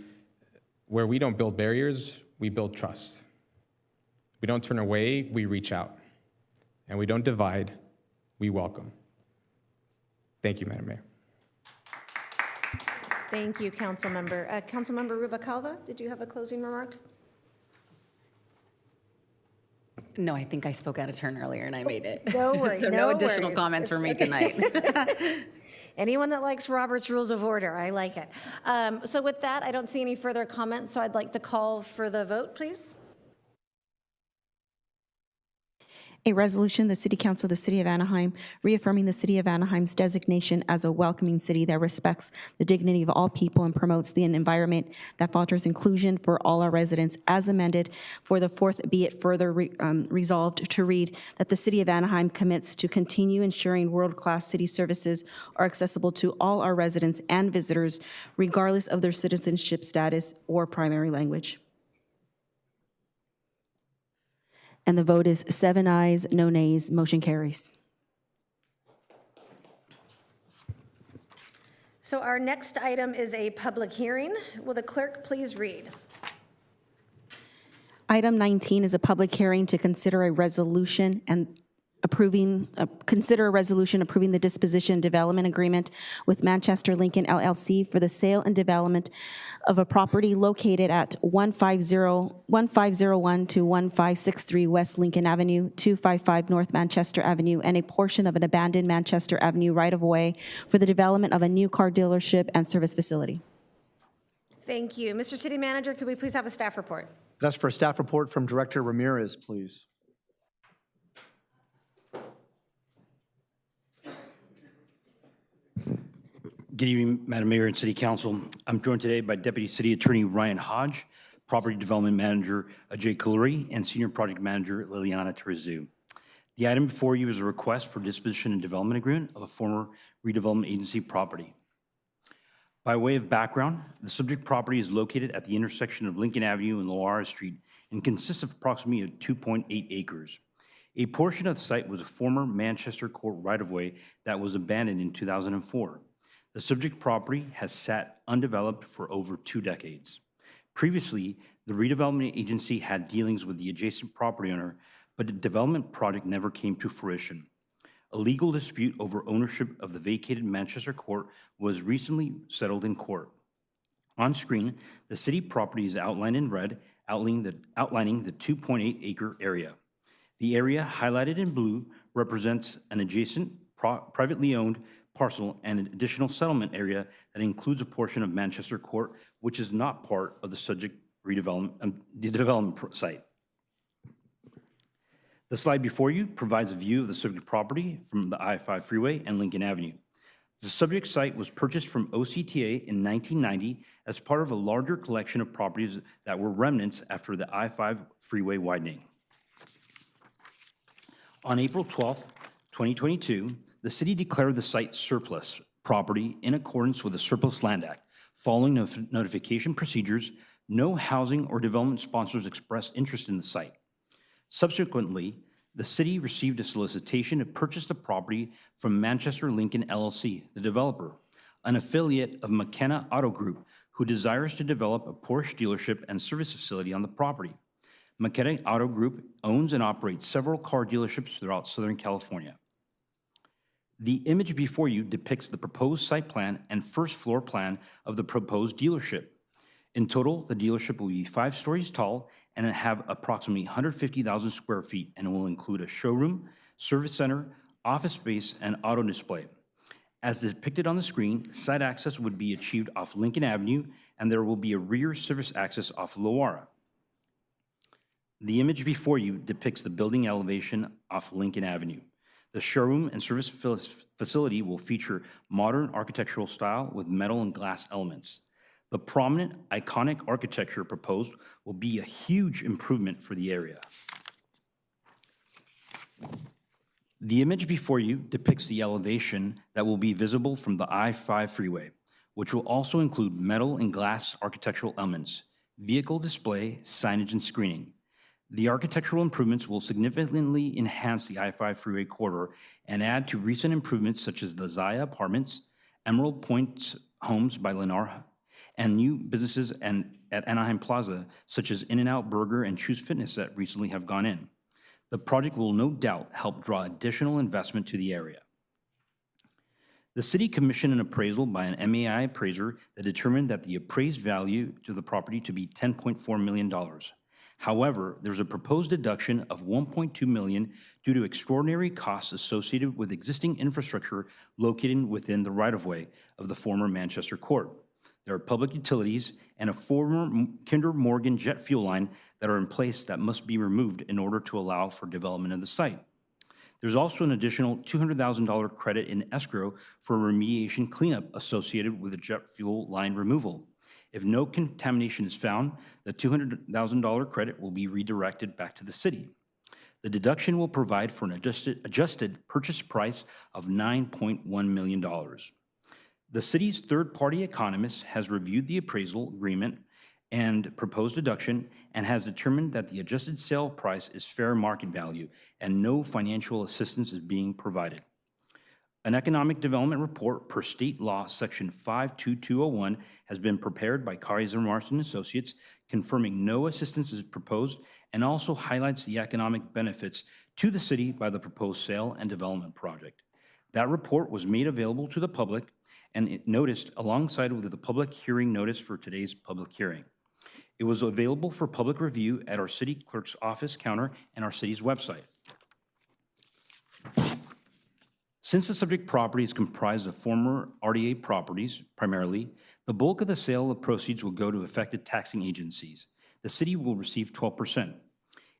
where we don't build barriers, we build trust. We don't turn away, we reach out. And we don't divide, we welcome. Thank you, Madam Mayor. Thank you, Councilmember. Councilmember Rubacalva, did you have a closing remark? No, I think I spoke out of turn earlier and I made it. No worries. So no additional comments for me tonight. Anyone that likes Robert's Rules of Order, I like it. So with that, I don't see any further comments, so I'd like to call for the vote, please. A resolution, the City Council of the City of Anaheim, reaffirming the City of Anaheim's designation as a welcoming city that respects the dignity of all people and promotes an environment that fosters inclusion for all our residents, as amended for the fourth, be it further resolved to read that the City of Anaheim commits to continue ensuring world-class city services are accessible to all our residents and visitors, regardless of their citizenship status or primary language. And the vote is 7 ayes, no nays, motion carries. So our next item is a public hearing. Will the clerk please read? Item 19 is a public hearing to consider a resolution approving the disposition development agreement with Manchester Lincoln LLC for the sale and development of a property located at 1501 to 1563 West Lincoln Avenue, 255 North Manchester Avenue, and a portion of an abandoned Manchester Avenue right-of-way for the development of a new car dealership and service facility. Thank you. Mr. City Manager, could we please have a staff report? That's for a staff report from Director Ramirez, please. Good evening, Madam Mayor and City Council. I'm joined today by Deputy City Attorney Ryan Hodge, Property Development Manager Ajay Kaluri, and Senior Project Manager Liliana Terezu. The item before you is a request for disposition and development agreement of a former redevelopment agency property. By way of background, the subject property is located at the intersection of Lincoln Avenue and Loara Street and consists of approximately 2.8 acres. A portion of the site was a former Manchester Court right-of-way that was abandoned in 2004. The subject property has sat undeveloped for over 2 decades. Previously, the redevelopment agency had dealings with the adjacent property owner, but the development project never came to fruition. A legal dispute over ownership of the vacated Manchester Court was recently settled in court. On screen, the city property is outlined in red, outlining the 2.8 acre area. The area highlighted in blue represents an adjacent privately owned parcel and an additional settlement area that includes a portion of Manchester Court, which is not part of the subject redevelopment, the development site. The slide before you provides a view of the subject property from the I-5 freeway and Lincoln Avenue. The subject site was purchased from OCTA in 1990 as part of a larger collection of properties that were remnants after the I-5 freeway widening. On April 12, 2022, the city declared the site surplus property in accordance with the Surplus Land Act. Following notification procedures, no housing or development sponsors expressed interest in the site. Subsequently, the city received a solicitation to purchase the property from Manchester Lincoln LLC, the developer, an affiliate of McKenna Auto Group, who desires to develop a Porsche dealership and service facility on the property. McKenna Auto Group owns and operates several car dealerships throughout Southern California. The image before you depicts the proposed site plan and first floor plan of the proposed dealership. In total, the dealership will be 5 stories tall and have approximately 150,000 square feet, and it will include a showroom, service center, office space, and auto display. As depicted on the screen, site access would be achieved off Lincoln Avenue, and there will be a rear service access off Loara. The image before you depicts the building elevation off Lincoln Avenue. The showroom and service facility will feature modern architectural style with metal and glass elements. The prominent, iconic architecture proposed will be a huge improvement for the area. The image before you depicts the elevation that will be visible from the I-5 freeway, which will also include metal and glass architectural elements, vehicle display, signage, and screening. The architectural improvements will significantly enhance the I-5 freeway corridor and add to recent improvements such as the Zaya Apartments, Emerald Point homes by Lennar and new businesses at Anaheim Plaza, such as In-N-Out Burger and Choose Fitness that recently have gone in. The project will no doubt help draw additional investment to the area. The city commissioned an appraisal by an MAI appraiser that determined that the appraised value to the property to be $10.4 million. However, there's a proposed deduction of $1.2 million due to extraordinary costs associated with existing infrastructure located within the right-of-way of the former Manchester Court. There are public utilities and a former Kinder Morgan jet fuel line that are in place that must be removed in order to allow for development of the site. There's also an additional $200,000 credit in escrow for remediation cleanup associated with the jet fuel line removal. If no contamination is found, the $200,000 credit will be redirected back to the city. The deduction will provide for an adjusted purchase price of $9.1 million. The city's third-party economist has reviewed the appraisal agreement and proposed deduction and has determined that the adjusted sale price is fair market value and no financial assistance is being provided. An economic development report per state law section 52201 has been prepared by Kaiser Marston Associates, confirming no assistance is proposed and also highlights the economic benefits to the city by the proposed sale and development project. That report was made available to the public and it noticed alongside with the public hearing notice for today's public hearing. It was available for public review at our city clerk's office counter and our city's website. Since the subject property is comprised of former RDA properties primarily, the bulk of the sale of proceeds will go to affected taxing agencies. The city will receive 12%.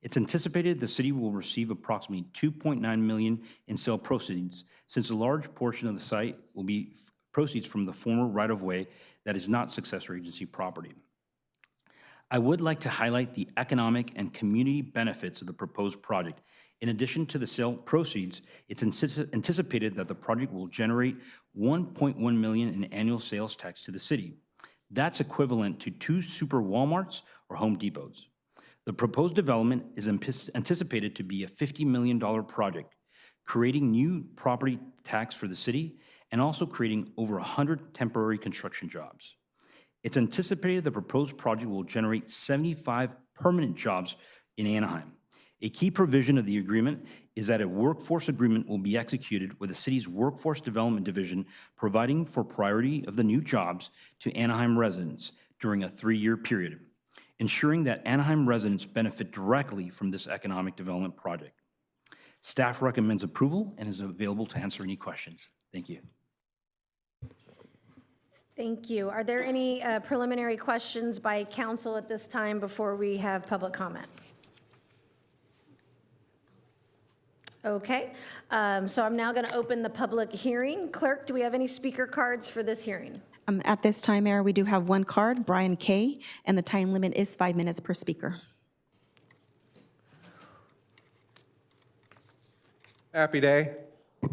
It's anticipated the city will receive approximately $2.9 million in sale proceeds, since a large portion of the site will be proceeds from the former right-of-way that is not successor agency property. I would like to highlight the economic and community benefits of the proposed project. In addition to the sale proceeds, it's anticipated that the project will generate $1.1 million in annual sales tax to the city. That's equivalent to 2 super Walmarts or Home Depots. The proposed development is anticipated to be a $50 million project, creating new property tax for the city and also creating over 100 temporary construction jobs. It's anticipated the proposed project will generate 75 permanent jobs in Anaheim. A key provision of the agreement is that a workforce agreement will be executed with the city's Workforce Development Division, providing for priority of the new jobs to Anaheim residents during a 3-year period, ensuring that Anaheim residents benefit directly from this economic development project. Staff recommends approval and is available to answer any questions. Thank you. Thank you. Are there any preliminary questions by council at this time before we have public comment? Okay, so I'm now going to open the public hearing. Clerk, do we have any speaker cards for this hearing? At this time, Mayor, we do have one card, Brian Kay, and the time limit is 5 minutes per speaker. Happy day.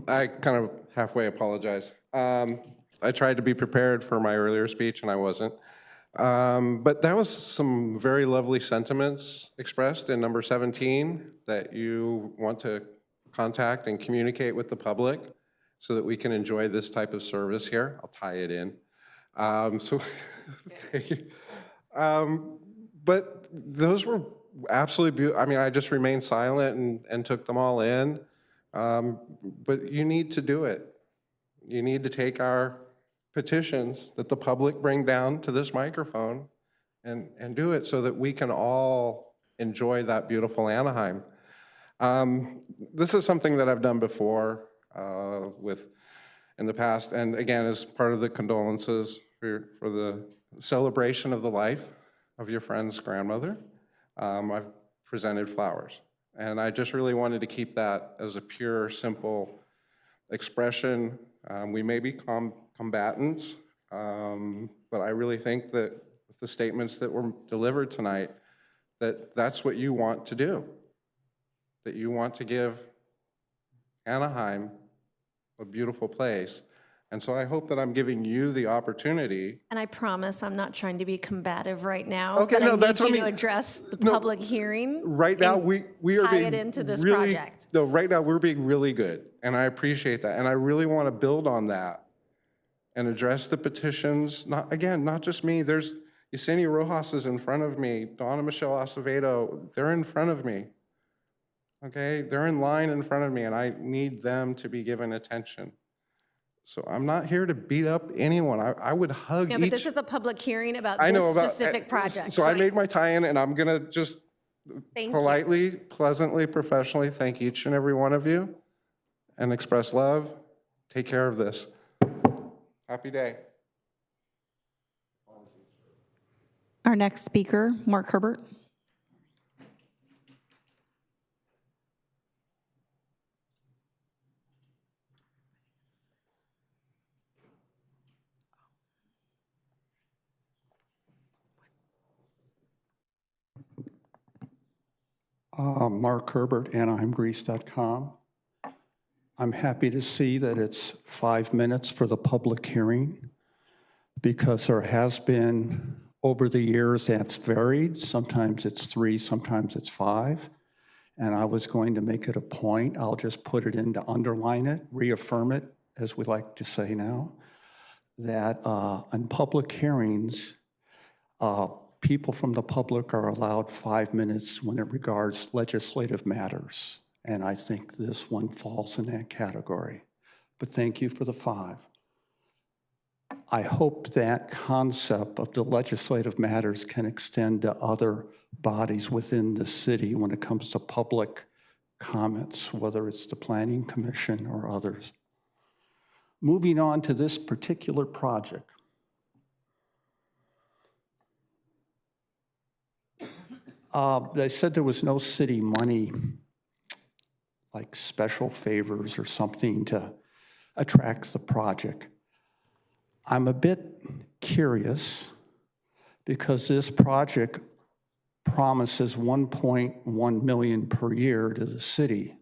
I kind of halfway apologize. I tried to be prepared for my earlier speech and I wasn't. But there was some very lovely sentiments expressed in number 17 that you want to contact and communicate with the public so that we can enjoy this type of service here. I'll tie it in. Thank you. But those were absolutely beautiful. I mean, I just remained silent and took them all in. But you need to do it. You need to take our petitions that the public bring down to this microphone and do it so that we can all enjoy that beautiful Anaheim. This is something that I've done before in the past, and again, as part of the condolences for the celebration of the life of your friend's grandmother, I've presented flowers. And I just really wanted to keep that as a pure, simple expression. We may be combatants, but I really think that with the statements that were delivered tonight, that's what you want to do, that you want to give Anaheim a beautiful place. And so I hope that I'm giving you the opportunity. And I promise I'm not trying to be combative right now. Okay, but no, I need that's what you I to mean. address the No, public hearing. Right now, and we are tie being it into this really, project. No, right now we're being really good, and I appreciate that, and I really want to build on that. and address the petitions. Not just me. There's Yesenia Rojas is in front of me. Donna Michelle Acevedo, they're in front of me. Okay, they're in line in front of me, and I need them to be given attention. So I'm not here to beat up anyone. I would hug No, each. but this is a public hearing about I know this about specific project. So I made my tie-in, and I'm gonna just Thank you. politely, pleasantly, professionally thank each and every one of you, and express love. Take care of this. Happy day. Our next speaker, Mark Herbert. Mark Herbert, AnaheimGrease.com. I'm happy to see that it's 5 minutes for the public hearing, because there has been, over the years, that's varied. Sometimes it's 3, sometimes it's 5. And I was going to make it a point, I'll just put it in to underline it, reaffirm it, as we like to say now, that on public hearings, people from the public are allowed 5 minutes when it regards legislative matters. And I think this one falls in that category. But thank you for the 5. I hope that concept of the legislative matters can extend to other bodies within the city when it comes to public comments, whether it's the Planning Commission or others. Moving on to this particular project. They said there was no city money, like special favors or something to attract the project. I'm a bit curious because this project promises 1.1 million per year to the city.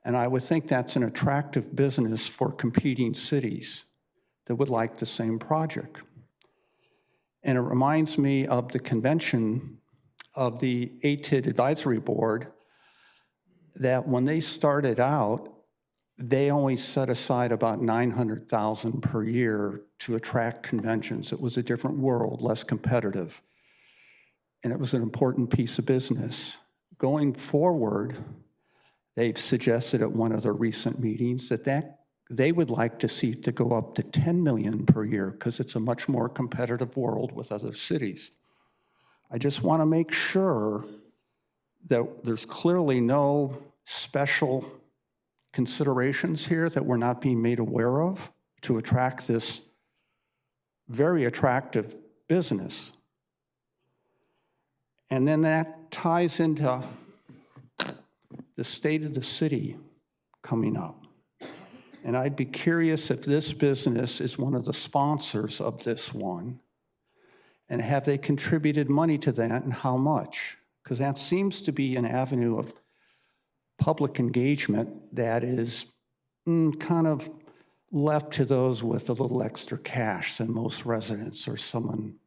And I would think that's an attractive business for competing cities that would like the same project. And it reminds me of the convention of the ATID Advisory Board, that when they started out, they only set aside about $900,000 per year to attract conventions. It was a different world, less competitive. And it was an important piece of business. Going forward, they've suggested at one of their recent meetings that they would like to see it to go up to 10 million per year, because it's a much more competitive world with other cities. I just want to make sure that there's clearly no special considerations here that we're not being made aware of to attract this very attractive business. And then that ties into the state of the city coming up. And I'd be curious if this business is one of the sponsors of this one, and have they contributed money to that, and how much? Because that seems to be an avenue of public engagement that is kind of left to those with a little extra cash than most residents or some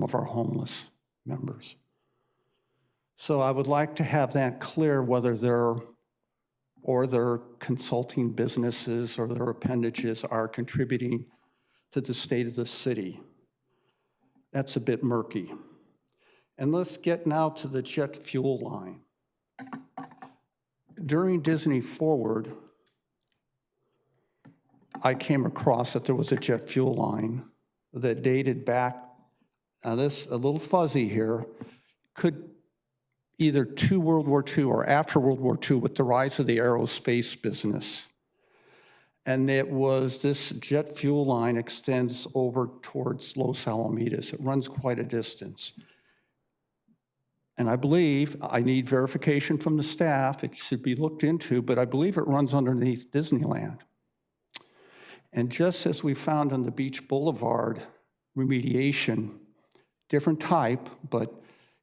of our homeless members. So I would like to have that clear, whether their consulting businesses or their appendages are contributing to the state of the city. That's a bit murky. And let's get now to the jet fuel line. During Disney Forward, I came across that there was a jet fuel line that dated back, now this a little fuzzy here, could either to World War II or after World War II with the rise of the aerospace business. And it was, this jet fuel line extends over towards Los Alamitos. It runs quite a distance. And I believe, I need verification from the staff, it should be looked into, but I believe it runs underneath Disneyland. And just as we found on the Beach Boulevard remediation, different type, but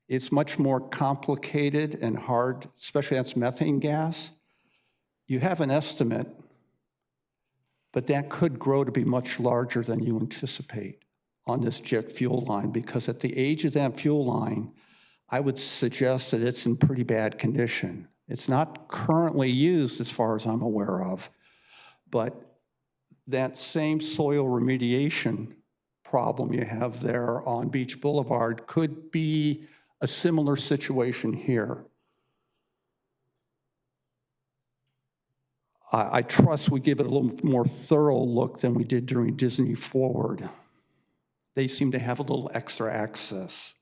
it's much more complicated and hard, especially that's methane gas. You have an estimate, but that could grow to be much larger than you anticipate on this jet fuel line, because at the age of that fuel line, I would suggest that it's in pretty bad condition. It's not currently used as far as I'm aware of, but that same soil remediation problem you have there on Beach Boulevard could be a similar situation here. I trust we give it a little more thorough look than we did during Disney Forward. They seem to have a little extra access.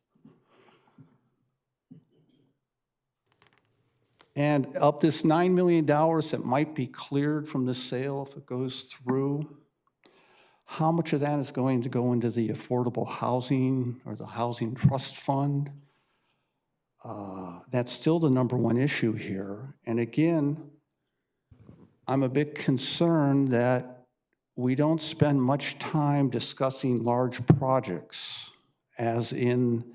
And of this $9 million that might be cleared from the sale if it goes through, how much of that is going to go into the affordable housing or the housing trust fund? That's still the number one issue here. And again, I'm a bit concerned that we don't spend much time discussing large projects, as in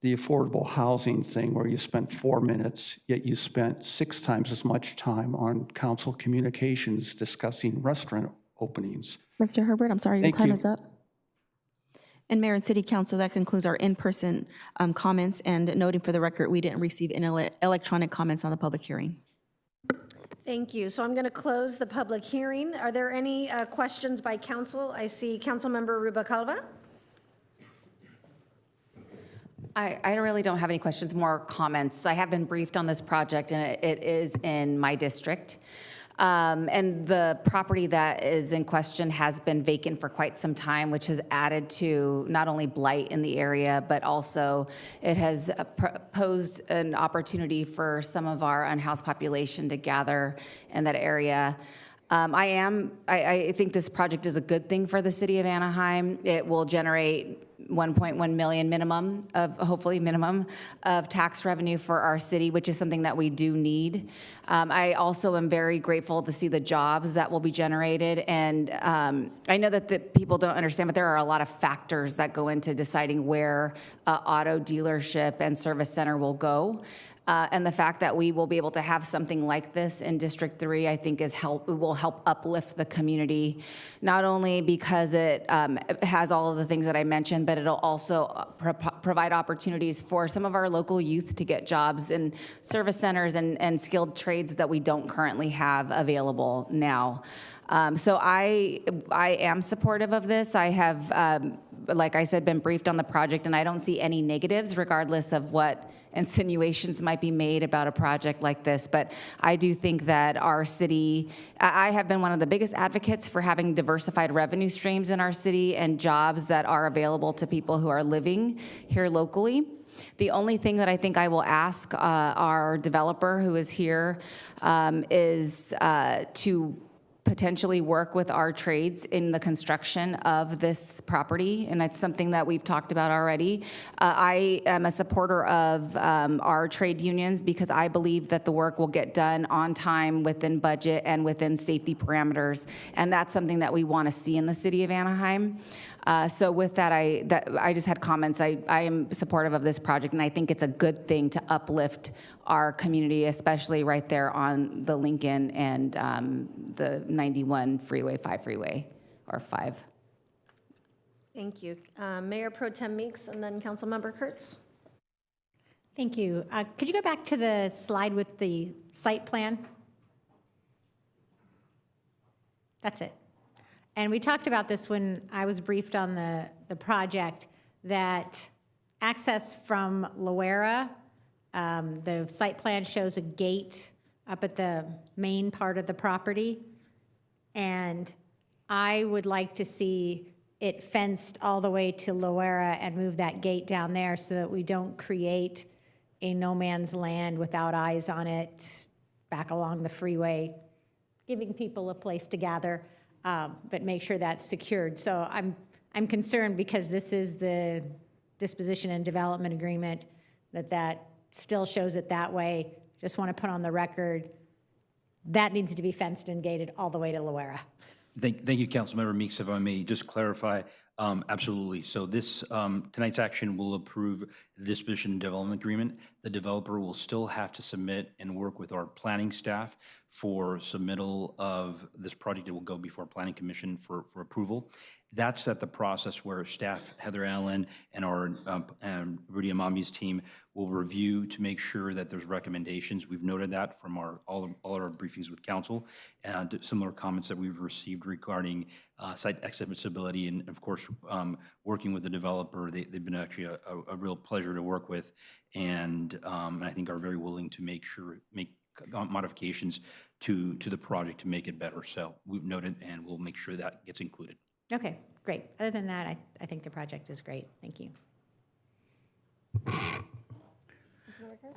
the affordable housing thing where you spent 4 minutes, yet you spent 6 times as much time on council communications discussing restaurant openings. Mr. Herbert, I'm sorry, your Thank time you. is up. And Mayor and City Council, that concludes our in-person comments, and noting for the record, we didn't receive any electronic comments on the public hearing. Thank you. So I'm going to close the public hearing. Are there any questions by council? I see Councilmember Rubalcaba. I really don't have any questions, more comments. I have been briefed on this project, and it is in my district. And the property that is in question has been vacant for quite some time, which has added to not only blight in the area, but also it has posed an opportunity for some of our unhoused population to gather in that area. I think this project is a good thing for the city of Anaheim. It will generate 1.1 million hopefully minimum of tax revenue for our city, which is something that we do need. I also am very grateful to see the jobs that will be generated. And I know that the people don't understand, but there are a lot of factors that go into deciding where auto dealership and service center will go. And the fact that we will be able to have something like this in District 3, I think will help uplift the community, not only because it has all of the things that I mentioned, but it'll also provide opportunities for some of our local youth to get jobs in service centers and skilled trades that we don't currently have available now. So I am supportive of this. I have, like I said, been briefed on the project, and I don't see any negatives regardless of what insinuations might be made about a project like this. But I do think that our city, I have been one of the biggest advocates for having diversified revenue streams in our city and jobs that are available to people who are living here locally. The only thing that I think I will ask our developer who is here is to potentially work with our trades in the construction of this property, and it's something that we've talked about already. I am a supporter of our trade unions because I believe that the work will get done on time, within budget, and within safety parameters, and that's something that we want to see in the city of Anaheim. So with that, I just had comments. I am supportive of this project, and I think it's a good thing to uplift our community, especially right there on the Lincoln and the 91 freeway, 5 freeway, or 5. Thank you. Mayor Pro Tem Meeks and then Councilmember Kurtz. Thank you. Could you go back to the slide with the site plan? That's it. And we talked about this when I was briefed on the project, that access from Loera, the site plan shows a gate up at the main part of the property. And I would like to see it fenced all the way to Loera and move that gate down there so that we don't create a no man's land without eyes on it back along the freeway, giving people a place to gather. But make sure that's secured. So I'm concerned because this is the disposition and development agreement that still shows it that way. Just want to put on the record that needs to be fenced and gated all the way to Loera. Thank you, Councilmember Meeks. If I may just clarify, Absolutely. So this, tonight's action will approve the disposition and development agreement. The developer will still have to submit and work with our planning staff for submittal of this project. It will go before Planning Commission for approval. That's at the process where staff, Heather Allen, and our Rudy Amami's team will review to make sure that there's recommendations. We've noted that from all our briefings with council, and similar comments that we've received regarding site accessibility, and of course, working with the developer. They've been actually a real pleasure to work with, and I think are very willing to make modifications to the project to make it better. So we've noted, and we'll make sure that gets included. Okay, great. Other than that, I think the project is great. Thank you.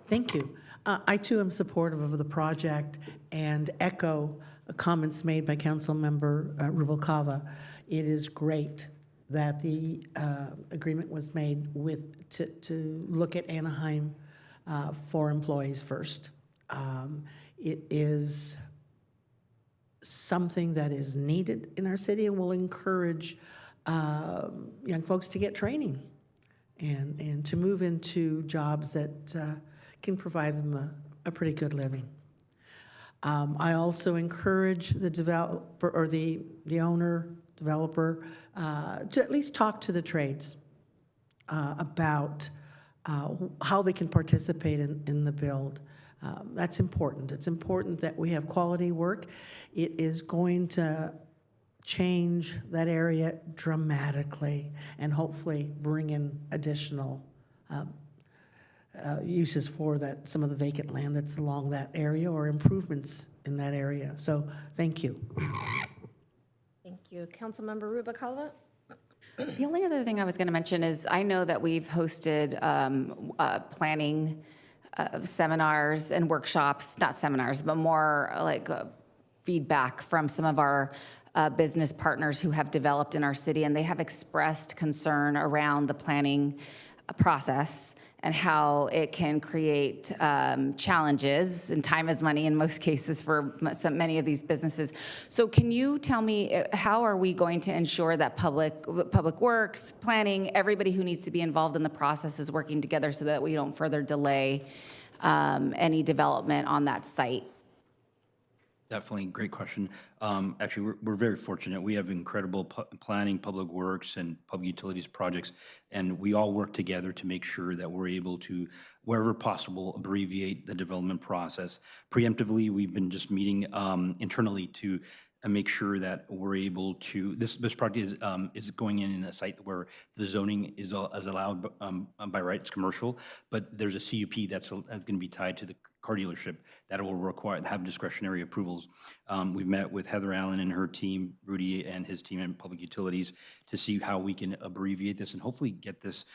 Thank you. I too am supportive of the project and echo comments made by Councilmember Rubalcava. It is great that the agreement was made to look at Anaheim for employees first. It is something that is needed in our city and will encourage young folks to get training and to move into jobs that can provide them a pretty good living. I also encourage the developer or the owner, developer, to at least talk to the trades about how they can participate in the build. That's important. It's important that we have quality work. It is going to change that area dramatically and hopefully bring in additional uses for some of the vacant land that's along that area or improvements in that area. So thank you. Thank you. Councilmember Rubalcava? The only other thing I was going to mention is I know that we've hosted planning seminars and workshops, not seminars, but more like feedback from some of our business partners who have developed in our city, and they have expressed concern around the planning process and how it can create challenges, and time is money in most cases for many of these businesses. So can you tell me, how are we going to ensure that public works, planning, everybody who needs to be involved in the process is working together so that we don't further delay any development on that site? Definitely, great question. Actually, we're very fortunate. We have incredible planning, public works, and public utilities projects, and we all work together to make sure that we're able to, wherever possible, abbreviate the development process. Preemptively, we've been just meeting internally to make sure that we're able to, this project is going in a site where the zoning is allowed by right, it's commercial, but there's a CUP that's going to be tied to the car dealership that will have discretionary approvals. We've met with Heather Allen and her team, Rudy and his team in public utilities, to see how we can abbreviate this and hopefully get this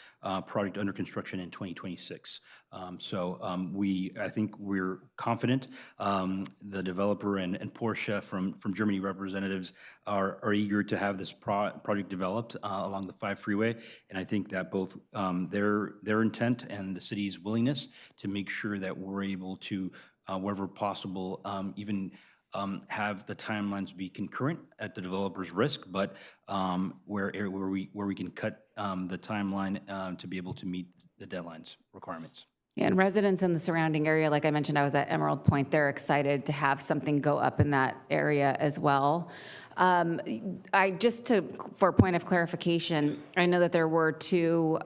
project under construction in 2026. I think we're confident. The developer and Porsche from Germany representatives are eager to have this project developed along the 5 freeway, and I think that both their intent and the city's willingness to make sure that we're able to, wherever possible, even have the timelines be concurrent at the developer's risk, but where we can cut the timeline to be able to meet the deadlines requirements. And residents in the surrounding area, like I mentioned, I was at Emerald Point, they're excited to have something go up in that area as well. For a point of clarification, I know that there were 2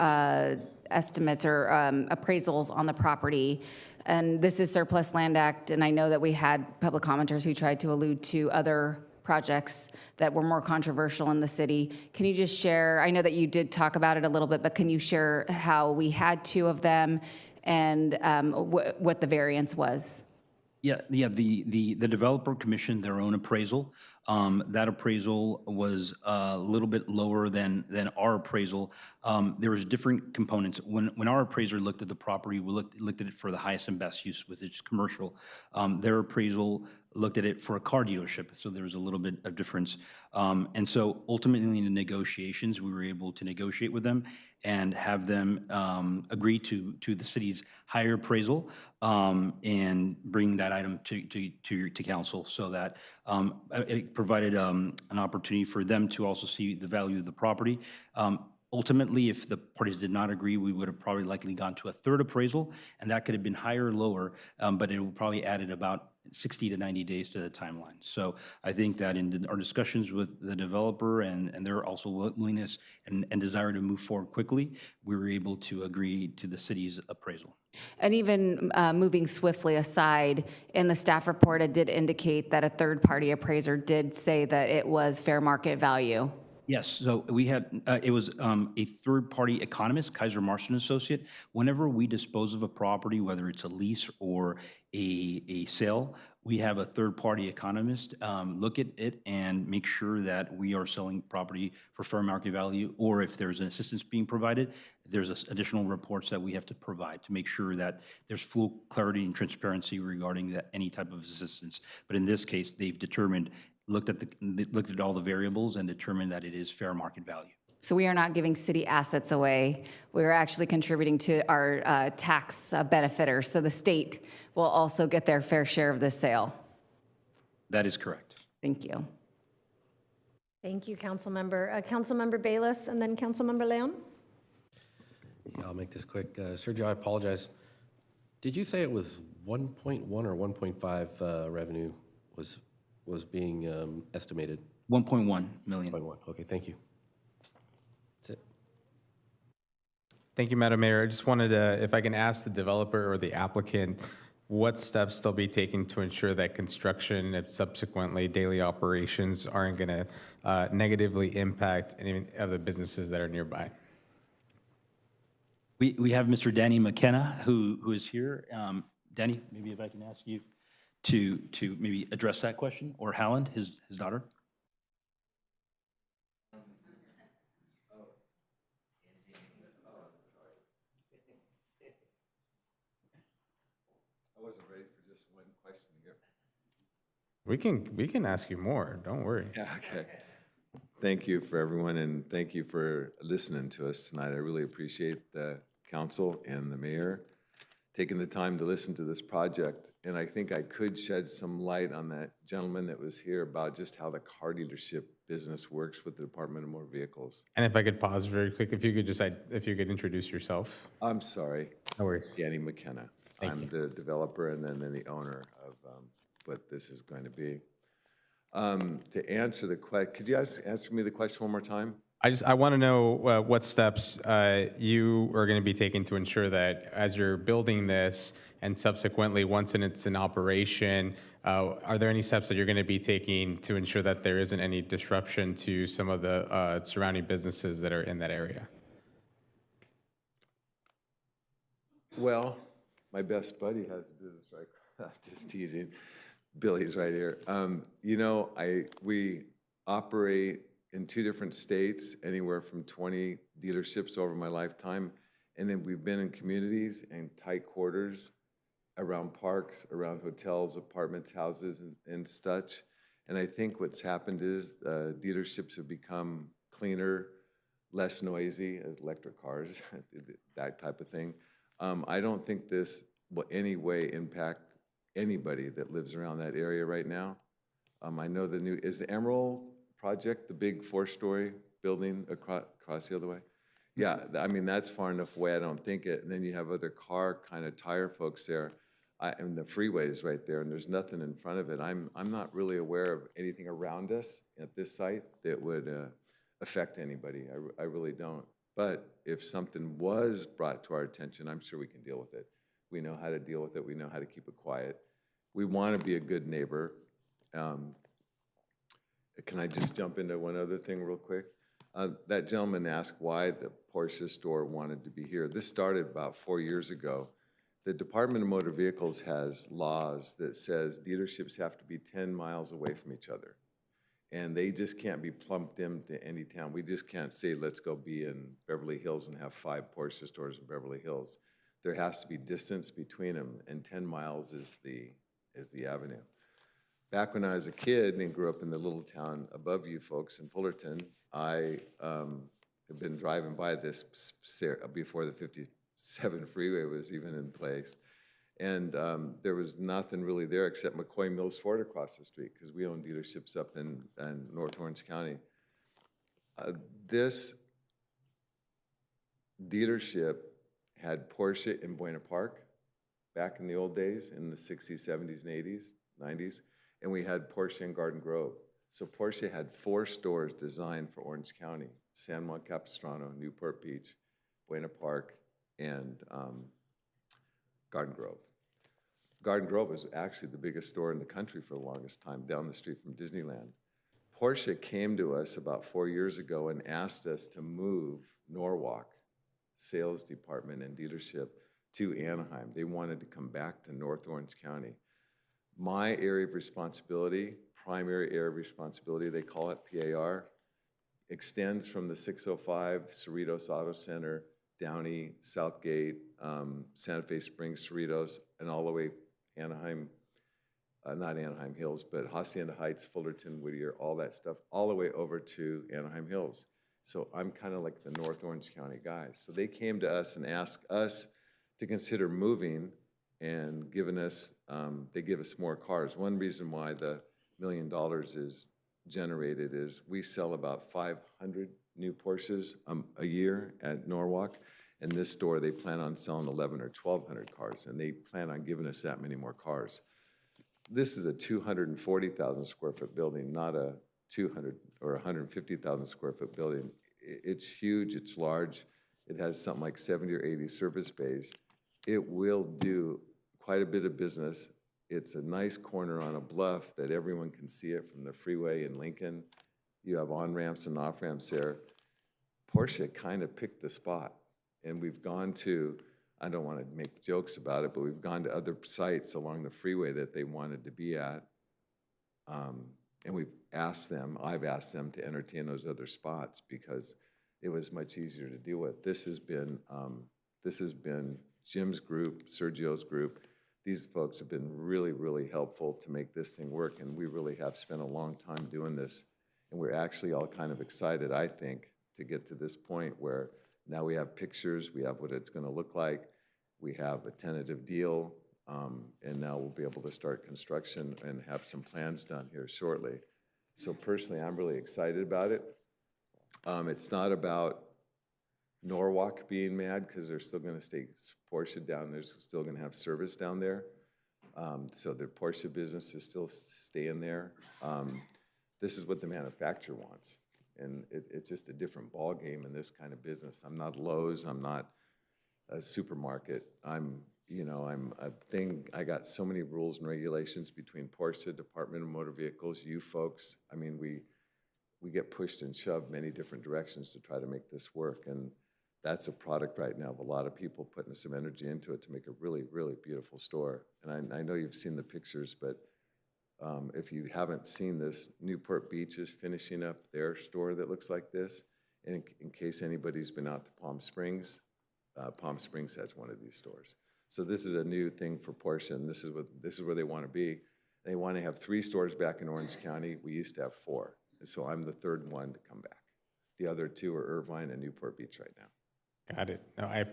estimates or appraisals on the property, and this is Surplus Land Act, and I know that we had public commenters who tried to allude to other projects that were more controversial in the city. Can you just share, I know that you did talk about it a little bit, but can you share how we had 2 of them and what the variance was? Yeah. The developer commissioned their own appraisal. That appraisal was a little bit lower than our appraisal. There was different components. When our appraiser looked at the property, we looked at it for the highest and best use, with its commercial. Their appraisal looked at it for a car dealership, so there was a little bit of difference. And so ultimately in the negotiations, we were able to negotiate with them and have them agree to the city's higher appraisal and bring that item to council, so that it provided an opportunity for them to also see the value of the property. Ultimately, if the parties did not agree, we would have probably likely gone to a third appraisal, and that could have been higher or lower, but it would probably added about 60 to 90 days to the timeline. So I think that in our discussions with the developer and their also willingness and desire to move forward quickly, we were able to agree to the city's appraisal. And even moving swiftly aside, in the staff report, it did indicate that a third-party appraiser did say that it was fair market value. Yes, so we had, it was a third-party economist, Kaiser Marston Associate. Whenever we dispose of a property, whether it's a lease or a sale, we have a third-party economist look at it and make sure that we are selling property for fair market value, or if there's an assistance being provided, there's additional reports that we have to provide to make sure that there's full clarity and transparency regarding any type of assistance. But in this case, they've determined, looked at all the variables and determined that it is fair market value. So we are not giving city assets away. We're actually contributing to our tax benefiters. So the state will also get their fair share of this sale. That is correct. Thank you. Thank you, Councilmember. Councilmember Bayless and then Councilmember Leon. Yeah, I'll make this quick. Sergio, I apologize. Did you say it was 1.1 or 1.5 revenue was being estimated? 1.1 million. 1.1. Okay, thank you. That's it. Thank you, Madam Mayor. I just wanted to, if I can ask the developer or the applicant, what steps they'll be taking to ensure that construction and subsequently daily operations aren't going to negatively impact any of the businesses that are nearby. We have Mr. Danny McKenna, who is here. Danny, maybe if I can ask you to maybe address that question, or Halland, his daughter. I wasn't ready for just one question here. We can ask you more. Don't worry. Yeah, okay. Thank you for everyone, and thank you for listening to us tonight. I really appreciate the council and the mayor taking the time to listen to this project. And I think I could shed some light on that gentleman that was here about just how the car dealership business works with the Department of Motor Vehicles. And if I could pause very quick, if you could introduce yourself. I'm sorry. No worries. Danny McKenna. I'm the developer and then the owner of what this is going to be. To answer the question, could you answer me the question one more time? I want to know what steps you are going to be taking to ensure that as you're building this and subsequently once it's in operation, are there any steps that you're going to be taking to ensure that there isn't any disruption to some of the surrounding businesses that are in that area? Well, my best buddy has a business right across. Just teasing. Billy's right here. You know, we operate in 2 different states, anywhere from 20 dealerships over my lifetime. And then we've been in communities and tight quarters around parks, around hotels, apartments, houses, and such. And I think what's happened is dealerships have become cleaner, less noisy, electric cars, that type of thing. I don't think this will any way impact anybody that lives around that area right now. I know is the Emerald project, the big 4-story building across the other way? Yeah, I mean, that's far enough away, I don't think it. And then you have other car kind of tire folks there. And the freeway's right there, and there's nothing in front of it. I'm not really aware of anything around us at this site that would affect anybody. I really don't. But if something was brought to our attention, I'm sure we can deal with it. We know how to deal with it. We know how to keep it quiet. We want to be a good neighbor. Can I just jump into one other thing real quick? That gentleman asked why the Porsche store wanted to be here. This started about 4 years ago. The Department of Motor Vehicles has laws that says dealerships have to be 10 miles away from each other. And they just can't be plumped into any town. We just can't say, let's go be in Beverly Hills and have 5 Porsche stores in Beverly Hills. There has to be distance between them, and 10 miles is the avenue. back when I was a kid and grew up in the little town above you folks in Fullerton, I have been driving by this before the 57 freeway was even in place. And there was nothing really there except McCoy Mills Ford across the street, because we own dealerships up in North Orange County. This dealership had Porsche in Buena Park back in the old days, in the 60s, 70s, and 80s, 90s, and we had Porsche in Garden Grove. So Porsche had 4 stores designed for Orange County: San Juan Capistrano, Newport Beach, Buena Park, and Garden Grove. Garden Grove was actually the biggest store in the country for the longest time, down the street from Disneyland. Porsche came to us about 4 years ago and asked us to move Norwalk sales department and dealership to Anaheim. They wanted to come back to North Orange County. My area of responsibility, primary area of responsibility, they call it PAR, extends from the 605 Cerritos Auto Center, Downey, Southgate, Santa Fe Springs, Cerritos, and all the way Anaheim, not Anaheim Hills, but Hacienda Heights, Fullerton, Whittier, all that stuff, all the way over to Anaheim Hills. So I'm kind of like the North Orange County guys. So they came to us and asked us to consider moving and giving us, they give us more cars. One reason why the $1 million is generated is we sell about 500 new Porsches a year at Norwalk. And this store, they plan on selling 1,100 or 1,200 cars, and they plan on giving us that many more cars. This is a 240,000 square foot building, not a 200 or 150,000 square foot building. It's huge, it's large. It has something like 70 or 80 service bays. It will do quite a bit of business. It's a nice corner on a bluff that everyone can see it from the freeway in Lincoln. You have on-ramps and off-ramps there. Porsche kind of picked the spot. And we've gone to, I don't want to make jokes about it, but we've gone to other sites along the freeway that they wanted to be at. And we've asked them, I've asked them to entertain those other spots because it was much easier to deal with. This has been Jim's group, Sergio's group. These folks have been really, really helpful to make this thing work, and we really have spent a long time doing this. And we're actually all kind of excited, I think, to get to this point where now we have pictures, we have what it's going to look like, we have a tentative deal, and now we'll be able to start construction and have some plans done here shortly. So personally, I'm really excited about it. It's not about Norwalk being mad, because they're still going to stay Porsche down. They're still going to have service down there. So their Porsche business is still staying there. This is what the manufacturer wants. And it's just a different ball game in this kind of business. I'm not Lowe's, I'm not a supermarket. I got so many rules and regulations between Porsche, Department of Motor Vehicles, you folks. I mean, we get pushed and shoved many different directions to try to make this work. And that's a product right now of a lot of people putting some energy into it to make a really, really beautiful store. And I know you've seen the pictures, but if you haven't seen this, Newport Beach is finishing up their store that looks like this. And in case anybody's been out to Palm Springs has one of these stores. So this is a new thing for Porsche, and this is where they want to be. They want to have 3 stores back in Orange County. We used to have 4. And so I'm the 3rd one to come back. The other 2 are Irvine and Newport Beach right now. Got it. No, I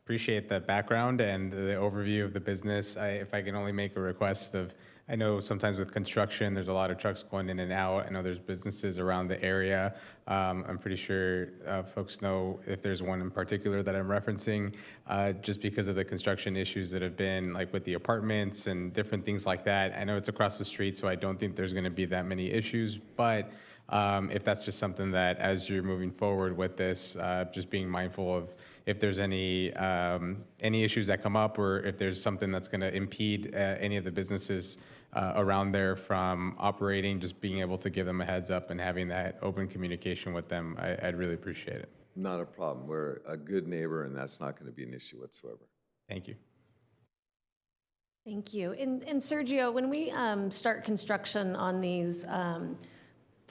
appreciate the background and the overview of the business. If I can only make a request of, I know sometimes with construction, there's a lot of trucks going in and out. I know there's businesses around the area. I'm pretty sure folks know if there's one in particular that I'm referencing, just because of the construction issues that have been like with the apartments and different things like that. I know it's across the street, so I don't think there's going to be that many issues, but if that's just something that as you're moving forward with this, just being mindful of if there's any issues that come up, or if there's something that's going to impede any of the businesses around there from operating, just being able to give them a heads up and having that open communication with them, I'd really appreciate it. Not a problem. We're a good neighbor, and that's not going to be an issue whatsoever. Thank you. Thank you. And Sergio, when we start construction on these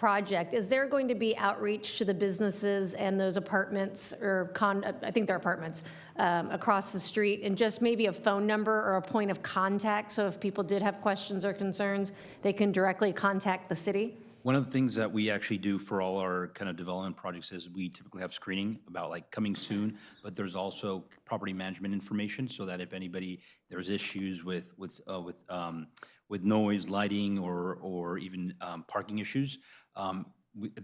project, is there going to be outreach to the businesses and those apartments or I think they're apartments across the street, and just maybe a phone number or a point of contact, so if people did have questions or concerns, they can directly contact the city? One of the things that we actually do for all our kind of development projects is we typically have screening about like coming soon, but there's also property management information so that if there's issues with noise, lighting, or even parking issues,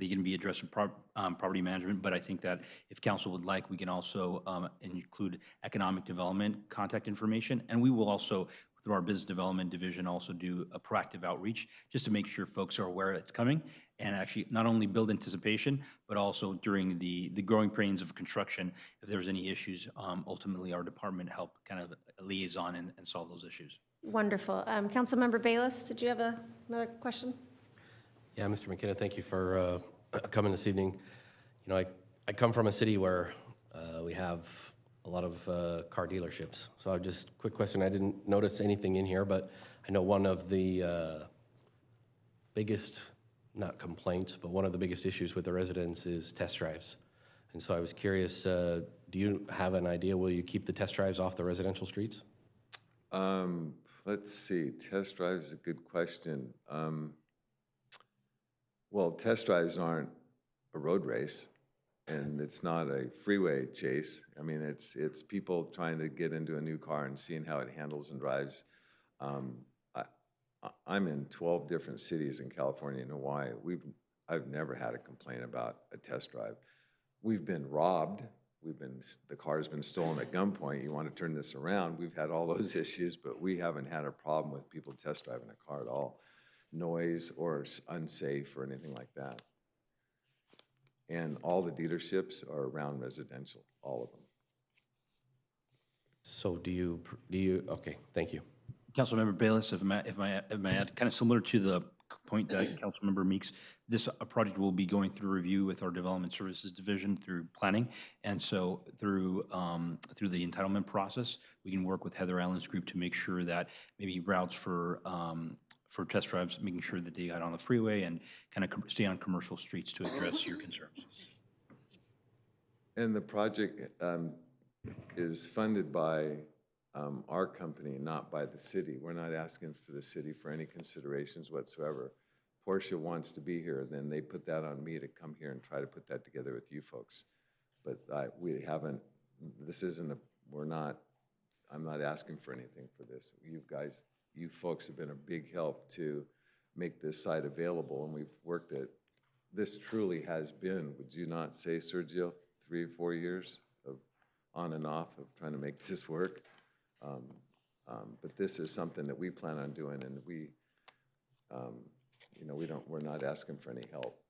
they can be addressed with property management. But I think that if council would like, we can also include economic development contact information, and we will also, through our business development division, also do a proactive outreach just to make sure folks are aware it's coming, and actually not only build anticipation, but also during the growing pains of construction, if there's any issues, ultimately our department help kind of liaison and solve those issues. Wonderful. Councilmember Bayless, did you have another question? Yeah, Mr. McKenna, thank you for coming this evening. You know, I come from a city where we have a lot of car dealerships. So quick question, I didn't notice anything in here, but I know one of the biggest, not complaints, but one of the biggest issues with the residents is test drives. And so I was curious, do you have an idea, will you keep the test drives off the residential streets? Let's see, test drives is a good question. Well, test drives aren't a road race, and it's not a freeway chase. I mean, it's people trying to get into a new car and seeing how it handles and drives. I'm in 12 different cities in California and Hawaii. I've never had a complaint about a test drive. We've been robbed. The car's been stolen at gunpoint. You want to turn this around. We've had all those issues, but we haven't had a problem with people test driving a car at all. Noise or unsafe or anything like that. And all the dealerships are around residential, all of them. So do you, okay, thank you. Councilmember Bayless, if I add, kind of similar to the point that Councilmember Meeks, this project will be going through review with our Development Services Division through planning, and so through the entitlement process, we can work with Heather Allen's group to make sure that maybe routes for test drives, making sure that they got on the freeway and kind of stay on commercial streets to address your concerns. And the project is funded by our company, not by the city. We're not asking for the city for any considerations whatsoever. Portia wants to be here, then they put that on me to come here and try to put that together with you folks. But we haven't, I'm not asking for anything for this. You folks have been a big help to make this site available, and we've worked at, this truly has been, would you not say, Sergio, 3 or 4 years of on and off of trying to make this work? But this is something that we plan on doing, and we're not asking for any help.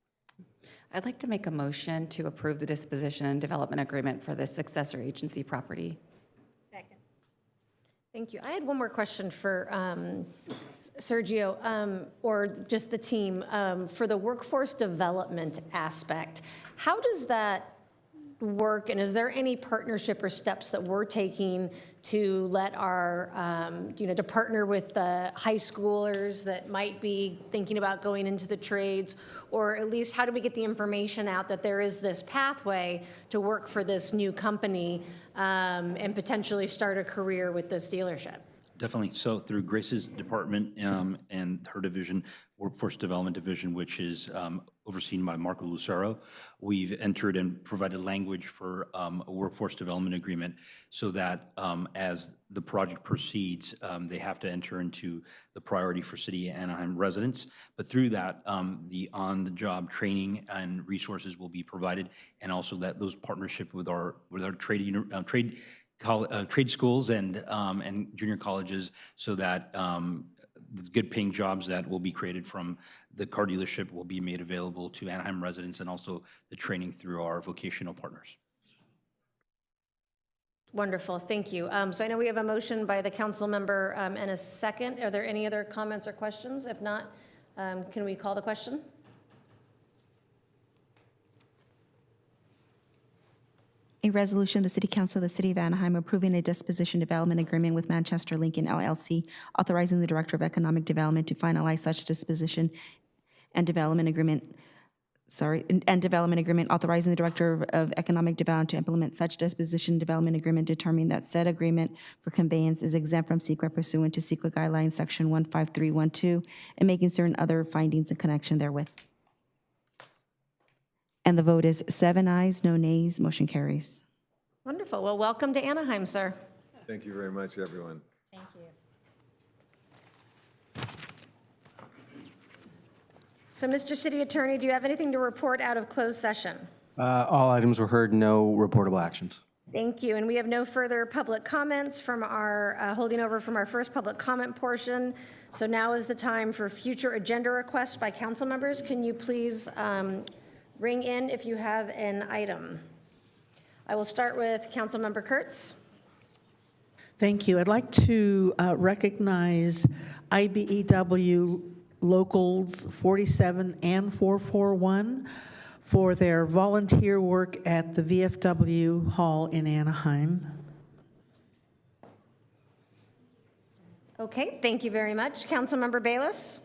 I'd like to make a motion to approve the disposition and development agreement for this successor agency property. Second. Thank you. I had one more question for Sergio, or just the team. For the workforce development aspect, how does that work, and is there any partnership or steps that we're taking to let our, to partner with the high schoolers that might be thinking about going into the trades, or at least how do we get the information out that there is this pathway to work for this new company and potentially start a career with this dealership? Definitely. So through Grace's department and her division, Workforce Development Division, which is overseen by Marco Lucero, we've entered and provided language for a workforce development agreement so that as the project proceeds, they have to enter into the priority for City of Anaheim residents. But through that, the on-the-job training and resources will be provided, and also that those partnership with our trade schools and junior colleges, so that the good paying jobs that will be created from the car dealership will be made available to Anaheim residents, and also the training through our vocational partners. Wonderful, thank you. So I know we have a motion by the council member and a second. Are there any other comments or questions? If not, can we call the question? A resolution of the City Council of the City of Anaheim approving a disposition development agreement with Manchester Lincoln LLC, authorizing the Director of Economic Development to finalize such disposition and development agreement and development agreement authorizing the Director of Economic Development to implement such disposition development agreement, determining that said agreement for conveyance is exempt from secret pursuant to secret guidelines, section 15312, and making certain other findings in connection therewith. And the vote is 7 ayes, no nays, motion carries. Wonderful. Well, welcome to Anaheim, sir. Thank you very much, everyone. Thank you. So, Mr. City Attorney, do you have anything to report out of closed session? All items were heard, no reportable actions. Thank you. And we have no further public comments from our, holding over from our first public comment portion. So now is the time for future agenda requests by council members. Can you please ring in if you have an item? I will start with Councilmember Kurtz. Thank you. I'd like to recognize IBEW Locals 47 and 441 for their volunteer work at the VFW Hall in Anaheim. Okay, thank you very much. Councilmember Bayless.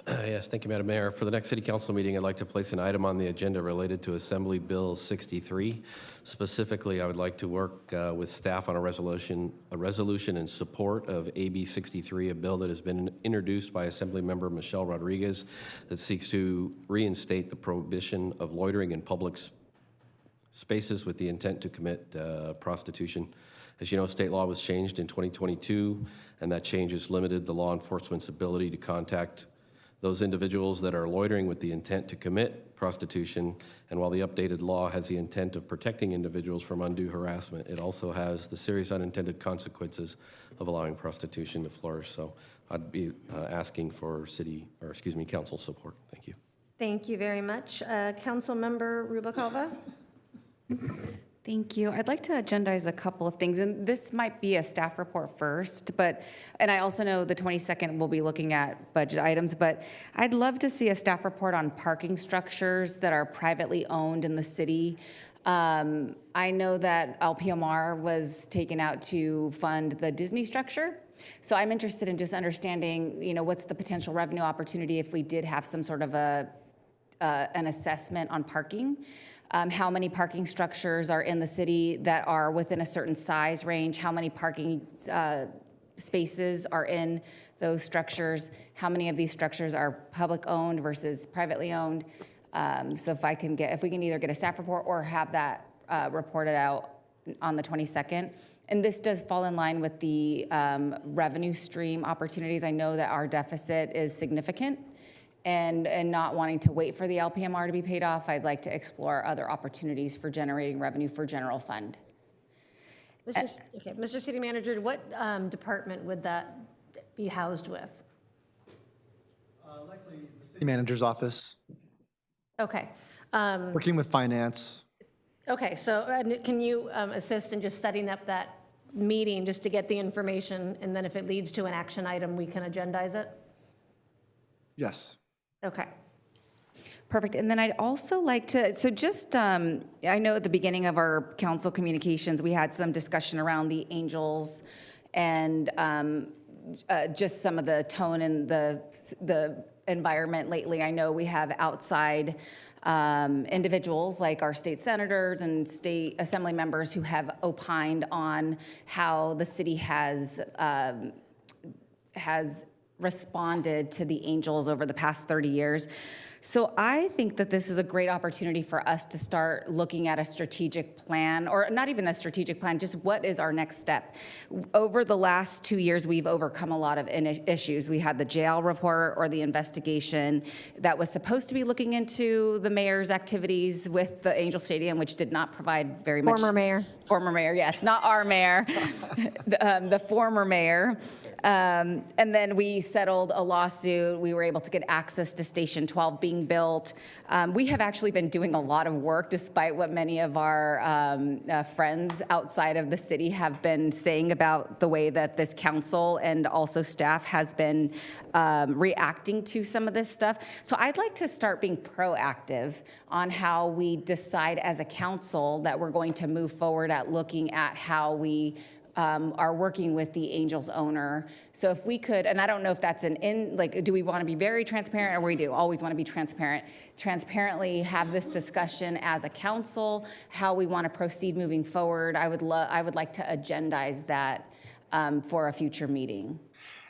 Yes, thank you, Madam Mayor. For the next City Council meeting, I'd like to place an item on the agenda related to Assembly Bill 63. Specifically, I would like to work with staff on a resolution in support of AB 63, a bill that has been introduced by Assembly Member Michelle Rodriguez that seeks to reinstate the prohibition of loitering in public spaces with the intent to commit prostitution. As you know, state law was changed in 2022, and that change has limited the law enforcement's ability to contact those individuals that are loitering with the intent to commit prostitution. And while the updated law has the intent of protecting individuals from undue harassment, it also has the serious unintended consequences of allowing prostitution to flourish. So I'd be asking for council support. Thank you. Thank you very much. Councilmember Rubalcaba. Thank you. I'd like to agendize a couple of things, and this might be a staff report first, and I also know the 22nd we'll be looking at budget items, but I'd love to see a staff report on parking structures that are privately owned in the city. I know that LPMR was taken out to fund the Disney structure, so I'm interested in just understanding, what's the potential revenue opportunity if we did have some sort of an assessment on parking. How many parking structures are in the city that are within a certain size range? How many parking spaces are in those structures? How many of these structures are public owned versus privately owned? So if we can either get a staff report or have that reported out on the 22nd. And this does fall in line with the revenue stream opportunities. I know that our deficit is significant. And not wanting to wait for the LPMR to be paid off, I'd like to explore other opportunities for generating revenue for general fund. Mr. City Manager, what department would that be housed with? Likely the city manager's office, Okay. working with finance. Okay, so can you assist in just setting up that meeting just to get the information, and then if it leads to an action item, we can agendize it? Yes. Okay. Perfect. And then I'd also like to, I know at the beginning of our council communications, we had some discussion around the Angels and just some of the tone in the environment lately. I know we have outside individuals like our state senators and state assembly members who have opined on how the city has responded to the Angels over the past 30 years. So I think that this is a great opportunity for us to start looking at a strategic plan, or not even a strategic plan, just what is our next step. Over the last 2 years, we've overcome a lot of issues. We had the jail report or the investigation that was supposed to be looking into the mayor's activities with the Angel Stadium, which did not provide very much. Former mayor. Former mayor, yes, not our mayor, the former mayor. And then we settled a lawsuit. We were able to get access to Station 12 being built. We have actually been doing a lot of work, despite what many of our friends outside of the city have been saying about the way that this council and also staff has been reacting to some of this stuff. So I'd like to start being proactive on how we decide as a council that we're going to move forward at looking at how we are working with the Angels owner. So if we could, and I don't know if that's do we want to be very transparent, or we do always want to be transparent, transparently have this discussion as a council, how we want to proceed moving forward. I would like to agendize that for a future meeting.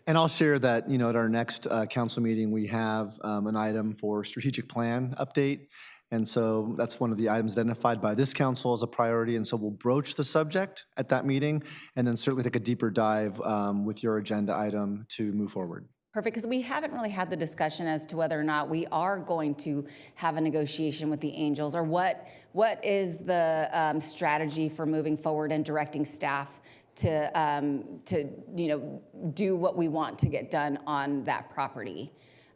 And I'll share that, at our next council meeting, we have an item for strategic plan update. And so that's one of the items identified by this council as a priority. And so we'll broach the subject at that meeting and then certainly take a deeper dive with your agenda item to move forward. Perfect, because we haven't really had the discussion as to whether or not we are going to have a negotiation with the Angels, or what is the strategy for moving forward and directing staff to do what we want to get done on that property.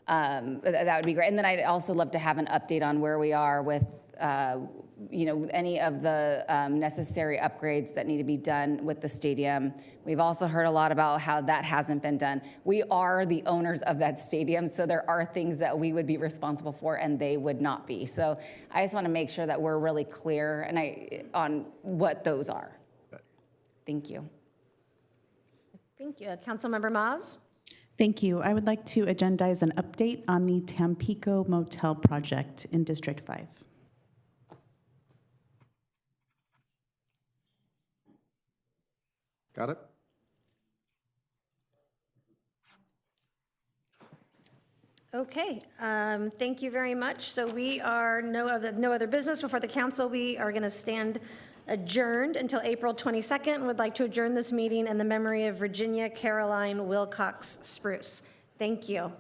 That would be great. And then I'd also love to have an update on where we are with any of the necessary upgrades that need to be done with the stadium. We've also heard a lot about how that hasn't been done. We are the owners of that stadium, so there are things that we would be responsible for and they would not be. So I just want to make sure that we're really clear on what those are. Thank you. Thank you. Councilmember Maz? Thank you. I would like to agendize an update on the Tampico Motel project in District 5. Got it? Okay, thank you very much. So we are no other business before the council. We are going to stand adjourned until April 22nd. Would like to adjourn this meeting in the memory of Virginia Caroline Wilcox Spruce. Thank you.